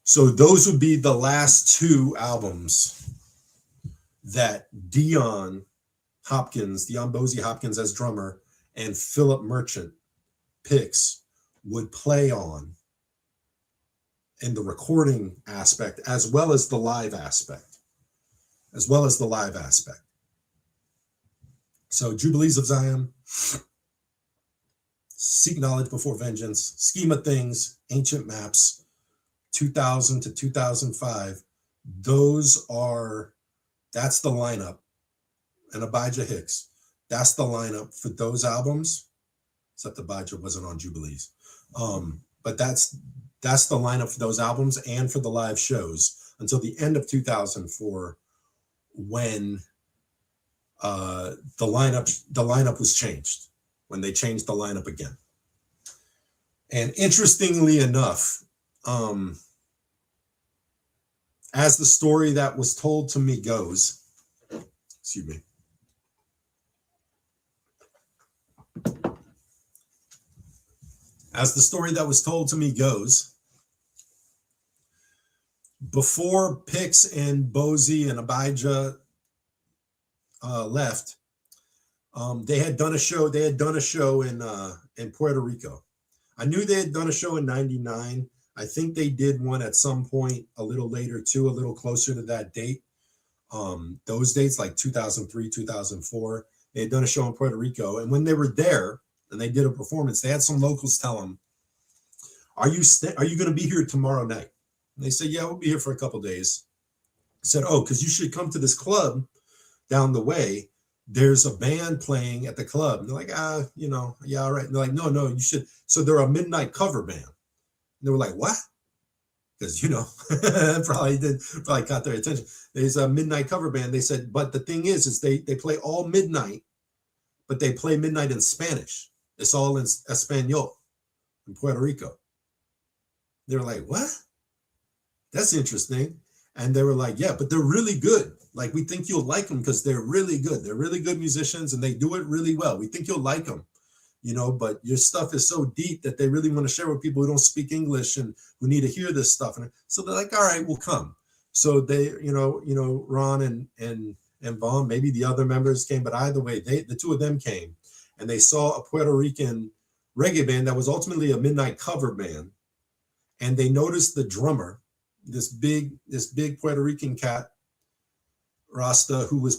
C: So those would be the last 2 albums that Dion Bosie Hopkins as drummer, and Philip Merchant Picks would play on in the recording aspect, as well as the live aspect. So Jubilees of Zion, Seek Knowledge Before Vengeance, Scheme of Things, Ancient Maps, 2000 to 2005. That's the lineup. And Abijah Hicks, that's the lineup for those albums, except Abijah wasn't on Jubilees. But that's the lineup for those albums and for the live shows until the end of 2004, when the lineup was changed, when they changed the lineup again. And interestingly enough, as the story that was told to me goes, excuse me. As the story that was told to me goes, before Pix and Bosie and Abijah left, they had done a show. They had done a show in Puerto Rico. I knew they had done a show in '99. I think they did one at some point a little later too, a little closer to that date. Those dates, like 2003, 2004, they had done a show in Puerto Rico. And when they were there and they did a performance, they had some locals tell them, are you going to be here tomorrow night? And they said, yeah, we'll be here for a couple of days. I said, oh, because you should come to this club down the way. There's a band playing at the club. And they're like, yeah, all right. And they're like, no, you should. So they're a Midnight cover band. And they were like, what? Because, probably caught their attention. There's a Midnight cover band. They said, but the thing is they play all Midnight, but they play Midnight in Spanish. It's all in Espanol in Puerto Rico. They were like, what? That's interesting. And they were like, yeah, but they're really good. Like, we think you'll like them because they're really good. They're really good musicians and they do it really well. We think you'll like them, but your stuff is so deep that they really want to share with people who don't speak English and who need to hear this stuff. And so they're like, all right, we'll come. So they, Ron and Vaughn, maybe the other members came, but either way, the 2 of them came. and they saw a Puerto Rican reggae band that was ultimately a Midnight cover band. And they noticed the drummer, this big Puerto Rican cat, Rasta, who was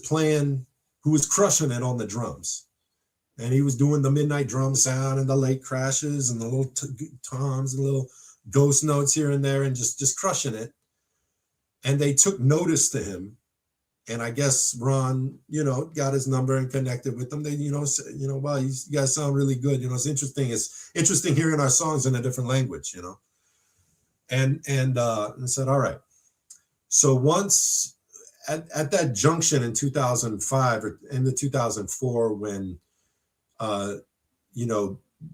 C: crushing it on the drums. And he was doing the Midnight drum sound and the late crashes and the little toms and little ghost notes here and there and just crushing it. And they took notice to him. And I guess Ron, got his number and connected with them. They, said, wow, you guys sound really good. It's interesting. It's interesting hearing our songs in a different language, and said, all right. So once at that junction in 2005 or in the 2004, when,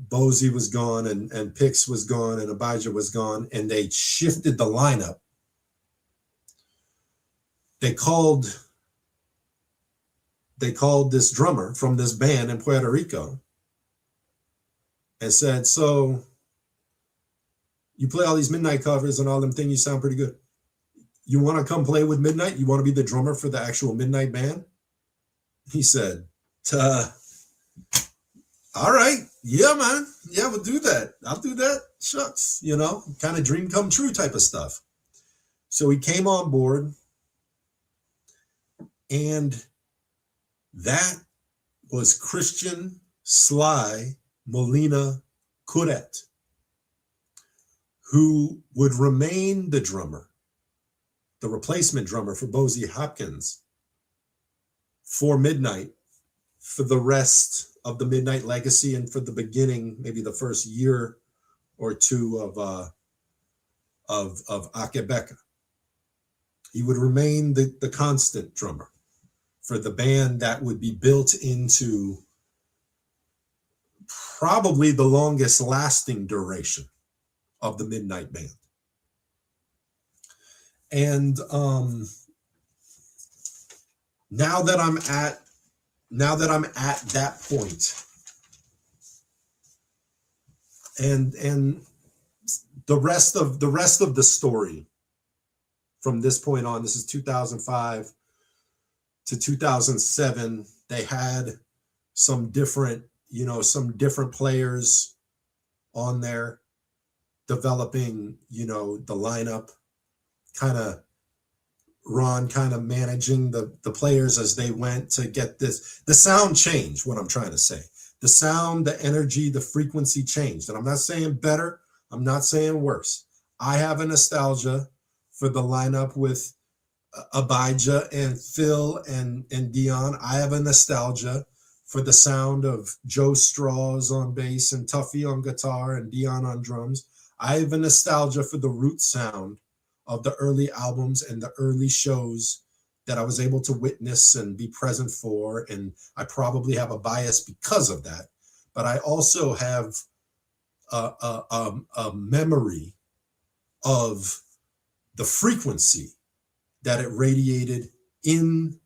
C: Bozy was gone and Pix was gone and Abijah was gone, and they shifted the lineup, they called this drummer from this band in Puerto Rico and said, so you play all these Midnight covers and all them things, you sound pretty good. You want to come play with Midnight? You want to be the drummer for the actual Midnight band? He said, all right. Yeah, man. Yeah, we'll do that. I'll do that. Shucks, kind of dream come true type of stuff. So he came on board, and that was Christian Sly Molina Curet, who would remain the drummer, the replacement drummer for Bozy Hopkins for Midnight for the rest of the Midnight legacy and for the beginning, maybe the first year or two of Akae Beka. He would remain the constant drummer for the band that would be built into probably the longest lasting duration of the Midnight band. And now that I'm at that point, and the rest of the story from this point on, this is 2005 to 2007, they had some different players on there developing, the lineup, Ron kind of managing the players as they went to get the sound changed, what I'm trying to say. The sound, the energy, the frequency changed. And I'm not saying better, I'm not saying worse. I have a nostalgia for the lineup with Abijah and Phil and Dion. I have a nostalgia for the sound of Joe Straws on bass and Tuffy on guitar and Dion on drums. I have a nostalgia for the root sound of the early albums and the early shows that I was able to witness and be present for. And I probably have a bias because of that. But I also have a memory of the frequency that it radiated in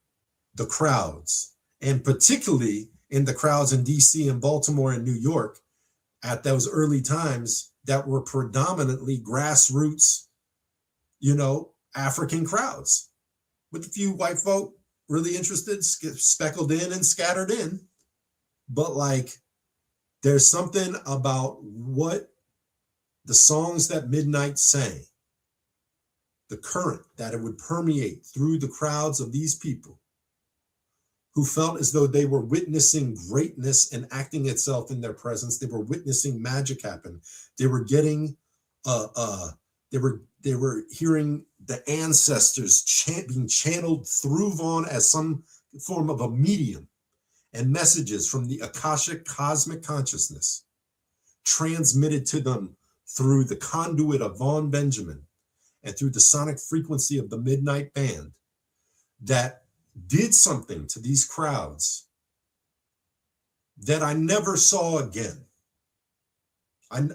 C: the crowds, and particularly in the crowds in DC and Baltimore and New York at those early times that were predominantly grassroots, African crowds with a few white folk really interested, speckled in and scattered in. But there's something about what the songs that Midnight sang, the current that it would permeate through the crowds of these people who felt as though they were witnessing greatness and acting itself in their presence. They were witnessing magic happen. They were getting, they were hearing the ancestors being channeled through Vaughn as some form of a medium, and messages from the Akashic cosmic consciousness transmitted to them through the conduit of Vaughn Benjamin and through the sonic frequency of the Midnight band that did something to these crowds that I never saw again.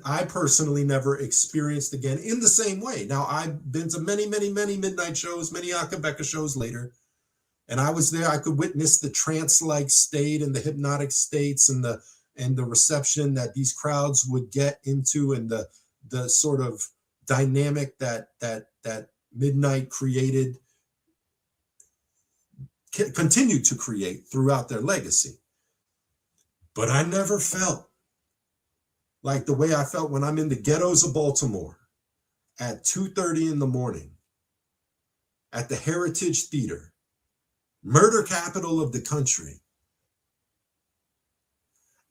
C: I personally never experienced again in the same way. Now, I've been to many, many, many Midnight shows, many Akae Beka shows later, and I was there. I could witness the trance-like state and the hypnotic states and the reception that these crowds would get into, and the sort of dynamic that Midnight created, continued to create throughout their legacy. But I never felt like the way I felt when I'm in the ghettos of Baltimore at 2:30 in the morning at the Heritage Theater, murder capital of the country.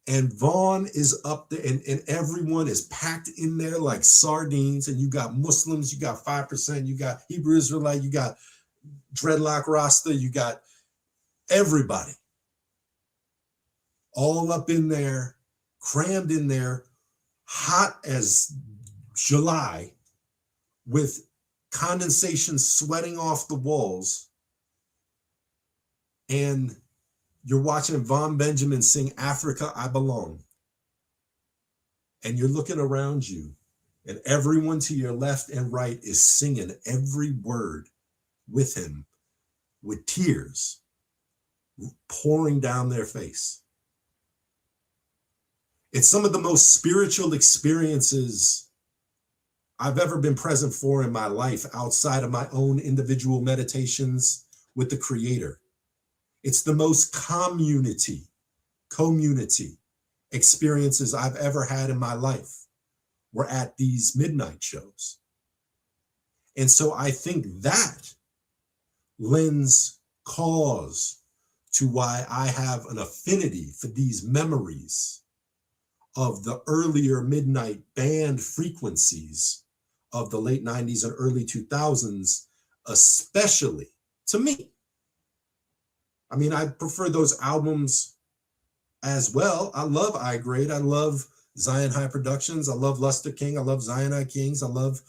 C: And Vaughn is up there, and everyone is packed in there like sardines. And you got Muslims, you got 5%, you got Hebrew Israelite, you got dreadlock Rasta, you got everybody all up in there, crammed in there, hot as July, with condensation sweating off the walls. And you're watching Von Benjamin sing Africa, I Belong. And you're looking around you, and everyone to your left and right is singing every word with him, with tears pouring down their face. It's some of the most spiritual experiences I've ever been present for in my life outside of my own individual meditations with the Creator. It's the most community experiences I've ever had in my life were at these midnight shows. And so I think that lends cause to why I have an affinity for these memories of the earlier midnight band frequencies of the late 90s and early 2000s, especially to me. I mean, I prefer those albums as well. I love I Grade. I love Zion High Productions. I love Luster King. I love Zion I Kings. I love,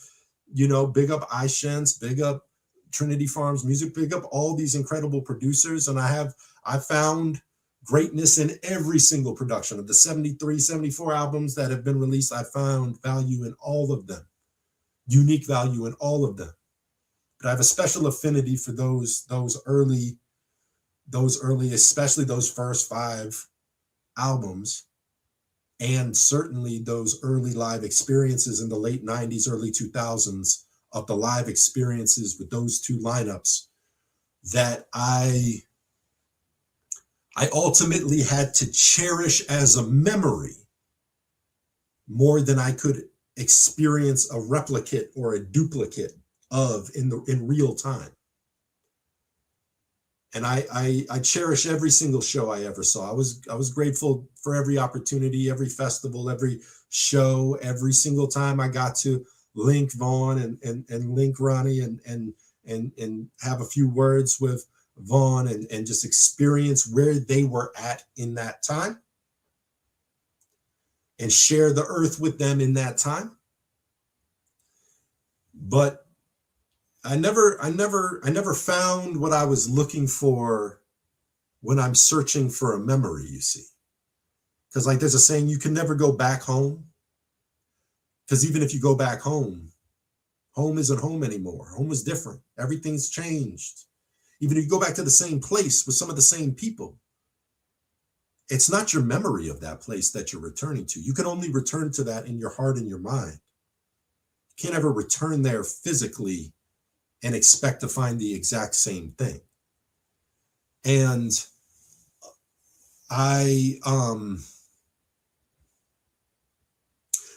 C: big up iShents, big up Trinity Farms Music, big up all these incredible producers. And I found greatness in every single production of the 73, 74 albums that have been released. I found value in all of them, unique value in all of them. But I have a special affinity for those early, especially those first 5 albums, and certainly those early live experiences in the late 90s, early 2000s of the live experiences with those 2 lineups that I ultimately had to cherish as a memory more than I could experience a replicate or a duplicate of in real time. And I cherish every single show I ever saw. I was grateful for every opportunity, every festival, every show, every single time I got to link Vaughn and link Ronnie and have a few words with Vaughn and just experience where they were at in that time and share the earth with them in that time. But I never found what I was looking for when I'm searching for a memory, you see. Because like there's a saying, you can never go back home. Because even if you go back home, home isn't home anymore. Home is different. Everything's changed. Even if you go back to the same place with some of the same people, it's not your memory of that place that you're returning to. You can only return to that in your heart and your mind. You can't ever return there physically and expect to find the exact same thing. And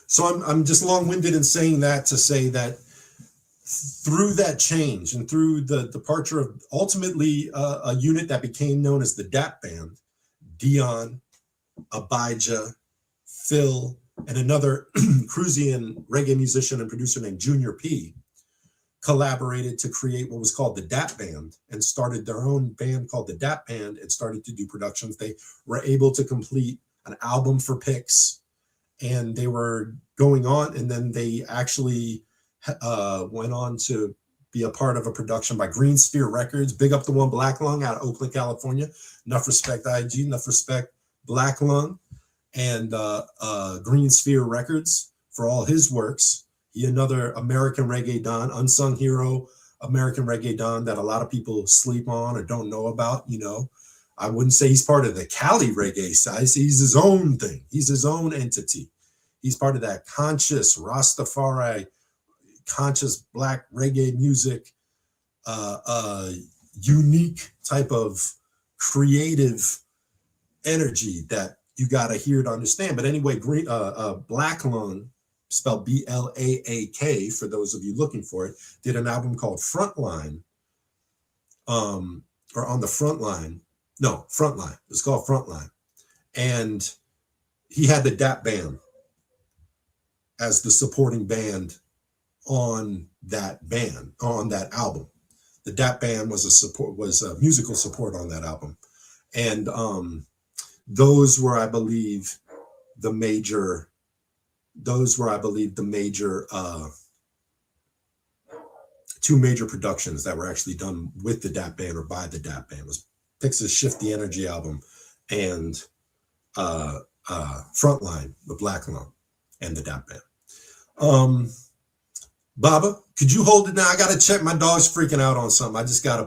C: so I'm just long-winded in saying that to say that through that change and through the departure of ultimately a unit that became known as the DAP Band, Dion, Abijah, Phil, and another Cruzian reggae musician and producer named Junior P, collaborated to create what was called the DAP Band and started their own band called the DAP Band and started to do productions. They were able to complete an album for Pix, and they were going on, and then they actually went on to be a part of a production by Green Sphere Records. Big up the one Black Lung out of Oakland, California. Enough respect IG, enough respect Black Lung and Green Sphere Records for all his works. He another American reggae don, unsung hero, American reggae don that a lot of people sleep on or don't know about. I wouldn't say he's part of the Cali reggae side. He's his own thing. He's his own entity. He's part of that conscious Rastafari, conscious black reggae music, unique type of creative energy that you got to hear to understand. But anyway, Black Lung, spelled Blaak, for those of you looking for it, did an album called Frontline, or On the Frontline. No, Frontline. It's called Frontline. And he had the DAP band as the supporting band on that album. The DAP band was a musical support on that album. And those were, I believe, the major two major productions that were actually done with the DAP band or by the DAP band. It was Pix's Shift the Energy album and Frontline, the Black Lung, and the DAP band. Baba, could you hold it now? I gotta check. My dog's freaking out on something. I just gotta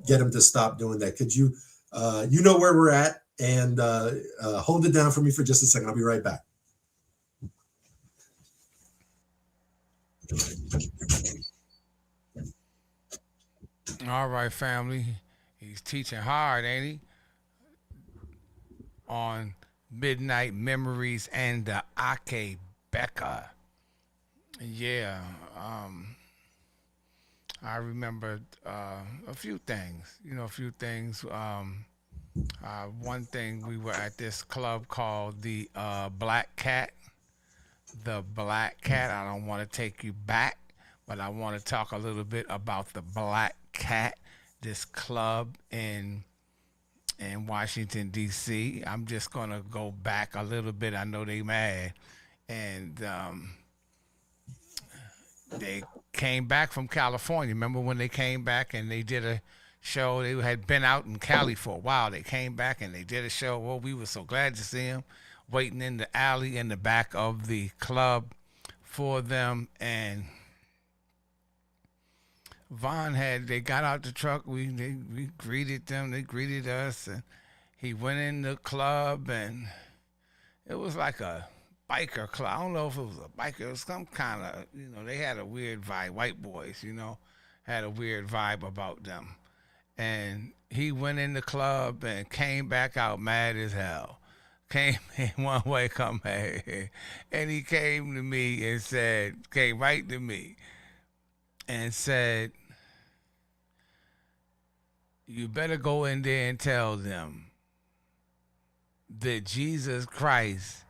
C: get him to stop doing that. Could you, you know where we're at, and hold it down for me for just a second. I'll be right back.
B: All right, family. He's teaching hard, ain't he? On Midnight Memories and the Akae Beka. Yeah, I remember a few things. One thing, we were at this club called the Black Cat. The Black Cat. I don't want to take you back, but I want to talk a little bit about the Black Cat, this club in Washington, D.C. I'm just going to go back a little bit. I know they mad. And they came back from California. Remember when they came back and they did a show? They had been out in Cali for a while. They came back and they did a show. Well, we were so glad to see them, waiting in the alley in the back of the club for them. And they got out the truck. We greeted them. They greeted us. And he went in the club, and it was like a biker club. I don't know if it was a biker. It was some kind of, they had a weird vibe. White boys, had a weird vibe about them. And he went in the club and came back out mad as hell. Came in one way, come back. And he came right to me and said, you better go in there and tell them that Jesus Christ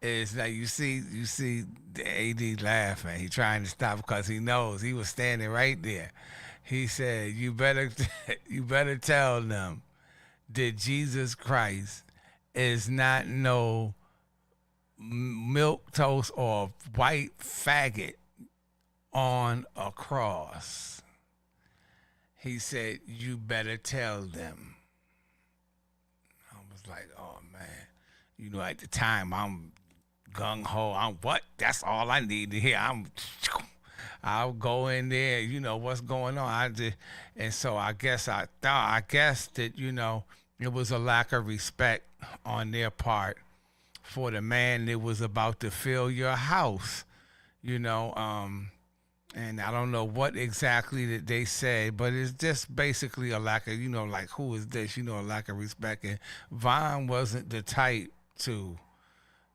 B: is, now you see the AD laughing. He trying to stop because he knows he was standing right there. He said, you better tell them that Jesus Christ is not no milk toast or white faggot on a cross. He said, you better tell them. I was like, oh man, at the time I'm gung-ho. I'm what? That's all I need to hear. I'll go in there, what's going on. And so I guess that, it was a lack of respect on their part for the man that was about to fill your house, and I don't know what exactly that they said, but it's just basically a lack of, like, who is this, a lack of respect. And Von wasn't the type to,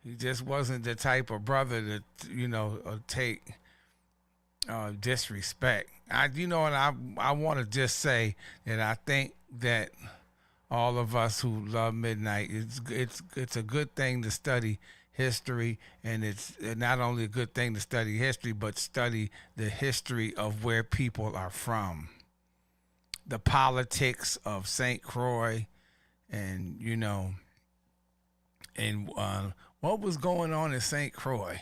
B: he just wasn't the type of brother to, take disrespect. And I want to just say that I think that all of us who love Midnight, it's a good thing to study history, and it's not only a good thing to study history, but study the history of where people are from, the politics of St. Croix, and what was going on in St. Croix.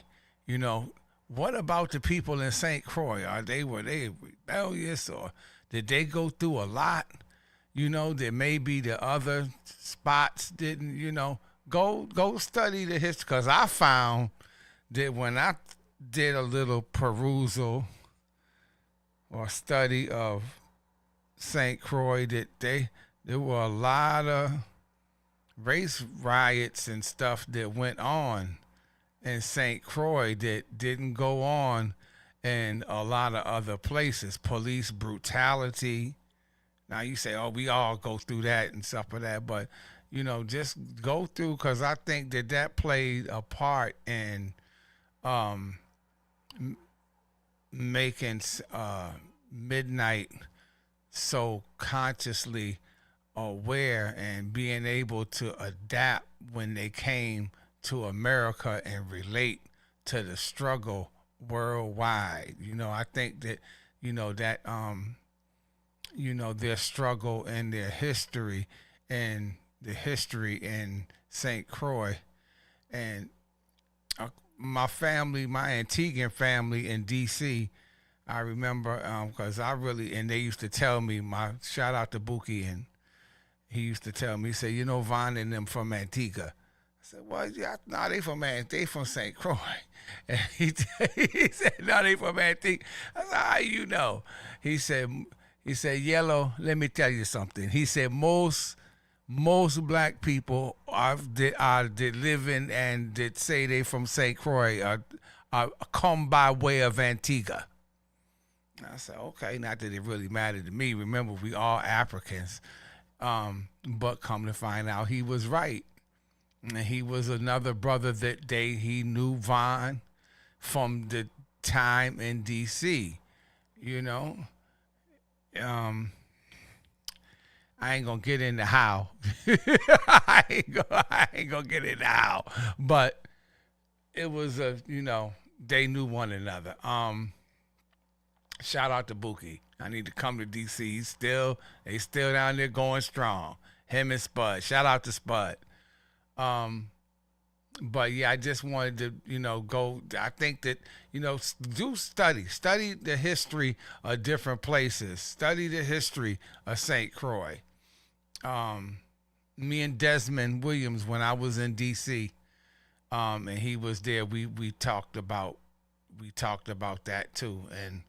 B: What about the people in St. Croix? Were they rebellious, or did they go through a lot? That maybe the other spots didn't. Go study the history, because I found that when I did a little perusal or study of St. Croix, that there were a lot of race riots and stuff that went on in St. Croix that didn't go on in a lot of other places. Police brutality. Now you say, oh, we all go through that and stuff like that, but just go through, because I think that played a part in um, making Midnight so consciously aware and being able to adapt when they came to America and relate to the struggle worldwide. I think that their struggle and their history and the history in St. Croix and my family, my Antiguan family in D.C. I remember because and they used to tell me, shout out to Buki, and he used to tell me, he said, Von and them from Antigua. I said, well, yeah, no, they from St. Croix. And he said, no, they from Antigua. I said, how you know? He said, Yellow, let me tell you something. He said, most black people that live in and that say they from St. Croix are come by way of Antigua. I said, okay, not that it really mattered to me. Remember, we all Africans. But come to find out, he was right. And he was another brother that he knew Von from the time in D.C., I ain't gonna get into how. I ain't gonna get into how. But it was they knew one another. Shout out to Buki. I need to come to DC. They still down there going strong. Him and Spud. Shout out to Spud. But yeah, I just wanted to, go. I think that, do study the history of different places. Study the history of St. Croix. Me and Desmond Williams, when I was in DC, and he was there, we talked about that too. And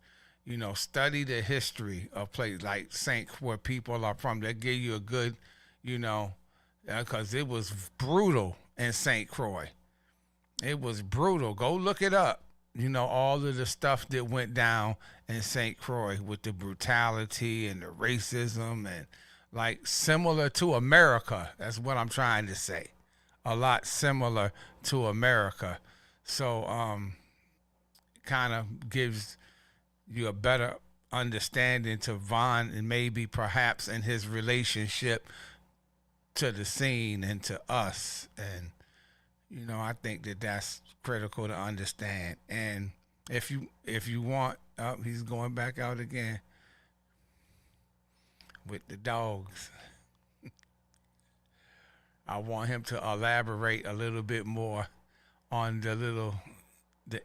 B: study the history of places like where people are from. That give you a good, because it was brutal in St. Croix. It was brutal. Go look it up. All of the stuff that went down in St. Croix with the brutality and the racism and similar to America. That's what I'm trying to say. A lot similar to America. So, kind of gives you a better understanding to Von and maybe perhaps in his relationship to the scene and to us. And, I think that that's critical to understand. And if you want, he's going back out again with the dogs. I want him to elaborate a little bit more on the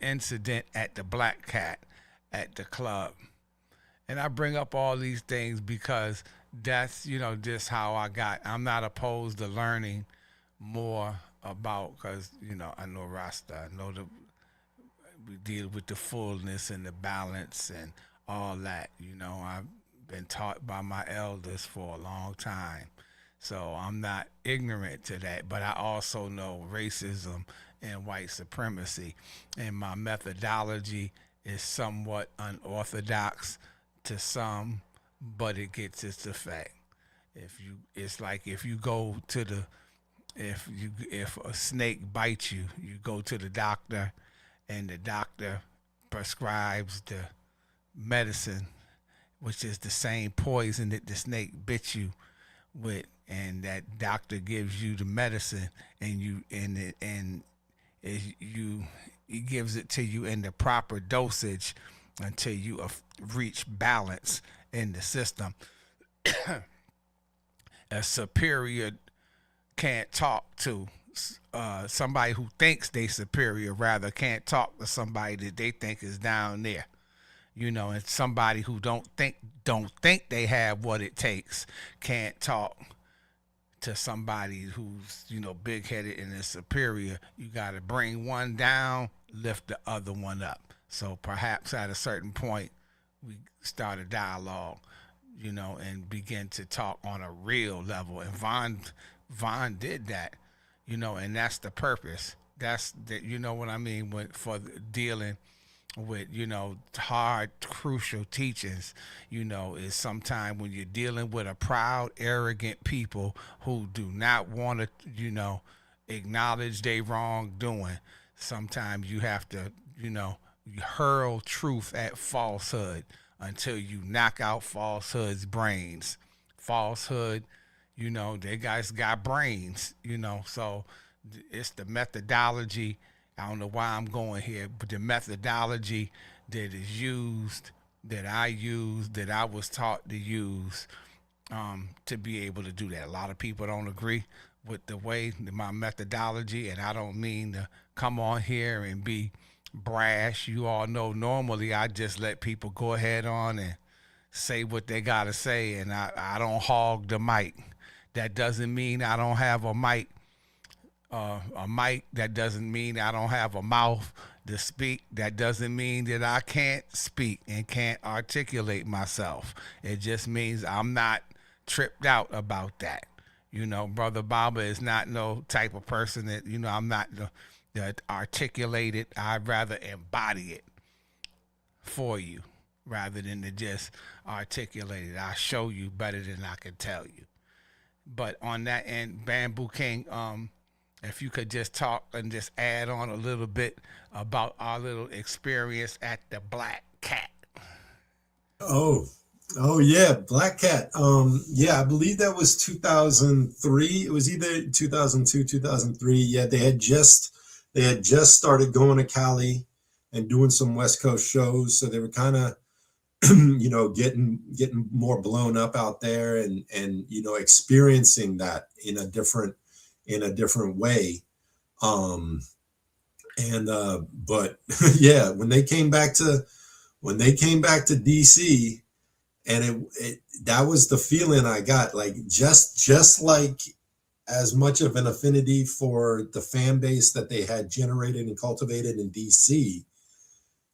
B: incident at the Black Cat at the club. And I bring up all these things because that's, just how I'm not opposed to learning more about, because, I know Rasta, I know we deal with the fullness and the balance and all that. I've been taught by my elders for a long time. So I'm not ignorant to that, but I also know racism and white supremacy. And my methodology is somewhat unorthodox to some, but it gets its effect. If you go to if a snake bites you, you go to the doctor, and the doctor prescribes the medicine, which is the same poison that the snake bit you with, and that doctor gives you the medicine, and he gives it to you in the proper dosage until you reach balance in the system. A superior can't talk to somebody who thinks they superior, rather can't talk to somebody that they think is down there. And somebody who don't think they have what it takes can't talk to somebody who's, big-headed and is superior. You got to bring one down, lift the other one up. So perhaps at a certain point, we start a dialogue, and begin to talk on a real level. And Von did that, and that's the purpose. That's that, what I mean, for dealing with, hard, crucial teachings, is sometimes when you're dealing with a proud, arrogant people who do not want to, acknowledge their wrongdoing. Sometimes you have to, hurl truth at falsehood until you knock out falsehood's brains. Falsehood, they guys got brains, so it's the methodology. I don't know why I'm going here, but the methodology that is used, that I was taught to use, to be able to do that. A lot of people don't agree with the way my methodology, and I don't mean to come on here and be brash. You all know normally I just let people go ahead on and say what they gotta say, and I don't hog the mic. That doesn't mean I don't have a mic. That doesn't mean I don't have a mouth to speak. That doesn't mean that I can't speak and can't articulate myself. It just means I'm not tripped out about that. Brother Baba is not no type of person that, I'm not the articulate it. I'd rather embody it for you rather than to just articulate it. I show you better than I can tell you. But on that end, Bambu King, if you could just talk and just add on a little bit about our little experience at the Black Cat.
C: Oh, oh yeah, Black Cat. Yeah, I believe that was 2003. It was either 2002, 2003. Yeah, they had just started going to Cali and doing some West Coast shows, so they were kind of getting more blown up out there and experiencing that in a different way. But yeah, when they came back to DC, and it that was the feeling I got, like just like as much of an affinity for the fan base that they had generated and cultivated in DC.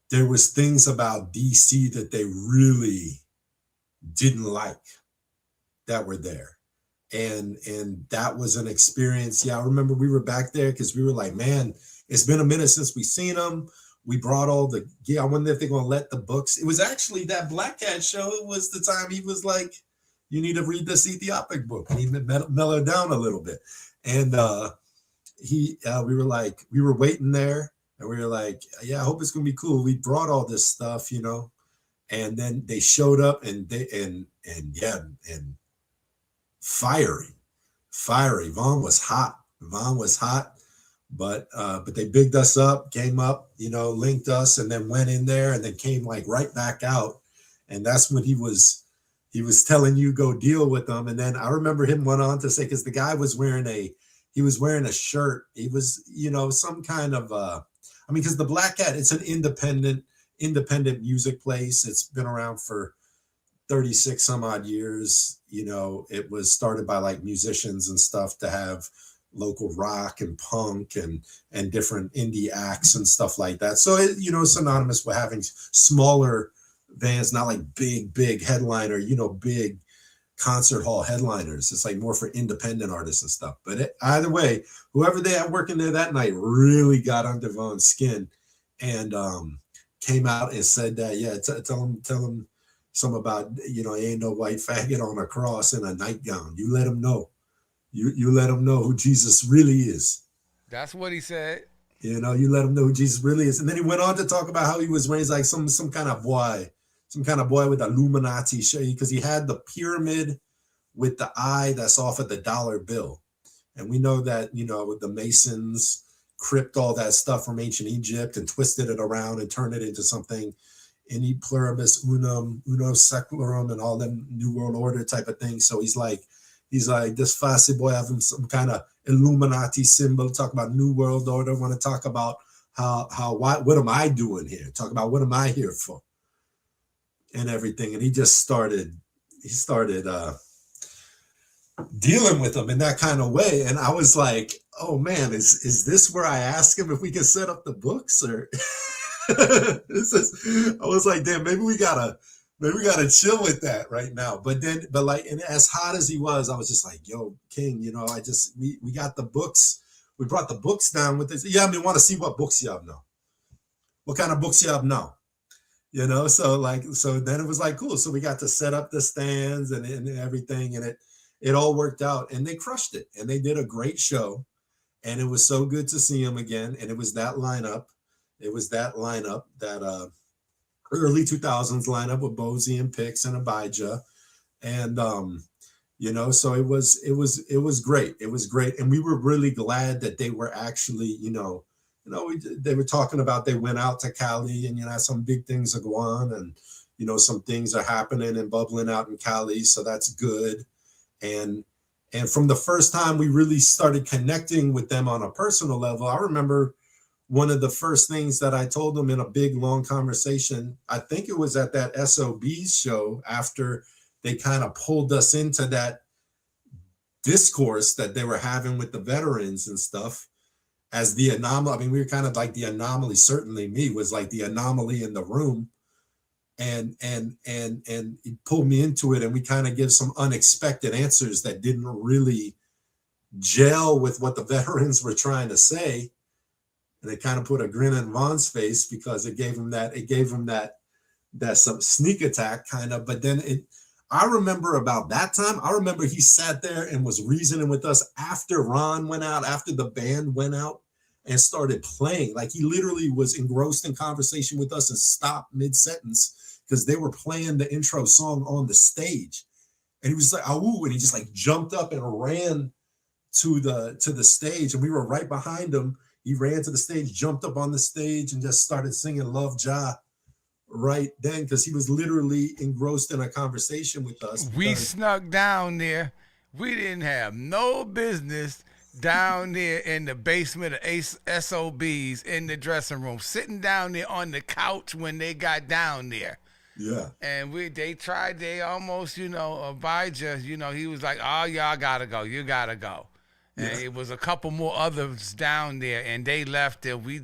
C: There was things about DC that they really didn't like that were there. And that was an experience. Yeah, I remember we were back there because we were like, man, it's been a minute since we seen them. We brought all the gear. I wonder if they're gonna let the books. It was actually that Black Cat show. It was the time he was like, you need to read this Ethiopic book. And he mellowed down a little bit. And we were waiting there. And we were like, yeah, I hope it's gonna be cool. We brought all this stuff, and then they showed up and fiery. Vaughn was hot. But they bigged us up, came up, linked us, and then went in there and then came like right back out. And that's when he was telling you go deal with them. And then I remember him went on to say, because the guy was wearing a shirt. He was, some kind of because the Black Cat, it's an independent music place. It's been around for 36 some odd years. It was started by like musicians and stuff to have local rock and punk and different indie acts and stuff like that. So it's synonymous with having smaller bands, not like big headliner, big concert hall headliners. It's like more for independent artists and stuff. But either way, whoever they had working there that night really got under Vaughn's skin and came out and said that, yeah, tell him something about, he ain't no white faggot on a cross in a nightgown. You let him know. You let him know who Jesus really is.
B: That's what he said.
C: You let him know who Jesus really is. And then he went on to talk about how he was raised like some kind of boy with Illuminati show, because he had the pyramid with the eye that's off of the dollar bill. And we know that, the Masons crypt all that stuff from ancient Egypt and twisted it around and turned it into something in e pluribus unum, uno secularum, and all them New World Order type of thing. So he's like, this fussy boy having some kind of Illuminati symbol, talk about New World Order, want to talk about what am I doing here? Talk about what am I here for? And everything. And he started dealing with them in that kind of way. And I was like, oh man, is this where I ask him if we can set up the books? Or I was like, damn, maybe we gotta chill with that right now. But and as hot as he was, I was just like, yo, King, we got the books. We brought the books down with this. Yeah, I mean, want to see what books you have now. what kind of books you have now? So then it was like, cool. So we got to set up the stands and everything, and it all worked out, and they crushed it, and they did a great show, and it was so good to see them again. And it was that lineup. It was that lineup, that early 2000s lineup with Bozy and Pix and Abijah. And, so it was great. It was great. And we were really glad that they were actually, they were talking about, they went out to Cali, and, some big things are going on, and, some things are happening and bubbling out in Cali. So that's good. And from the first time we really started connecting with them on a personal level, I remember one of the first things that I told them in a big, long conversation, I think it was at that SOBs show, after they kind of pulled us into that discourse that they were having with the veterans and stuff as the anomaly. I mean, we were kind of like the anomaly. Certainly me was like the anomaly in the room. And he pulled me into it, and we kind of give some unexpected answers that didn't really gel with what the veterans were trying to say. And they kind of put a grin on Vaughn's face, because it gave him that some sneak attack kind of. But then I remember about that time, I remember he sat there and was reasoning with us after Ron went out, after the band went out and started playing. Like, he literally was engrossed in conversation with us and stopped mid-sentence because they were playing the intro song on the stage. And he was like, "Awoo," and he just like jumped up and ran to the stage, and we were right behind him. He ran to the stage, jumped up on the stage, and just started singing Love Jah right then, because he was literally engrossed in a conversation with us.
B: We snuck down there. We didn't have no business down there in the basement of SOBs in the dressing room, sitting down there on the couch when they got down there.
C: Yeah.
B: And they almost, Abijah, he was like, "Oh, y'all gotta go. You gotta go." And it was a couple more others down there, and they left, and we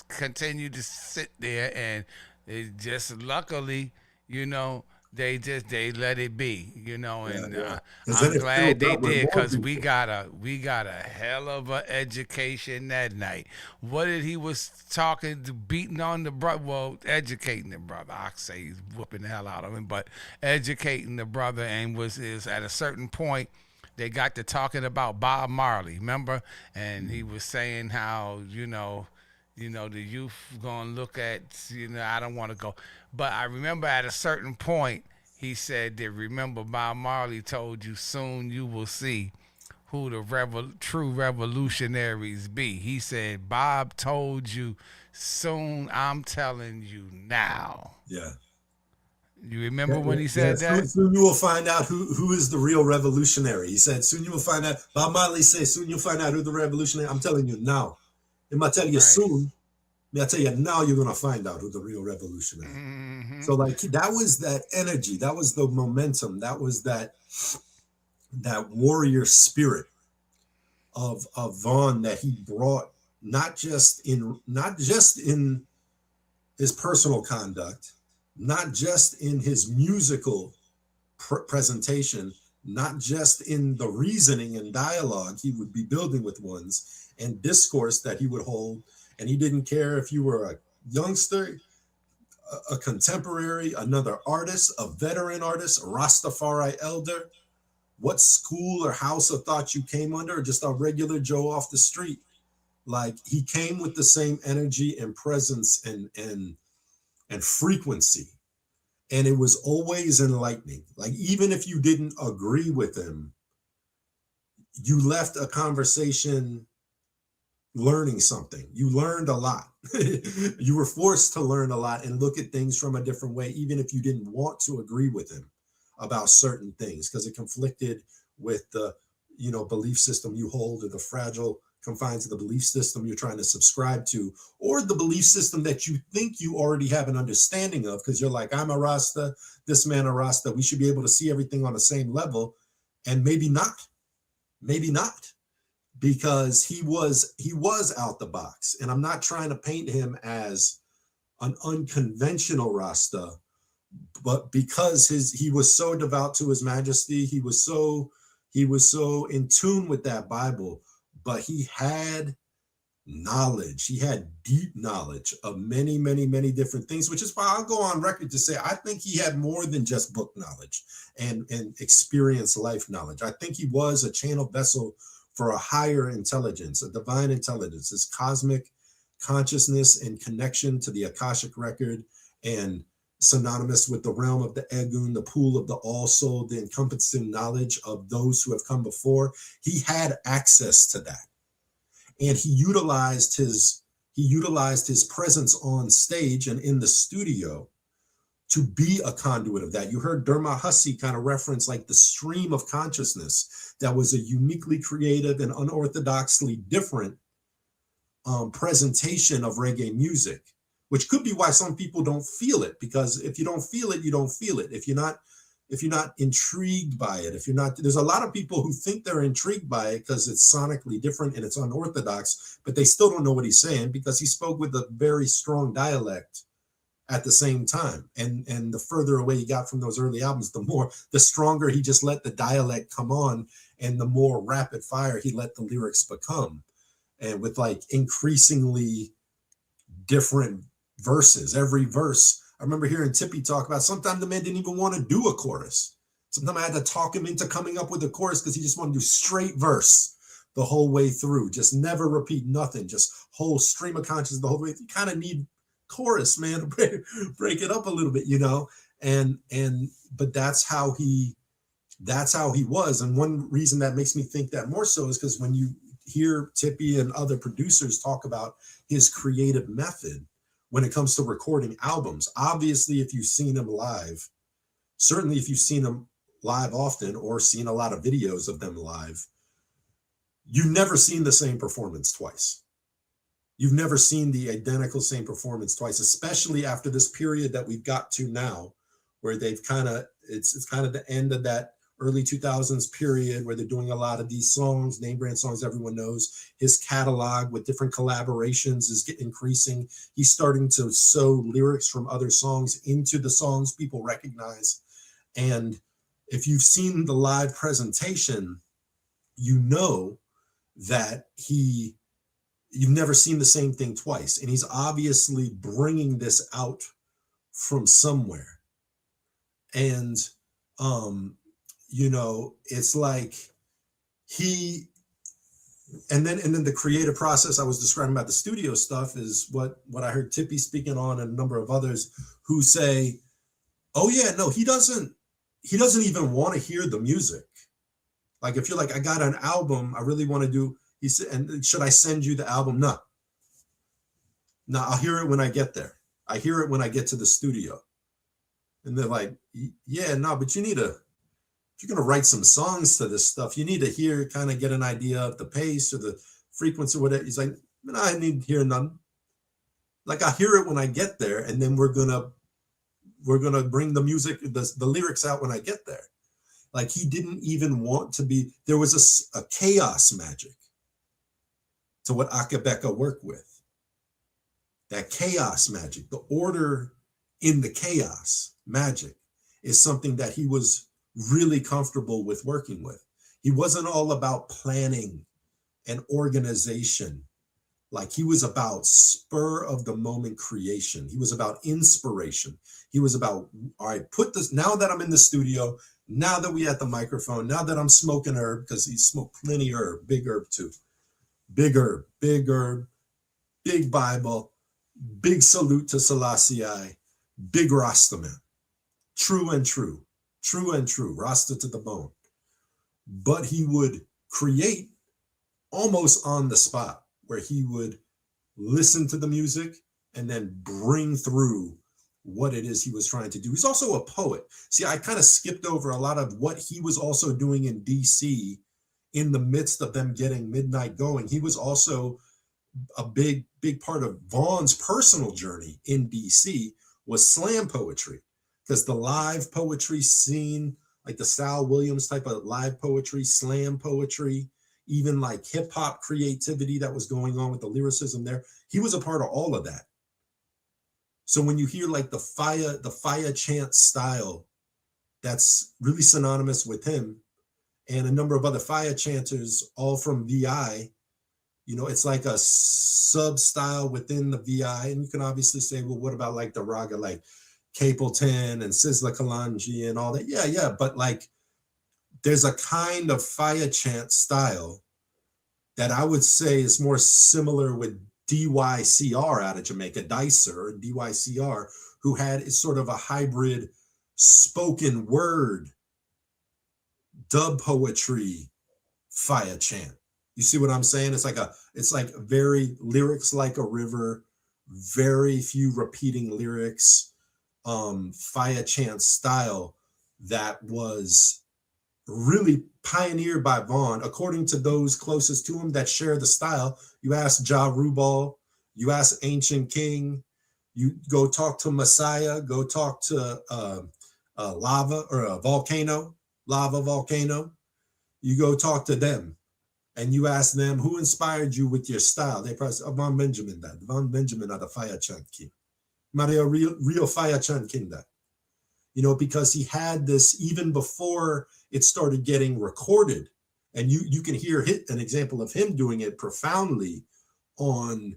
B: continued to sit there, and it just luckily, they let it be, and I'm glad they did, because we got a hell of a education that night. What did he was beating on the brother? Well, educating the brother. I say he's whooping the hell out of him, but educating the brother, and is at a certain point. They got to talking about Bob Marley, remember? And he was saying how, the youth gonna look at, I don't want to go. But I remember at a certain point, he said that, remember, Bob Marley told you, soon you will see who the true revolutionaries be. He said, Bob told you, soon I'm telling you now.
C: Yeah.
B: You remember when he said that?
C: Soon you will find out who is the real revolutionary. He said, soon you will find out. Bob Marley said, soon you'll find out who the revolutionary. I'm telling you now. If I tell you soon, I tell you now, you're going to find out who the real revolutionary. Mm-hmm. So like, that was that energy. That was the momentum. That was that warrior spirit of Vaughn that he brought, not just in his personal conduct, not just in his musical presentation, not just in the reasoning and dialogue he would be building with ones and discourse that he would hold. And he didn't care if you were a youngster, a contemporary, another artist, a veteran artist, a Rastafari elder, what school or house of thought you came under, or just a regular Joe off the street. Like, he came with the same energy and presence and frequency. And it was always enlightening. Like, even if you didn't agree with him, you left a conversation learning something. You learned a lot. You were forced to learn a lot and look at things from a different way, even if you didn't want to agree with him about certain things, because it conflicted with the, belief system you hold, or the fragile confines of the belief system you're trying to subscribe to, or the belief system that you think you already have an understanding of, because you're like, I'm a Rasta, this man a Rasta, we should be able to see everything on the same level. And maybe not, because he was out the box. And I'm not trying to paint him as an unconventional Rasta, but because he was so devout to His Majesty, he was so in tune with that Bible. But he had knowledge. He had deep knowledge of many, many, many different things, which is why I'll go on record to say I think he had more than just book knowledge and experience life knowledge. I think he was a channel vessel for a higher intelligence, a divine intelligence, his cosmic consciousness and connection to the Akashic record, and synonymous with the realm of the Egun, the pool of the all soul, the encompassing knowledge of those who have come before. He had access to that. And he utilized his presence on stage and in the studio to be a conduit of that. You heard Derma Hussey kind of reference like the stream of consciousness that was a uniquely creative and unorthodoxly different presentation of reggae music, which could be why some people don't feel it, because if you don't feel it, you don't feel it. If you're not intrigued by it, there's a lot of people who think they're intrigued by it because it's sonically different and it's unorthodox, but they still don't know what he's saying because he spoke with a very strong dialect at the same time. And the further away he got from those early albums, the stronger he just let the dialect come on, and the more rapid fire he let the lyrics become. And with like increasingly different verses, every verse. I remember hearing Tippy talk about sometimes the man didn't even want to do a chorus. Sometimes I had to talk him into coming up with a chorus because he just wanted to do straight verse the whole way through. Just never repeat nothing. Just whole stream of consciousness the whole way. You kind of need chorus, man, to break it up a little bit, you know? But that's how he was. And one reason that makes me think that more so is because when you hear Tippy and other producers talk about his creative method when it comes to recording albums, obviously, if you've seen him live, certainly if you've seen him live often or seen a lot of videos of them live, you've never seen the same performance twice. You've never seen the identical same performance twice, especially after this period that we've got to now, where they've it's kind of the end of that early 2000s period where they're doing a lot of these songs, name brand songs everyone knows. His catalog with different collaborations is increasing. He's starting to sew lyrics from other songs into the songs people recognize. And if you've seen the live presentation, you know that you've never seen the same thing twice. And he's obviously bringing this out from somewhere. And, you know, it's like and then the creative process I was describing about the studio stuff is what I heard Tippy speaking on, and a number of others who say, oh yeah, no, he doesn't even want to hear the music. Like, if you're like, I got an album, I really want to do, he said, and should I send you the album? No, I'll hear it when I get there. I hear it when I get to the studio. And they're like, yeah, no, but if you're going to write some songs to this stuff, you need to kind of get an idea of the pace or the frequency or whatever. He's like, no, I need to hear none. Like, I hear it when I get there, and then we're going to bring the music, the lyrics out when I get there. Like, he didn't even want to be, there was a chaos magic to what Akae Beka worked with. That chaos magic, the order in the chaos magic, is something that he was really comfortable with working with. He wasn't all about planning and organization. Like, he was about spur of the moment creation. He was about inspiration. He was about, all right, now that I'm in the studio, now that we at the microphone, now that I'm smoking herb, because he smoked plenty herb, big herb too. Big herb, big Bible, big salute to Selassie, big Rastaman. True and true, Rasta to the bone. But he would create almost on the spot, where he would listen to the music and then bring through what it is he was trying to do. He's also a poet. See, I kind of skipped over a lot of what he was also doing in DC in the midst of them getting Midnite going. He was also a big part of Vaughn's personal journey in DC was slam poetry, because the live poetry scene, like the Sal Williams type of live poetry, slam poetry, even like hip hop creativity that was going on with the lyricism there, he was a part of all of that. So when you hear like the fire chant style, that's really synonymous with him, and a number of other fire chanters, all from VI, You know, it's like a sub style within the VI. And you can obviously say, well, what about like the raga, like Capleton and Sizzla Kalonji and all that? Yeah, yeah. But like, there's a kind of fire chant style that I would say is more similar with DYCR out of Jamaica, Dicer or DYCR, who had sort of a hybrid spoken word, dub poetry, fire chant. You see what I'm saying? It's like very lyrics like a river, very few repeating lyrics, fire chant style that was really pioneered by Vaughn, according to those closest to him that share the style. You ask Ja Rubal, you ask Ancient King, you go talk to Messiah, go talk to Lava or Lava Volcano. You go talk to them and you ask them who inspired you with your style. They probably say, Von Benjamin that. Von Benjamin are the fire chant king. Maria real fire chant king that. You know, because he had this even before it started getting recorded. And you can hear an example of him doing it profoundly on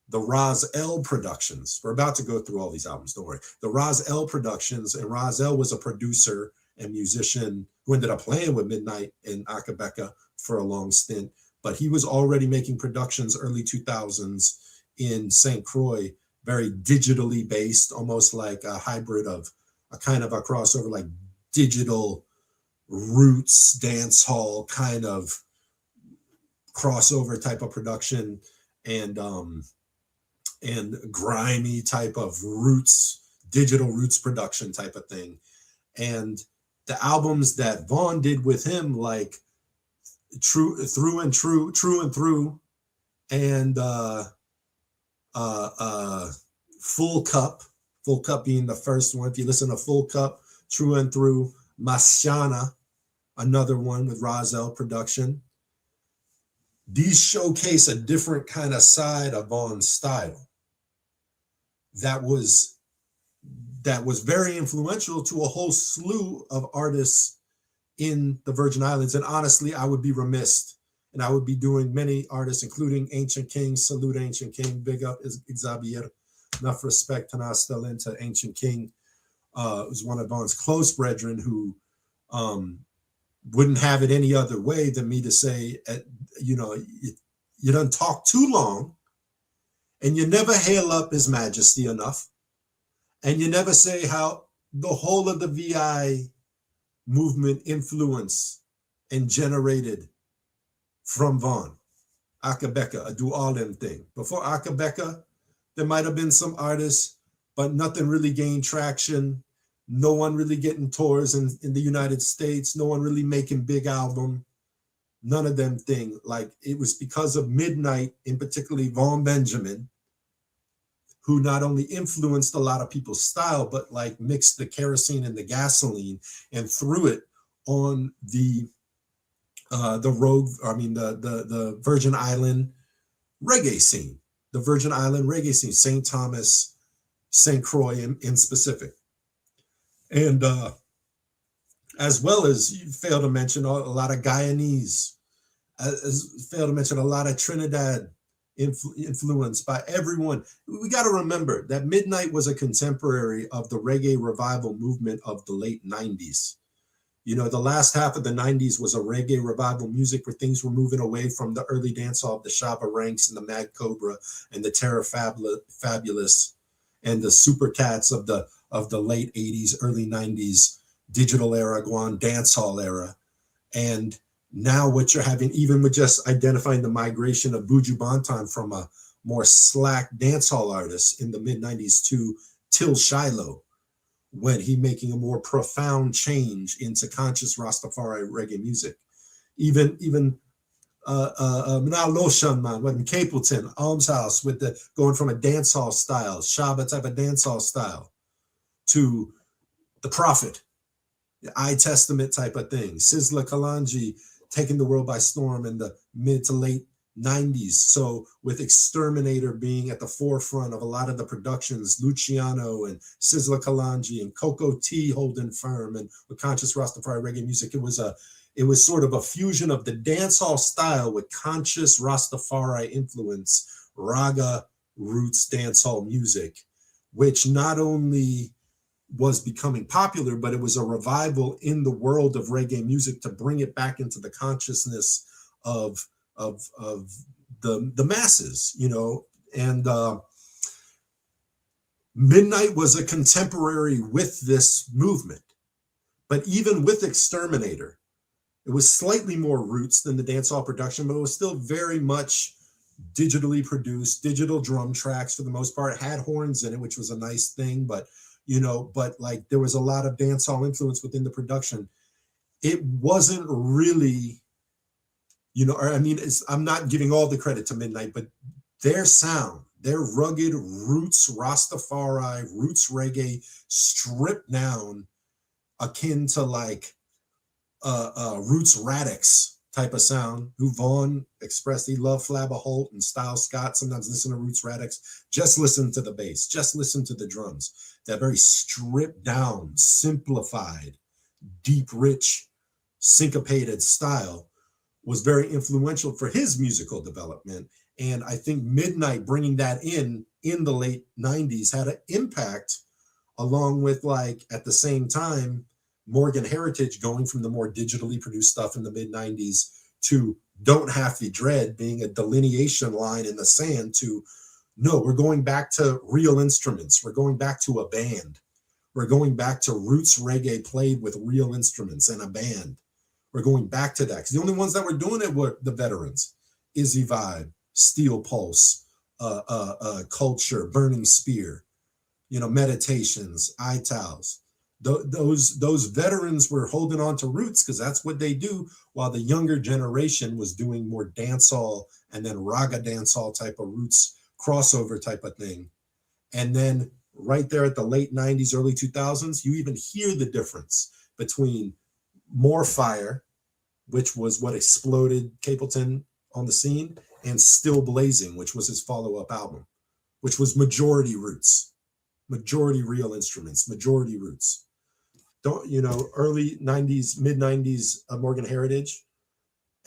C: the Raz L Productions. We're about to go through all these albums, don't worry. The Raz L Productions, and Raz L was a producer and musician who ended up playing with Midnite and Akae Beka for a long stint. But he was already making productions early 2000s in St. Croix, very digitally based, almost like a hybrid of a kind of a crossover, like digital roots dance hall kind of crossover type of production, and grimy type of roots, digital roots production type of thing. And the albums that Vaughn did with him, like True and Through, and Full Cup being the first one. If you listen to Full Cup, True and Through, Masiana, another one with Razel production. These showcase a different kind of side of Vaughn's style that was very influential to a whole slew of artists in the Virgin Islands. And honestly, I would be remiss, and I would be doing many artists, including Ancient King. Salute Ancient King, big up Xavier. Enough respect to not still into Ancient King. Was one of Vaughn's close brethren who wouldn't have it any other way than me to say, you don't talk too long, and you never hail up His Majesty enough, and you never say how the whole of the VI movement influenced and generated from Vaughn. Akae Beka, I do all them thing. Before Akae Beka, there might have been some artists, but nothing really gained traction. No one really getting tours in the United States. No one really making big album. None of them thing. Like, it was because of Midnite, in particularly Vaughn Benjamin, who not only influenced a lot of people's style, but like mixed the kerosene and the gasoline and threw it on the Virgin Island reggae scene. The Virgin Island reggae scene, St. Thomas, St. Croix in specific. And as well as, you failed to mention a lot of Guyanese, failed to mention a lot of Trinidad influenced by everyone. We got to remember that Midnite was a contemporary of the reggae revival movement of the late 90s. You know, the last half of the 90s was a reggae revival music where things were moving away from the early dancehall of the Shabba Ranks and the Mad Cobra and the Terra Fabulous and the Super Cats of the late 80s, early 90s, digital era, Guan dancehall era. And now what you're having, even with just identifying the migration of Buju Banton from a more slack dancehall artist in the mid-90s to Till Shiloh, when he making a more profound change into conscious Rastafari reggae music. Even now Lotion Man, when Capleton, Almshouse, with the going from a dancehall style, Shabba type of dancehall style, to the Prophet, the I Testament type of thing. Sizzla Kalonji taking the world by storm in the mid to late 90s. So with Exterminator being at the forefront of a lot of the productions, Luciano and Sizzla Kalonji and Coco T holding firm, and with conscious Rastafari reggae music, it was sort of a fusion of the dancehall style with conscious Rastafari influence, raga roots dancehall music, which not only was becoming popular, but it was a revival in the world of reggae music to bring it back into the consciousness of the masses, you know. And Midnite was a contemporary with this movement, but even with Exterminator, it was slightly more roots than the dancehall production, but it was still very much digitally produced, digital drum tracks for the most part. It had horns in it, which was a nice thing, but you know, but like there was a lot of dancehall influence within the production. It wasn't really, you know, I mean, I'm not giving all the credit to Midnite, but their sound, their rugged roots Rastafari, roots reggae, stripped down, akin to like Roots Radix type of sound, who Vaughn expressed he loved Flabba Holt and Styles Scott. Sometimes listen to Roots Radix, just listen to the bass, just listen to the drums. That very stripped down, simplified, deep, rich, syncopated style was very influential for his musical development. And I think Midnite bringing that in the late 90s had an impact, along with, like, at the same time, Morgan Heritage going from the more digitally produced stuff in the mid 90s to Don't Have to Dread being a delineation line in the sand to, no, we're going back to real instruments. We're going back to a band. We're going back to roots reggae played with real instruments and a band. We're going back to that, because the only ones that were doing it were the veterans. Izzy Vibe, Steel Pulse, Culture, Burning Spear, you know, Meditations, Itals. Those veterans were holding on to roots because that's what they do, while the younger generation was doing more dancehall and then raga dancehall type of roots crossover type of thing. And then right there at the late 90s, early 2000s, you even hear the difference between More Fire, which was what exploded Capleton on the scene, and Still Blazing, which was his follow-up album, which was majority roots, majority real instruments, majority roots. Don't, you know, early 90s, mid 90s Morgan Heritage,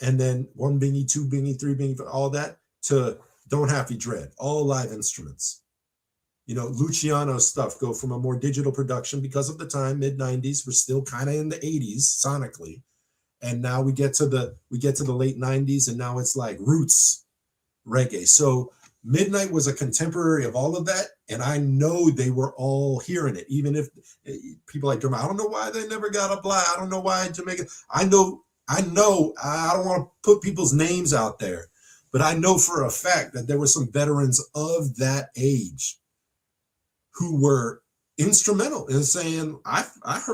C: and then 1 bingy, 2 bingy, 3 bingy, all that, to Don't Have to Dread, all live instruments. You know, Luciano's stuff go from a more digital production because of the time, mid 90s, we're still kind of in the 80s sonically. And now we get to the late 90s, and now it's like roots reggae. So Midnite was a contemporary of all of that, and I know they were all hearing it. Even if people like Jamaica, I don't know why they never got a black. I don't know why Jamaica. I know. I don't want to put people's names out there, but I know for a fact that there were some veterans of that age who were instrumental in saying, I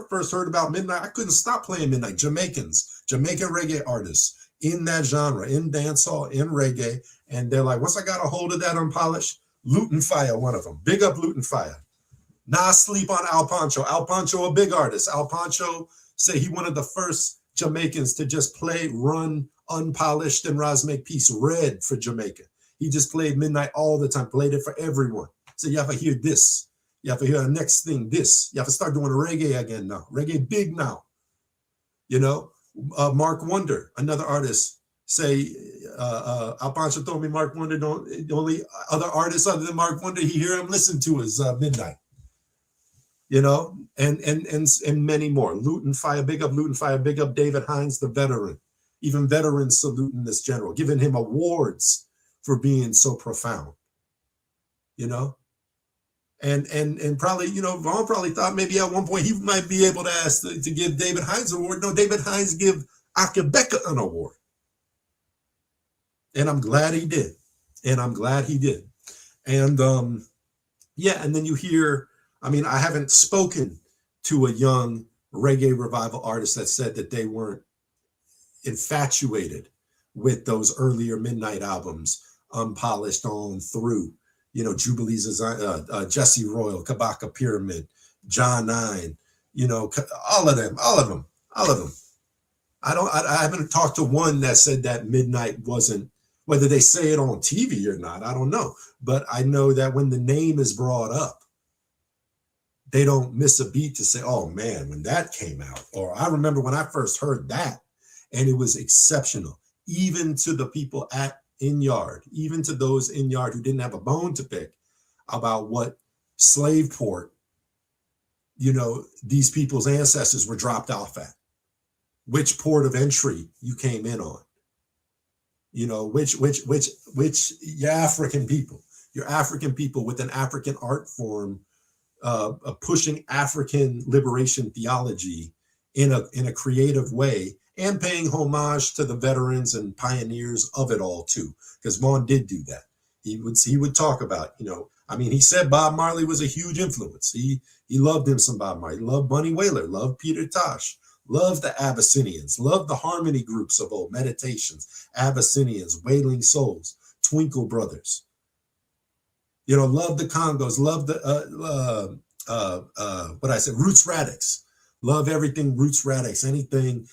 C: first heard about Midnite. I couldn't stop playing Midnite. Jamaican reggae artists in that genre, in dancehall, in reggae. And they're like, once I got a hold of that Unpolished, Luton Fire, one of them. Big up Luton Fire. Nah, sleep on Al Pancho. Al Pancho, a big artist. Al Pancho said he one of the first Jamaicans to just run Unpolished and Raz Make Peace Red for Jamaica. He just played Midnite all the time, played it for everyone. So you have to hear this. You have to hear the next thing, this. You have to start doing reggae again now. Reggae big now. You know, Mark Wonder, another artist, say, Al Pancho told me Mark Wonder, the only other artist other than Mark Wonder he hear him listen to is Midnite. You know, and many more. Luton Fire, big up Luton Fire, big up David Hines, the veteran. Even veterans saluting this general, giving him awards for being so profound. You know? And probably, you know, Vaughn probably thought maybe at one point he might be able to ask to give David Hines an award. No, David Hines give Akae Beka an award. And I'm glad he did. And yeah, and then you hear, I mean, I haven't spoken to a young reggae revival artist that said that they weren't infatuated with those earlier Midnite albums, Unpolished on through. You know, Jubilee's Jesse Royal, Kabaka Pyramid, John 9, you know, all of them. I haven't talked to one that said that Midnite wasn't Whether they say it on TV or not, I don't know. But I know that when the name is brought up, they don't miss a beat to say, oh man, when that came out, or I remember when I first heard that, and it was exceptional, even to the people at In Yard, even to those in Yard who didn't have a bone to pick about what slave port, you know, these people's ancestors were dropped off at, which port of entry you came in on, you know, which your African people with an African art form, pushing African liberation theology in a creative way, and paying homage to the veterans and pioneers of it all too, because Vaughn did do that. He would talk about, you know, I mean, he said Bob Marley was a huge influence. He loved him some Bob Marley, loved Bunny Wailer, loved Peter Tosh, loved the Abyssinians, loved the harmony groups of old, Meditations, Abyssinians, Wailing Souls, Twinkle Brothers. You know, loved the Congos, loved the what I said, Roots Radix, love everything Roots Radix, anything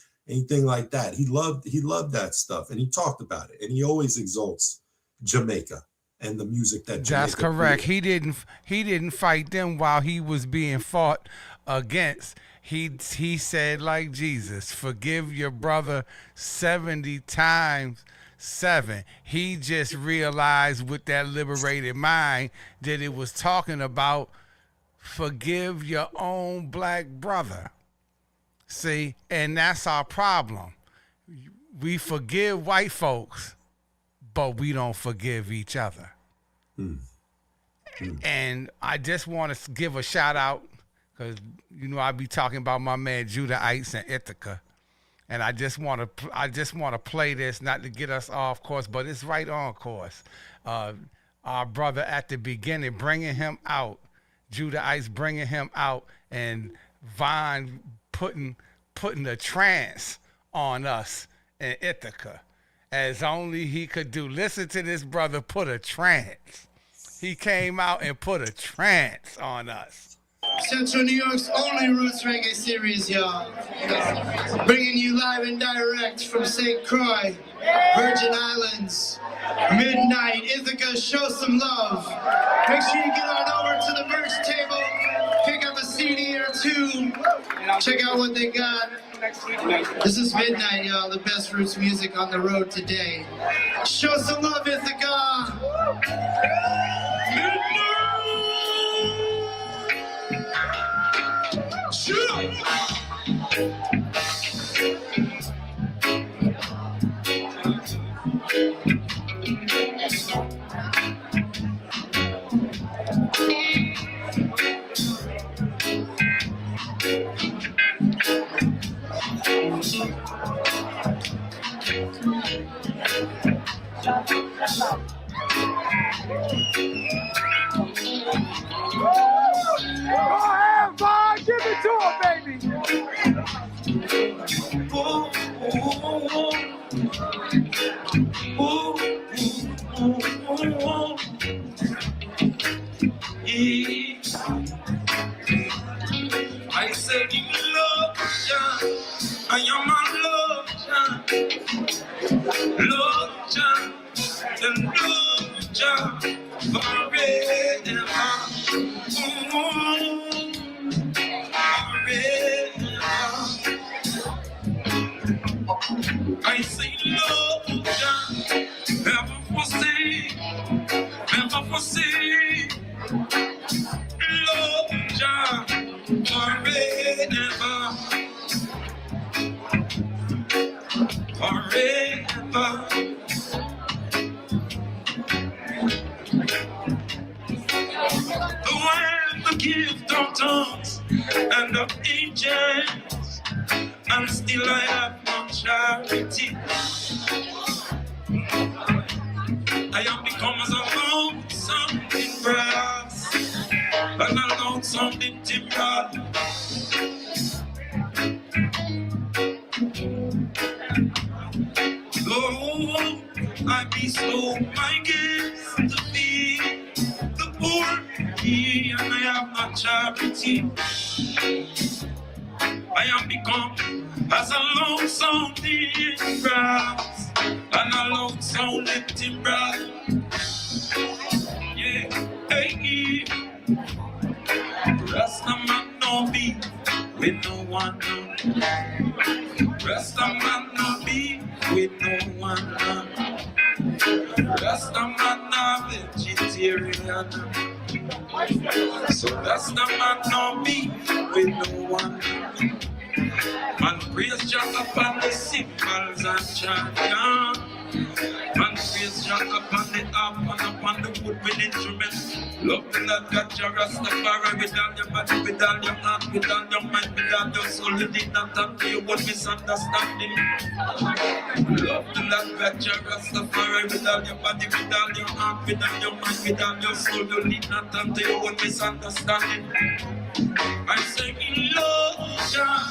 C: like that. He loved that stuff, and he talked about it, and he always exalts Jamaica and the music that Jamaica
B: That's correct.
C: created.
B: He didn't fight them while he was being fought against. He said, like Jesus, forgive your brother 70 times 7. He just realized with that liberated mind that it was talking about forgive your own black brother. See, and that's our problem. We forgive white folks, but we don't forgive each other. And I just want to give a shout out, because you know I be talking about my man Judah Ites and Ithaca, and I just want to play this, not to get us off course, but it's right on course. Our brother at the beginning, bringing him out, Judah Ites bringing him out, and Vaughn putting a trance on us in Ithaca, as only he could do. Listen to this brother put a trance. He came out and put a trance on us.
D: Central New York's only roots reggae series, y'all. Bringing you live and direct from St. Croix, Virgin Islands, Midnite, Ithaca, show some love. Make sure you get on over to the merch table, pick up a CD or two, check out what they got. This is Midnite, y'all, the best roots music on the road today. Show some love, Ithaca.
A: Go ahead, Vaughn, give it to him, baby. Ooh, ooh, ooh, ooh, ooh. Yeah. I said you love John, I am my love John, and love John forever. I say love John, never forsake, love John forever. The wind, the gift of tongues and of angels, and still I have no charity. I am become as a lonesome in brass, and a lonesome in timber. Lord, I bestow my gifts to thee, the poor, and I have no charity. I am become as a lonesome in grass, And a loud sound let him brag. Yeah, hey, Rasta man no be with no one. Rasta man no be with no one. Rasta man no vegetarian. So Rasta man no be with no one. Man praise Jah upon the cymbals and chant, yeah. Man praise Jah upon the harp and upon the wood with instruments. Love the Lord God Jah Rastafari with all your body, with all your heart, with all your mind, with all your soul. You did not have to your own misunderstanding. Love the Lord God Jah Rastafari with all your body, with all your heart, with all your mind, with all your soul. You did not have to your own misunderstanding. I say in love Jah,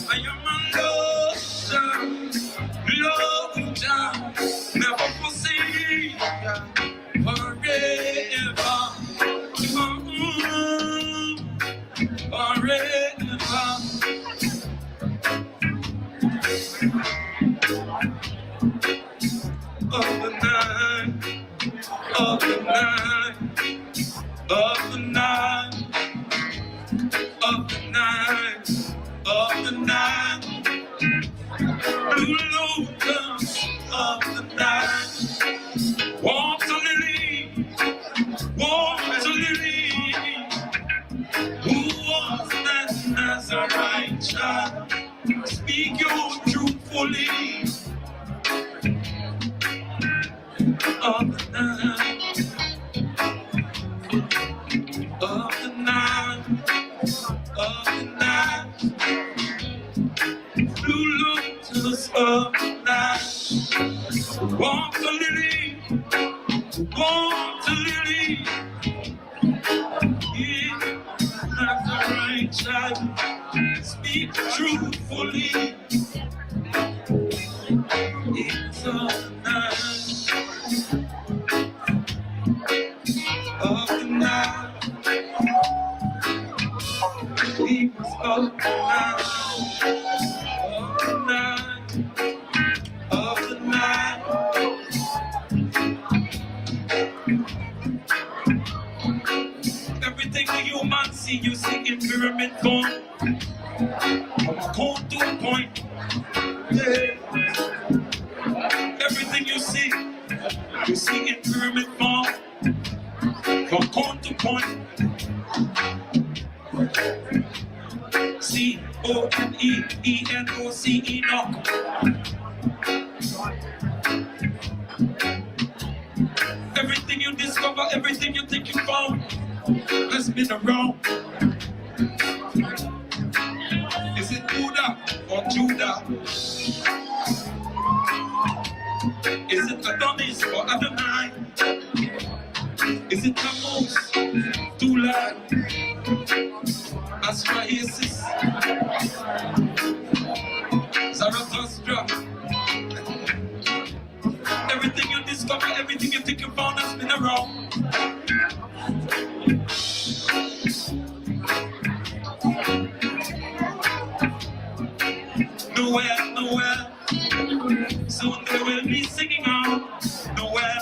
A: I am a love Jah, never forsake forever, forever. Of the night, of the night, of the night, of the night, of the night, blue lotus of the night, water lily, who was that Nazarite child? Speak you truthfully of the night, of the night, of the night, blue lotus of the night, water lily, yeah, Nazarite child, speak truthfully. It's of the night, of the night, he was of the night, of the night, of the night. Everything the human see, you see in pyramid form, cone to point. Yeah. Everything you see in pyramid form, from point to point. C-O-N-E, E-N-O-C, Enoch. Everything you discover, everything you think you found, has been around. Is it Buddha or Judah? Is it Adonis or Adonai? Is it Tammuz, Tula, Asphaisis, Zarathustra? Everything you discover, everything you think you found has been around. Nowhere, soon they will be singing out. Nowhere,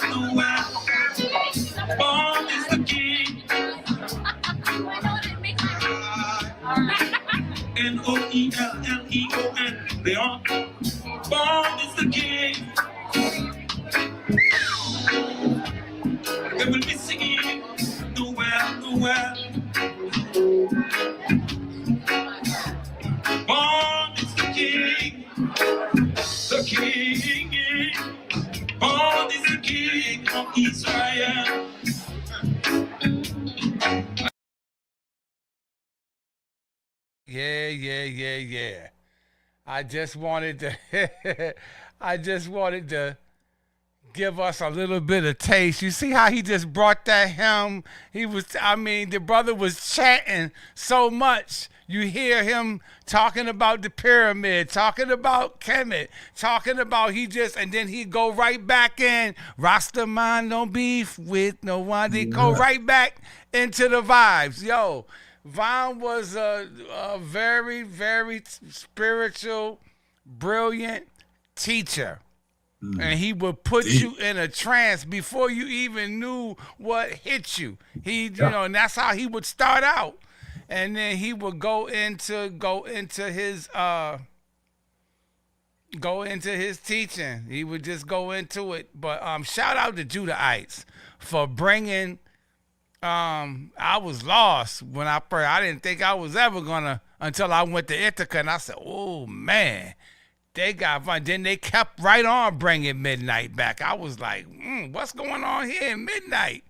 A: born is the king. N-O-E-L-L-E-O-N, they are. Born is the king. They will be singing. Nowhere. Born is the king. The king. Born is the king of Israel.
B: Yeah. I just wanted to give us a little bit of taste. You see how he just brought that hymn? The brother was chanting so much. You hear him talking about the pyramid, talking about Kemet, talking about and then he go right back in. Rasta man don't beef with no one. They go right back into the vibes. Yo, Von was a very, very spiritual, brilliant teacher. And he would put you in a trance before you even knew what hit you. And that's how he would start out. And then he would go into his teaching. He would just go into it. But shout out to Judahites for bringing. I was lost when I didn't think I was ever gonna until I went to Ithaca, and I said, "Oh man, they got fun." Then they kept right on bringing Midnight back. I was like, "What's going on here in Midnight?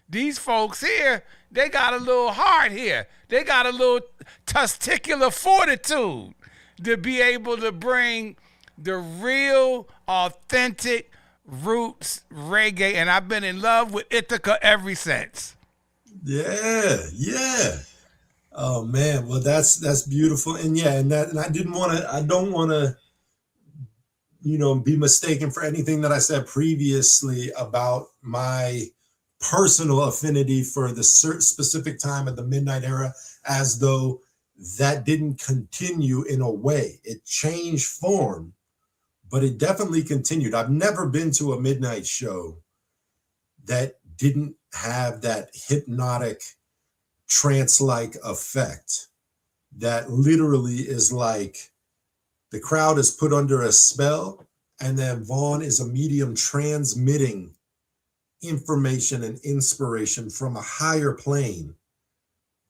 B: These folks here, they got a little heart here. They got a little testicular fortitude to be able to bring the real, authentic roots reggae." And I've been in love with Ithaca ever since.
C: Yeah. Oh man, well that's beautiful, and I don't want to, be mistaken for anything that I said previously about my personal affinity for the specific time of the Midnight era, as though that didn't continue in a way. It changed form, but it definitely continued. I've never been to a Midnight show that didn't have that hypnotic trance-like effect that literally is like the crowd is put under a spell, and then Vaughn is a medium transmitting information and inspiration from a higher plane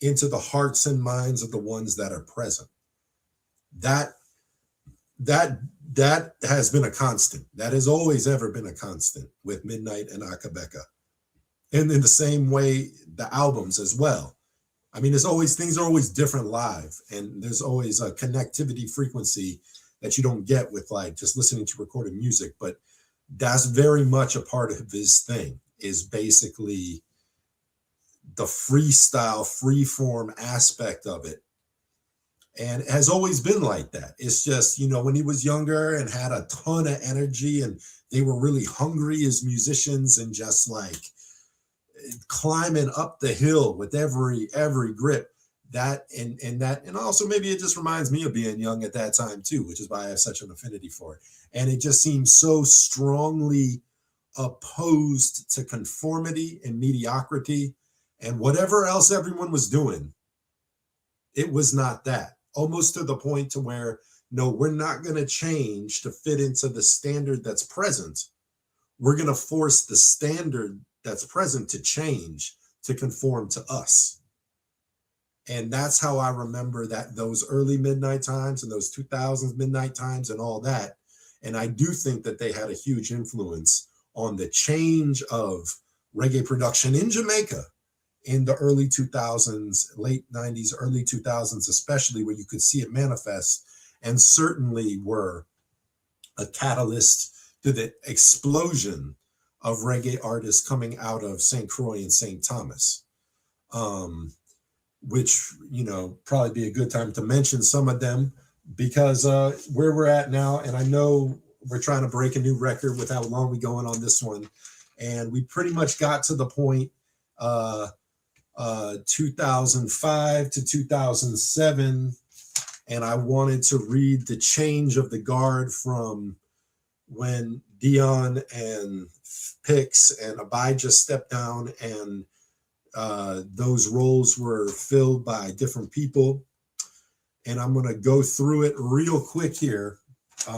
C: into the hearts and minds of the ones that are present. That has been a constant. That has always ever been a constant with Midnight and Akae Beka. And in the same way, the albums as well. I mean, things are always different live, and there's always a connectivity frequency that you don't get with like just listening to recorded music. But that's very much a part of his thing, is basically the freestyle, freeform aspect of it. And it has always been like that. It's just, when he was younger and had a ton of energy and they were really hungry as musicians and just like climbing up the hill with every grip, and also maybe it just reminds me of being young at that time too, which is why I have such an affinity for it. And it just seems so strongly opposed to conformity and mediocrity and whatever else everyone was doing. It was not that, almost to the point to where, no, we're not going to change to fit into the standard that's present. We're going to force the standard that's present to change to conform to us. And that's how I remember those early Midnight times and those 2000s Midnight times and all that. And I do think that they had a huge influence on the change of reggae production in Jamaica in the early 2000s, late 90s, early 2000s, especially, where you could see it manifest, and certainly were a catalyst to the explosion of reggae artists coming out of St. Croix and St. Thomas, which, probably be a good time to mention some of them, because where we're at now, and I know we're trying to break a new record with how long we going on this one, and we pretty much got to the point 2005 to 2007, and I wanted to read the change of the guard from when Dion and Pix and Abijah stepped down, and those roles were filled by different people. And I'm going to go through it real quick here,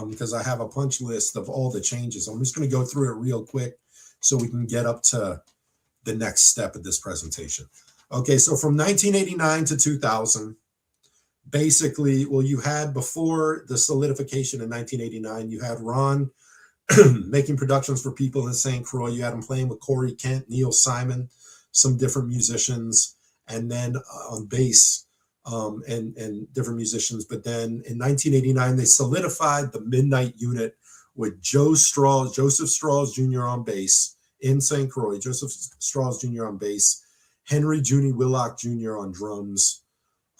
C: because I have a punch list of all the changes. I'm just going to go through it real quick so we can get up to the next step of this presentation. Okay, so from 1989 to 2000, basically, well, you had, before the solidification in 1989, you had Ron making productions for people in St. Croix. You had him playing with Corey Kent, Neil Simon, some different musicians, and then on bass, and different musicians. But then in 1989, they solidified the Midnight unit with Joseph Strauss Jr. on bass in St. Croix, Joseph Strauss Jr. on bass, Henry Junie Willock Jr. on drums,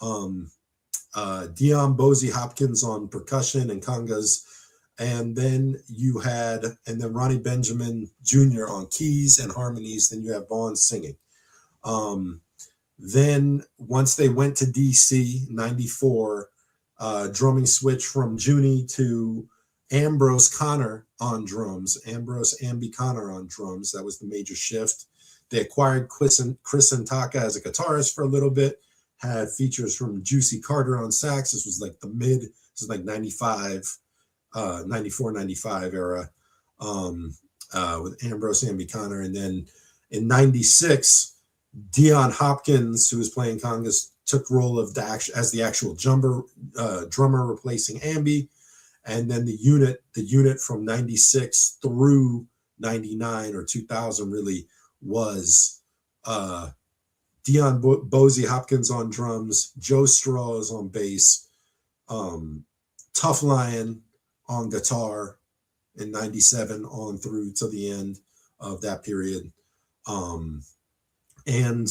C: Dion Bosie Hopkins on percussion and congas, and then Ronnie Benjamin Jr. on keys and harmonies. Then you have Vaughn singing. Then once they went to DC, 94, drumming switch from Junie to Ambrose Connor on drums, Ambrose Ambi Connor on drums. That was the major shift. They acquired Chris Ithaca as a guitarist for a little bit, had features from Juicy Carter on sax. This was like this is like 95, 94, 95 era with Ambrose Ambi Connor. And then in 96, Dion Hopkins, who was playing congas, took role of as the actual drummer replacing Ambi. And then the unit from 96 through 99 or 2000 really was Dion Bosie Hopkins on drums, Joe Strauss on bass, Tough Lion on guitar in 97 on through to the end of that period. And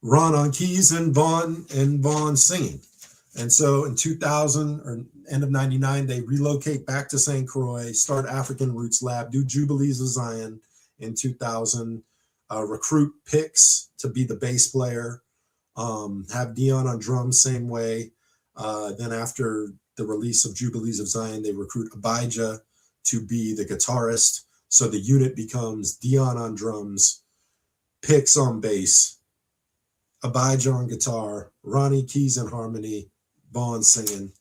C: Ron on keys and Vaughn singing. And so in 2000 or end of 99, they relocate back to St. Croix, start African Roots Lab, do Jubilees of Zion in 2000, recruit Pix to be the bass player, have Dion on drums same way. Then after the release of Jubilees of Zion, they recruit Abijah to be the guitarist. So the unit becomes Dion on drums, Pix on bass, Abijah on guitar, Ronnie keys and harmony, Vaughn singing.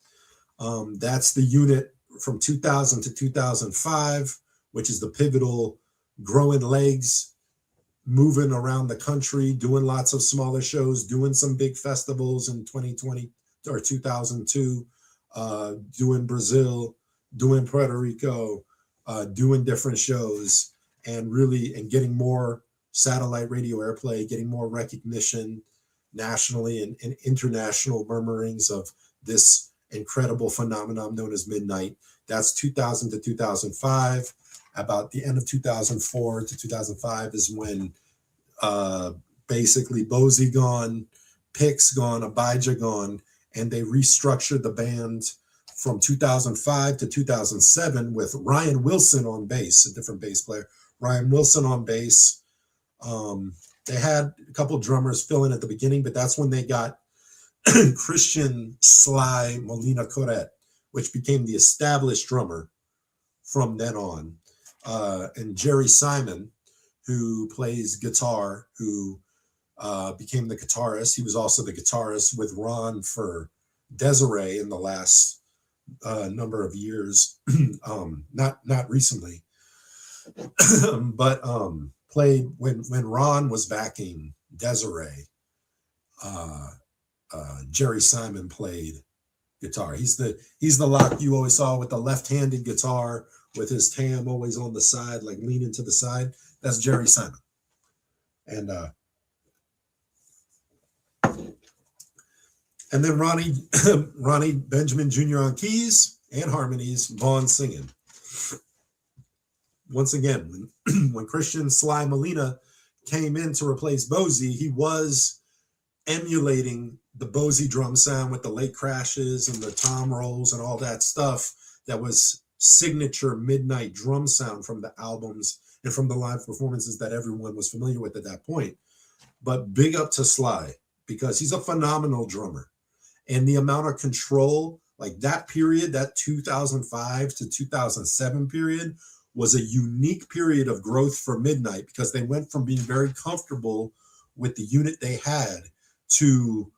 C: That's the unit from 2000 to 2005, which is the pivotal growing legs, moving around the country, doing lots of smaller shows, doing some big festivals in 2020 or 2002, doing Brazil, doing Puerto Rico, doing different shows, and getting more satellite radio airplay, getting more recognition nationally and international murmurings of this incredible phenomenon known as Midnite. That's 2000 to 2005. About the end of 2004 to 2005 is when basically Bosie gone, Pix gone, Abijah gone, and they restructured the band from 2005 to 2007 with Ryan Wilson on bass, a different bass player. Ryan Wilson on bass. They had a couple of drummers fill in at the beginning, but that's when they got Christian Sly Molina Coret, which became the established drummer from then on. And Jerry Simon, who plays guitar, who became the guitarist. He was also the guitarist with Ron for Desiree in the last number of years, not recently, but played when Ron was backing Desiree. Jerry Simon played guitar. He's the lock you always saw with the left-handed guitar with his tam always on the side, like leaning to the side. That's Jerry Simon. And then Ronnie Benjamin Jr. on keys and harmonies, Vaughn singing. Once again, when Christian Sly Molina came in to replace Bosie, he was emulating the Bosie drum sound with the late crashes and the tom rolls and all that stuff that was signature Midnite drum sound from the albums and from the live performances that everyone was familiar with at that point. But big up to Sly, because he's a phenomenal drummer. And the amount of control, like that period, that 2005 to 2007 period, was a unique period of growth for Midnite, because they went from being very comfortable with the unit they had to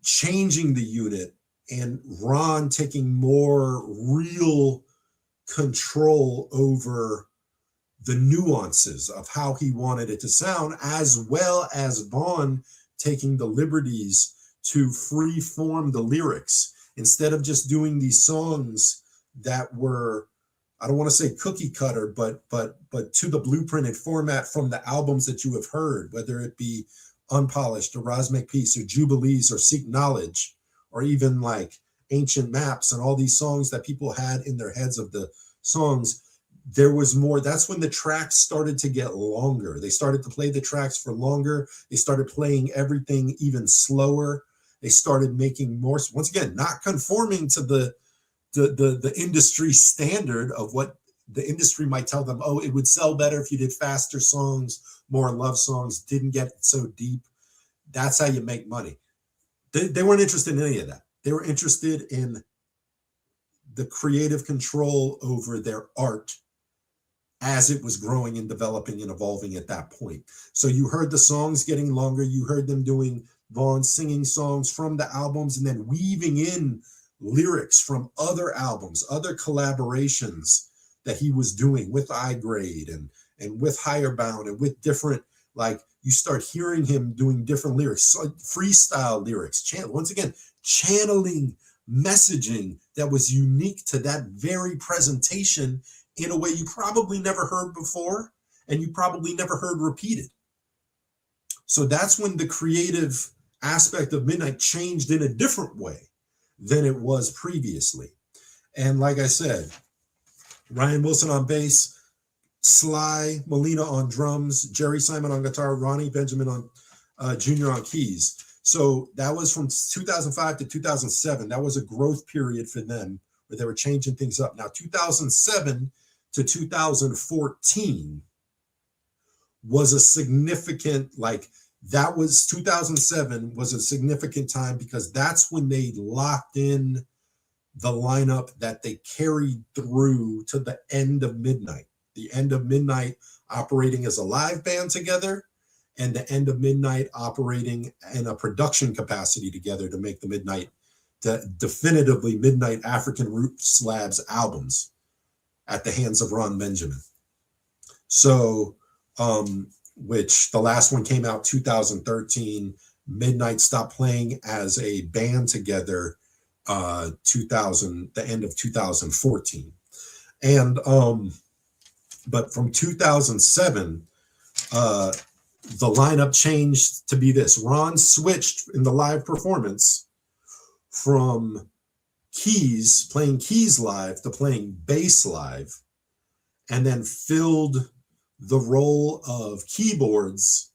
C: changing the unit and Ron taking more real control over the nuances of how he wanted it to sound, as well as Vaughn taking the liberties to free form the lyrics instead of just doing these songs that were, I don't want to say cookie cutter, but to the blueprinted format from the albums that you have heard, whether it be Unpolished or Rosmic Peace or Jubilees or Seek Knowledge, or even like Ancient Maps and all these songs that people had in their heads of the songs. There was more. That's when the tracks started to get longer. They started to play the tracks for longer. They started playing everything even slower. They started making more, once again, not conforming to the industry standard of what the industry might tell them. Oh, it would sell better if you did faster songs, more love songs, didn't get so deep. That's how you make money. They weren't interested in any of that. They were interested in the creative control over their art as it was growing and developing and evolving at that point. So you heard the songs getting longer. You heard them doing Vaughn singing songs from the albums and then weaving in lyrics from other albums, other collaborations that he was doing with iGrade and with Higher Bound and with different, like you start hearing him doing different lyrics, freestyle lyrics, once again, channeling messaging that was unique to that very presentation in a way you probably never heard before and you probably never heard repeated. So that's when the creative aspect of Midnight changed in a different way than it was previously. And like I said, Ryan Wilson on bass, Sly Molina on drums, Jerry Simon on guitar, Ronnie Benjamin on Jr. on keys. So that was from 2005 to 2007. That was a growth period for them where they were changing things up. Now, 2007 to 2014 was a significant, that was 2007 was a significant time because that's when they locked in the lineup that they carried through to the end of Midnight. The end of Midnight operating as a live band together and the end of Midnight operating in a production capacity together to make definitively Midnight African Roots Labs albums at the hands of Ron Benjamin. So, which the last one came out 2013. Midnight stopped playing as a band together the end of 2014. And but from 2007, the lineup changed to be this. Ron switched in the live performance from playing keys live to playing bass live, and then filled the role of keyboards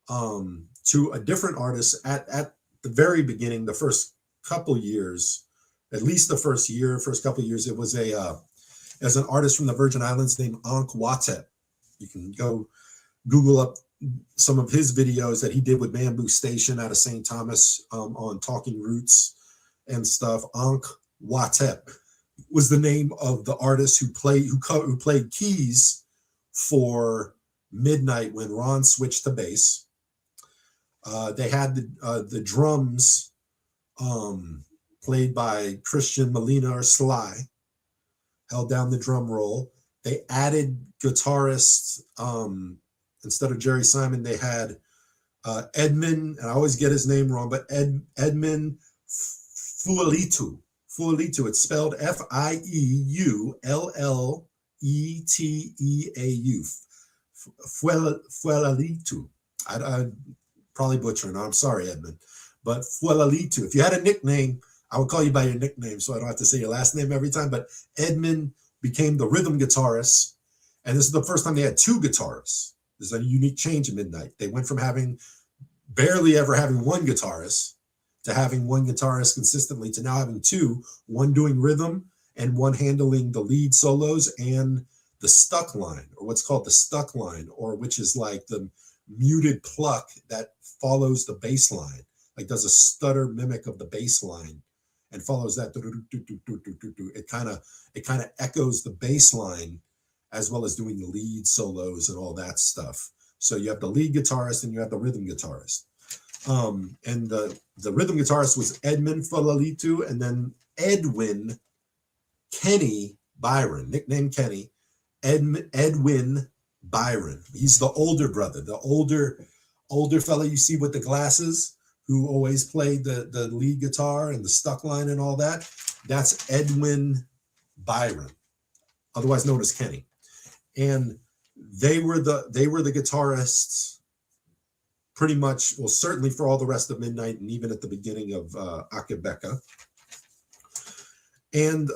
C: to a different artist at the very beginning, the first couple years, at least the first couple years, it was as an artist from the Virgin Islands named Ankh Watep. You can go Google up some of his videos that he did with Bambu Station out of St. Thomas on Talking Roots and stuff. Ankh Watep was the name of the artist who played keys for Midnight when Ron switched to bass. They had the drums played by Christian Molina or Sly, held down the drum roll. They added guitarists. Instead of Jerry Simon, they had Edmund, and I always get his name wrong, but Edmund Fualitu. Fualitu, it's spelled F-I-E-U-L-L-E-T-E-A-U. Fualitu. I probably butchering. I'm sorry, Edmund. But Fualitu. If you had a nickname, I would call you by your nickname so I don't have to say your last name every time. But Edmund became the rhythm guitarist. And this is the first time they had two guitarists. There's a unique change in Midnight. They went from barely ever having one guitarist to having one guitarist consistently to now having two, one doing rhythm and one handling the lead solos and the stuck line, or what's called the stuck line, or which is like the muted pluck that follows the bass line, like does a stutter mimic of the bass line and follows that. It kind of echoes the bass line as well as doing the lead solos and all that stuff. So you have the lead guitarist and you have the rhythm guitarist. And the rhythm guitarist was Edmund Fulalitu, and then Edwin Kenny Byron, nicknamed Kenny, Edwin Byron. He's the older brother, the older fella you see with the glasses who always played the lead guitar and the stuck line and all that. That's Edwin Byron, otherwise known as Kenny. And they were the guitarists pretty much, well, certainly for all the rest of Midnight and even at the beginning of Akae Beka. And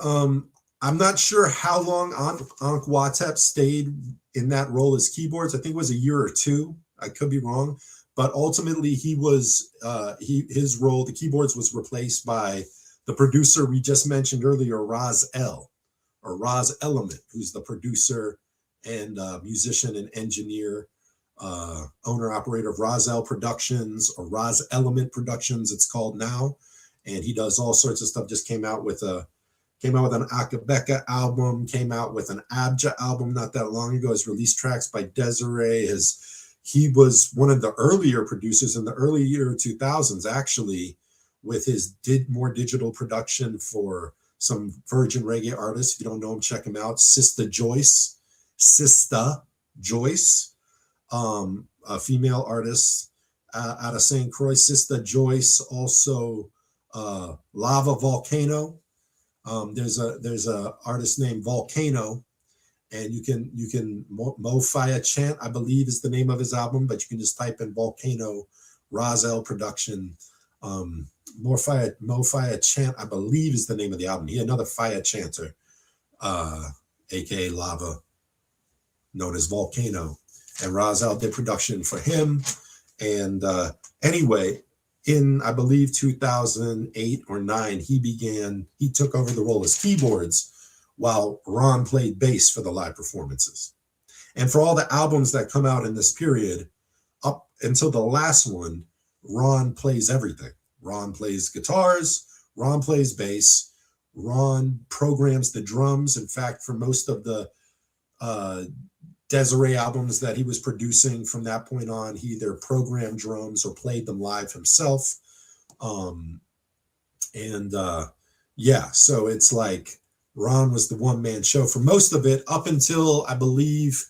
C: I'm not sure how long Ankh Watep stayed in that role as keyboards. I think it was a year or two. I could be wrong. But ultimately, his role, the keyboards, was replaced by the producer we just mentioned earlier, Raz Element, who's the producer and musician and engineer, owner-operator of Razel Productions, or Raz Element Productions, it's called now. And he does all sorts of stuff. Just came out with a Came out with an Akae Beka album, came out with an Abja album not that long ago, has released tracks by Desiree. He was one of the earlier producers in the early year 2000s, actually, with his more digital production for some Virgin reggae artists. If you don't know him, check him out. Sista Joyce, a female artist out of St. Croix. Sista Joyce, also Lava Volcano. There's a artist named Volcano, and you can Mofaya Chant, I believe, is the name of his album, but you can just type in Volcano, Razel production. Mofaya Chant, I believe, is the name of the album. He another fire chanter, aka Lava, known as Volcano, and Razel did production for him. And anyway, in I believe 2008 or 9, he took over the role as keyboards while Ron played bass for the live performances. And for all the albums that come out in this period, up until the last one, Ron plays everything. Ron plays guitars, Ron plays bass, Ron programs the drums. In fact, for most of the Desiree albums that he was producing from that point on, he either programmed drums or played them live himself. Yeah, so it's like Ron was the one-man show for most of it, up until, I believe,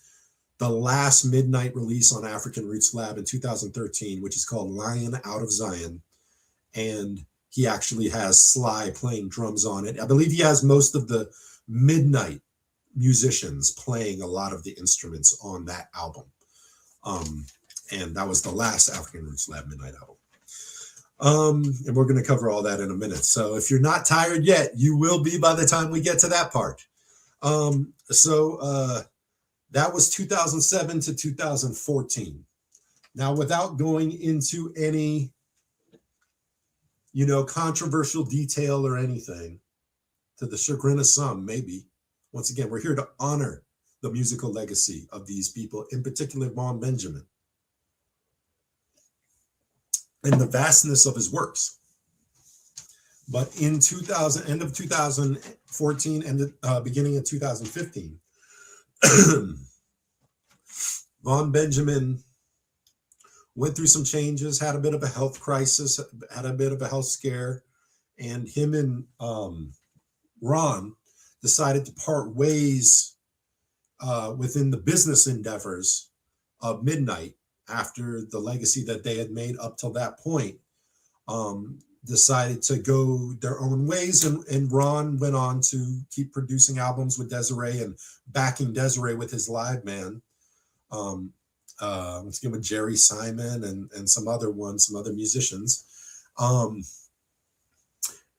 C: the last Midnight release on African Roots Lab in 2013, which is called Lion Out of Zion. And he actually has Sly playing drums on it. I believe he has most of the Midnight musicians playing a lot of the instruments on that album. And that was the last African Roots Lab Midnight album. And we're going to cover all that in a minute. So if you're not tired yet, you will be by the time we get to that part. That was 2007 to 2014. Now, without going into any, controversial detail or anything, to the chagrin of some, maybe. Once again, we're here to honor the musical legacy of these people, in particular Vaughn Benjamin, and the vastness of his works. But in end of 2014 and beginning of 2015, Vaughn Benjamin went through some changes, had a bit of a health crisis, had a bit of a health scare, and him and Ron decided to part ways within the business endeavors of Midnight after the legacy that they had made up till that point. Decided to go their own ways, and Ron went on to keep producing albums with Desiree and backing Desiree with his live band. Once again with Jerry Simon and some other musicians,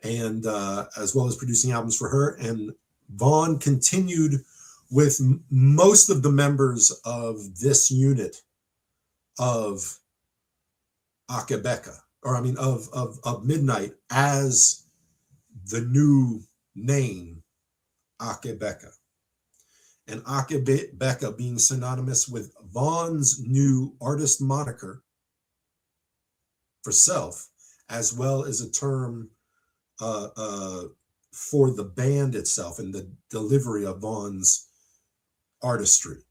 C: and as well as producing albums for her. And Vaughn continued with most of the members of this unit of Akae Beka, of Midnight, as the new name Akae Beka. And Akae Beka being synonymous with Vaughn's new artist moniker for self, as well as a term for the band itself and the delivery of Vaughn's artistry.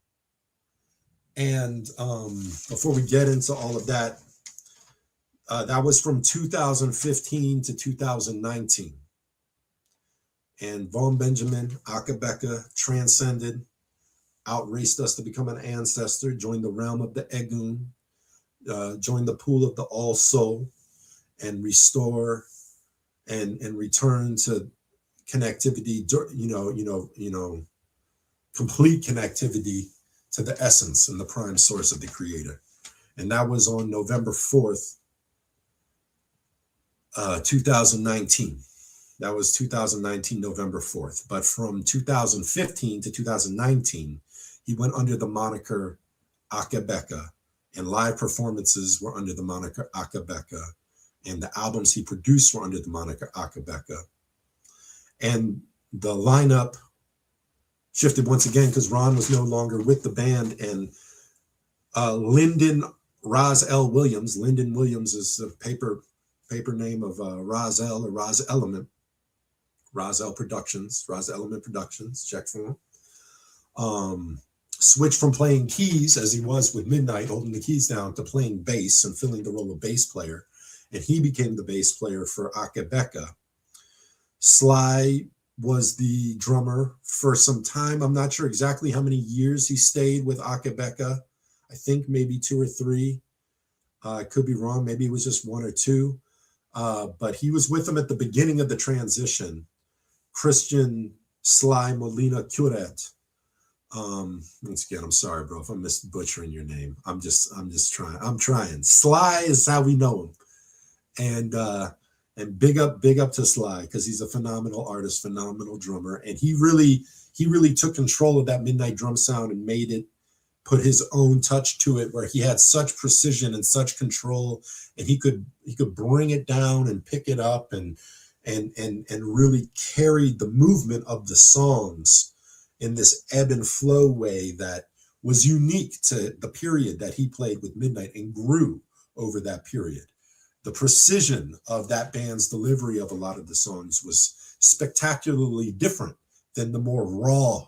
C: And before we get into all of that, that was from 2015 to 2019. And Vaughn Benjamin, Akae Beka, transcended, outraced us to become an ancestor, joined the realm of the Egun, joined the pool of the All Soul, and restore and return to connectivity, complete connectivity to the essence and the prime source of the Creator. And that was on November 4th, 2019. That was 2019, November 4th. But from 2015 to 2019, he went under the moniker Akae Beka, and live performances were under the moniker Akae Beka, and the albums he produced were under the moniker Akae Beka. And the lineup shifted once again because Ron was no longer with the band, and Lyndon Raz-L Williams, Lyndon Williams is the paper name of Raz-L or Raz Element. Roselle Productions, Ros Element Productions, check for him. Switched from playing keys, as he was with Midnight, holding the keys down, to playing bass and filling the role of bass player. And he became the bass player for Akae Beka. Sly was the drummer for some time. I'm not sure exactly how many years he stayed with Akae Beka. I think maybe 2 or 3. I could be wrong. Maybe it was just 1 or 2. But he was with them at the beginning of the transition. Christian Sly Molina Curet. Once again, I'm sorry, bro, if I'm butchering your name. I'm just trying. I'm trying. Sly is how we know him. And big up to Sly, because he's a phenomenal artist, phenomenal drummer. And he really took control of that Midnight drum sound and made it, put his own touch to it, where he had such precision and such control, and he could bring it down and pick it up and really carried the movement of the songs in this ebb and flow way that was unique to the period that he played with Midnight and grew over that period. The precision of that band's delivery of a lot of the songs was spectacularly different than the more raw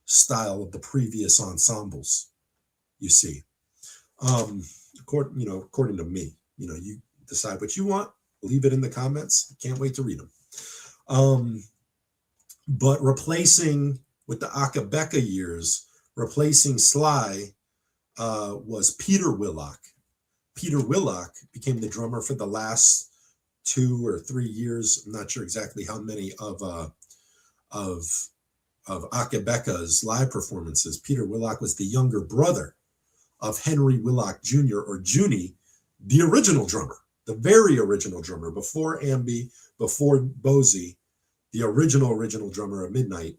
C: style of the previous ensembles, you see. According to me, you decide what you want, leave it in the comments. Can't wait to read them. But replacing, with the Akae Beka years, replacing Sly was Peter Willock. Peter Willock became the drummer for the last 2 or 3 years. I'm not sure exactly how many of Akae Beka's live performances. Peter Willock was the younger brother of Henry Willock Jr. or Junie, the original drummer, the very original drummer, before Ambi, before Bozy, the original drummer of Midnight.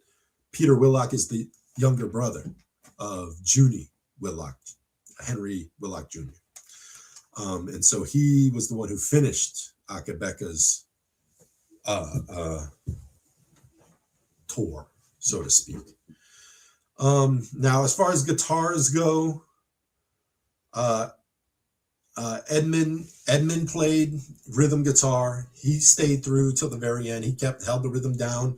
C: Peter Willock is the younger brother of Junie Willock, Henry Willock Jr. And so he was the one who finished Akae Beka's tour, so to speak. Now, as far as guitars go, Edmund played rhythm guitar. He stayed through till the very end. He held the rhythm down.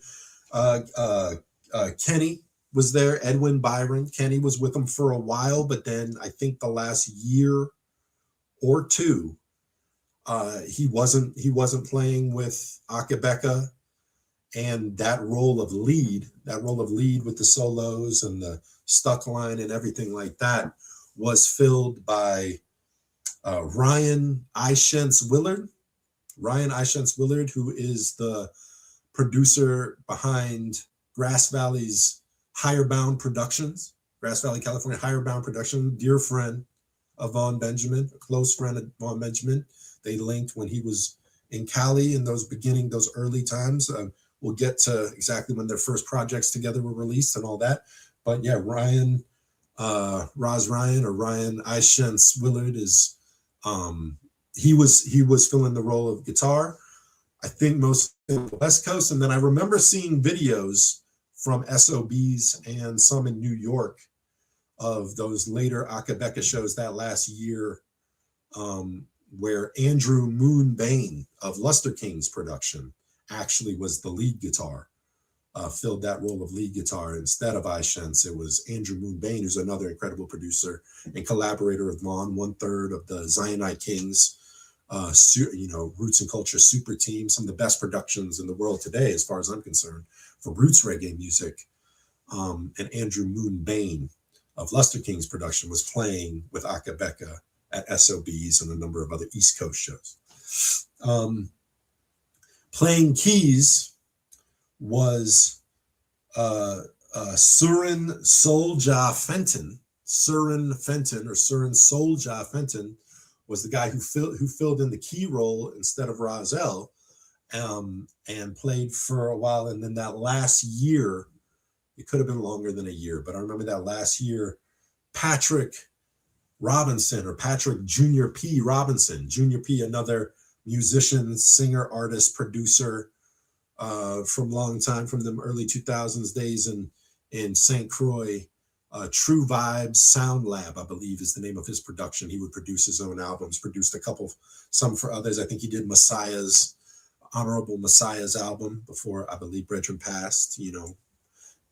C: Kenny was there, Edwin Byron. Kenny was with him for a while, but then I think the last year or 2, he wasn't playing with Akae Beka, and that role of lead with the solos and the stuck line and everything like that was filled by Ryan Ishentz Willard. Ryan Ishentz Willard, who is the producer behind Grass Valley's Higherbound Productions, Grass Valley, California, Higherbound Production, dear friend of Vaughn Benjamin, a close friend of Vaughn Benjamin. They linked when he was in Cali in those early times. We'll get to exactly when their first projects together were released and all that. But yeah, Ryan Ishentz Willard is, he was filling the role of guitar, I think most in the West Coast. And then I remember seeing videos from SOBs and some in New York of those later Akae Beka shows that last year, where Andrew Moon Bain of Luster King's production actually was the lead guitar, filled that role of lead guitar instead of Ishentz. It was Andrew Moon Bain, who's another incredible producer and collaborator of Vaughn, 1/3 of the Zionite Kings, roots and culture super team, some of the best productions in the world today, as far as I'm concerned, for roots reggae music. And Andrew Moon Bain of Luster King's production was playing with Akae Beka at SOBs and a number of other East Coast shows. Playing keys was Surin Solja Fenton. Surin Solja Fenton was the guy who filled in the key role instead of Roselle, and played for a while. And then that last year, it could have been longer than a year, but I remember that last year, Patrick Robinson, or Patrick Jr. P. Robinson, Jr. P., another musician, singer, artist, producer, from long time, from the early 2000s days in St. Croix. True Vibes Sound Lab, I believe, is the name of his production. He would produce his own albums, produced some for others. I think he did Messiah's Honorable Messiah's album before I believe Brethren passed. You know,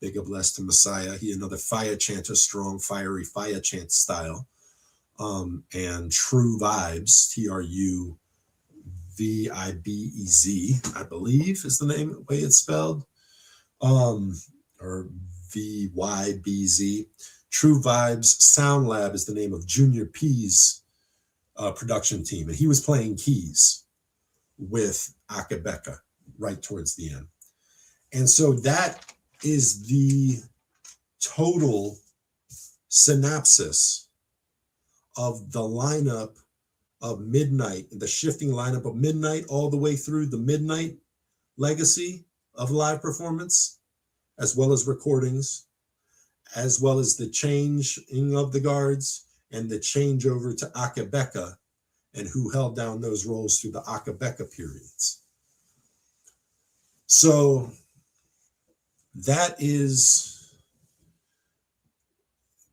C: big up bless to Messiah. He another fire chanter, strong, fiery fire chant style. And True Vibes, Truvibez, I believe is the name, the way it's spelled, or VYBZ. True Vibes Sound Lab is the name of Junior P's production team, and he was playing keys with Akae Beka right towards the end. And so that is the total synopsis of the lineup of Midnight, the shifting lineup of Midnight all the way through the Midnight legacy of live performance, as well as recordings, as well as the changing of the guards and the changeover to Akae Beka and who held down those roles through the Akae Beka periods. So that is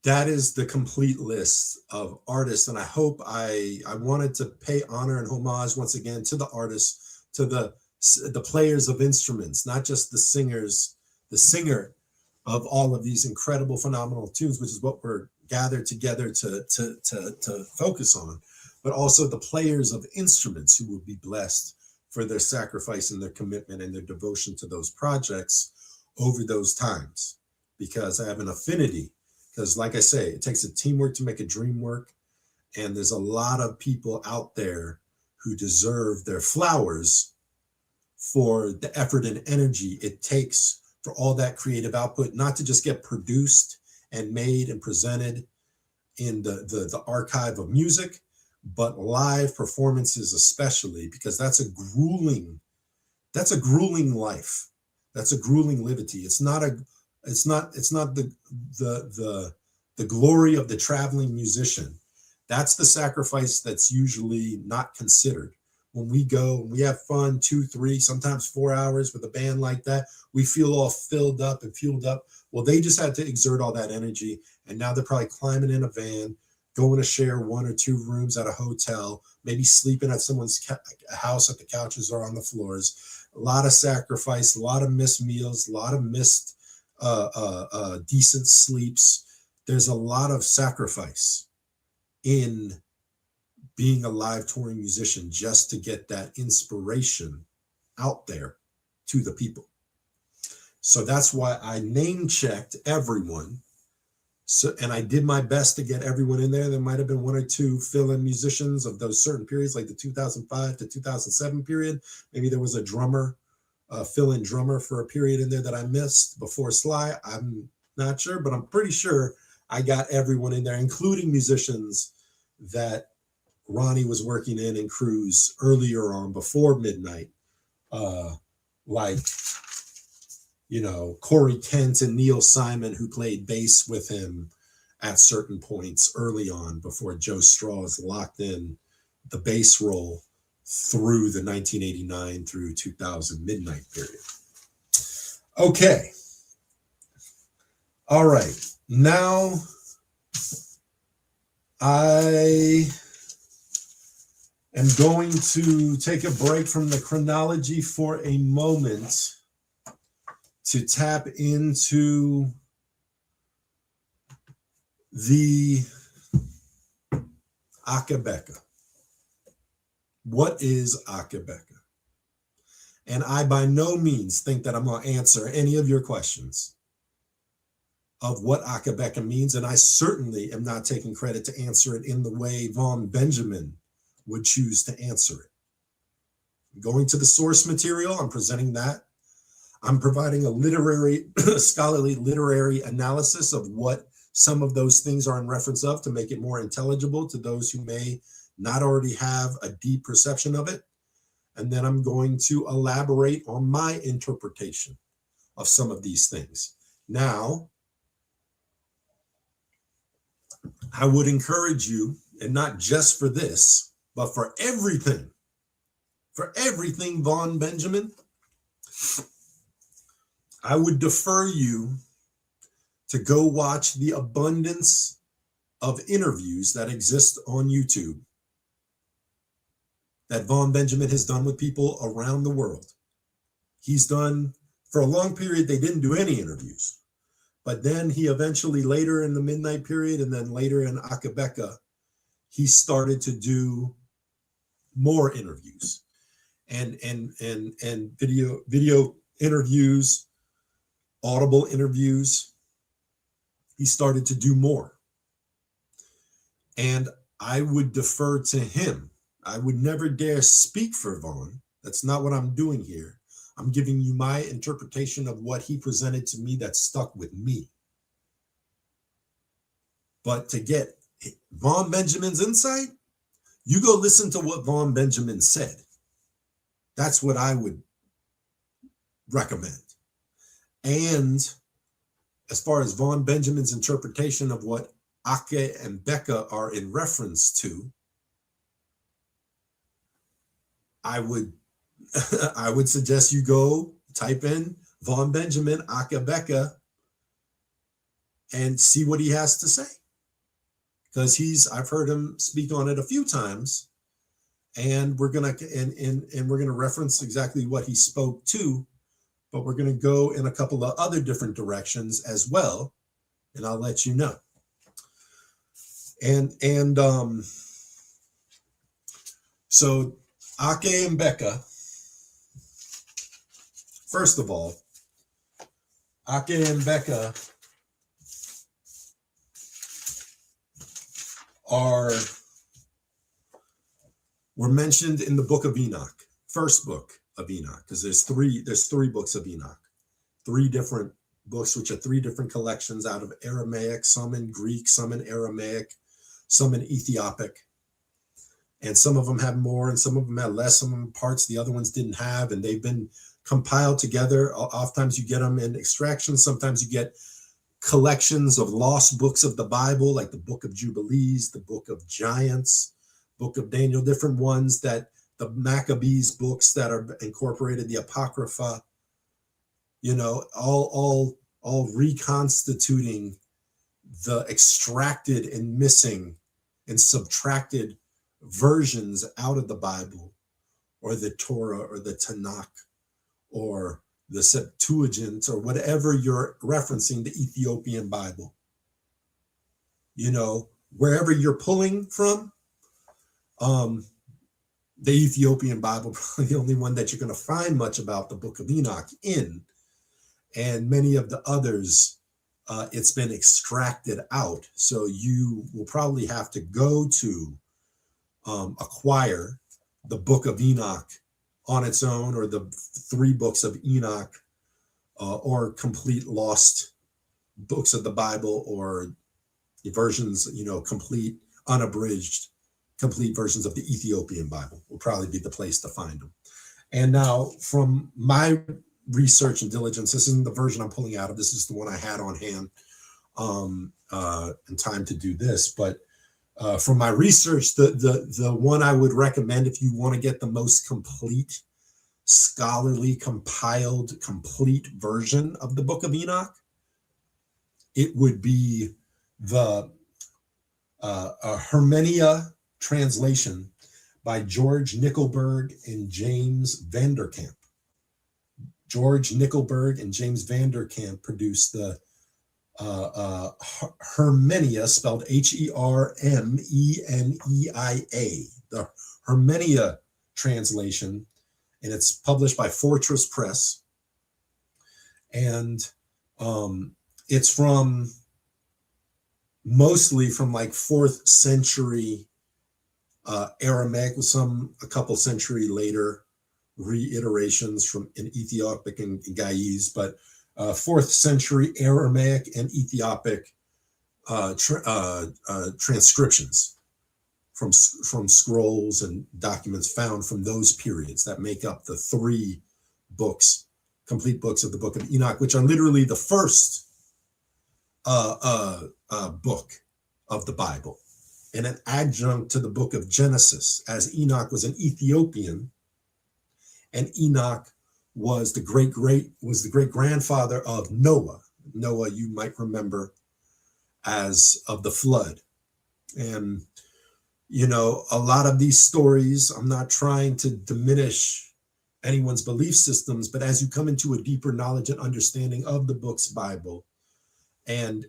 C: the complete list of artists. And I hope I wanted to pay honor and homage once again to the artists, to the players of instruments, not just the singers, the singer of all of these incredible, phenomenal tunes, which is what we're gathered together to focus on, but also the players of instruments who will be blessed for their sacrifice and their commitment and their devotion to those projects over those times. Because I have an affinity, because like I say, it takes a teamwork to make a dream work. And there's a lot of people out there who deserve their flowers for the effort and energy it takes for all that creative output, not to just get produced and made and presented in the archive of music, but live performances especially, because that's a grueling life. That's a grueling liberty. It's not the glory of the traveling musician. That's the sacrifice that's usually not considered. When we go and we have fun 2, 3, sometimes 4 hours with a band like that, we feel all filled up and fueled up. Well, they just had to exert all that energy. And now they're probably climbing in a van, going to share 1 or 2 rooms at a hotel, maybe sleeping at someone's house at the couches or on the floors. A lot of sacrifice, a lot of missed meals, a lot of missed decent sleeps. There's a lot of sacrifice in being a live touring musician just to get that inspiration out there to the people. So that's why I name checked everyone. So, and I did my best to get everyone in there. There might have been 1 or 2 fill-in musicians of those certain periods, like the 2005 to 2007 period. Maybe there was a drummer, fill-in drummer for a period in there that I missed before Sly. I'm not sure, but I'm pretty sure I got everyone in there, including musicians that Ronnie was working in and crews earlier on before Midnight, like, you know, Corey Kent and Neil Simon, who played bass with him at certain points early on before Joe Strauss locked in the bass role through the 1989 through 2000 Midnight period. Okay. All right. Now I am going to take a break from the chronology for a moment to tap into the Akae Beka. What is Akae Beka? And I by no means think that I'm going to answer any of your questions of what Akae Beka means, and I certainly am not taking credit to answer it in the way Vaughn Benjamin would choose to answer it. Going to the source material, I'm presenting that. I'm providing a literary, scholarly literary analysis of what some of those things are in reference of to make it more intelligible to those who may not already have a deep perception of it. And then I'm going to elaborate on my interpretation of some of these things. Now, I would encourage you, and not just for this, but for everything Vaughn Benjamin, I would defer you to go watch the abundance of interviews that exist on YouTube that Vaughn Benjamin has done with people around the world. He's done, for a long period, they didn't do any interviews. But then he eventually, later in the Midnight period, and then later in Akae Beka, he started to do more interviews and video interviews, audible interviews. He started to do more. And I would defer to him. I would never dare speak for Vaughn. That's not what I'm doing here. I'm giving you my interpretation of what he presented to me that stuck with me. But to get Vaughn Benjamin's insight, you go listen to what Vaughn Benjamin said. That's what I would recommend. And as far as Vaughn Benjamin's interpretation of what Akae and Beka are in reference to, I would suggest you go type in Vaughn Benjamin, Akae Beka, and see what he has to say. Because I've heard him speak on it a few times, and we're gonna reference exactly what he spoke to, but we're gonna go in a couple of other different directions as well, and I'll let you know. So Akae and Beka, first of all, Akae and Beka were mentioned in the book of Enoch, first book of Enoch, because there's three books of Enoch, three different books, which are three different collections out of Aramaic, some in Greek, some in Aramaic, some in Ethiopic. And some of them have more and some of them have less, some of them parts the other ones didn't have, and they've been compiled together. Oftentimes you get them in extractions. Sometimes you get collections of lost books of the Bible, like the Book of Jubilees, the Book of Giants, Book of Daniel, different ones, that the Maccabees books that are incorporated, the Apocrypha, all reconstituting the extracted and missing and subtracted versions out of the Bible, or the Torah, or the Tanakh, or the Septuagint, or whatever you're referencing, the Ethiopian Bible. Wherever you're pulling from, the Ethiopian Bible, probably the only one that you're going to find much about the Book of Enoch in, and many of the others, it's been extracted out. So you will probably have to go to acquire the Book of Enoch on its own, or the three books of Enoch, or complete lost books of the Bible, or versions, complete unabridged, complete versions of the Ethiopian Bible will probably be the place to find them. And now, from my research and diligence, this isn't the version I'm pulling out of, this is the one I had on hand in time to do this, but from my research, the one I would recommend if you want to get the most complete, scholarly, compiled, complete version of the Book of Enoch, it would be the Hermenia translation by George Nickelberg and James Vanderkamp. George Nickelberg and James Vanderkamp produced the Hermenia, spelled Hermeneia, the Hermenia translation, and it's published by Fortress Press. And it's mostly from like 4th century Aramaic, with a couple century later reiterations from in Ethiopic and Gaiese, but 4th century Aramaic and Ethiopic transcriptions from scrolls and documents found from those periods that make up the three books, complete books of the Book of Enoch, which are literally the first book of the Bible, and an adjunct to the book of Genesis, as Enoch was an Ethiopian, and Enoch was the great grandfather of Noah. Noah, you might remember, as of the flood. And You know, a lot of these stories, I'm not trying to diminish anyone's belief systems, but as you come into a deeper knowledge and understanding of the book's Bible, and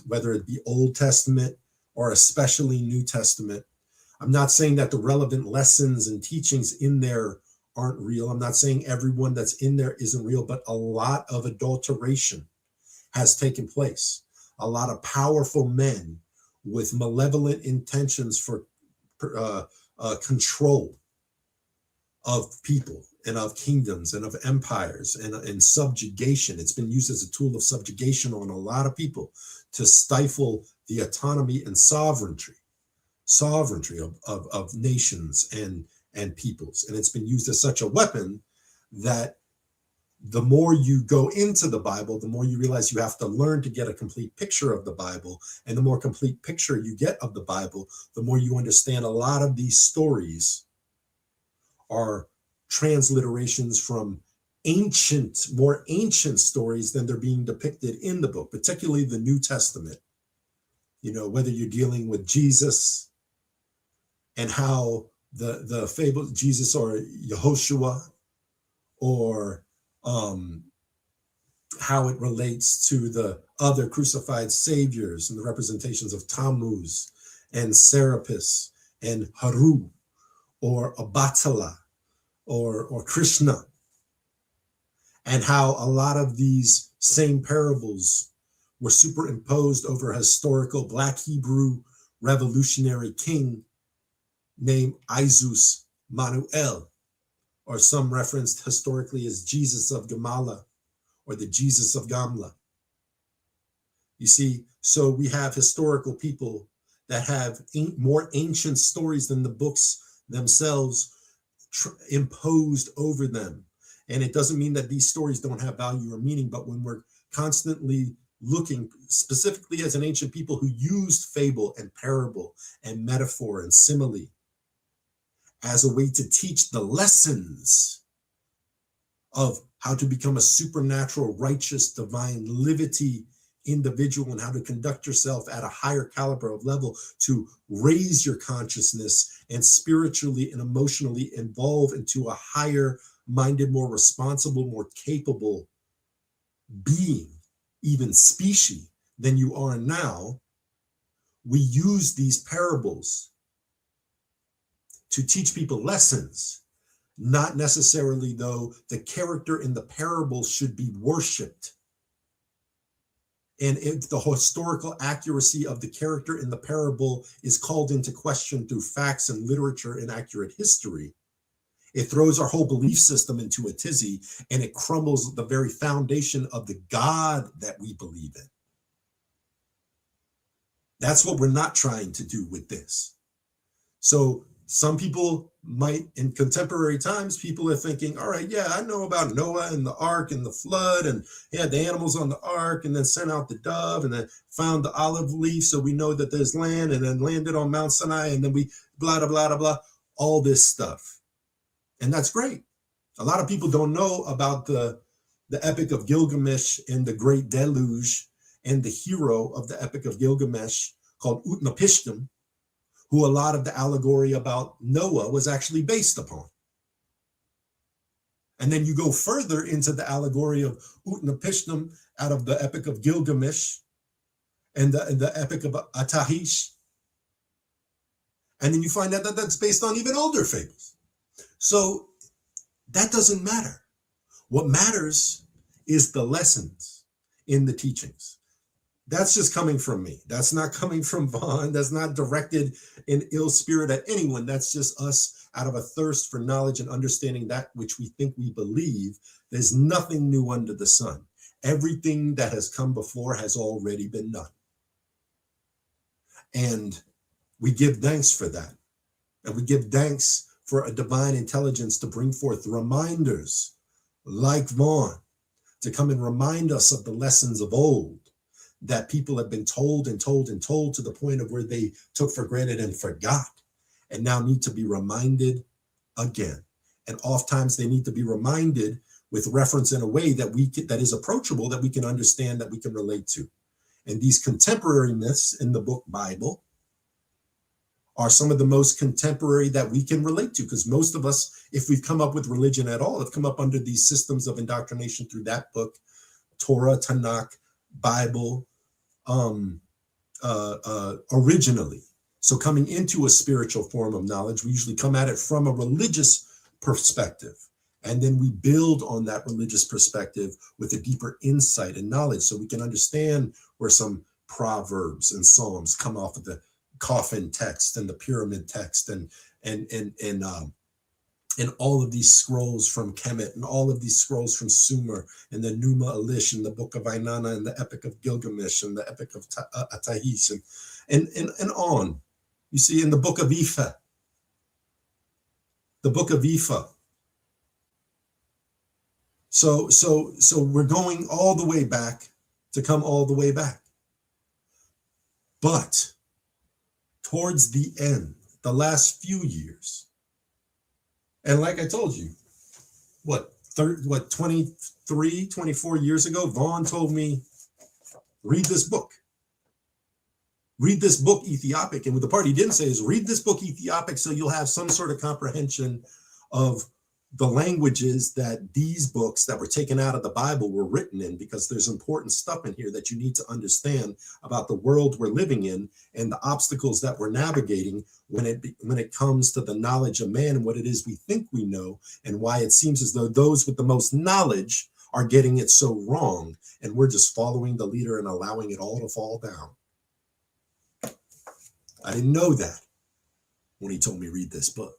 C: whether it be Old Testament or especially New Testament, I'm not saying that the relevant lessons and teachings in there aren't real. I'm not saying everyone that's in there isn't real, but a lot of adulteration has taken place. A lot of powerful men with malevolent intentions for control of people and of kingdoms and of empires and subjugation. It's been used as a tool of subjugation on a lot of people to stifle the autonomy and sovereignty of nations and peoples. And it's been used as such a weapon that the more you go into the Bible, the more you realize you have to learn to get a complete picture of the Bible. And the more complete picture you get of the Bible, the more you understand a lot of these stories are transliterations from more ancient stories than they're being depicted in the book, particularly the New Testament. You know, whether you're dealing with Jesus and how the fable Jesus or Yehoshua, or how it relates to the other crucified saviors and the representations of Tammuz and Serapis and Haru or Abatala or Krishna, and how a lot of these same parables were superimposed over a historical Black Hebrew revolutionary king named Isus Manuel, or some referenced historically as Jesus of Gamala or the Jesus of Gamla. You see, so we have historical people that have more ancient stories than the books themselves imposed over them. And it doesn't mean that these stories don't have value or meaning, but when we're constantly looking specifically as an ancient people who used fable and parable and metaphor and simile as a way to teach the lessons of how to become a supernatural, righteous, divine, liberty individual, and how to conduct yourself at a higher caliber of level to raise your consciousness and spiritually and emotionally evolve into a higher minded, more responsible, more capable being, even species, than you are now. We use these parables to teach people lessons. Not necessarily, though, the character in the parable should be worshipped. And if the historical accuracy of the character in the parable is called into question through facts and literature and accurate history, it throws our whole belief system into a tizzy, and it crumbles the very foundation of the God that we believe in. That's what we're not trying to do with this. So some people might, in contemporary times, people are thinking, all right, yeah, I know about Noah and the ark and the flood, and he had the animals on the ark, and then sent out the dove, and then found the olive leaf, so we know that there's land, and then landed on Mount Sinai, and then we blah, blah, blah, blah, all this stuff. And that's great. A lot of people don't know about the Epic of Gilgamesh and the Great Deluge, and the hero of the Epic of Gilgamesh called Utnapishtim, who a lot of the allegory about Noah was actually based upon. And then you go further into the allegory of Utnapishtim out of the Epic of Gilgamesh and the Epic of Atahish. And then you find out that that's based on even older fables. So that doesn't matter. What matters is the lessons in the teachings. That's just coming from me. That's not coming from Vaughn. That's not directed in ill spirit at anyone. That's just us out of a thirst for knowledge and understanding that which we think we believe. There's nothing new under the sun. Everything that has come before has already been done. And we give thanks for that. And we give thanks for a divine intelligence to bring forth reminders like Vaughn to come and remind us of the lessons of old that people have been told and told and told to the point of where they took for granted and forgot, and now need to be reminded again. And oftentimes they need to be reminded with reference in a way that that is approachable, that we can understand, that we can relate to. And these contemporary myths in the book Bible are some of the most contemporary that we can relate to, because most of us, if we've come up with religion at all, have come up under these systems of indoctrination through that book, Torah, Tanakh, Bible, originally. So coming into a spiritual form of knowledge, we usually come at it from a religious perspective. And then we build on that religious perspective with a deeper insight and knowledge, so we can understand where some proverbs and psalms come off of the coffin text and the pyramid text and all of these scrolls from Kemet and all of these scrolls from Sumer and the Numa Elish and the Book of Inanna and the Epic of Gilgamesh and the Epic of Atahis and on. You see, in the Book of Ifa, the Book of Ifa. So we're going all the way back to come all the way back. But towards the end, the last few years, and like I told you, 23, 24 years ago, Vaughn told me, read this book. Read this book, Ethiopic. And what the part he didn't say is, read this book, Ethiopic, so you'll have some sort of comprehension of the languages that these books that were taken out of the Bible were written in, because there's important stuff in here that you need to understand about the world we're living in and the obstacles that we're navigating when it comes to the knowledge of man and what it is we think we know, and why it seems as though those with the most knowledge are getting it so wrong, and we're just following the leader and allowing it all to fall down. I didn't know that when he told me read this book.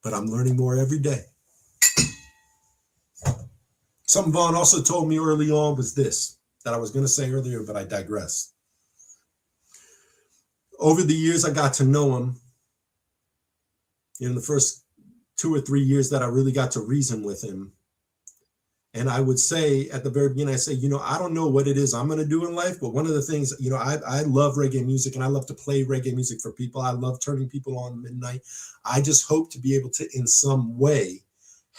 C: But I'm learning more every day. Something Vaughn also told me early on was this, that I was going to say earlier, but I digress. Over the years, I got to know him. In the first 2 or 3 years that I really got to reason with him. And I would say at the very beginning, I say, I don't know what it is I'm going to do in life, but one of the things, I love reggae music and I love to play reggae music for people. I love turning people on midnight. I just hope to be able to, in some way,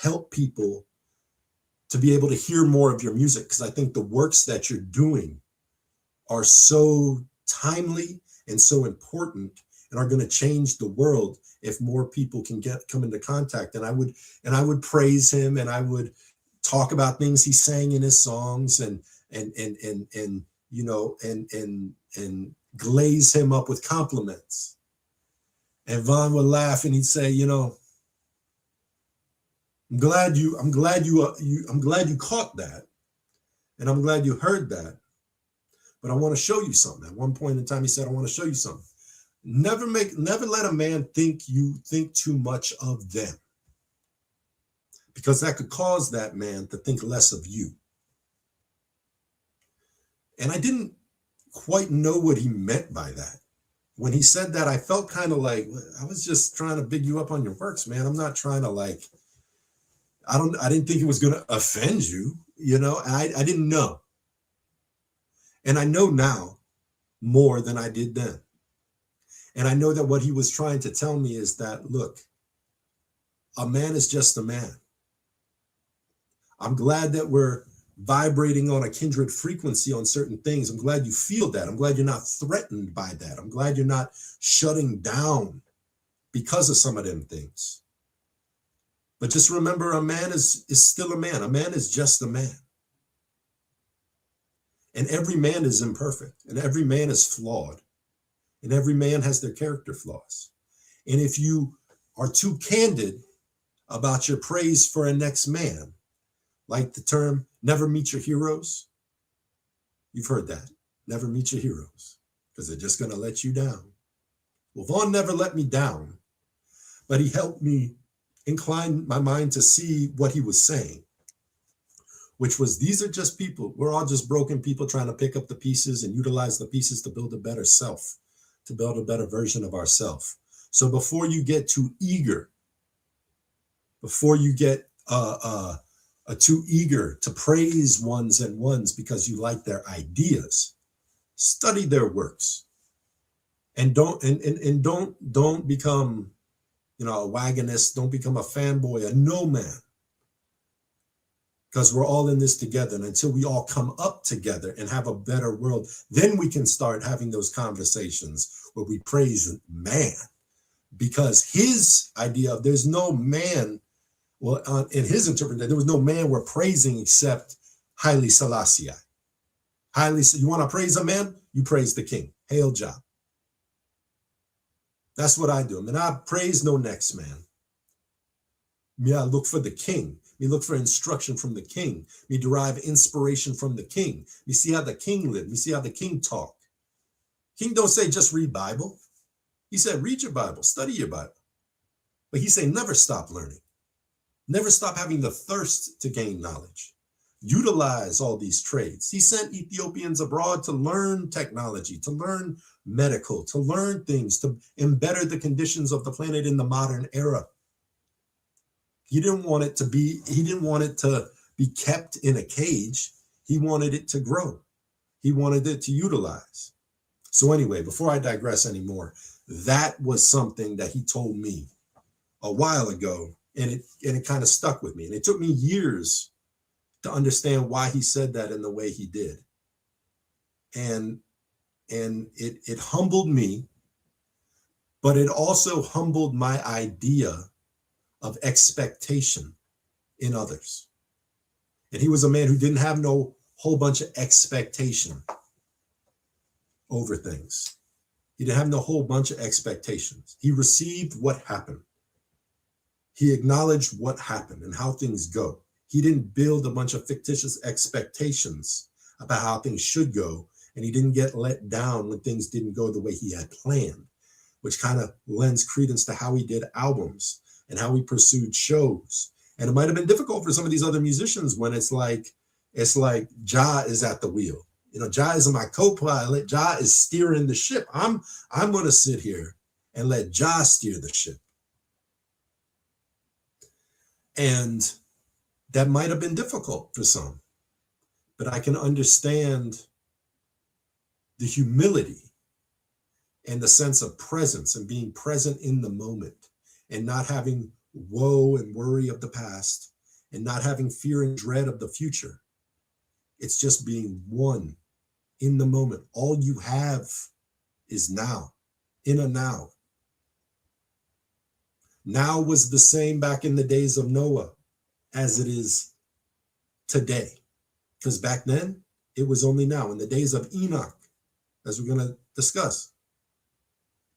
C: help people to be able to hear more of your music, because I think the works that you're doing are so timely and so important and are going to change the world if more people can come into contact. And I would praise him, and I would talk about things he sang in his songs and glaze him up with compliments. And Vaughn would laugh and he'd say, I'm glad you caught that, and I'm glad you heard that, but I want to show you something. At one point in time, he said, I want to show you something. Never let a man think you think too much of them, because that could cause that man to think less of you. And I didn't quite know what he meant by that. When he said that, I felt kind of like, I was just trying to big you up on your works, man. I'm not trying to I didn't think it was going to offend you, I didn't know. And I know now more than I did then. And I know that what he was trying to tell me is that, look, a man is just a man. I'm glad that we're vibrating on a kindred frequency on certain things. I'm glad you feel that. I'm glad you're not threatened by that. I'm glad you're not shutting down because of some of them things. But just remember, a man is still a man. A man is just a man. And every man is imperfect, and every man is flawed, and every man has their character flaws. And if you are too candid about your praise for a next man, like the term, never meet your heroes. You've heard that. Never meet your heroes, because they're just going to let you down. Well, Vaughn never let me down, but he helped me incline my mind to see what he was saying, which was, these are just people. We're all just broken people trying to pick up the pieces and utilize the pieces to build a better self, to build a better version of ourselves. So before you get too eager, before you get too eager to praise ones and ones because you like their ideas, study their works, and don't become, a wagonist. Don't become a fanboy, a no man. because we're all in this together. And until we all come up together and have a better world, then we can start having those conversations where we praise man, because his idea of there's no man, well, in his interpretation, there was no man we're praising except Haile Selassie. You want to praise a man? You praise the king. Hail Jah. That's what I do. I mean, I praise no next man. Me, I look for the king. Me look for instruction from the king. Me derive inspiration from the king. Me see how the king lived. Me see how the king talked. King don't say just read Bible. He said read your Bible, study your Bible. But he said never stop learning. Never stop having the thirst to gain knowledge. Utilize all these trades. He sent Ethiopians abroad to learn technology, to learn medical, to learn things, to better the conditions of the planet in the modern era. He didn't want it to be kept in a cage. He wanted it to grow. He wanted it to utilize. So anyway, before I digress anymore, that was something that he told me a while ago, and it kind of stuck with me. And it took me years to understand why he said that in the way he did. And it humbled me, but it also humbled my idea of expectation in others. And he was a man who didn't have no whole bunch of expectation over things. He didn't have no whole bunch of expectations. He received what happened. He acknowledged what happened and how things go. He didn't build a bunch of fictitious expectations about how things should go, and he didn't get let down when things didn't go the way he had planned, which kind of lends credence to how he did albums and how he pursued shows. And it might have been difficult for some of these other musicians when it's like Jah is at the wheel. You know, Jah is my co-pilot. Jah is steering the ship. I'm going to sit here and let Jah steer the ship. And that might have been difficult for some, but I can understand the humility and the sense of presence and being present in the moment and not having woe and worry of the past and not having fear and dread of the future. It's just being one in the moment. All you have is now, in a now. Now was the same back in the days of Noah as it is today. Because back then, it was only now. In the days of Enoch, as we're going to discuss,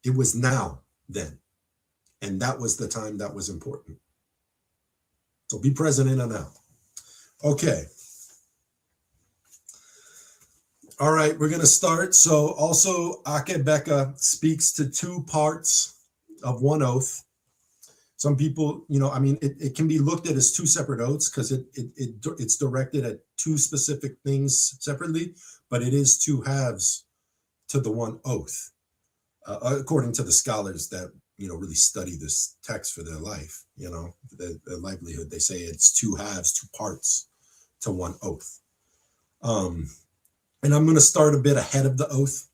C: it was now then. And that was the time that was important. So be present in and now. Okay. All right, we're going to start. So also, Akae Beka speaks to two parts of one oath. Some people, you know, I mean, it can be looked at as two separate oaths because it's directed at two specific things separately, but it is two halves to the one oath, according to the scholars that, you know, really study this text for their life, you know, their livelihood. They say it's two halves, two parts to one oath. And I'm going to start a bit ahead of the oath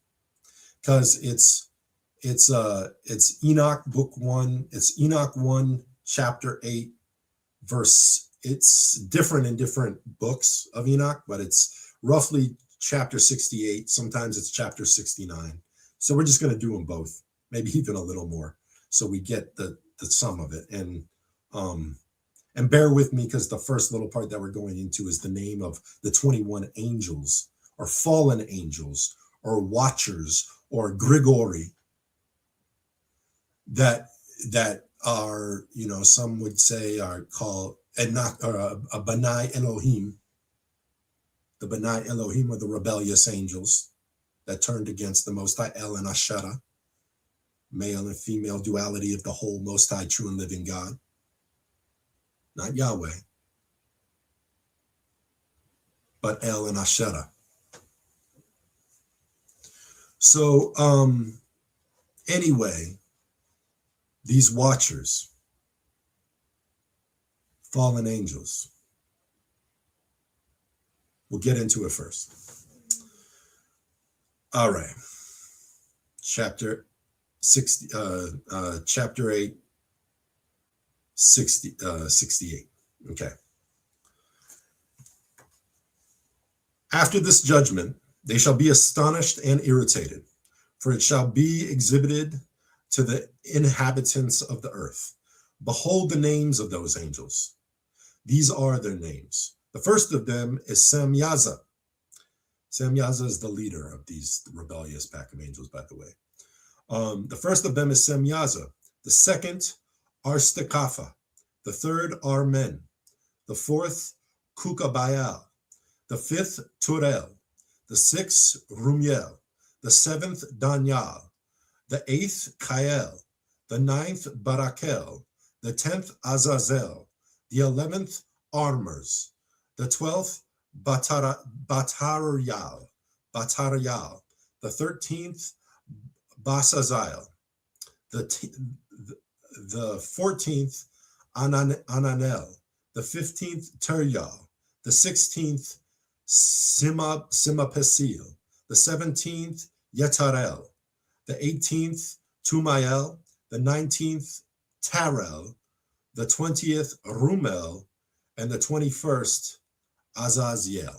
C: because it's Enoch book 1. It's Enoch 1, chapter 8, verse. It's different in different books of Enoch, but it's roughly chapter 68. Sometimes it's chapter 69. So we're just going to do them both, maybe even a little more, so we get the sum of it. And bear with me because the first little part that we're going into is the name of the 21 angels, or fallen angels, or watchers, or Grigori, that are, you know, some would say are called Enoch, or a Benai Elohim. The Benai Elohim are the rebellious angels that turned against the Most High El and Ashera, male and female duality of the whole Most High true and living God, not Yahweh, but El and Ashera. So anyway, these watchers, fallen angels, we'll get into it first. All right, chapter 60, chapter 8, 68. Okay. After this judgment, they shall be astonished and irritated, for it shall be exhibited to the inhabitants of the earth. Behold the names of those angels. These are their names. The first of them is Semyaza. Semyaza is the leader of these rebellious pack of angels, by the way. The first of them is Semyaza. The second, Arstakafa. The third, Armen. The fourth, Kukabayal. The fifth, Turel. The sixth, Rumiel. The seventh, Danyal. The eighth, Kael. The ninth, Barakel. The 10th, Azazel. The 11th, Armers. The 12th, Batarial. The 13th, Basazael. The 14th, Ananel. The 15th, Teryal. The 16th, Simapesil. The 17th, Yetarel. The 18th, Tumael. The 19th, Tarel. The 20th, Rumel. And the 21st, Azaziel.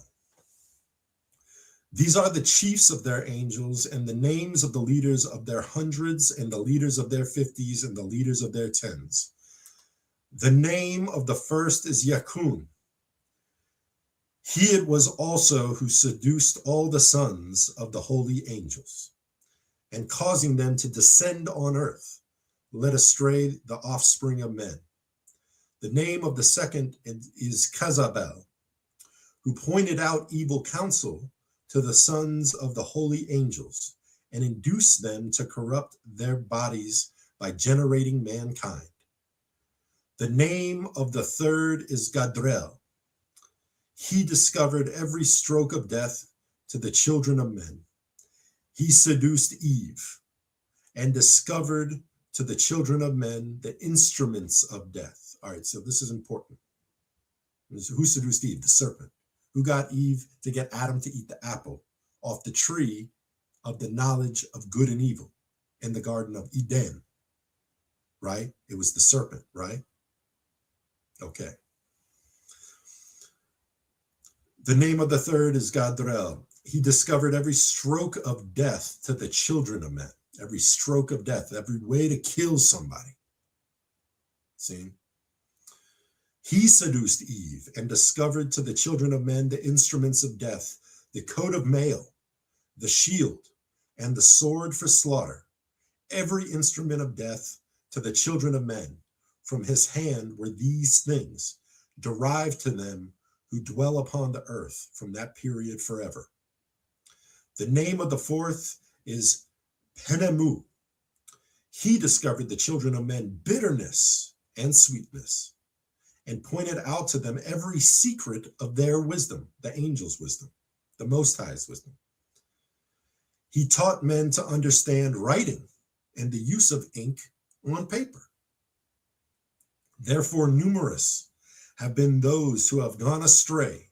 C: These are the chiefs of their angels and the names of the leaders of their hundreds and the leaders of their 50s and the leaders of their 10s. The name of the first is Yakun. He it was also who seduced all the sons of the holy angels, and causing them to descend on earth, led astray the offspring of men. The name of the second is Kazabel, who pointed out evil counsel to the sons of the holy angels and induced them to corrupt their bodies by generating mankind. The name of the third is Gadrel. He discovered every stroke of death to the children of men. He seduced Eve and discovered to the children of men the instruments of death. All right, so this is important. Who seduced Eve? The serpent. Who got Eve to get Adam to eat the apple off the tree of the knowledge of good and evil in the Garden of Eden, right? It was the serpent, right? Okay. The name of the third is Gadrel. He discovered every stroke of death to the children of men, every stroke of death, every way to kill somebody. See? He seduced Eve and discovered to the children of men the instruments of death, the coat of mail, the shield, and the sword for slaughter. Every instrument of death to the children of men. From his hand were these things, derived to them who dwell upon the earth from that period forever. The name of the fourth is Penemu. He discovered the children of men bitterness and sweetness, and pointed out to them every secret of their wisdom, the angel's wisdom, the Most High's wisdom. He taught men to understand writing and the use of ink on paper. Therefore, numerous have been those who have gone astray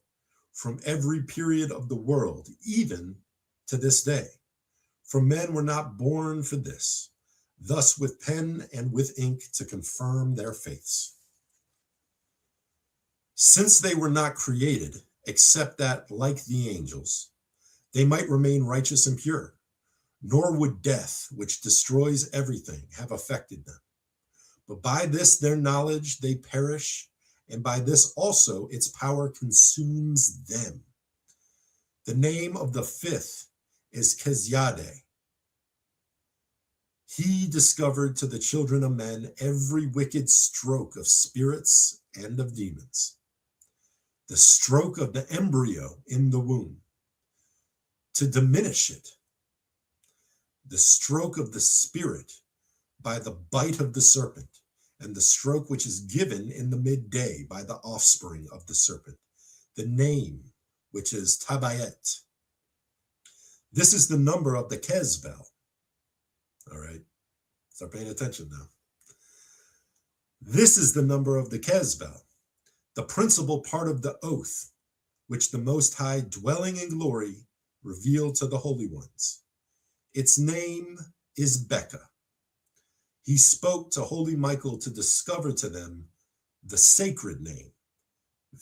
C: from every period of the world, even to this day. For men were not born for this, thus with pen and with ink to confirm their faiths. Since they were not created, except that, like the angels, they might remain righteous and pure, nor would death, which destroys everything, have affected them. But by this their knowledge they perish, and by this also its power consumes them. The name of the fifth is Keziade. He discovered to the children of men every wicked stroke of spirits and of demons. The stroke of the embryo in the womb, to diminish it. The stroke of the spirit by the bite of the serpent, and the stroke which is given in the midday by the offspring of the serpent. The name, which is Tabayet. This is the number of the Kezbel. All right, start paying attention now. This is the number of the Kezbel, the principal part of the oath, which the Most High, dwelling in glory, revealed to the holy ones. Its name is Beka. He spoke to Holy Michael to discover to them the sacred name,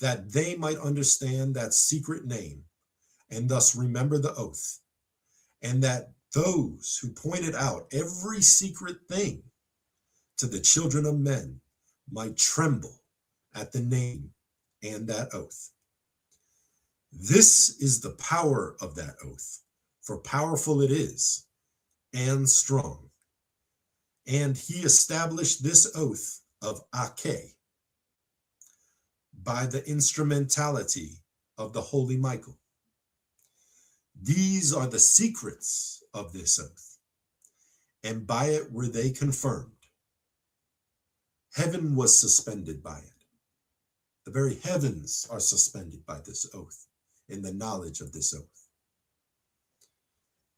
C: that they might understand that secret name and thus remember the oath, and that those who pointed out every secret thing to the children of men might tremble at the name and that oath. This is the power of that oath, for powerful it is and strong. And he established this oath of Akae by the instrumentality of the holy Michael. These are the secrets of this oath, and by it were they confirmed. Heaven was suspended by it. The very heavens are suspended by this oath, in the knowledge of this oath.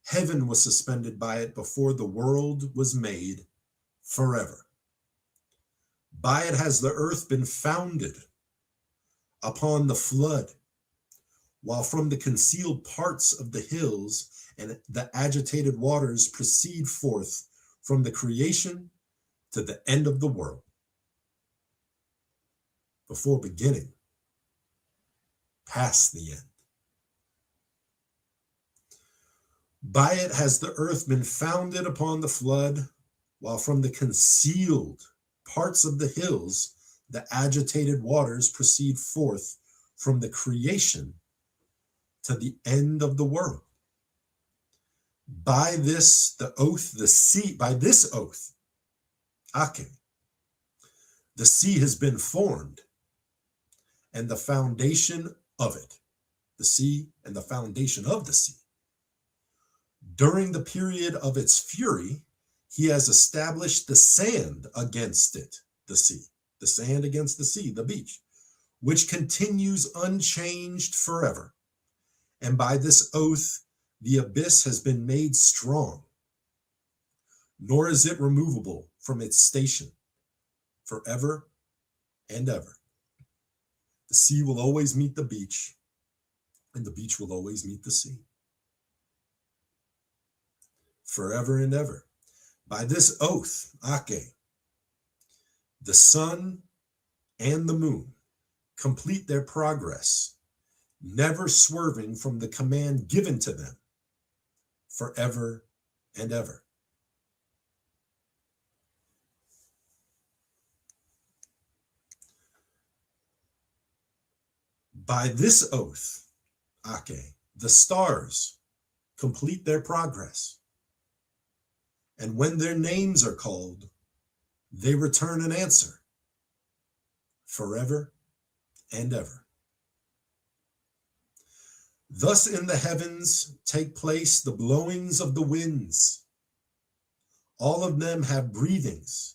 C: Heaven was suspended by it before the world was made forever. By it has the earth been founded upon the flood, while from the concealed parts of the hills and the agitated waters proceed forth from the creation to the end of the world. Before beginning, past the end. By it has the earth been founded upon the flood, while from the concealed parts of the hills, the agitated waters proceed forth from the creation to the end of the world. By this, the oath, the sea, by this oath, Akae, the sea has been formed, and the foundation of it, the sea and the foundation of the sea. During the period of its fury, he has established the sand against it, the sea, the sand against the sea, the beach, which continues unchanged forever. And by this oath, the abyss has been made strong, nor is it removable from its station forever and ever. The sea will always meet the beach, and the beach will always meet the sea. Forever and ever. By this oath, Akae, the sun and the moon complete their progress, never swerving from the command given to them, forever and ever. By this oath, Akae, the stars complete their progress, and when their names are called, they return an answer, forever and ever. Thus in the heavens take place the blowings of the winds. All of them have breathings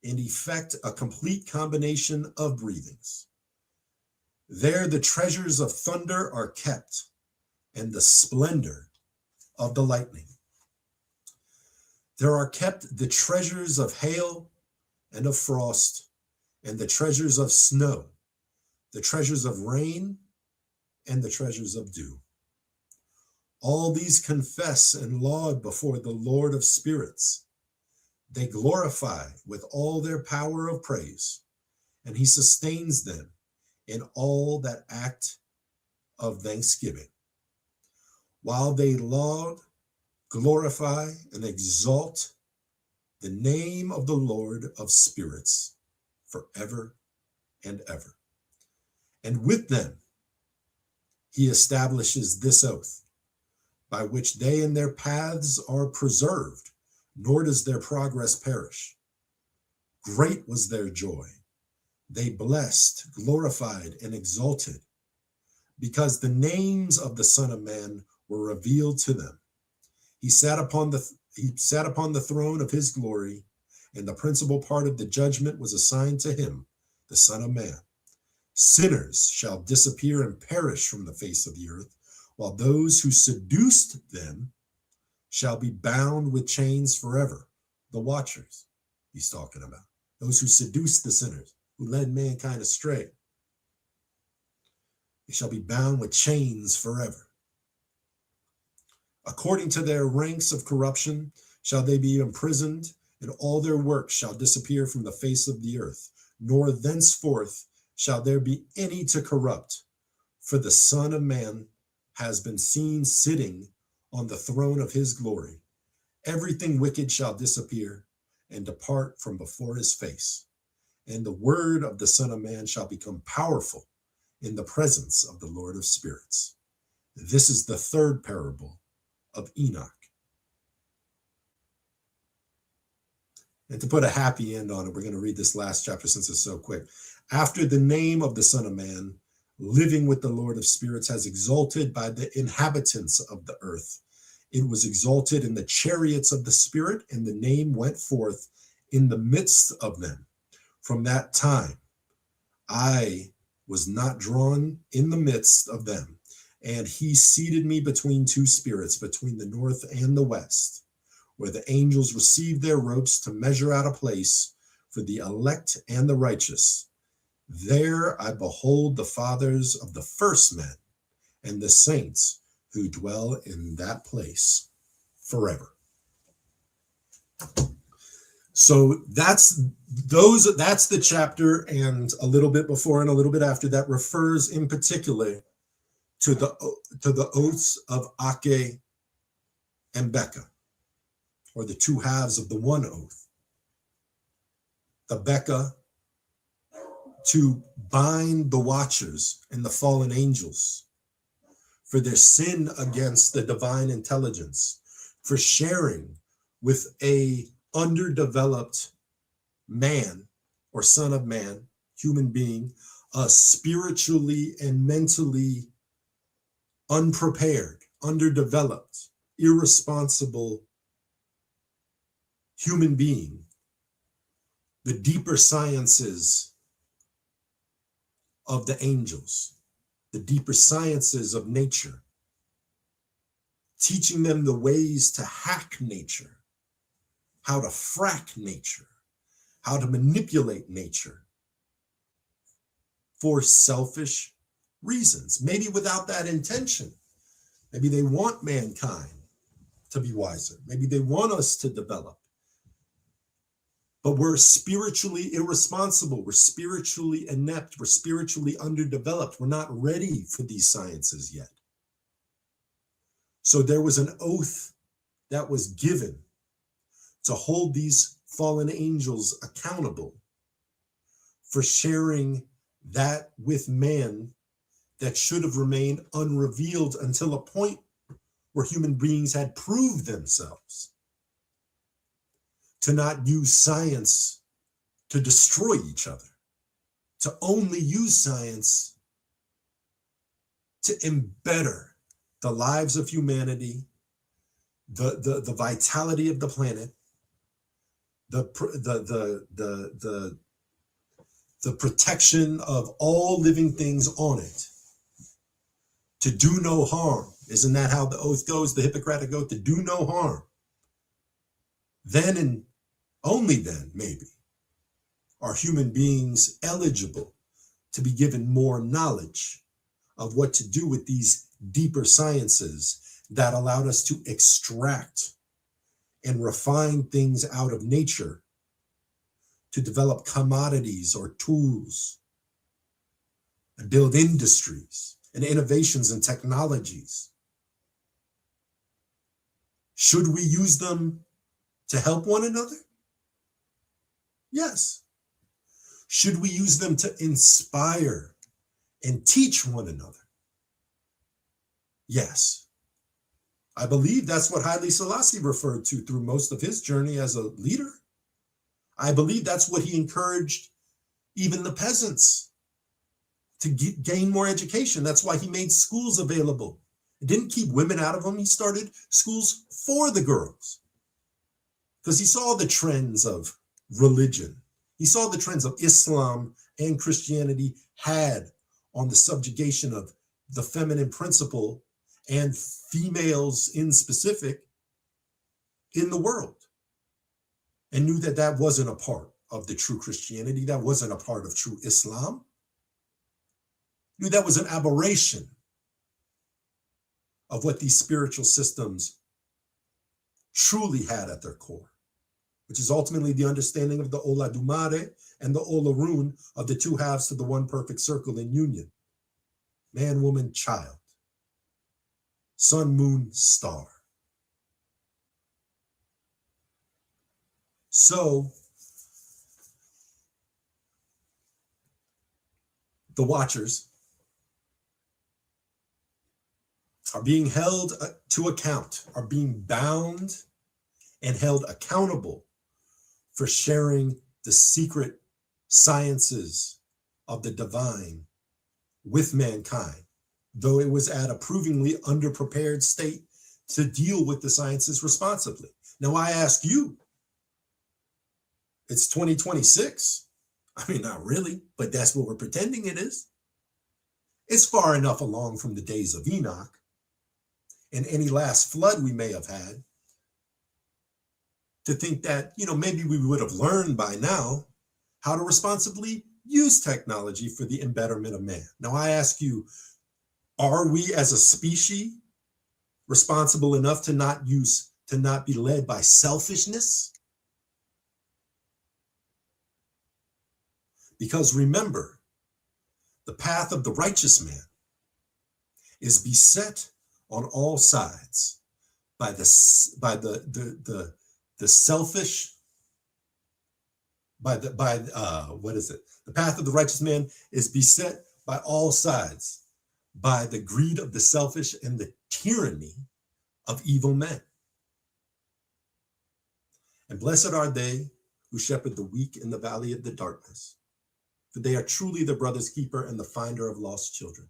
C: and effect a complete combination of breathings. There the treasures of thunder are kept, and the splendor of the lightning. There are kept the treasures of hail and of frost, and the treasures of snow, the treasures of rain, and the treasures of dew. All these confess and laud before the Lord of spirits. They glorify with all their power of praise, and he sustains them in all that act of thanksgiving, while they laud, glorify, and exalt the name of the Lord of spirits forever and ever. And with them, he establishes this oath, by which they and their paths are preserved, nor does their progress perish. Great was their joy. They blessed, glorified, and exalted, because the names of the Son of Man were revealed to them. He sat upon the throne of his glory, and the principal part of the judgment was assigned to him, the Son of Man. Sinners shall disappear and perish from the face of the earth, while those who seduced them shall be bound with chains forever. The watchers he's talking about, those who seduced the sinners, who led mankind astray. They shall be bound with chains forever. According to their ranks of corruption shall they be imprisoned, and all their works shall disappear from the face of the earth, nor thenceforth shall there be any to corrupt, for the Son of Man has been seen sitting on the throne of his glory. Everything wicked shall disappear and depart from before his face. And the word of the Son of Man shall become powerful in the presence of the Lord of spirits. This is the third parable of Enoch. And to put a happy end on it, we're going to read this last chapter since it's so quick. After the name of the Son of Man, living with the Lord of spirits, has exalted by the inhabitants of the earth. It was exalted in the chariots of the Spirit, and the name went forth in the midst of them. From that time, I was not drawn in the midst of them, and he seated me between two spirits, between the north and the west, where the angels received their ropes to measure out a place for the elect and the righteous. There I behold the fathers of the first men and the saints who dwell in that place forever. So that's the chapter, and a little bit before and a little bit after that refers in particular to the oaths of Akae and Beka, or the two halves of the one oath. The Beka, to bind the watchers and the fallen angels for their sin against the divine intelligence, for sharing with a underdeveloped man or son of man, human being, a spiritually and mentally unprepared, underdeveloped, irresponsible human being, the deeper sciences of the angels, the deeper sciences of nature, teaching them the ways to hack nature, how to frack nature, how to manipulate nature for selfish reasons, maybe without that intention. Maybe they want mankind to be wiser. Maybe they want us to develop. But we're spiritually irresponsible. We're spiritually inept. We're spiritually underdeveloped. We're not ready for these sciences yet. So there was an oath that was given to hold these fallen angels accountable for sharing that with man that should have remained unrevealed until a point where human beings had proved themselves to not use science to destroy each other, to only use science to embetter the lives of humanity, the vitality of the planet, the protection of all living things on it, to do no harm. Isn't that how the oath goes, the Hippocratic oath, to do no harm? Then and only then, maybe, are human beings eligible to be given more knowledge of what to do with these deeper sciences that allowed us to extract and refine things out of nature to develop commodities or tools and build industries and innovations and technologies. Should we use them to help one another? Yes. Should we use them to inspire and teach one another? Yes. I believe that's what Haile Selassie referred to through most of his journey as a leader. I believe that's what he encouraged even the peasants to gain more education. That's why he made schools available. He didn't keep women out of them. He started schools for the girls because he saw the trends of religion. He saw the trends of Islam and Christianity had on the subjugation of the feminine principle and females in specific in the world, and knew that that wasn't a part of the true Christianity. That wasn't a part of true Islam. Knew that was an aberration of what these spiritual systems truly had at their core, which is ultimately the understanding of the Ola Dumare and the Ola Rune of the two halves to the one perfect circle in union, man, woman, child. sun, moon, star. So the watchers are being held to account, are being bound and held accountable for sharing the secret sciences of the divine with mankind, though it was at a provingly underprepared state to deal with the sciences responsibly. Now, I ask you, it's 2026. I mean, not really, but that's what we're pretending it is. It's far enough along from the days of Enoch and any last flood we may have had to think that, maybe we would have learned by now how to responsibly use technology for the embetterment of man. Now, I ask you, are we as a species responsible enough to not be led by selfishness? Because remember, the path of the righteous man is beset on all sides by the selfish, the path of the righteous man is beset by all sides by the greed of the selfish and the tyranny of evil men. And blessed are they who shepherd the weak in the valley of the darkness, for they are truly the brother's keeper and the finder of lost children.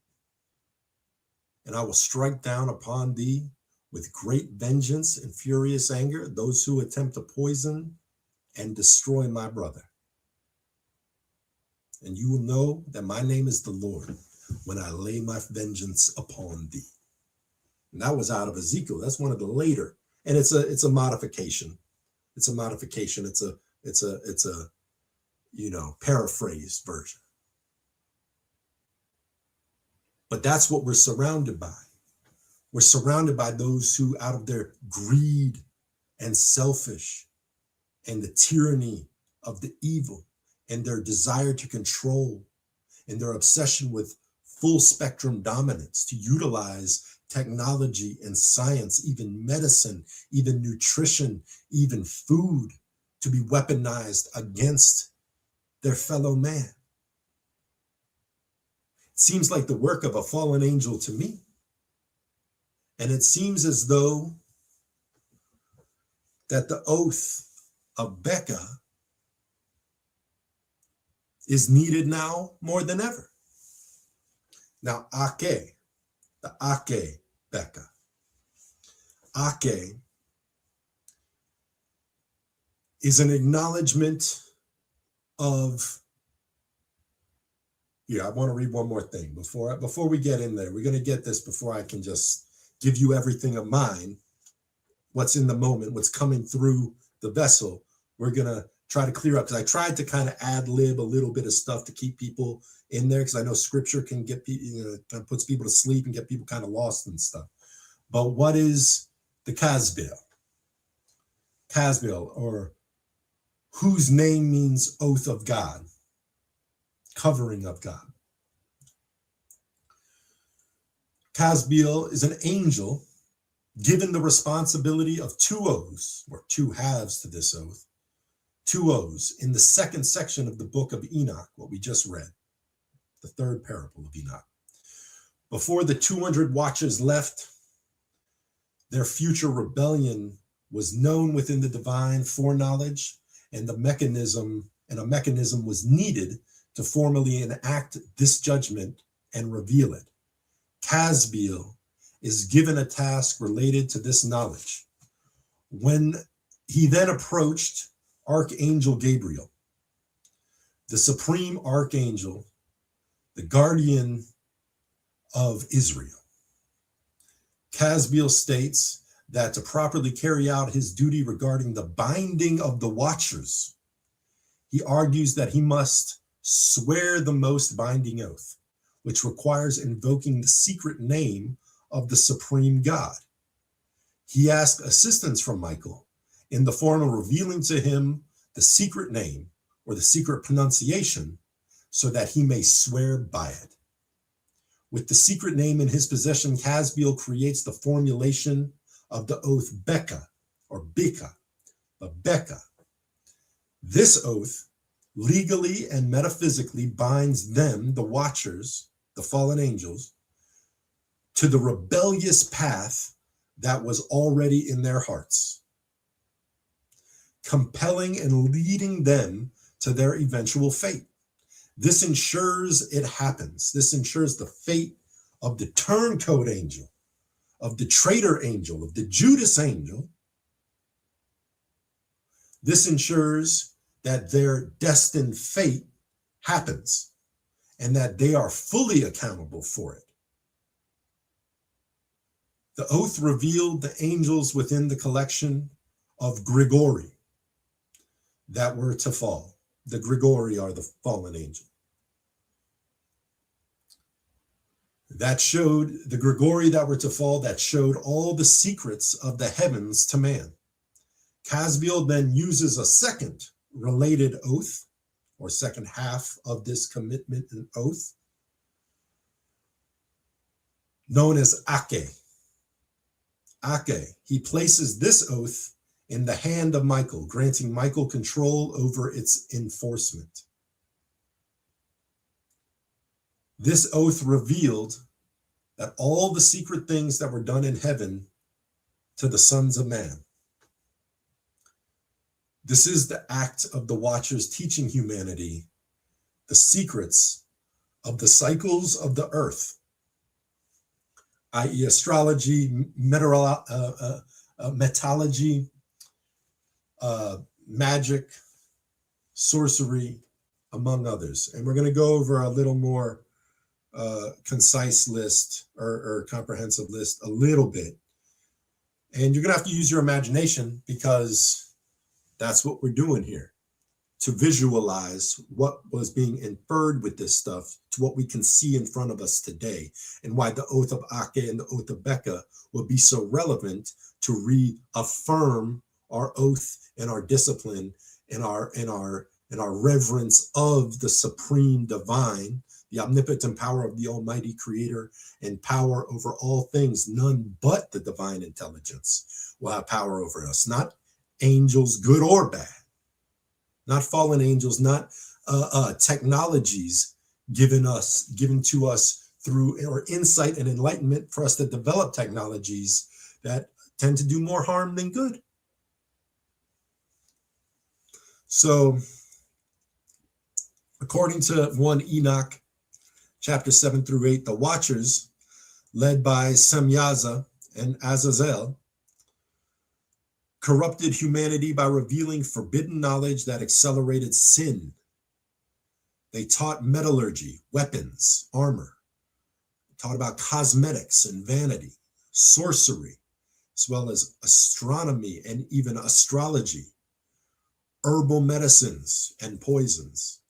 C: And I will strike down upon thee with great vengeance and furious anger those who attempt to poison and destroy my brother. And you will know that my name is the Lord when I lay my vengeance upon thee. And that was out of Ezekiel. That's one of the later, and it's a modification. It's a modification. It's a paraphrased version. But that's what we're surrounded by. We're surrounded by those who, out of their greed and selfish and the tyranny of the evil and their desire to control and their obsession with full spectrum dominance, to utilize technology and science, even medicine, even nutrition, even food, to be weaponized against their fellow man. It seems like the work of a fallen angel to me. And it seems as though that the oath of Beka is needed now more than ever. Now, Akae, the Akae Beka. Akae is an acknowledgement of, I want to read one more thing before we get in there. We're going to get this before I can just give you everything of mine, what's in the moment, what's coming through the vessel. We're going to try to clear up, because I tried to kind of ad lib a little bit of stuff to keep people in there, because I know scripture can get people, puts people to sleep and get people kind of lost and stuff. But what is the Kasbil? Kasbil, or whose name means oath of God, covering of God. Kasbil is an angel given the responsibility of two oaths, or two halves to this oath, two oaths in the second section of the book of Enoch, what we just read, the third parable of Enoch. Before the 200 watchers left, their future rebellion was known within the divine foreknowledge, and a mechanism was needed to formally enact this judgment and reveal it. Kasbil is given a task related to this knowledge. When he then approached Archangel Gabriel, the supreme archangel, the guardian of Israel, Kasbil states that to properly carry out his duty regarding the binding of the watchers, he argues that he must swear the most binding oath, which requires invoking the secret name of the supreme God. He asked assistance from Michael in the form of revealing to him the secret name or the secret pronunciation so that he may swear by it. With the secret name in his possession, Casbiel creates the formulation of the oath Beka, or Beka, but Beka. This oath legally and metaphysically binds them, the watchers, the fallen angels, to the rebellious path that was already in their hearts, compelling and leading them to their eventual fate. This ensures it happens. This ensures the fate of the turncoat angel, of the traitor angel, of the Judas angel. This ensures that their destined fate happens and that they are fully accountable for it. The oath revealed the angels within the collection of Grigori that were to fall. The Grigori are the fallen angel. That showed the Grigori that were to fall, that showed all the secrets of the heavens to man. Casbiel then uses a second related oath, or second half of this commitment and oath, known as Akae. Akae. He places this oath in the hand of Michael, granting Michael control over its enforcement. This oath revealed that all the secret things that were done in heaven to the sons of man. This is the act of the Watchers teaching humanity the secrets of the cycles of the earth, i.e. astrology, metallurgy, magic, sorcery, among others. And we're going to go over a little more concise list or comprehensive list a little bit. And you're going to have to use your imagination, because that's what we're doing here, to visualize what was being inferred with this stuff to what we can see in front of us today, and why the oath of Akae and the oath of Beka will be so relevant to reaffirm our oath and our discipline and our reverence of the supreme divine, the omnipotent power of the almighty creator, and power over all things. None but the divine intelligence will have power over us, not angels, good or bad, not fallen angels, not technologies given to us through or insight and enlightenment for us to develop technologies that tend to do more harm than good. So, according to 1 Enoch, chapter 7 through 8, the Watchers, led by Semyaza and Azazel, corrupted humanity by revealing forbidden knowledge that accelerated sin. They taught metallurgy, weapons, armor. They taught about cosmetics and vanity, sorcery, as well as astronomy and even astrology, herbal medicines and poisons.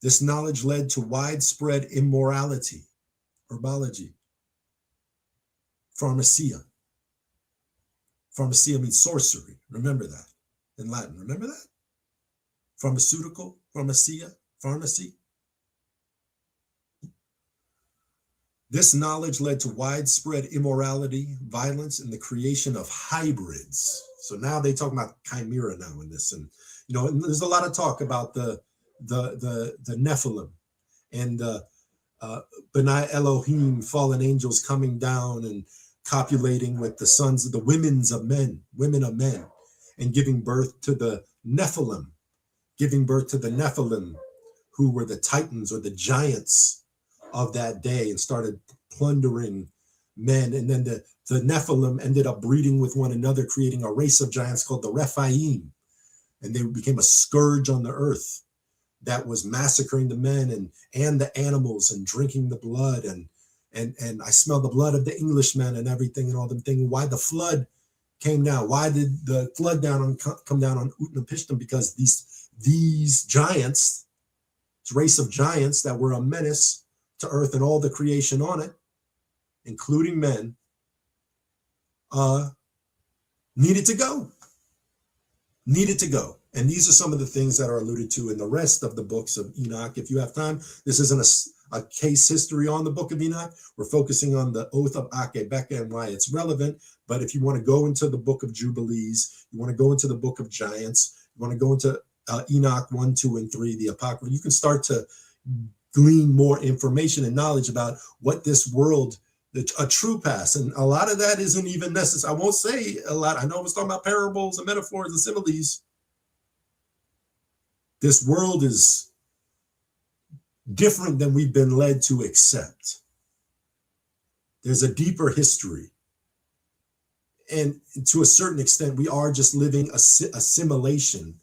C: This knowledge led to widespread immorality, herbology, pharmacia. Pharmacia means sorcery. Remember that in Latin. Remember that? Pharmaceutical, pharmacia, pharmacy. This knowledge led to widespread immorality, violence, and the creation of hybrids. So now they talk about chimera now in this, and there's a lot of talk about the Nephilim and B'nai Elohim, fallen angels coming down and copulating with the sons of the women of men, and giving birth to the Nephilim, who were the titans or the giants of that day and started plundering men. And then the Nephilim ended up breeding with one another, creating a race of giants called the Rephaim. And they became a scourge on the earth that was massacring the men and the animals and drinking the blood. And I smell the blood of the Englishmen and everything and all them things. Why the flood came down? Why did the flood come down on Utnapishtim? Because these giants, this race of giants that were a menace to earth and all the creation on it, including men, needed to go. And these are some of the things that are alluded to in the rest of the books of Enoch. If you have time, this isn't a case history on the Book of Enoch. We're focusing on the oath of Akae Beka and why it's relevant. But if you want to go into the Book of Jubilees, you want to go into the Book of Giants, you want to go into Enoch 1, 2, and 3, the Apocrypha, you can start to glean more information and knowledge about what this world, a true past. And a lot of that isn't even necessary. I won't say a lot. I know I was talking about parables and metaphors and similes. This world is different than we've been led to accept. There's a deeper history. And to a certain extent, we are just living a simulation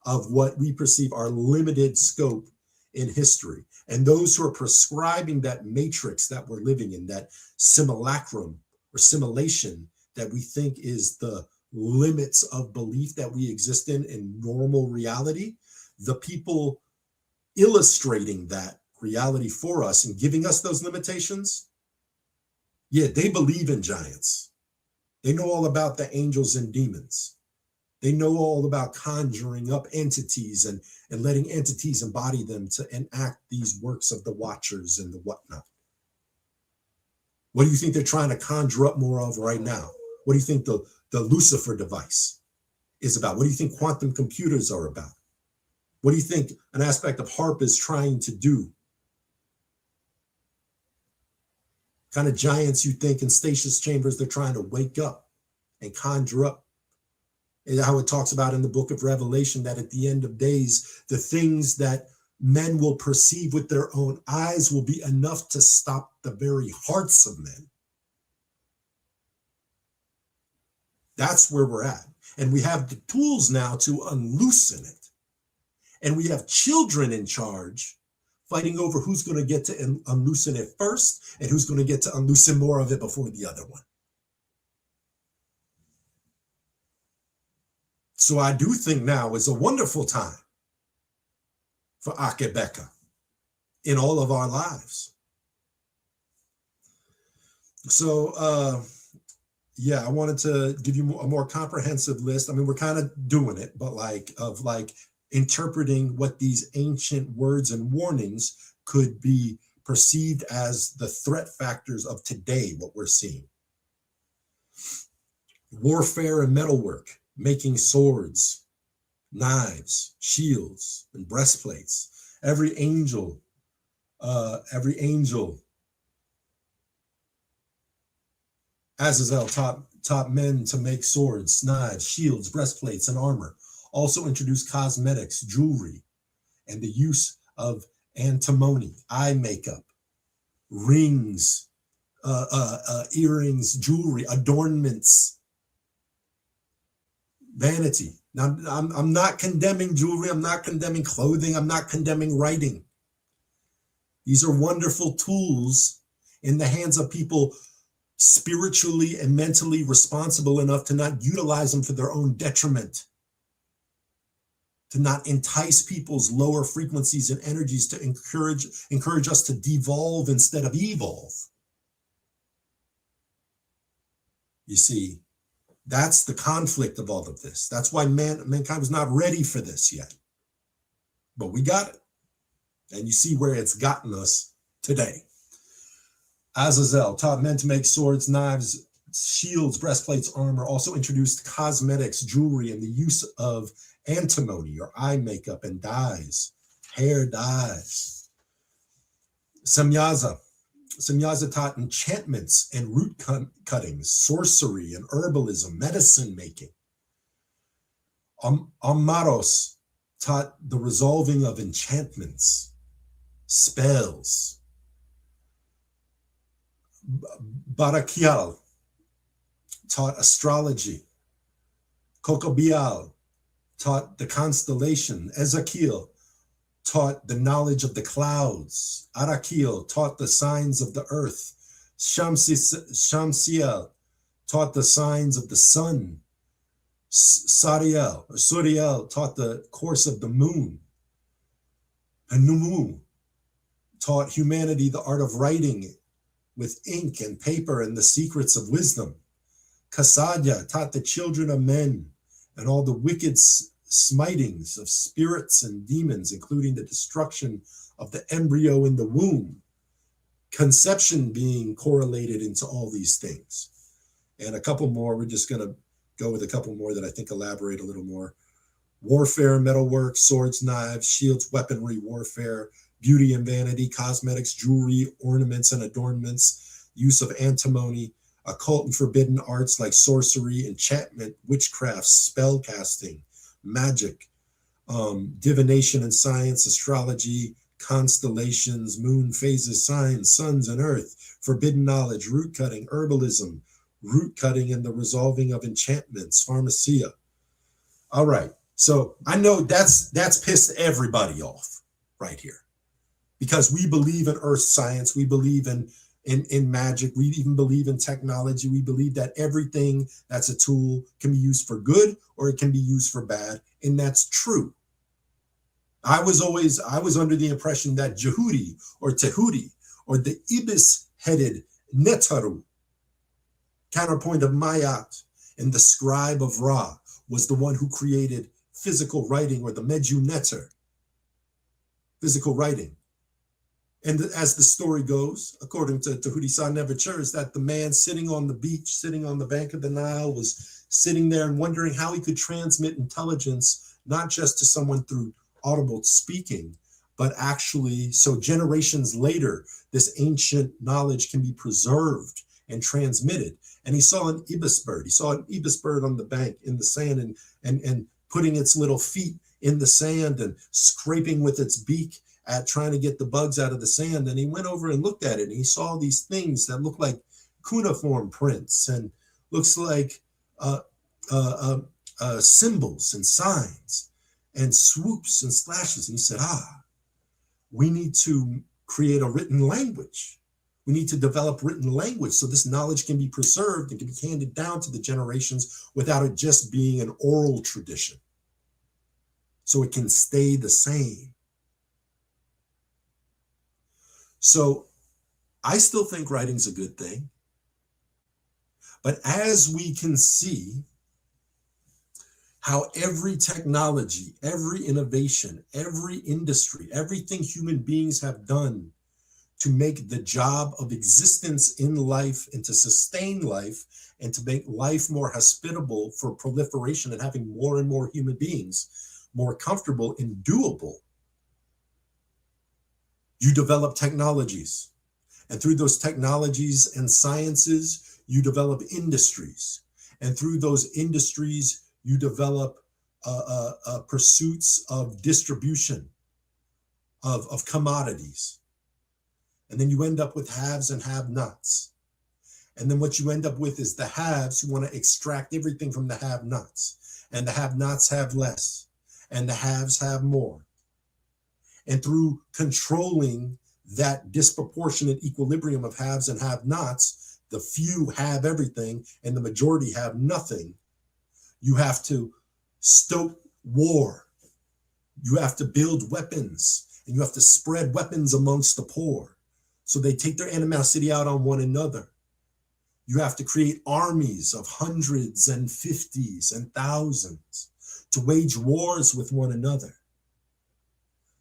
C: of what we perceive our limited scope in history. And those who are prescribing that matrix that we're living in, that simulacrum or simulation that we think is the limits of belief that we exist in normal reality, the people illustrating that reality for us and giving us those limitations, yeah, they believe in giants. They know all about the angels and demons. They know all about conjuring up entities and letting entities embody them to enact these works of the watchers and the whatnot. What do you think they're trying to conjure up more of right now? What do you think the Lucifer device is about? What do you think quantum computers are about? What do you think an aspect of HARP is trying to do? Kind of giants you think in stasis chambers they're trying to wake up and conjure up. And how it talks about in the book of Revelation that at the end of days, the things that men will perceive with their own eyes will be enough to stop the very hearts of men. That's where we're at. And we have the tools now to unloosen it. And we have children in charge fighting over who's going to get to unloosen it first and who's going to get to unloosen more of it before the other one. So I do think now is a wonderful time for Akae Beka in all of our lives. So, yeah, I wanted to give you a more comprehensive list. I mean, we're kind of doing it, but of interpreting what these ancient words and warnings could be perceived as the threat factors of today, what we're seeing. Warfare and metalwork, making swords, knives, shields, and breastplates. Every angel Azazel taught men to make swords, knives, shields, breastplates, and armor. Also introduced cosmetics, jewelry, and the use of antimony, eye makeup, rings, earrings, jewelry, adornments, vanity. Now, I'm not condemning jewelry. I'm not condemning clothing. I'm not condemning writing. These are wonderful tools in the hands of people spiritually and mentally responsible enough to not utilize them for their own detriment, to not entice people's lower frequencies and energies, to encourage us to devolve instead of evolve. You see, that's the conflict of all of this. That's why mankind was not ready for this yet. But we got it. And you see where it's gotten us today. Azazel taught men to make swords, knives, shields, breastplates, armor. Also introduced cosmetics, jewelry, and the use of antimony or eye makeup and dyes, hair dyes. Semyaza taught enchantments and root cuttings, sorcery and herbalism, medicine making. Amaros taught the resolving of enchantments, spells. Barakial taught astrology. Kokobial taught the constellation. Ezekiel taught the knowledge of the clouds. Arakil taught the signs of the earth. Shamsiel taught the signs of the sun. Suriel taught the course of the moon. Hanumu taught humanity the art of writing with ink and paper and the secrets of wisdom. Kasadya taught the children of men and all the wicked smitings of spirits and demons, including the destruction of the embryo in the womb, conception being correlated into all these things. And a couple more, we're just going to go with a couple more that I think elaborate a little more. Warfare, metalwork, swords, knives, shields, weaponry, warfare, beauty and vanity, cosmetics, jewelry, ornaments and adornments, use of antimony, occult and forbidden arts like sorcery, enchantment, witchcraft, spell casting, magic, divination and science, astrology, constellations, moon phases, signs, suns and earth, forbidden knowledge, root cutting, herbalism, root cutting and the resolving of enchantments, pharmacia. All right. So I know that's pissed everybody off right here, because we believe in earth science. We believe in magic. We even believe in technology. We believe that everything that's a tool can be used for good or it can be used for bad. And that's true. I was under the impression that Jehudi or Tehuti or the ibis-headed Netaru, counterpoint of Mayat and the scribe of Ra, was the one who created physical writing, or the Meju Neter, physical writing. And as the story goes, according to Tahuti Sa Nevichur, is that the man sitting on the beach, sitting on the bank of the Nile, was sitting there and wondering how he could transmit intelligence, not just to someone through audible speaking, but actually, so generations later, this ancient knowledge can be preserved and transmitted. And he saw an ibis bird. He saw an ibis bird on the bank in the sand and putting its little feet in the sand and scraping with its beak at trying to get the bugs out of the sand. And he went over and looked at it, and he saw these things that look like cuneiform prints and looks like symbols and signs and swoops and slashes. And he said, we need to create a written language. We need to develop written language so this knowledge can be preserved and can be handed down to the generations without it just being an oral tradition. So it can stay the same. So I still think writing's a good thing. But as we can see how every technology, every innovation, every industry, everything human beings have done to make the job of existence in life and to sustain life and to make life more hospitable for proliferation and having more and more human beings more comfortable and doable, you develop technologies. And through those technologies and sciences, you develop industries. And through those industries, you develop pursuits of distribution of commodities. And then you end up with haves and have-nots. And then what you end up with is the haves who want to extract everything from the have-nots. And the have-nots have less. And the haves have more. And through controlling that disproportionate equilibrium of haves and have-nots, the few have everything and the majority have nothing. You have to stoke war. You have to build weapons, and you have to spread weapons amongst the poor so they take their animosity out on one another. You have to create armies of hundreds and fifties and thousands to wage wars with one another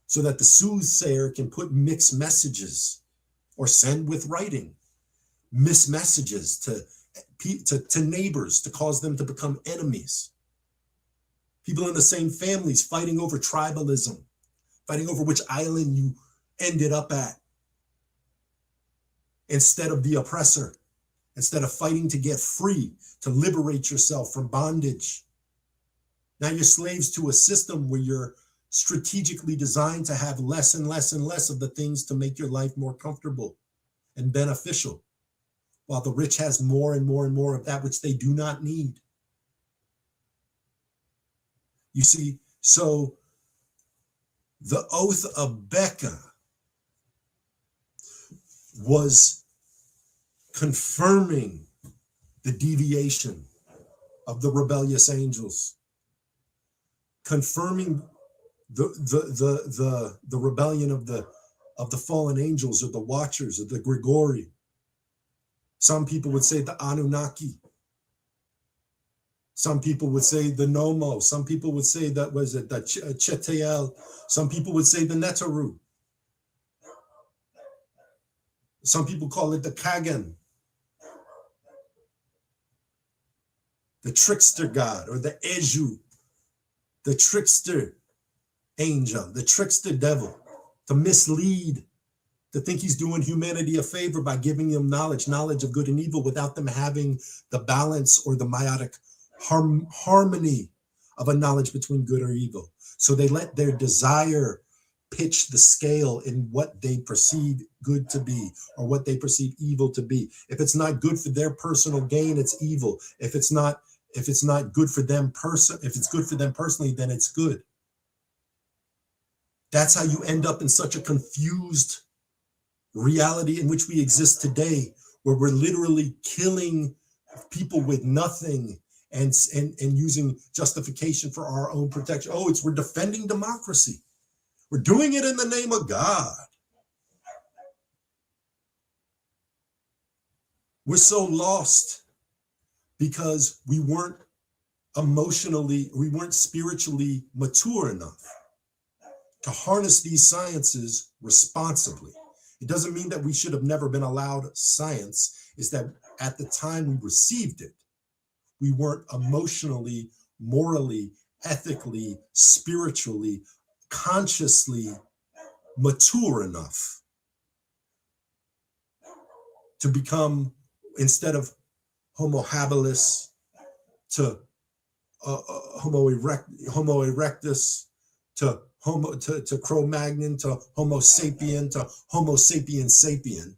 C: so that the soothsayer can put mixed messages or send with writing mixed messages to neighbors to cause them to become enemies. People in the same families fighting over tribalism, fighting over which island you ended up at instead of the oppressor, instead of fighting to get free, to liberate yourself from bondage. Now you're slaves to a system where you're strategically designed to have less and less and less of the things to make your life more comfortable and beneficial, while the rich has more and more and more of that which they do not need. You see, so the oath of Beka was confirming the deviation of the rebellious angels, confirming the rebellion of the fallen angels or the watchers or the Grigori. Some people would say the Anunnaki. Some people would say the Nomo. Some people would say that was it the Chetiel. Some people would say the Netaru. Some people call it the Kagan, the trickster god, or the Eju, the trickster angel, the trickster devil, to mislead, to think he's doing humanity a favor by giving them knowledge of good and evil without them having the balance or the meiotic harmony of a knowledge between good or evil. So they let their desire pitch the scale in what they perceive good to be or what they perceive evil to be. If it's not good for their personal gain, it's evil. If it's not good for them if it's good for them personally, then it's good. That's how you end up in such a confused reality in which we exist today, where we're literally killing people with nothing and using justification for our own protection. Oh, we're defending democracy. We're doing it in the name of God. We're so lost because we weren't spiritually mature enough to harness these sciences responsibly. It doesn't mean that we should have never been allowed science. It's that at the time we received it, we weren't emotionally, morally, ethically, spiritually, consciously mature enough to become, instead of Homo habilis, to Homo erectus, to Cro-Magnon, to Homo sapien, to Homo sapien sapien.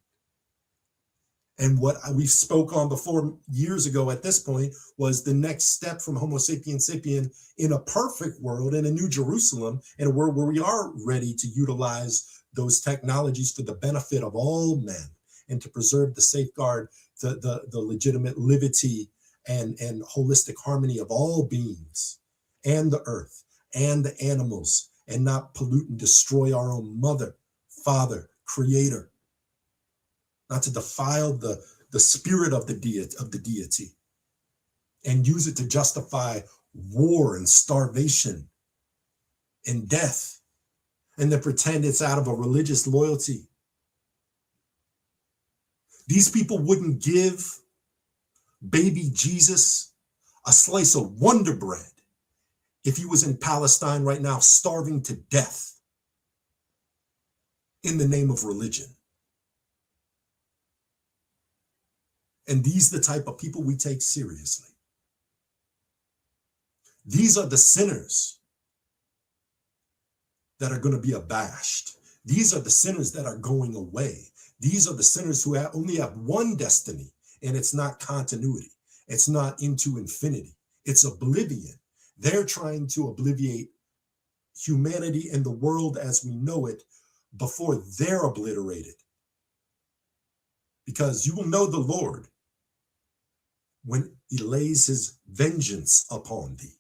C: And what we spoke on before years ago at this point was the next step from Homo sapien sapien in a perfect world, in a New Jerusalem, in a world where we are ready to utilize those technologies for the benefit of all men and to preserve the safeguard, the legitimate liberty and holistic harmony of all beings and the earth and the animals, and not pollute and destroy our own mother, father, creator. Not to defile the spirit of the deity and use it to justify war and starvation and death, and then pretend it's out of a religious loyalty. These people wouldn't give baby Jesus a slice of Wonder Bread if he was in Palestine right now starving to death in the name of religion. And these are the type of people we take seriously. These are the sinners that are going to be abashed. These are the sinners that are going away. These are the sinners who only have one destiny, and it's not continuity. It's not into infinity. It's oblivion. They're trying to obliviate humanity and the world as we know it before they're obliterated. Because you will know the Lord when he lays his vengeance upon thee.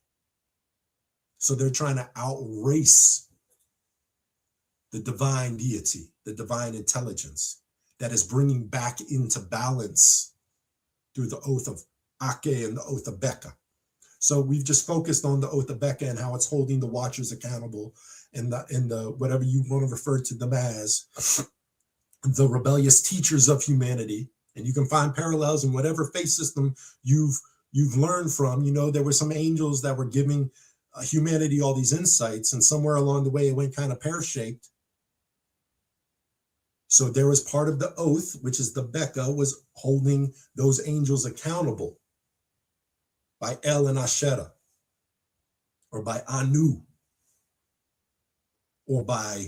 C: So they're trying to outrace the divine deity, the divine intelligence that is bringing back into balance through the oath of Akae and the oath of Beka. So we've just focused on the oath of Beka and how it's holding the watchers accountable, and the whatever you want to refer to them as, the rebellious teachers of humanity. And you can find parallels in whatever faith system you've learned from. You know, there were some angels that were giving humanity all these insights, and somewhere along the way it went kind of pear-shaped. So there was part of the oath, which is the Beka, was holding those angels accountable by El and Asherah, or by Anu, or by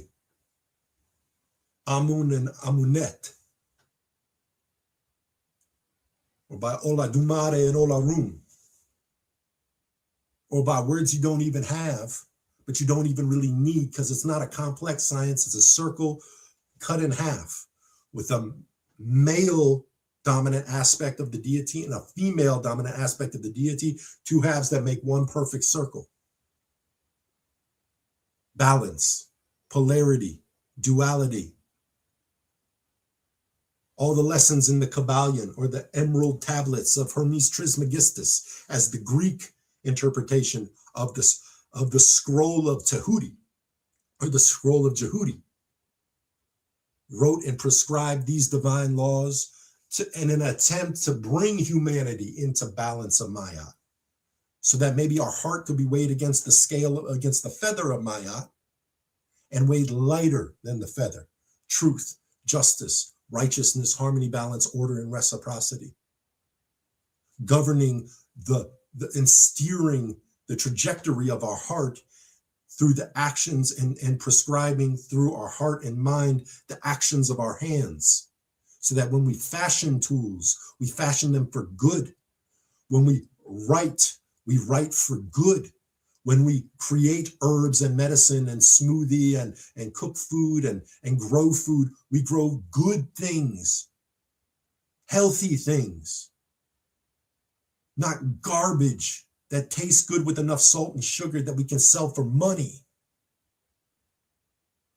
C: Amun and Amunet, or by Ola Dumare and Ola Rum, or by words you don't even have, but you don't even really need, because it's not a complex science. It's a circle cut in half with a male dominant aspect of the deity and a female dominant aspect of the deity, two halves that make one perfect circle. Balance, polarity, duality. All the lessons in the Kabbalion or the emerald tablets of Hermes Trismegistus, as the Greek interpretation of the scroll of Tahuti, or the scroll of Jehudi, wrote and prescribed these divine laws in an attempt to bring humanity into balance of Ma'at, so that maybe our heart could be weighed against the scale, against the feather of Ma'at, and weighed lighter than the feather. Truth, justice, righteousness, harmony, balance, order, and reciprocity. Governing and steering the trajectory of our heart through the actions, and prescribing through our heart and mind the actions of our hands, so that when we fashion tools, we fashion them for good. When we write for good. When we create herbs and medicine and smoothie and cook food and grow food, we grow good things, healthy things, not garbage that tastes good with enough salt and sugar that we can sell for money.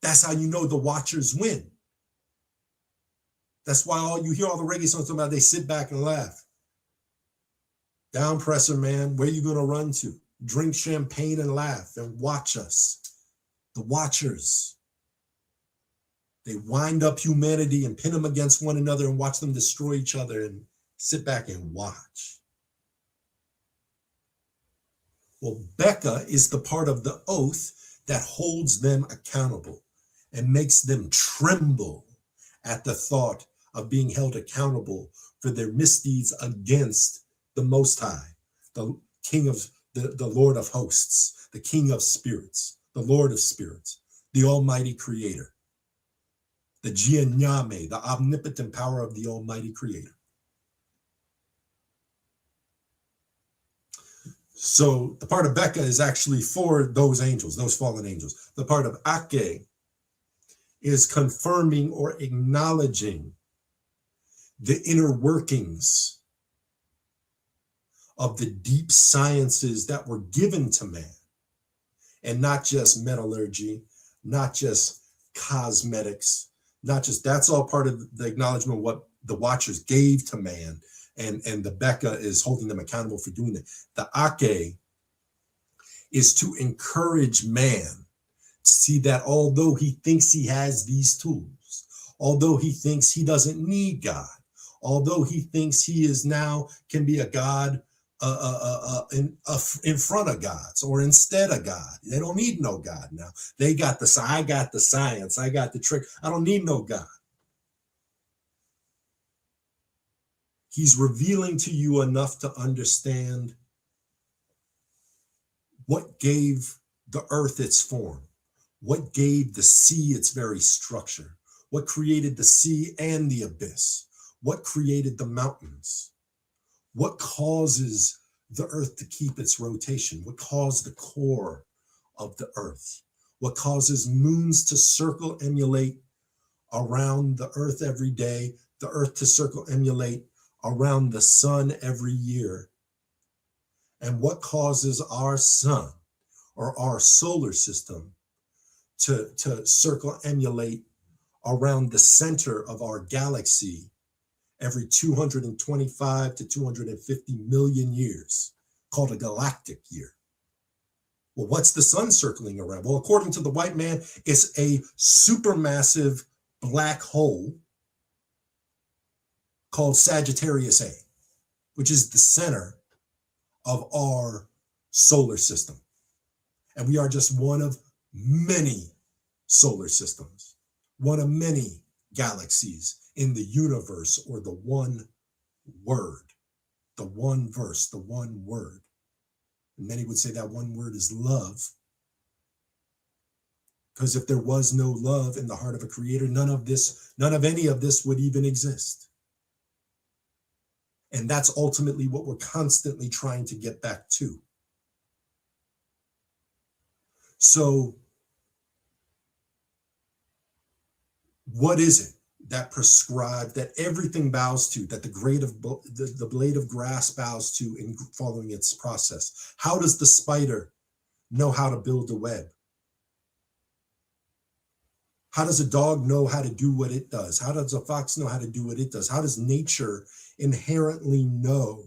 C: That's how you know the watchers win. That's why you hear all the reggae songs about, they sit back and laugh. Down presser, man, where you gonna run to? Drink champagne and laugh and watch us. The watchers. They wind up humanity and pin them against one another and watch them destroy each other and sit back and watch. Well, Beka is the part of the oath that holds them accountable and makes them tremble at the thought of being held accountable for their misdeeds against the Most High, the King of the Lord of hosts, the King of spirits, the Lord of spirits, the Almighty Creator, the Jianyame, the omnipotent power of the Almighty Creator. So the part of Beka is actually for those angels, those fallen angels. The part of Akae is confirming or acknowledging the inner workings of the deep sciences that were given to man, and not just metallurgy, not just cosmetics, not just, that's all part of the acknowledgement of what the watchers gave to man, and the Beka is holding them accountable for doing it. The Akae is to encourage man to see that although he thinks he has these tools, although he thinks he doesn't need God, although he thinks he is now can be a God in front of gods or instead of God. They don't need no God now. I got the science, I got the trick. I don't need no God. He's revealing to you enough to understand what gave the earth its form, what gave the sea its very structure, what created the sea and the abyss, what created the mountains, what causes the earth to keep its rotation, what caused the core of the earth, what causes moons to circle emulate around the earth every day, the earth to circle emulate around the sun every year, and what causes our sun or our solar system to circle emulate around the center of our galaxy every 225 to 250 million years, called a galactic year. Well, what's the sun circling around? Well, according to the white man, it's a supermassive black hole called Sagittarius A, which is the center of our solar system. And we are just one of many solar systems, one of many galaxies in the universe, or the one word, the one verse, the one word. And many would say that one word is love. Because if there was no love in the heart of a creator, none of any of this would even exist. And that's ultimately what we're constantly trying to get back to. So, what is it that prescribed, that everything bows to, that the blade of grass bows to in following its process? How does the spider know how to build a web? How does a dog know how to do what it does? How does a fox know how to do what it does? How does nature inherently know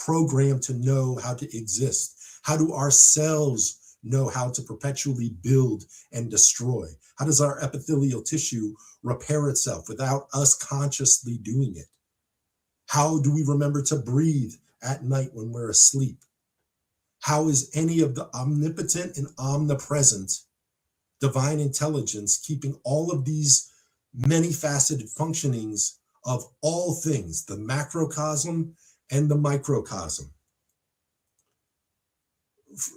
C: programmed to know how to exist? How do our cells know how to perpetually build and destroy? How does our epithelial tissue repair itself without us consciously doing it? How do we remember to breathe at night when we're asleep? How is any of the omnipotent and omnipresent divine intelligence keeping all of these many faceted functionings of all things, the macrocosm and the microcosm,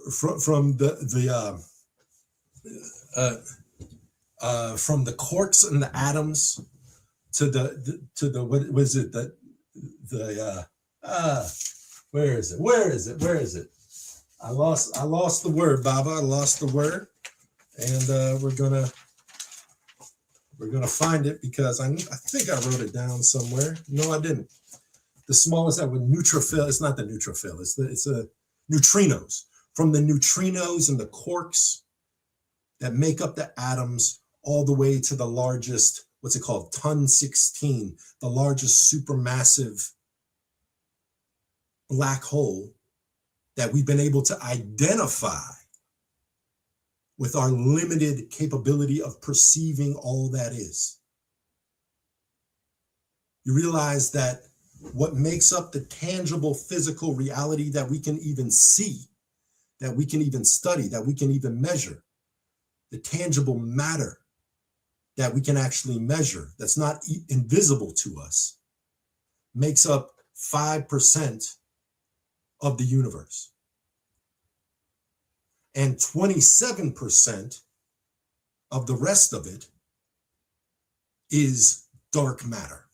C: from the quarks and the atoms to the what was it that where is it? I lost the word, Baba. I lost the word, and we're gonna find it because I think I wrote it down somewhere. No, I didn't. The smallest that with neutrophil. It's not the neutrophil. It's a neutrinos. From the neutrinos and the quarks that make up the atoms all the way to the largest, what's it called? Ton 16, the largest supermassive black hole that we've been able to identify with our limited capability of perceiving all that is. You realize that what makes up the tangible physical reality that we can even see, that we can even study, that we can even measure, the tangible matter that we can actually measure, that's not invisible to us, makes up 5% of the universe. And 27% of the rest of it is dark matter.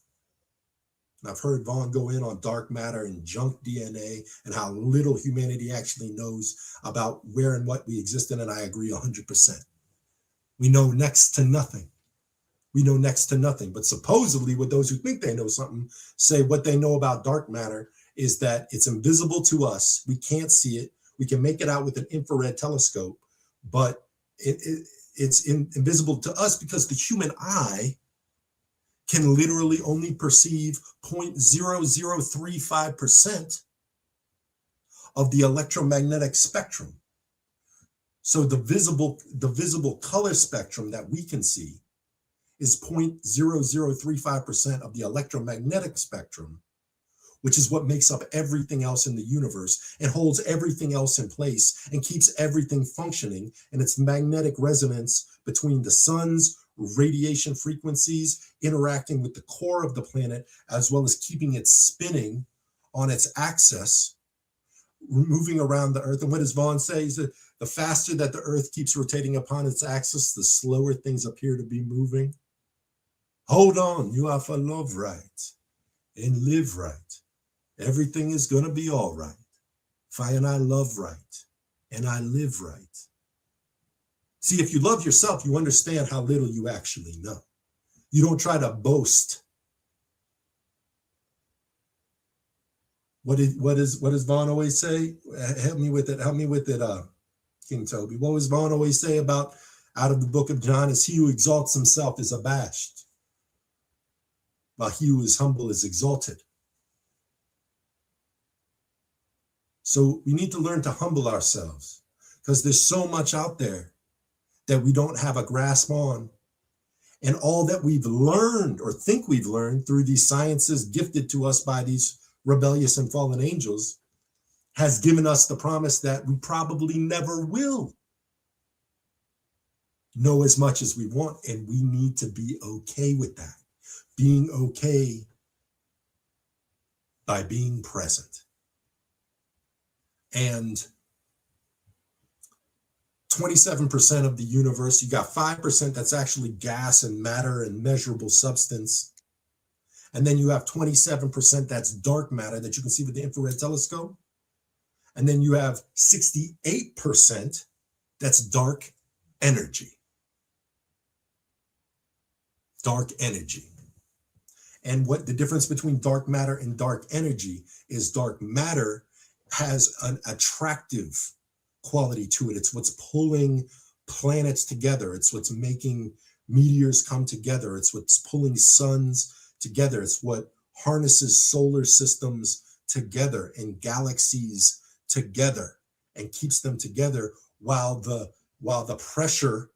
C: And I've heard Vaughn go in on dark matter and junk DNA and how little humanity actually knows about where and what we exist in, and I agree 100%. We know next to nothing. We know next to nothing. But supposedly, what those who think they know something say what they know about dark matter is that it's invisible to us. We can't see it. We can make it out with an infrared telescope, but it's invisible to us because the human eye can literally only perceive 0.0035% of the electromagnetic spectrum. So the visible color spectrum that we can see is 0.0035% of the electromagnetic spectrum, which is what makes up everything else in the universe and holds everything else in place and keeps everything functioning. And its magnetic resonance between the sun's radiation frequencies interacting with the core of the planet, as well as keeping it spinning on its axis, moving around the earth. And what does Vaughn say? He said, the faster that the earth keeps rotating upon its axis, the slower things appear to be moving. Hold on, you have to love right and live right. Everything is going to be all right. If I and I love right and I live right. See, if you love yourself, you understand how little you actually know. You don't try to boast. What does Vaughn always say? Help me with it, King Toby. What does Vaughn always say about out of the book of John? Is he who exalts himself is abashed, while he who is humble is exalted. So we need to learn to humble ourselves because there's so much out there that we don't have a grasp on. And all that we've learned or think we've learned through these sciences gifted to us by these rebellious and fallen angels has given us the promise that we probably never will know as much as we want. And we need to be okay with that. Being okay by being present. And 27% of the universe, you got 5% that's actually gas and matter and measurable substance. And then you have 27% that's dark matter that you can see with the infrared telescope. And then you have 68% that's dark energy. Dark energy. And what the difference between dark matter and dark energy is dark matter has an attractive quality to it. It's what's pulling planets together. It's what's making meteors come together. It's what's pulling suns together. It's what harnesses solar systems together and galaxies together and keeps them together while the pressure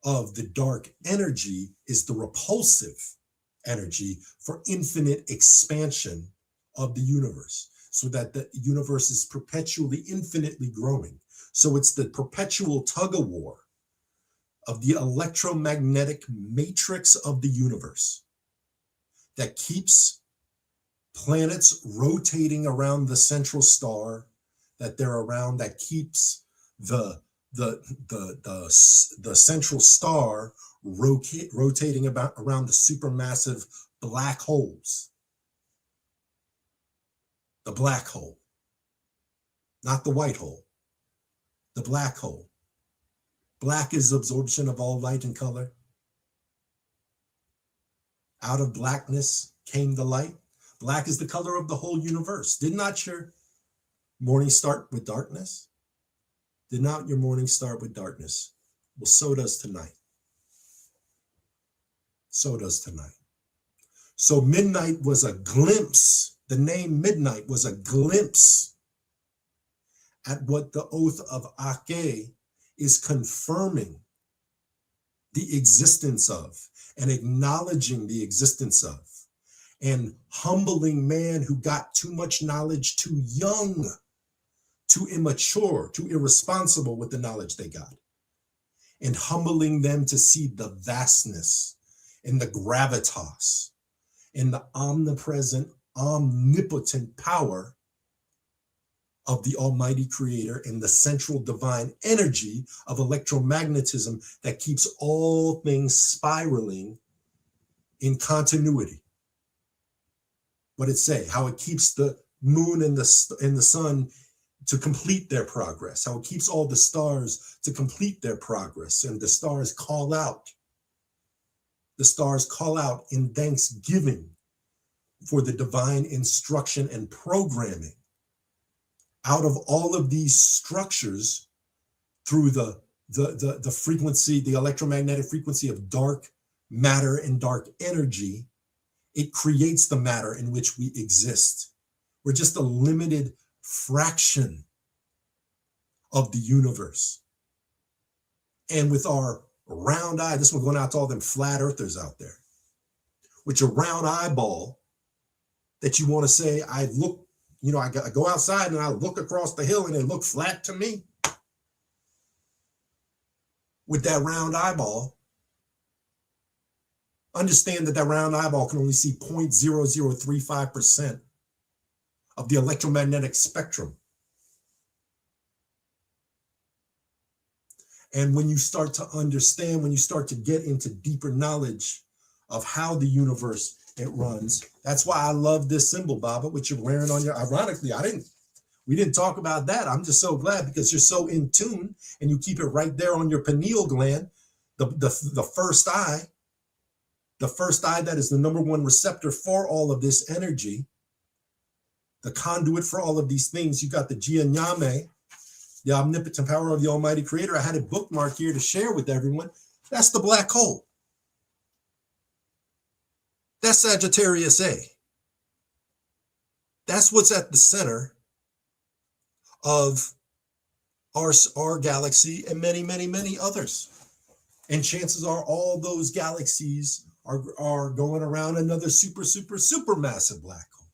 C: of the dark energy is the repulsive energy for infinite expansion of the universe, so that the universe is perpetually infinitely growing. So it's the perpetual tug of war of the electromagnetic matrix of the universe that keeps planets rotating around the central star that they're around, that keeps the central star rotating around the supermassive black holes. The black hole, not the white hole, the black hole. Black is absorption of all light and color. Out of blackness came the light. Black is the color of the whole universe. Did not your morning start with darkness? Did not your morning start with darkness? Well, so does tonight. So does tonight. So midnight was a glimpse. The name Midnight was a glimpse at what the oath of Akae is confirming the existence of and acknowledging the existence of, and humbling man who got too much knowledge too young, too immature, too irresponsible with the knowledge they got, and humbling them to see the vastness and the gravitas and the omnipresent, omnipotent power of the Almighty Creator and the central divine energy of electromagnetism that keeps all things spiraling in continuity. What it say? How it keeps the moon and the sun to complete their progress. How it keeps all the stars to complete their progress, and the stars call out. The stars call out in thanksgiving for the divine instruction and programming. Out of all of these structures, through the frequency, the electromagnetic frequency of dark matter and dark energy, it creates the matter in which we exist. We're just a limited fraction of the universe. And with our round eye, this one's going out to all them flat earthers out there, with your round eyeball that you want to say, I look, I go outside and I look across the hill and it look flat to me. With that round eyeball, understand that that round eyeball can only see 0.0035% of the electromagnetic spectrum. And when you start to understand, when you start to get into deeper knowledge of how the universe it runs, that's why I love this symbol, Baba, which you're wearing on your, ironically, we didn't talk about that. I'm just so glad because you're so in tune and you keep it right there on your pineal gland, the first eye that is the number one receptor for all of this energy, the conduit for all of these things. You got the Jianyame, the omnipotent power of the Almighty Creator. I had a bookmark here to share with everyone. That's the black hole. That's Sagittarius A. That's what's at the center of our galaxy and many, many, many others. And chances are all those galaxies are going around another super, super, super massive black hole,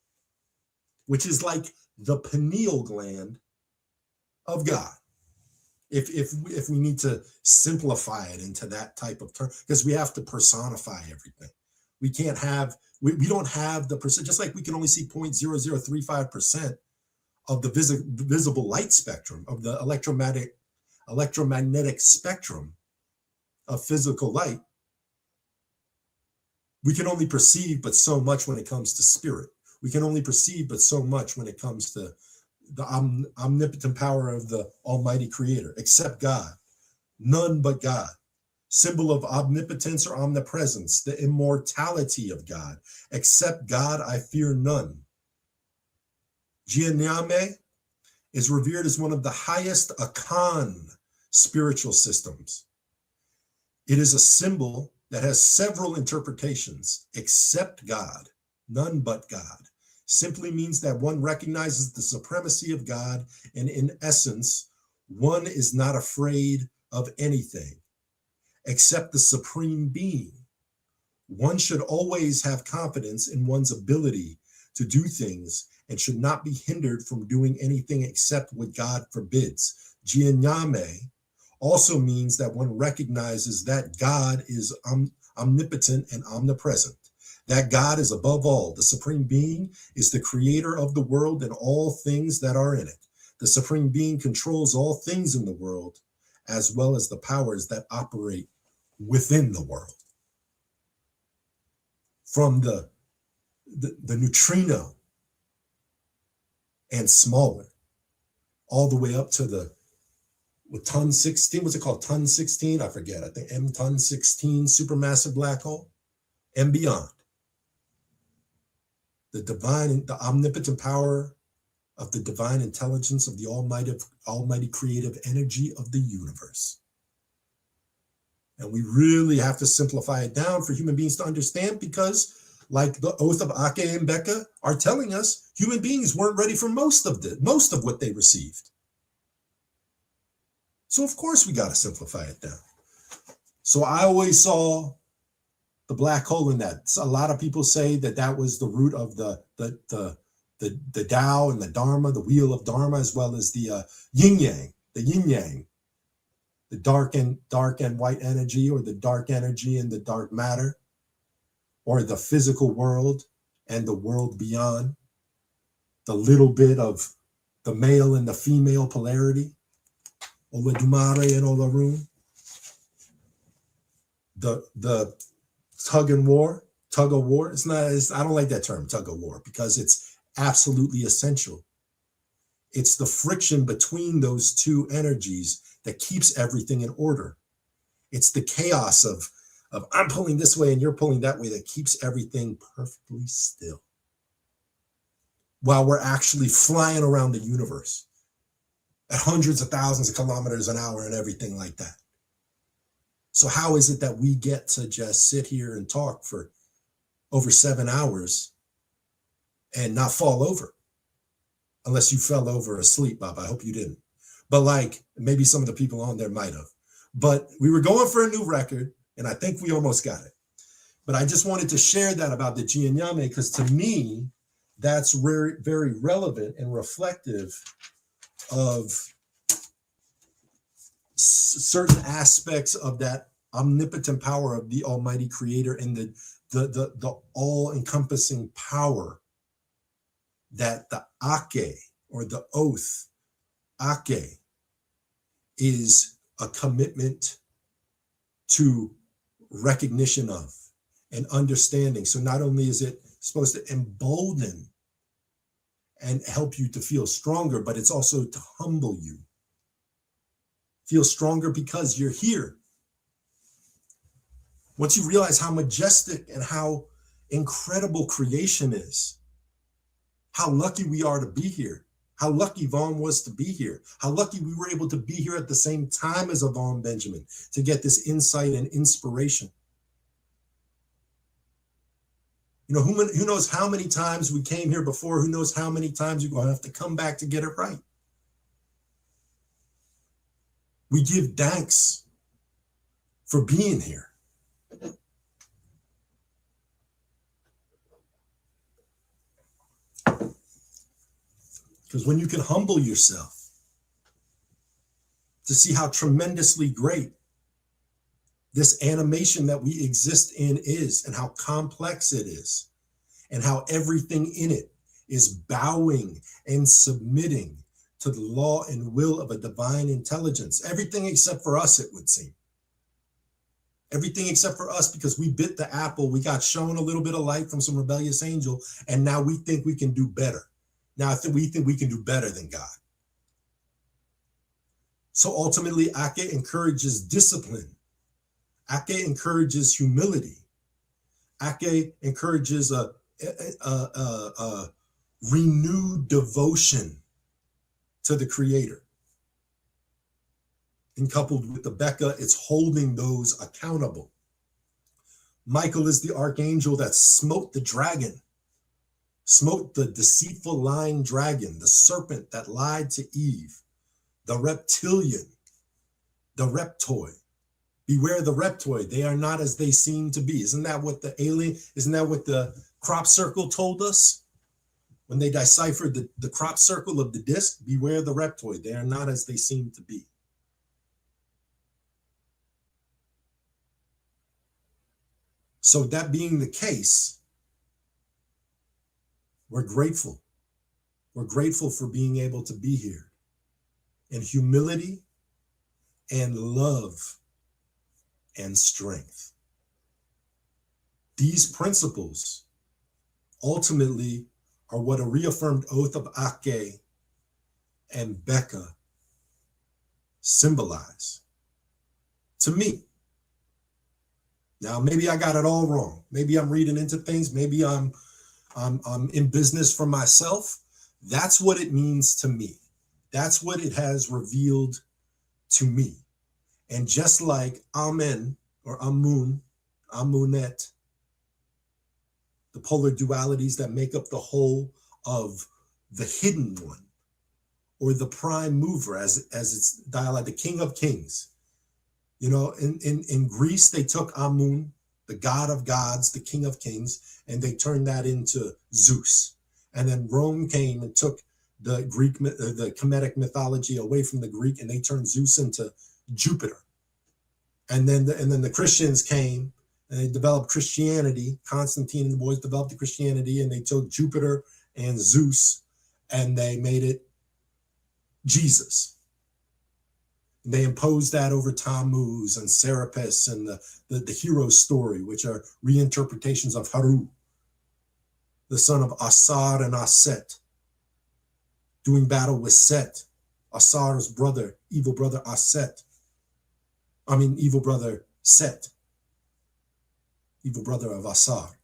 C: which is like the pineal gland of God. If we need to simplify it into that type of term, because we have to personify everything. We can't have, we don't have the percent, just like we can only see 0.0035% of the visible light spectrum, of the electromagnetic spectrum of physical light. We can only perceive but so much when it comes to spirit. We can only perceive but so much when it comes to the omnipotent power of the Almighty Creator, except God, none but God. Symbol of omnipotence or omnipresence, the immortality of God. Except God, I fear none. Jianyame is revered as one of the highest Akan spiritual systems. It is a symbol that has several interpretations, except God, none but God. simply means that one recognizes the supremacy of God, and in essence, one is not afraid of anything except the supreme being. One should always have confidence in one's ability to do things and should not be hindered from doing anything except what God forbids. Jianyame also means that one recognizes that God is omnipotent and omnipresent, that God is above all. The supreme being is the creator of the world and all things that are in it. The supreme being controls all things in the world, as well as the powers that operate within the world. From the neutrino and smaller, all the way up to the ton 16, what's it called? Ton 16? I forget. I think M ton 16 supermassive black hole and beyond. The divine, the omnipotent power of the divine intelligence of the almighty creative energy of the universe. And we really have to simplify it down for human beings to understand, because like the oath of Akae and Beka are telling us, human beings weren't ready for most of what they received. So of course we got to simplify it down. So I always saw the black hole in that. So a lot of people say that that was the root of the Tao and the Dharma, the wheel of Dharma, as well as the yin yang, the dark and white energy, or the dark energy and the dark matter, or the physical world and the world beyond, the little bit of the male and the female polarity, Oladumare and Olarun, the tug of war. I don't like that term, tug of war, because it's absolutely essential. It's the friction between those two energies that keeps everything in order. It's the chaos of I'm pulling this way and you're pulling that way that keeps everything perfectly still, while we're actually flying around the universe at hundreds of thousands of kilometers an hour and everything like that. So how is it that we get to just sit here and talk for over 7 hours and not fall over? Unless you fell over asleep, Bob. I hope you didn't. But like, maybe some of the people on there might have. But we were going for a new record, and I think we almost got it. But I just wanted to share that about the Jianyame, because to me, that's very, very relevant and reflective of certain aspects of that omnipotent power of the Almighty Creator, and the all-encompassing power that the Akae, or the oath, Akae, is a commitment to recognition of and understanding. So not only is it supposed to embolden and help you to feel stronger, but it's also to humble you. Feel stronger because you're here. Once you realize how majestic and how incredible creation is, how lucky we are to be here, how lucky Vaughn was to be here, how lucky we were able to be here at the same time as Vaughn Benjamin to get this insight and inspiration. You know, who knows how many times we came here before, who knows how many times you're going to have to come back to get it right. We give thanks for being here. Because when you can humble yourself to see how tremendously great this animation that we exist in is, and how complex it is, and how everything in it is bowing and submitting to the law and will of a divine intelligence. Everything except for us, it would seem. Everything except for us, because we bit the apple, we got shown a little bit of light from some rebellious angel, and now we think we can do better. Now we think we can do better than God. So ultimately, Akae encourages discipline. Akae encourages humility. Akae encourages a renewed devotion to the Creator. And coupled with the Beka, it's holding those accountable. Michael is the archangel that smote the dragon smote the deceitful lying dragon, the serpent that lied to Eve, the reptilian, the reptoid. Beware the reptoid. They are not as they seem to be. Isn't that what the crop circle told us? When they deciphered the crop circle of the disc, beware the reptoid. They are not as they seem to be. So that being the case, we're grateful. We're grateful for being able to be here in humility and love and strength. These principles ultimately are what a reaffirmed oath of Akae and Beka symbolize to me. Now, maybe I got it all wrong. Maybe I'm reading into things. Maybe I'm in business for myself. That's what it means to me. That's what it has revealed to me. And just like Amen or Amun, Amunet, the polar dualities that make up the whole of the hidden one, or the prime mover, as it's dialect, the king of kings. You know, in Greece, they took Amun, the god of gods, the king of kings, and they turned that into Zeus. And then Rome came and took the Greek, the Kemetic mythology away from the Greek, and they turned Zeus into Jupiter. And then the Christians came and they developed Christianity. Constantine and the boys developed the Christianity, and they took Jupiter and Zeus and they made it Jesus. And they imposed that over Tammuz and Serapis and the hero story, which are reinterpretations of Haru, the son of Asar and Aset, doing battle with Set, Asar's brother, evil brother Aset. Evil brother Set, evil brother of Asar.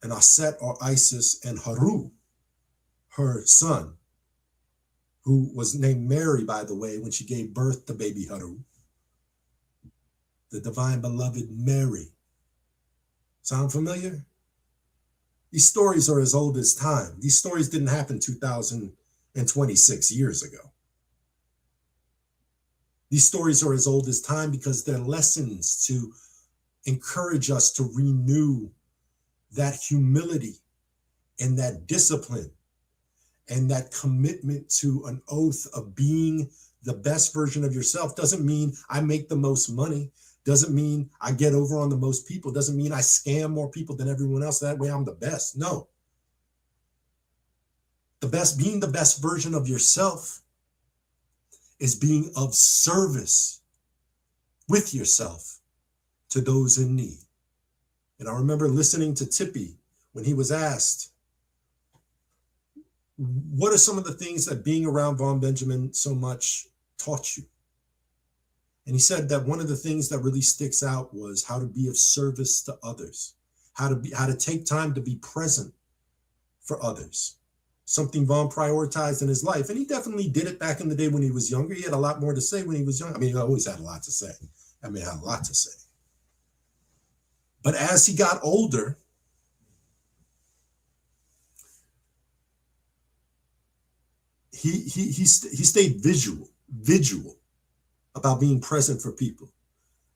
C: And Aset or Isis, and Haru, her son, who was named Mary, by the way, when she gave birth to baby Haru, the divine beloved Mary. Sound familiar? These stories are as old as time. These stories didn't happen 2,026 years ago. These stories are as old as time because they're lessons to encourage us to renew that humility and that discipline and that commitment to an oath of being the best version of yourself. Doesn't mean I make the most money. Doesn't mean I get over on the most people. Doesn't mean I scam more people than everyone else. That way I'm the best. No. Being the best version of yourself is being of service with yourself to those in need. And I remember listening to Tippy when he was asked, what are some of the things that being around Von Benjamin so much taught you? And he said that one of the things that really sticks out was how to be of service to others, how to take time to be present for others. Something Von prioritized in his life. And he definitely did it back in the day when he was younger. He had a lot more to say when he was young. He always had a lot to say. Had a lot to say. But as he got older, he stayed vigilant about being present for people.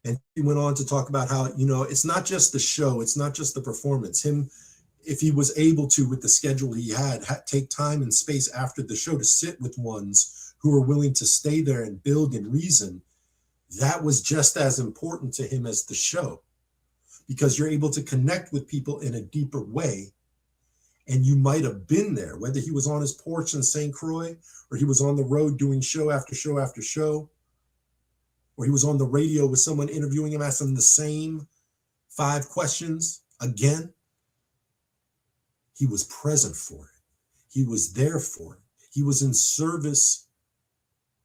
C: And he went on to talk about how, it's not just the show, it's not just the performance. If he was able to, with the schedule he had take time and space after the show to sit with ones who were willing to stay there and build and reason, that was just as important to him as the show, because you're able to connect with people in a deeper way. And you might have been there, whether he was on his porch in St. Croix, or he was on the road doing show after show after show, or he was on the radio with someone interviewing him, asking him the same 5 questions again. He was present for it. He was there for it. He was in service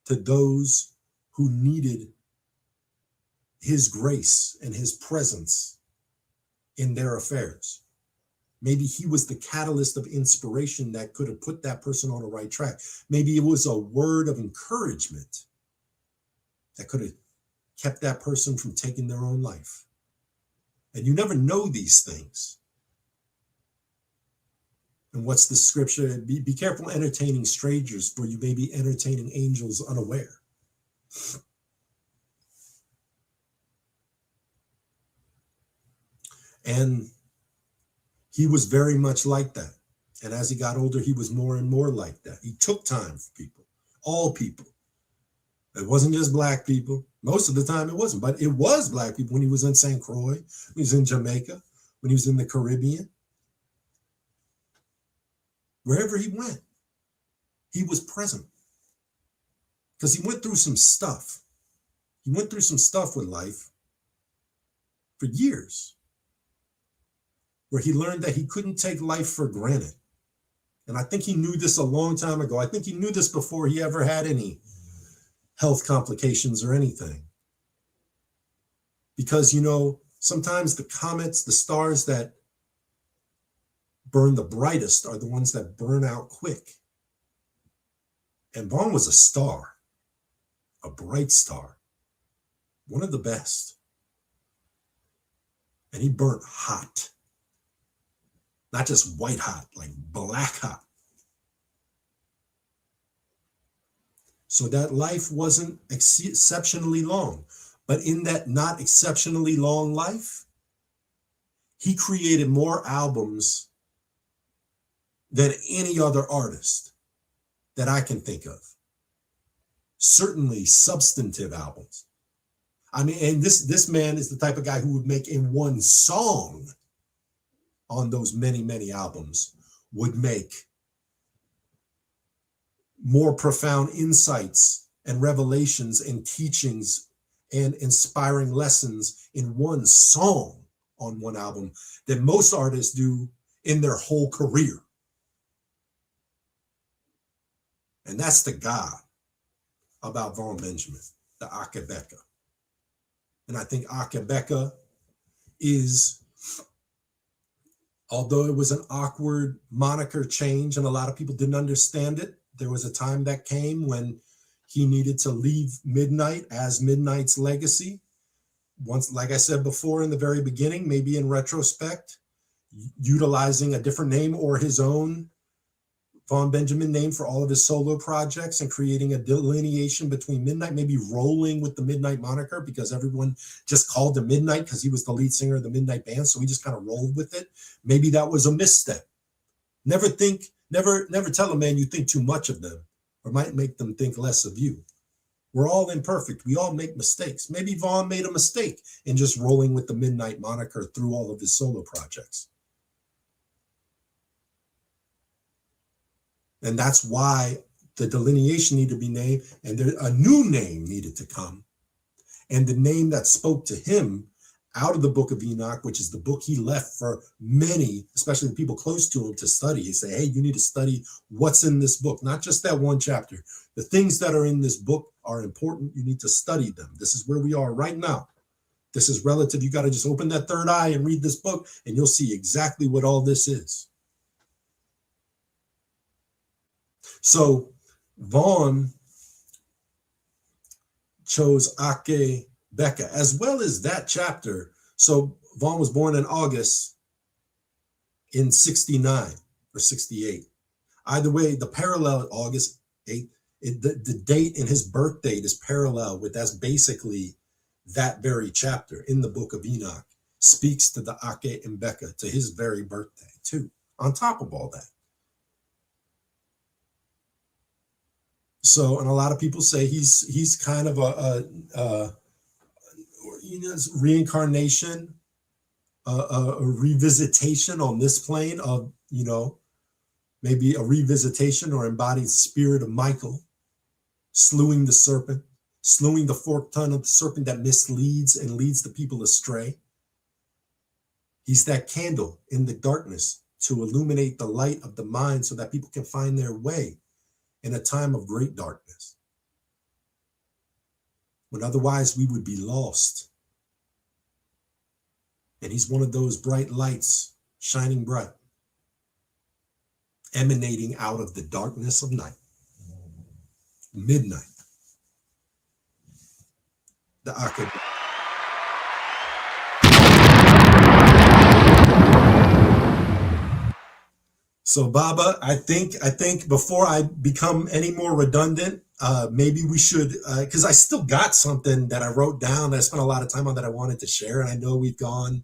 C: to those who needed his grace and his presence in their affairs. Maybe he was the catalyst of inspiration that could have put that person on the right track. Maybe it was a word of encouragement that could have kept that person from taking their own life. And you never know these things. And what's the scripture? Be careful entertaining strangers, for you may be entertaining angels unaware. And he was very much like that. And as he got older, he was more and more like that. He took time for people, all people. It wasn't just black people. Most of the time it wasn't, but it was black people when he was in St. Croix, when he was in Jamaica, when he was in the Caribbean. Wherever he went, he was present. Because he went through some stuff. He went through some stuff with life for years, where he learned that he couldn't take life for granted. And I think he knew this a long time ago. I think he knew this before he ever had any health complications or anything. Because, you know, sometimes the comets, the stars that burn the brightest are the ones that burn out quick. And Vaughn was a star, a bright star, one of the best. And he burnt hot. Not just white hot, like black hot. So that life wasn't exceptionally long. But in that not exceptionally long life, he created more albums than any other artist that I can think of. Certainly substantive albums. I mean, and this man is the type of guy who would make in one song on those many, many albums, would make more profound insights and revelations and teachings and inspiring lessons in one song on one album than most artists do in their whole career. And that's the God about Vaughn Benjamin, the Akae Beka. And I think Akae Beka is, although it was an awkward moniker change and a lot of people didn't understand it, there was a time that came when he needed to leave Midnite as Midnite's legacy. Once, like I said before in the very beginning, maybe in retrospect, utilizing a different name or his own Vaughn Benjamin name for all of his solo projects and creating a delineation between Midnite, maybe rolling with the Midnite moniker because everyone just called him Midnite because he was the lead singer of the Midnite band. So he just kind of rolled with it. Maybe that was a misstep. Never tell a man you think too much of them or might make them think less of you. We're all imperfect. We all make mistakes. Maybe Vaughn made a mistake in just rolling with the Midnite moniker through all of his solo projects. And that's why the delineation needed to be named and a new name needed to come. And the name that spoke to him out of the book of Enoch, which is the book he left for many, especially the people close to him, to study. He said, hey, you need to study what's in this book, not just that one chapter. The things that are in this book are important. You need to study them. This is where we are right now. This is relative. You got to just open that third eye and read this book, and you'll see exactly what all this is. So Vaughn chose Akae Beka, as well as that chapter. So Vaughn was born in August in 69 or 68. Either way, the parallel August 8th, the date in his birth date is parallel with, that's basically that very chapter in the book of Enoch, speaks to the Akae and Beka, to his very birthday too, on top of all that. So, and a lot of people say he's kind of a reincarnation, a revisitation on this plane of, maybe a revisitation or embodied spirit of Michael, slewing the serpent, slewing the forked tongue of the serpent that misleads and leads the people astray. He's that candle in the darkness to illuminate the light of the mind so that people can find their way in a time of great darkness, when otherwise we would be lost. And he's one of those bright lights, shining bright, emanating out of the darkness of night. Midnight. The Akae. So Baba, I think before I become any more redundant, maybe we should, because I still got something that I wrote down that I spent a lot of time on that I wanted to share, and I know we've gone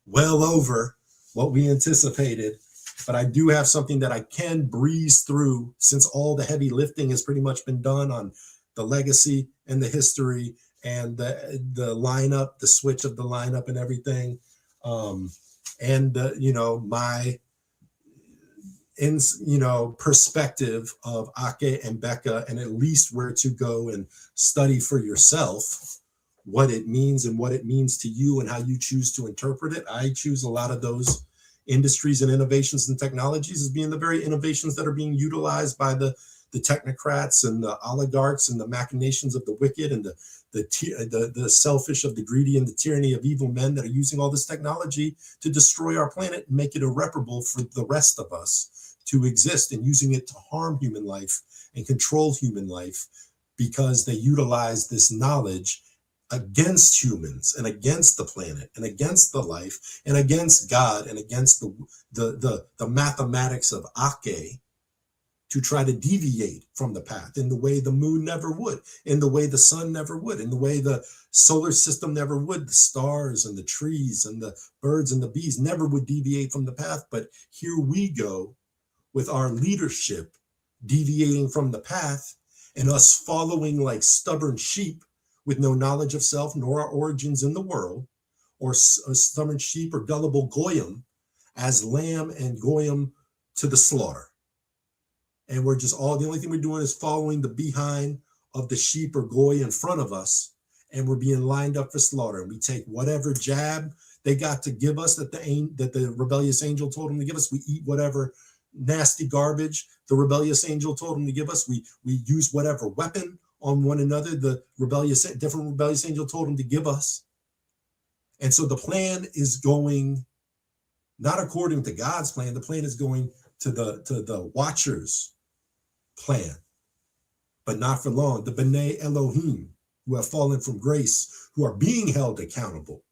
C: well over what we anticipated, but I do have something that I can breeze through since all the heavy lifting has pretty much been done on the legacy and the history and the lineup, the switch of the lineup and everything, and my perspective of Akae and Beka, and at least where to go and study for yourself what it means and what it means to you and how you choose to interpret it. I choose a lot of those industries and innovations and technologies as being the very innovations that are being utilized by the technocrats and the oligarchs and the machinations of the wicked and the selfish of the greedy and the tyranny of evil men that are using all this technology to destroy our planet and make it irreparable for the rest of us to exist, and using it to harm human life and control human life because they utilize this knowledge against humans and against the planet and against the life and against God and against the mathematics of Akae, to try to deviate from the path in the way the moon never would, in the way the sun never would, in the way the solar system never would. The stars and the trees and the birds and the bees never would deviate from the path. But here we go with our leadership deviating from the path, and us following like stubborn sheep with no knowledge of self nor our origins in the world, or stubborn sheep or gullible goyim as lamb and goyim to the slaughter. And we're just the only thing we're doing is following the behind of the sheep or goy in front of us, and we're being lined up for slaughter. And we take whatever jab they got to give us that the rebellious angel told them to give us. We eat whatever nasty garbage the rebellious angel told them to give us. We use whatever weapon on one another the different rebellious angel told them to give us. And so the plan is going not according to God's plan. The plan is going to the Watchers' plan, but not for long. The B'nai Elohim, who have fallen from grace, who are being held accountable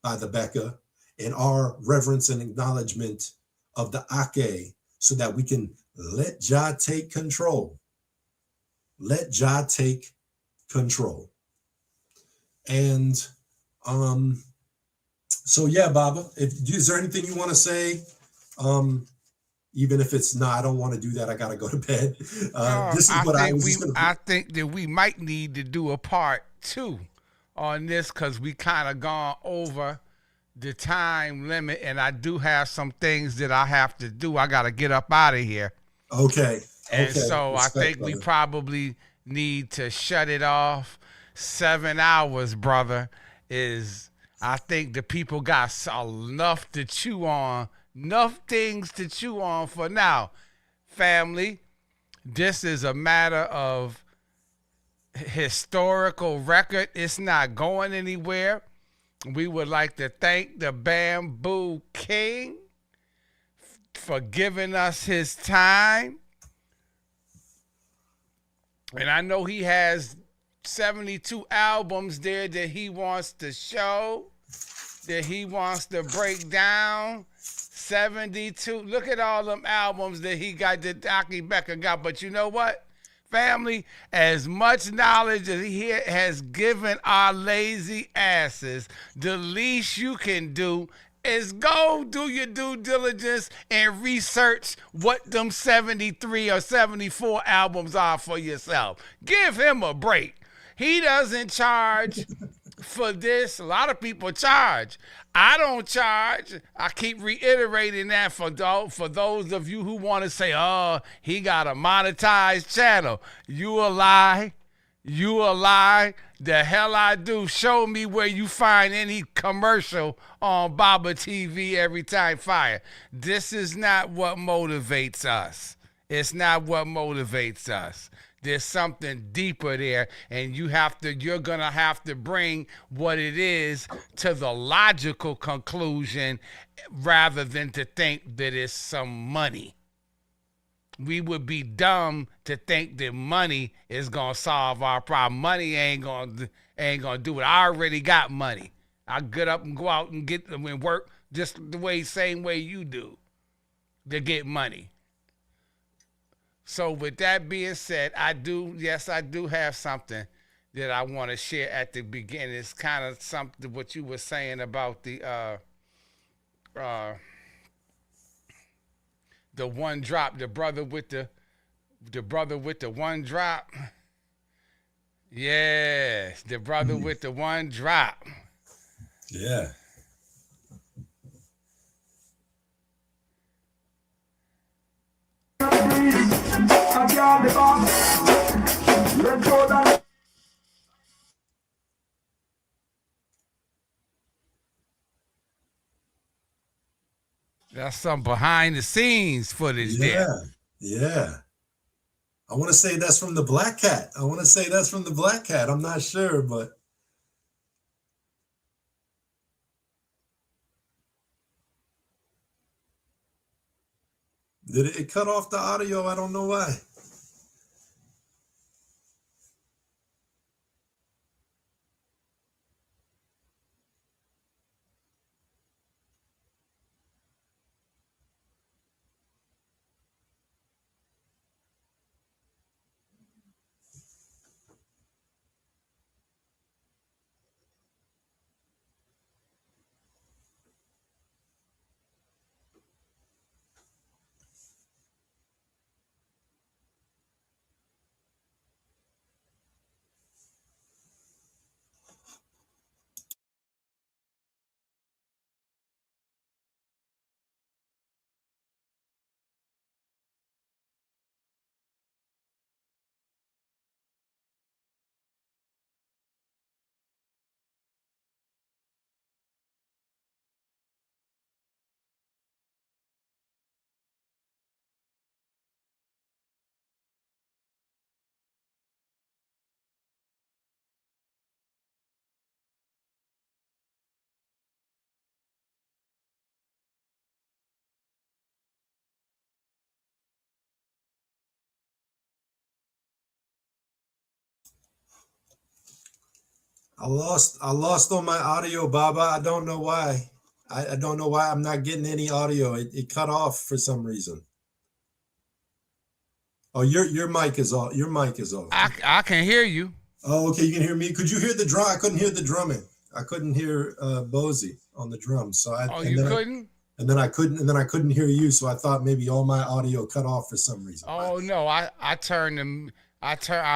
C: by the Beka, and our reverence and acknowledgement of the Akae, so that we can let Jah take control. Let Jah take control. And so yeah, Baba, is there anything you want to say? Even if it's I don't want to do that. I gotta go to bed. This is what I was just gonna.
B: I think that we might need to do a part 2 on this, because we kind of gone over the time limit, and I do have some things that I have to do. I gotta get up out of here.
C: Okay.
B: And so
C: Respect,
B: I think
C: brother.
B: we probably need to shut it off. 7 hours, brother, I think the people got enough to chew on, enough things to chew on for now. Family, this is a matter of historical record. It's not going anywhere. We would like to thank the Bambu King for giving us his time. And I know he has 72 albums there that he wants to show, that he wants to break down. 72. Look at all them albums that he got, that Akae Beka got. But you know what, family? As much knowledge as he has given our lazy asses, the least you can do is go do your due diligence and research what them 73 or 74 albums are for yourself. Give him a break. He doesn't charge for this. A lot of people charge. I don't charge. I keep reiterating that for those of you who want to say, oh, he got a monetized channel. You a lie. You a lie. The hell I do. Show me where you find any commercial on Baba TV every time fire. This is not what motivates us. It's not what motivates us. There's something deeper there, and you're gonna have to bring what it is to the logical conclusion rather than to think that it's some money. We would be dumb to think that money is gonna solve our problem. Money ain't gonna do it. I already got money. I get up and go out and get them and work just the same way you do. to get money. So with that being said, I do have something that I want to share at the beginning. It's kind of something what you were saying about the one drop, the brother with the one drop. Yes, the brother with the one drop.
C: Yeah.
B: That's some behind the scenes footage there.
C: Yeah. I want to say that's from the Black Cat. I'm not sure, but did it cut off the audio? I don't know why. I lost on my audio, Baba. I don't know why. I don't know why I'm not getting any audio. It cut off for some reason. Oh, your mic is off. Your mic is off.
B: I can hear you.
C: Oh, okay. You can hear me. Could you hear the drum? I couldn't hear the drumming. I couldn't hear Bozy on the drums. So
B: couldn't?
C: And then I couldn't hear you. So I thought maybe all my audio cut off for some reason.
B: Oh no, I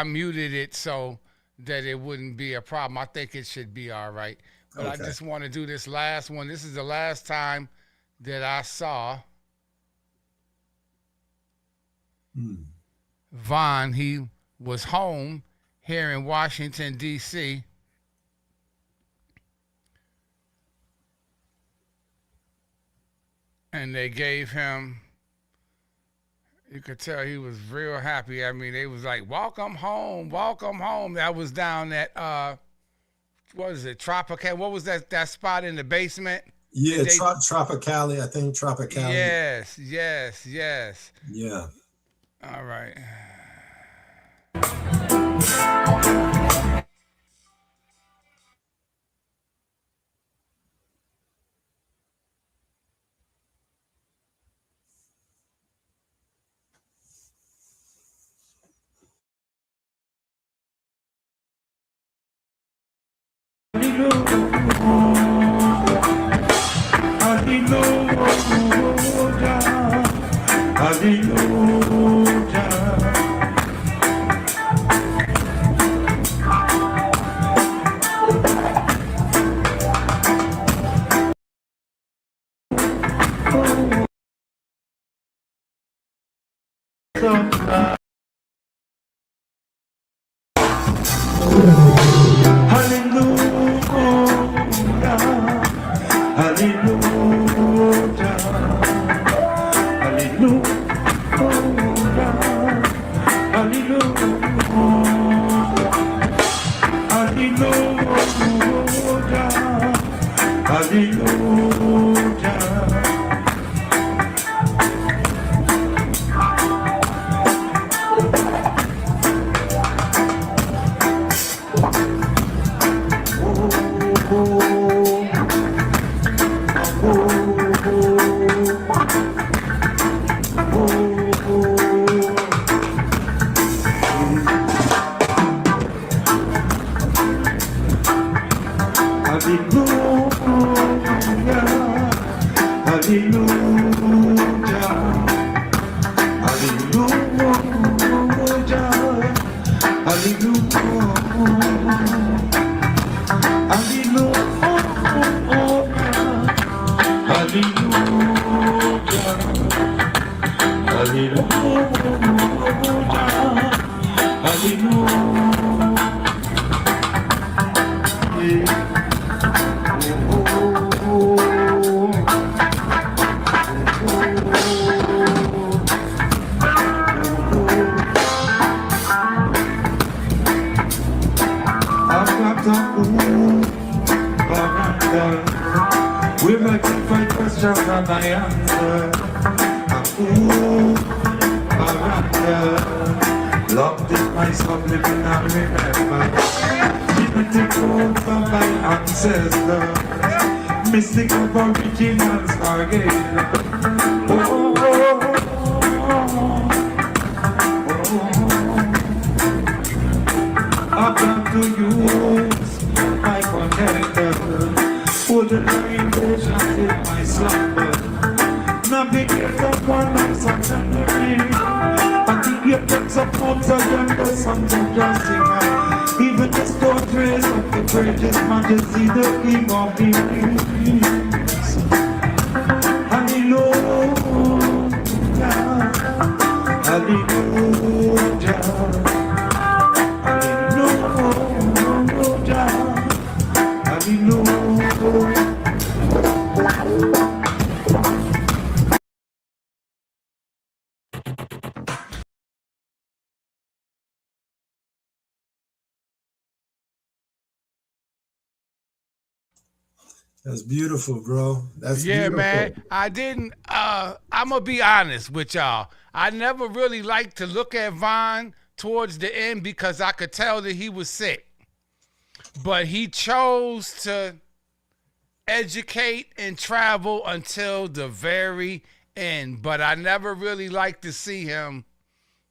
B: muted it so that it wouldn't be a problem. I think it should be all right. But okay. I just want to do this last one. This is the last time that I saw Von. He was home here in Washington, D.C. And they gave him, you could tell he was real happy. I mean, they was like, welcome home. That was down at, what is it, Tropical? What was that spot in the basement?
C: Yeah, Tropicali, I think, Tropicali.
B: Yes.
C: Yeah.
B: All right.
A: We're making fight questions and I answer. Ooh, Miranda. Love is my subliminal remember. Genetic code from my ancestors. Mystical original stargazer. Oh, oh, oh, oh. I've got to use my connector. Put the vibrations in my slumber. Navigate from one night something to me. I think you take some notes again, but something just sing. Even the stone trace of the greatest majesty, the king of the kings. Hallelujah, hallelujah, hallelujah, hallelujah.
C: That's beautiful, bro. That's beautiful.
B: Man. I didn't. I'm gonna be honest with y'all. I never really liked to look at Von towards the end because I could tell that he was sick. But he chose to educate and travel until the very end. But I never really liked to see him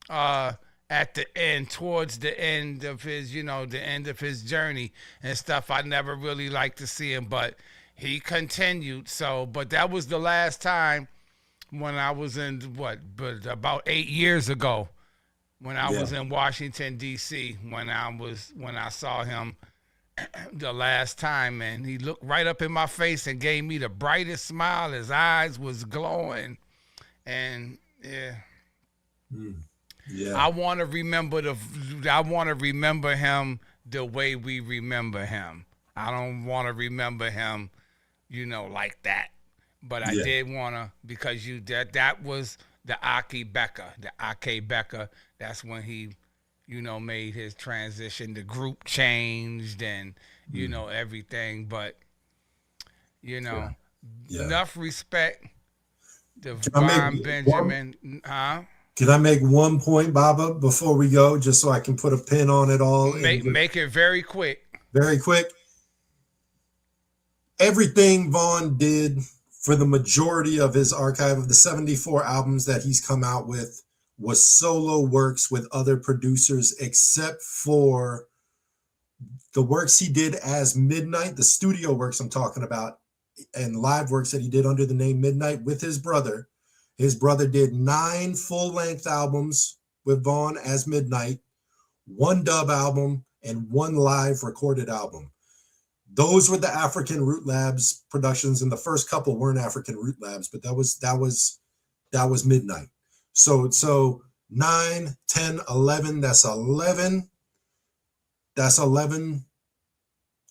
B: at the end, towards the end of his, the end of his journey and stuff. I never really liked to see him, but he continued. So, but that was the last time when I was in about 8 years ago, when I was in Washington D.C. when I saw him the last time, and he looked right up in my face and gave me the brightest smile. His eyes was glowing, and I want to remember him the way we remember him. I don't want to remember him, like that. But I did want to, because that was the Akae Beka. That's when he, made his transition. The group changed and, everything. But, enough respect to Von Benjamin.
C: Can I make one point, Baba, before we go, just so I can put a pin on it all?
B: Make it very quick.
C: Very quick. Everything Vaughn did for the majority of his archive of the 74 albums that he's come out with was solo works with other producers, except for the works he did as Midnite, the studio works I'm talking about, and live works that he did under the name Midnite with his brother. His brother did 9 full-length albums with Vaughn as Midnite, 1 dub album, and 1 live recorded album. Those were the African Root Labs productions, and the first couple weren't African Root Labs, but that was Midnite. So 9, 10, 11, that's 11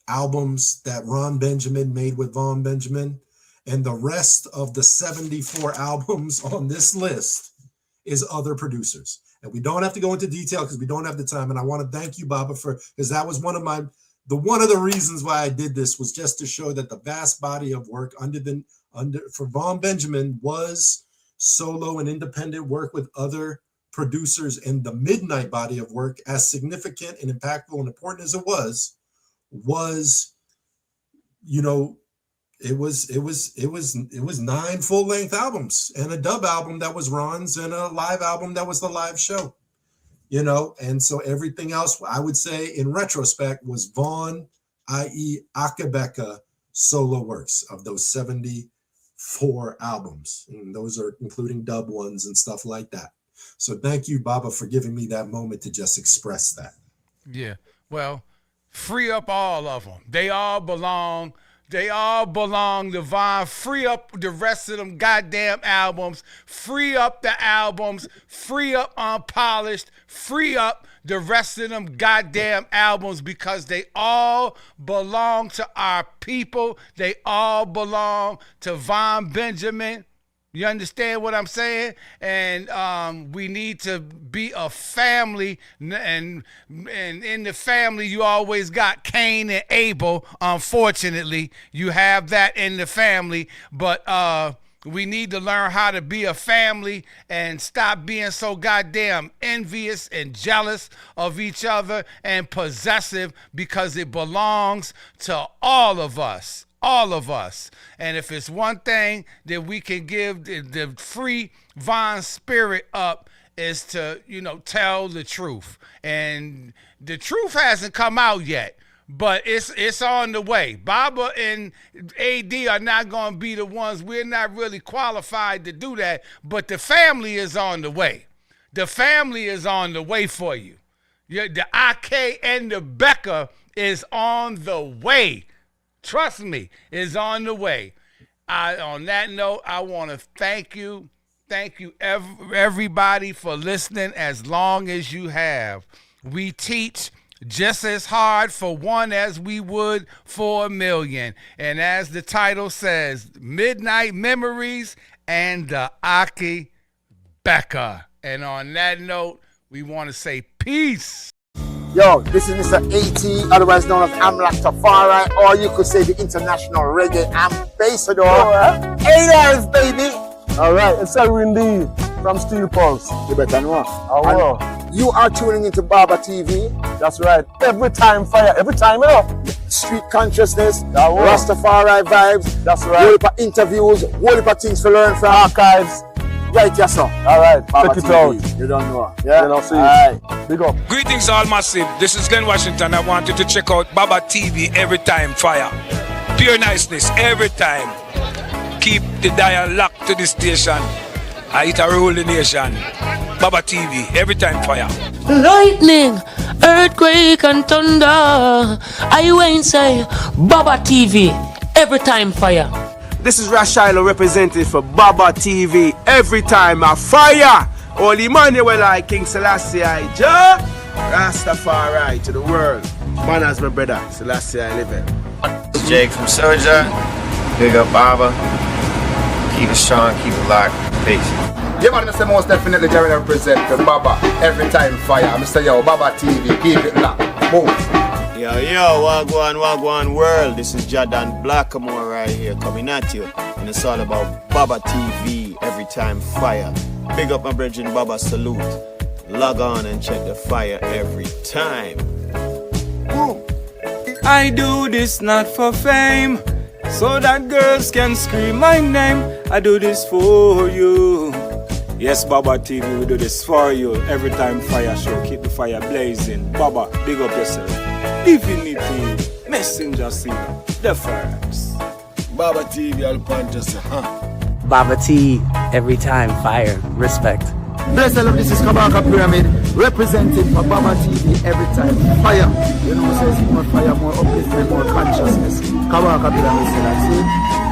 C: albums that Ron Benjamin made with Vaughn Benjamin. And the rest of the 74 albums on this list is other producers. And we don't have to go into detail because we don't have the time. And I want to thank you, Baba, because that was one of the reasons why I did this, was just to show that the vast body of work for Vaughn Benjamin was solo and independent work with other producers, and the Midnite body of work, as significant and impactful and important as it was, it was 9 full-length albums and a dub album that was Ron's and a live album that was the live show, and so everything else, I would say in retrospect, was Vaughn, i.e. Akae Beka solo works of those 74 albums. And those are including dub ones and stuff like that. So thank you, Baba, for giving me that moment to just express that.
B: Yeah. Well, free up all of them. They all belong to Von. Free up the rest of them goddamn albums. Free up the albums. Free up Unpolished. Free up the rest of them goddamn albums, because they all belong to our people. They all belong to Von Benjamin. You understand what I'm saying? And we need to be a family, and in the family you always got Cain and Abel. Unfortunately, you have that in the family, but we need to learn how to be a family and stop being so goddamn envious and jealous of each other and possessive, because it belongs to all of us. All of us. And if it's one thing that we can give the free Von spirit up, is to, tell the truth. And the truth hasn't come out yet, but it's on the way. Baba and AD are not going to be the ones. We're not really qualified to do that, but the family is on the way. The family is on the way for you. The Akae and the Beka is on the way. Trust me, is on the way. On that note, I want to thank you. Thank you, everybody, for listening as long as you have. We teach just as hard for one as we would for a million. And as the title says, Midnight Memories and the Akae Beka. And on that note, we want to say peace.
E: Yo, this is Mr. AT, otherwise known as Rastafari, or you could say the international reggae ambassador. 8 hours, baby.
F: Alright, it's a Windy from Steel Pulse.
E: You better know.
F: Oh,
E: you are tuning into Baba TV.
F: that's right. Every time fire, every time,
E: Street consciousness, Rastafari vibes.
F: That's right.
E: Whole heap of interviews, whole heap of things to learn from.
F: Archives.
E: Right, yes, sir.
F: Alright,
E: Baba
F: check it
E: TV.
F: out.
E: You don't know. Yeah?
F: You know, see.
E: Alright.
F: Big up.
G: Greetings all massive, this is Glenn Washington. I want you to check out Baba TV every time fire. Pure niceness every time. Keep the dial locked to the station. I hit a rule the nation. Baba TV every time fire.
H: Lightning, earthquake and thunder. I won't say Baba TV every time fire.
I: This is Rashilo representing for Baba TV every time a fire. Holy Emmanuel I King Selassie I Jah Rastafari to the world. Man as my brother Selassie I live in.
J: Jake from Soja. Big up Baba. Keep it strong, keep it locked. Peace.
K: Yeah man, Mr. Most definitely Jerry represent for Baba every time fire. Mr. Yo, Baba TV, keep it locked. Boom.
L: Yo, Wagwan world. This is Jordan Blackamore right here coming at you. And it's all about Baba TV, every time fire. Big up my brethren, Baba salute. Log on and check the fire every time.
I: Boom.
M: I do this not for fame, so that girls can scream my name. I do this for you. Yes, Baba TV, we do this for you. Every time fire show, keep the fire blazing. Baba, big up yourself. Divinity, messenger seed, the first.
I: Baba TV I'll punch us,
N: Baba T, every time fire, respect.
E: Bless all of this is Kabaka Pyramid, representing for Baba TV every time. Fire. You know, says more fire, more upliftment, more consciousness. Kabaka Pyramid, Selassie.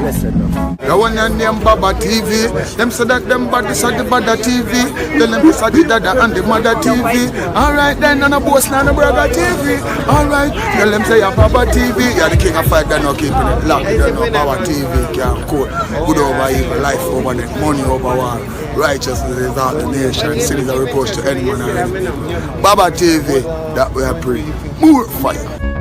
E: Blessed love.
K: The one and name Baba TV. Them say that them bodies are the Bada TV. Tell them this are the Dada and the Mother TV. Alright then, and a boss and a brother TV. Alright, tell them say you're Baba TV. You're the king of fire, they're not keeping it locked. You know, Baba TV can't quote. Good over evil, life over death, money over war. Righteousness is out the nation. Sin is a reproach to anyone. Baba TV, that we are praying. More fire.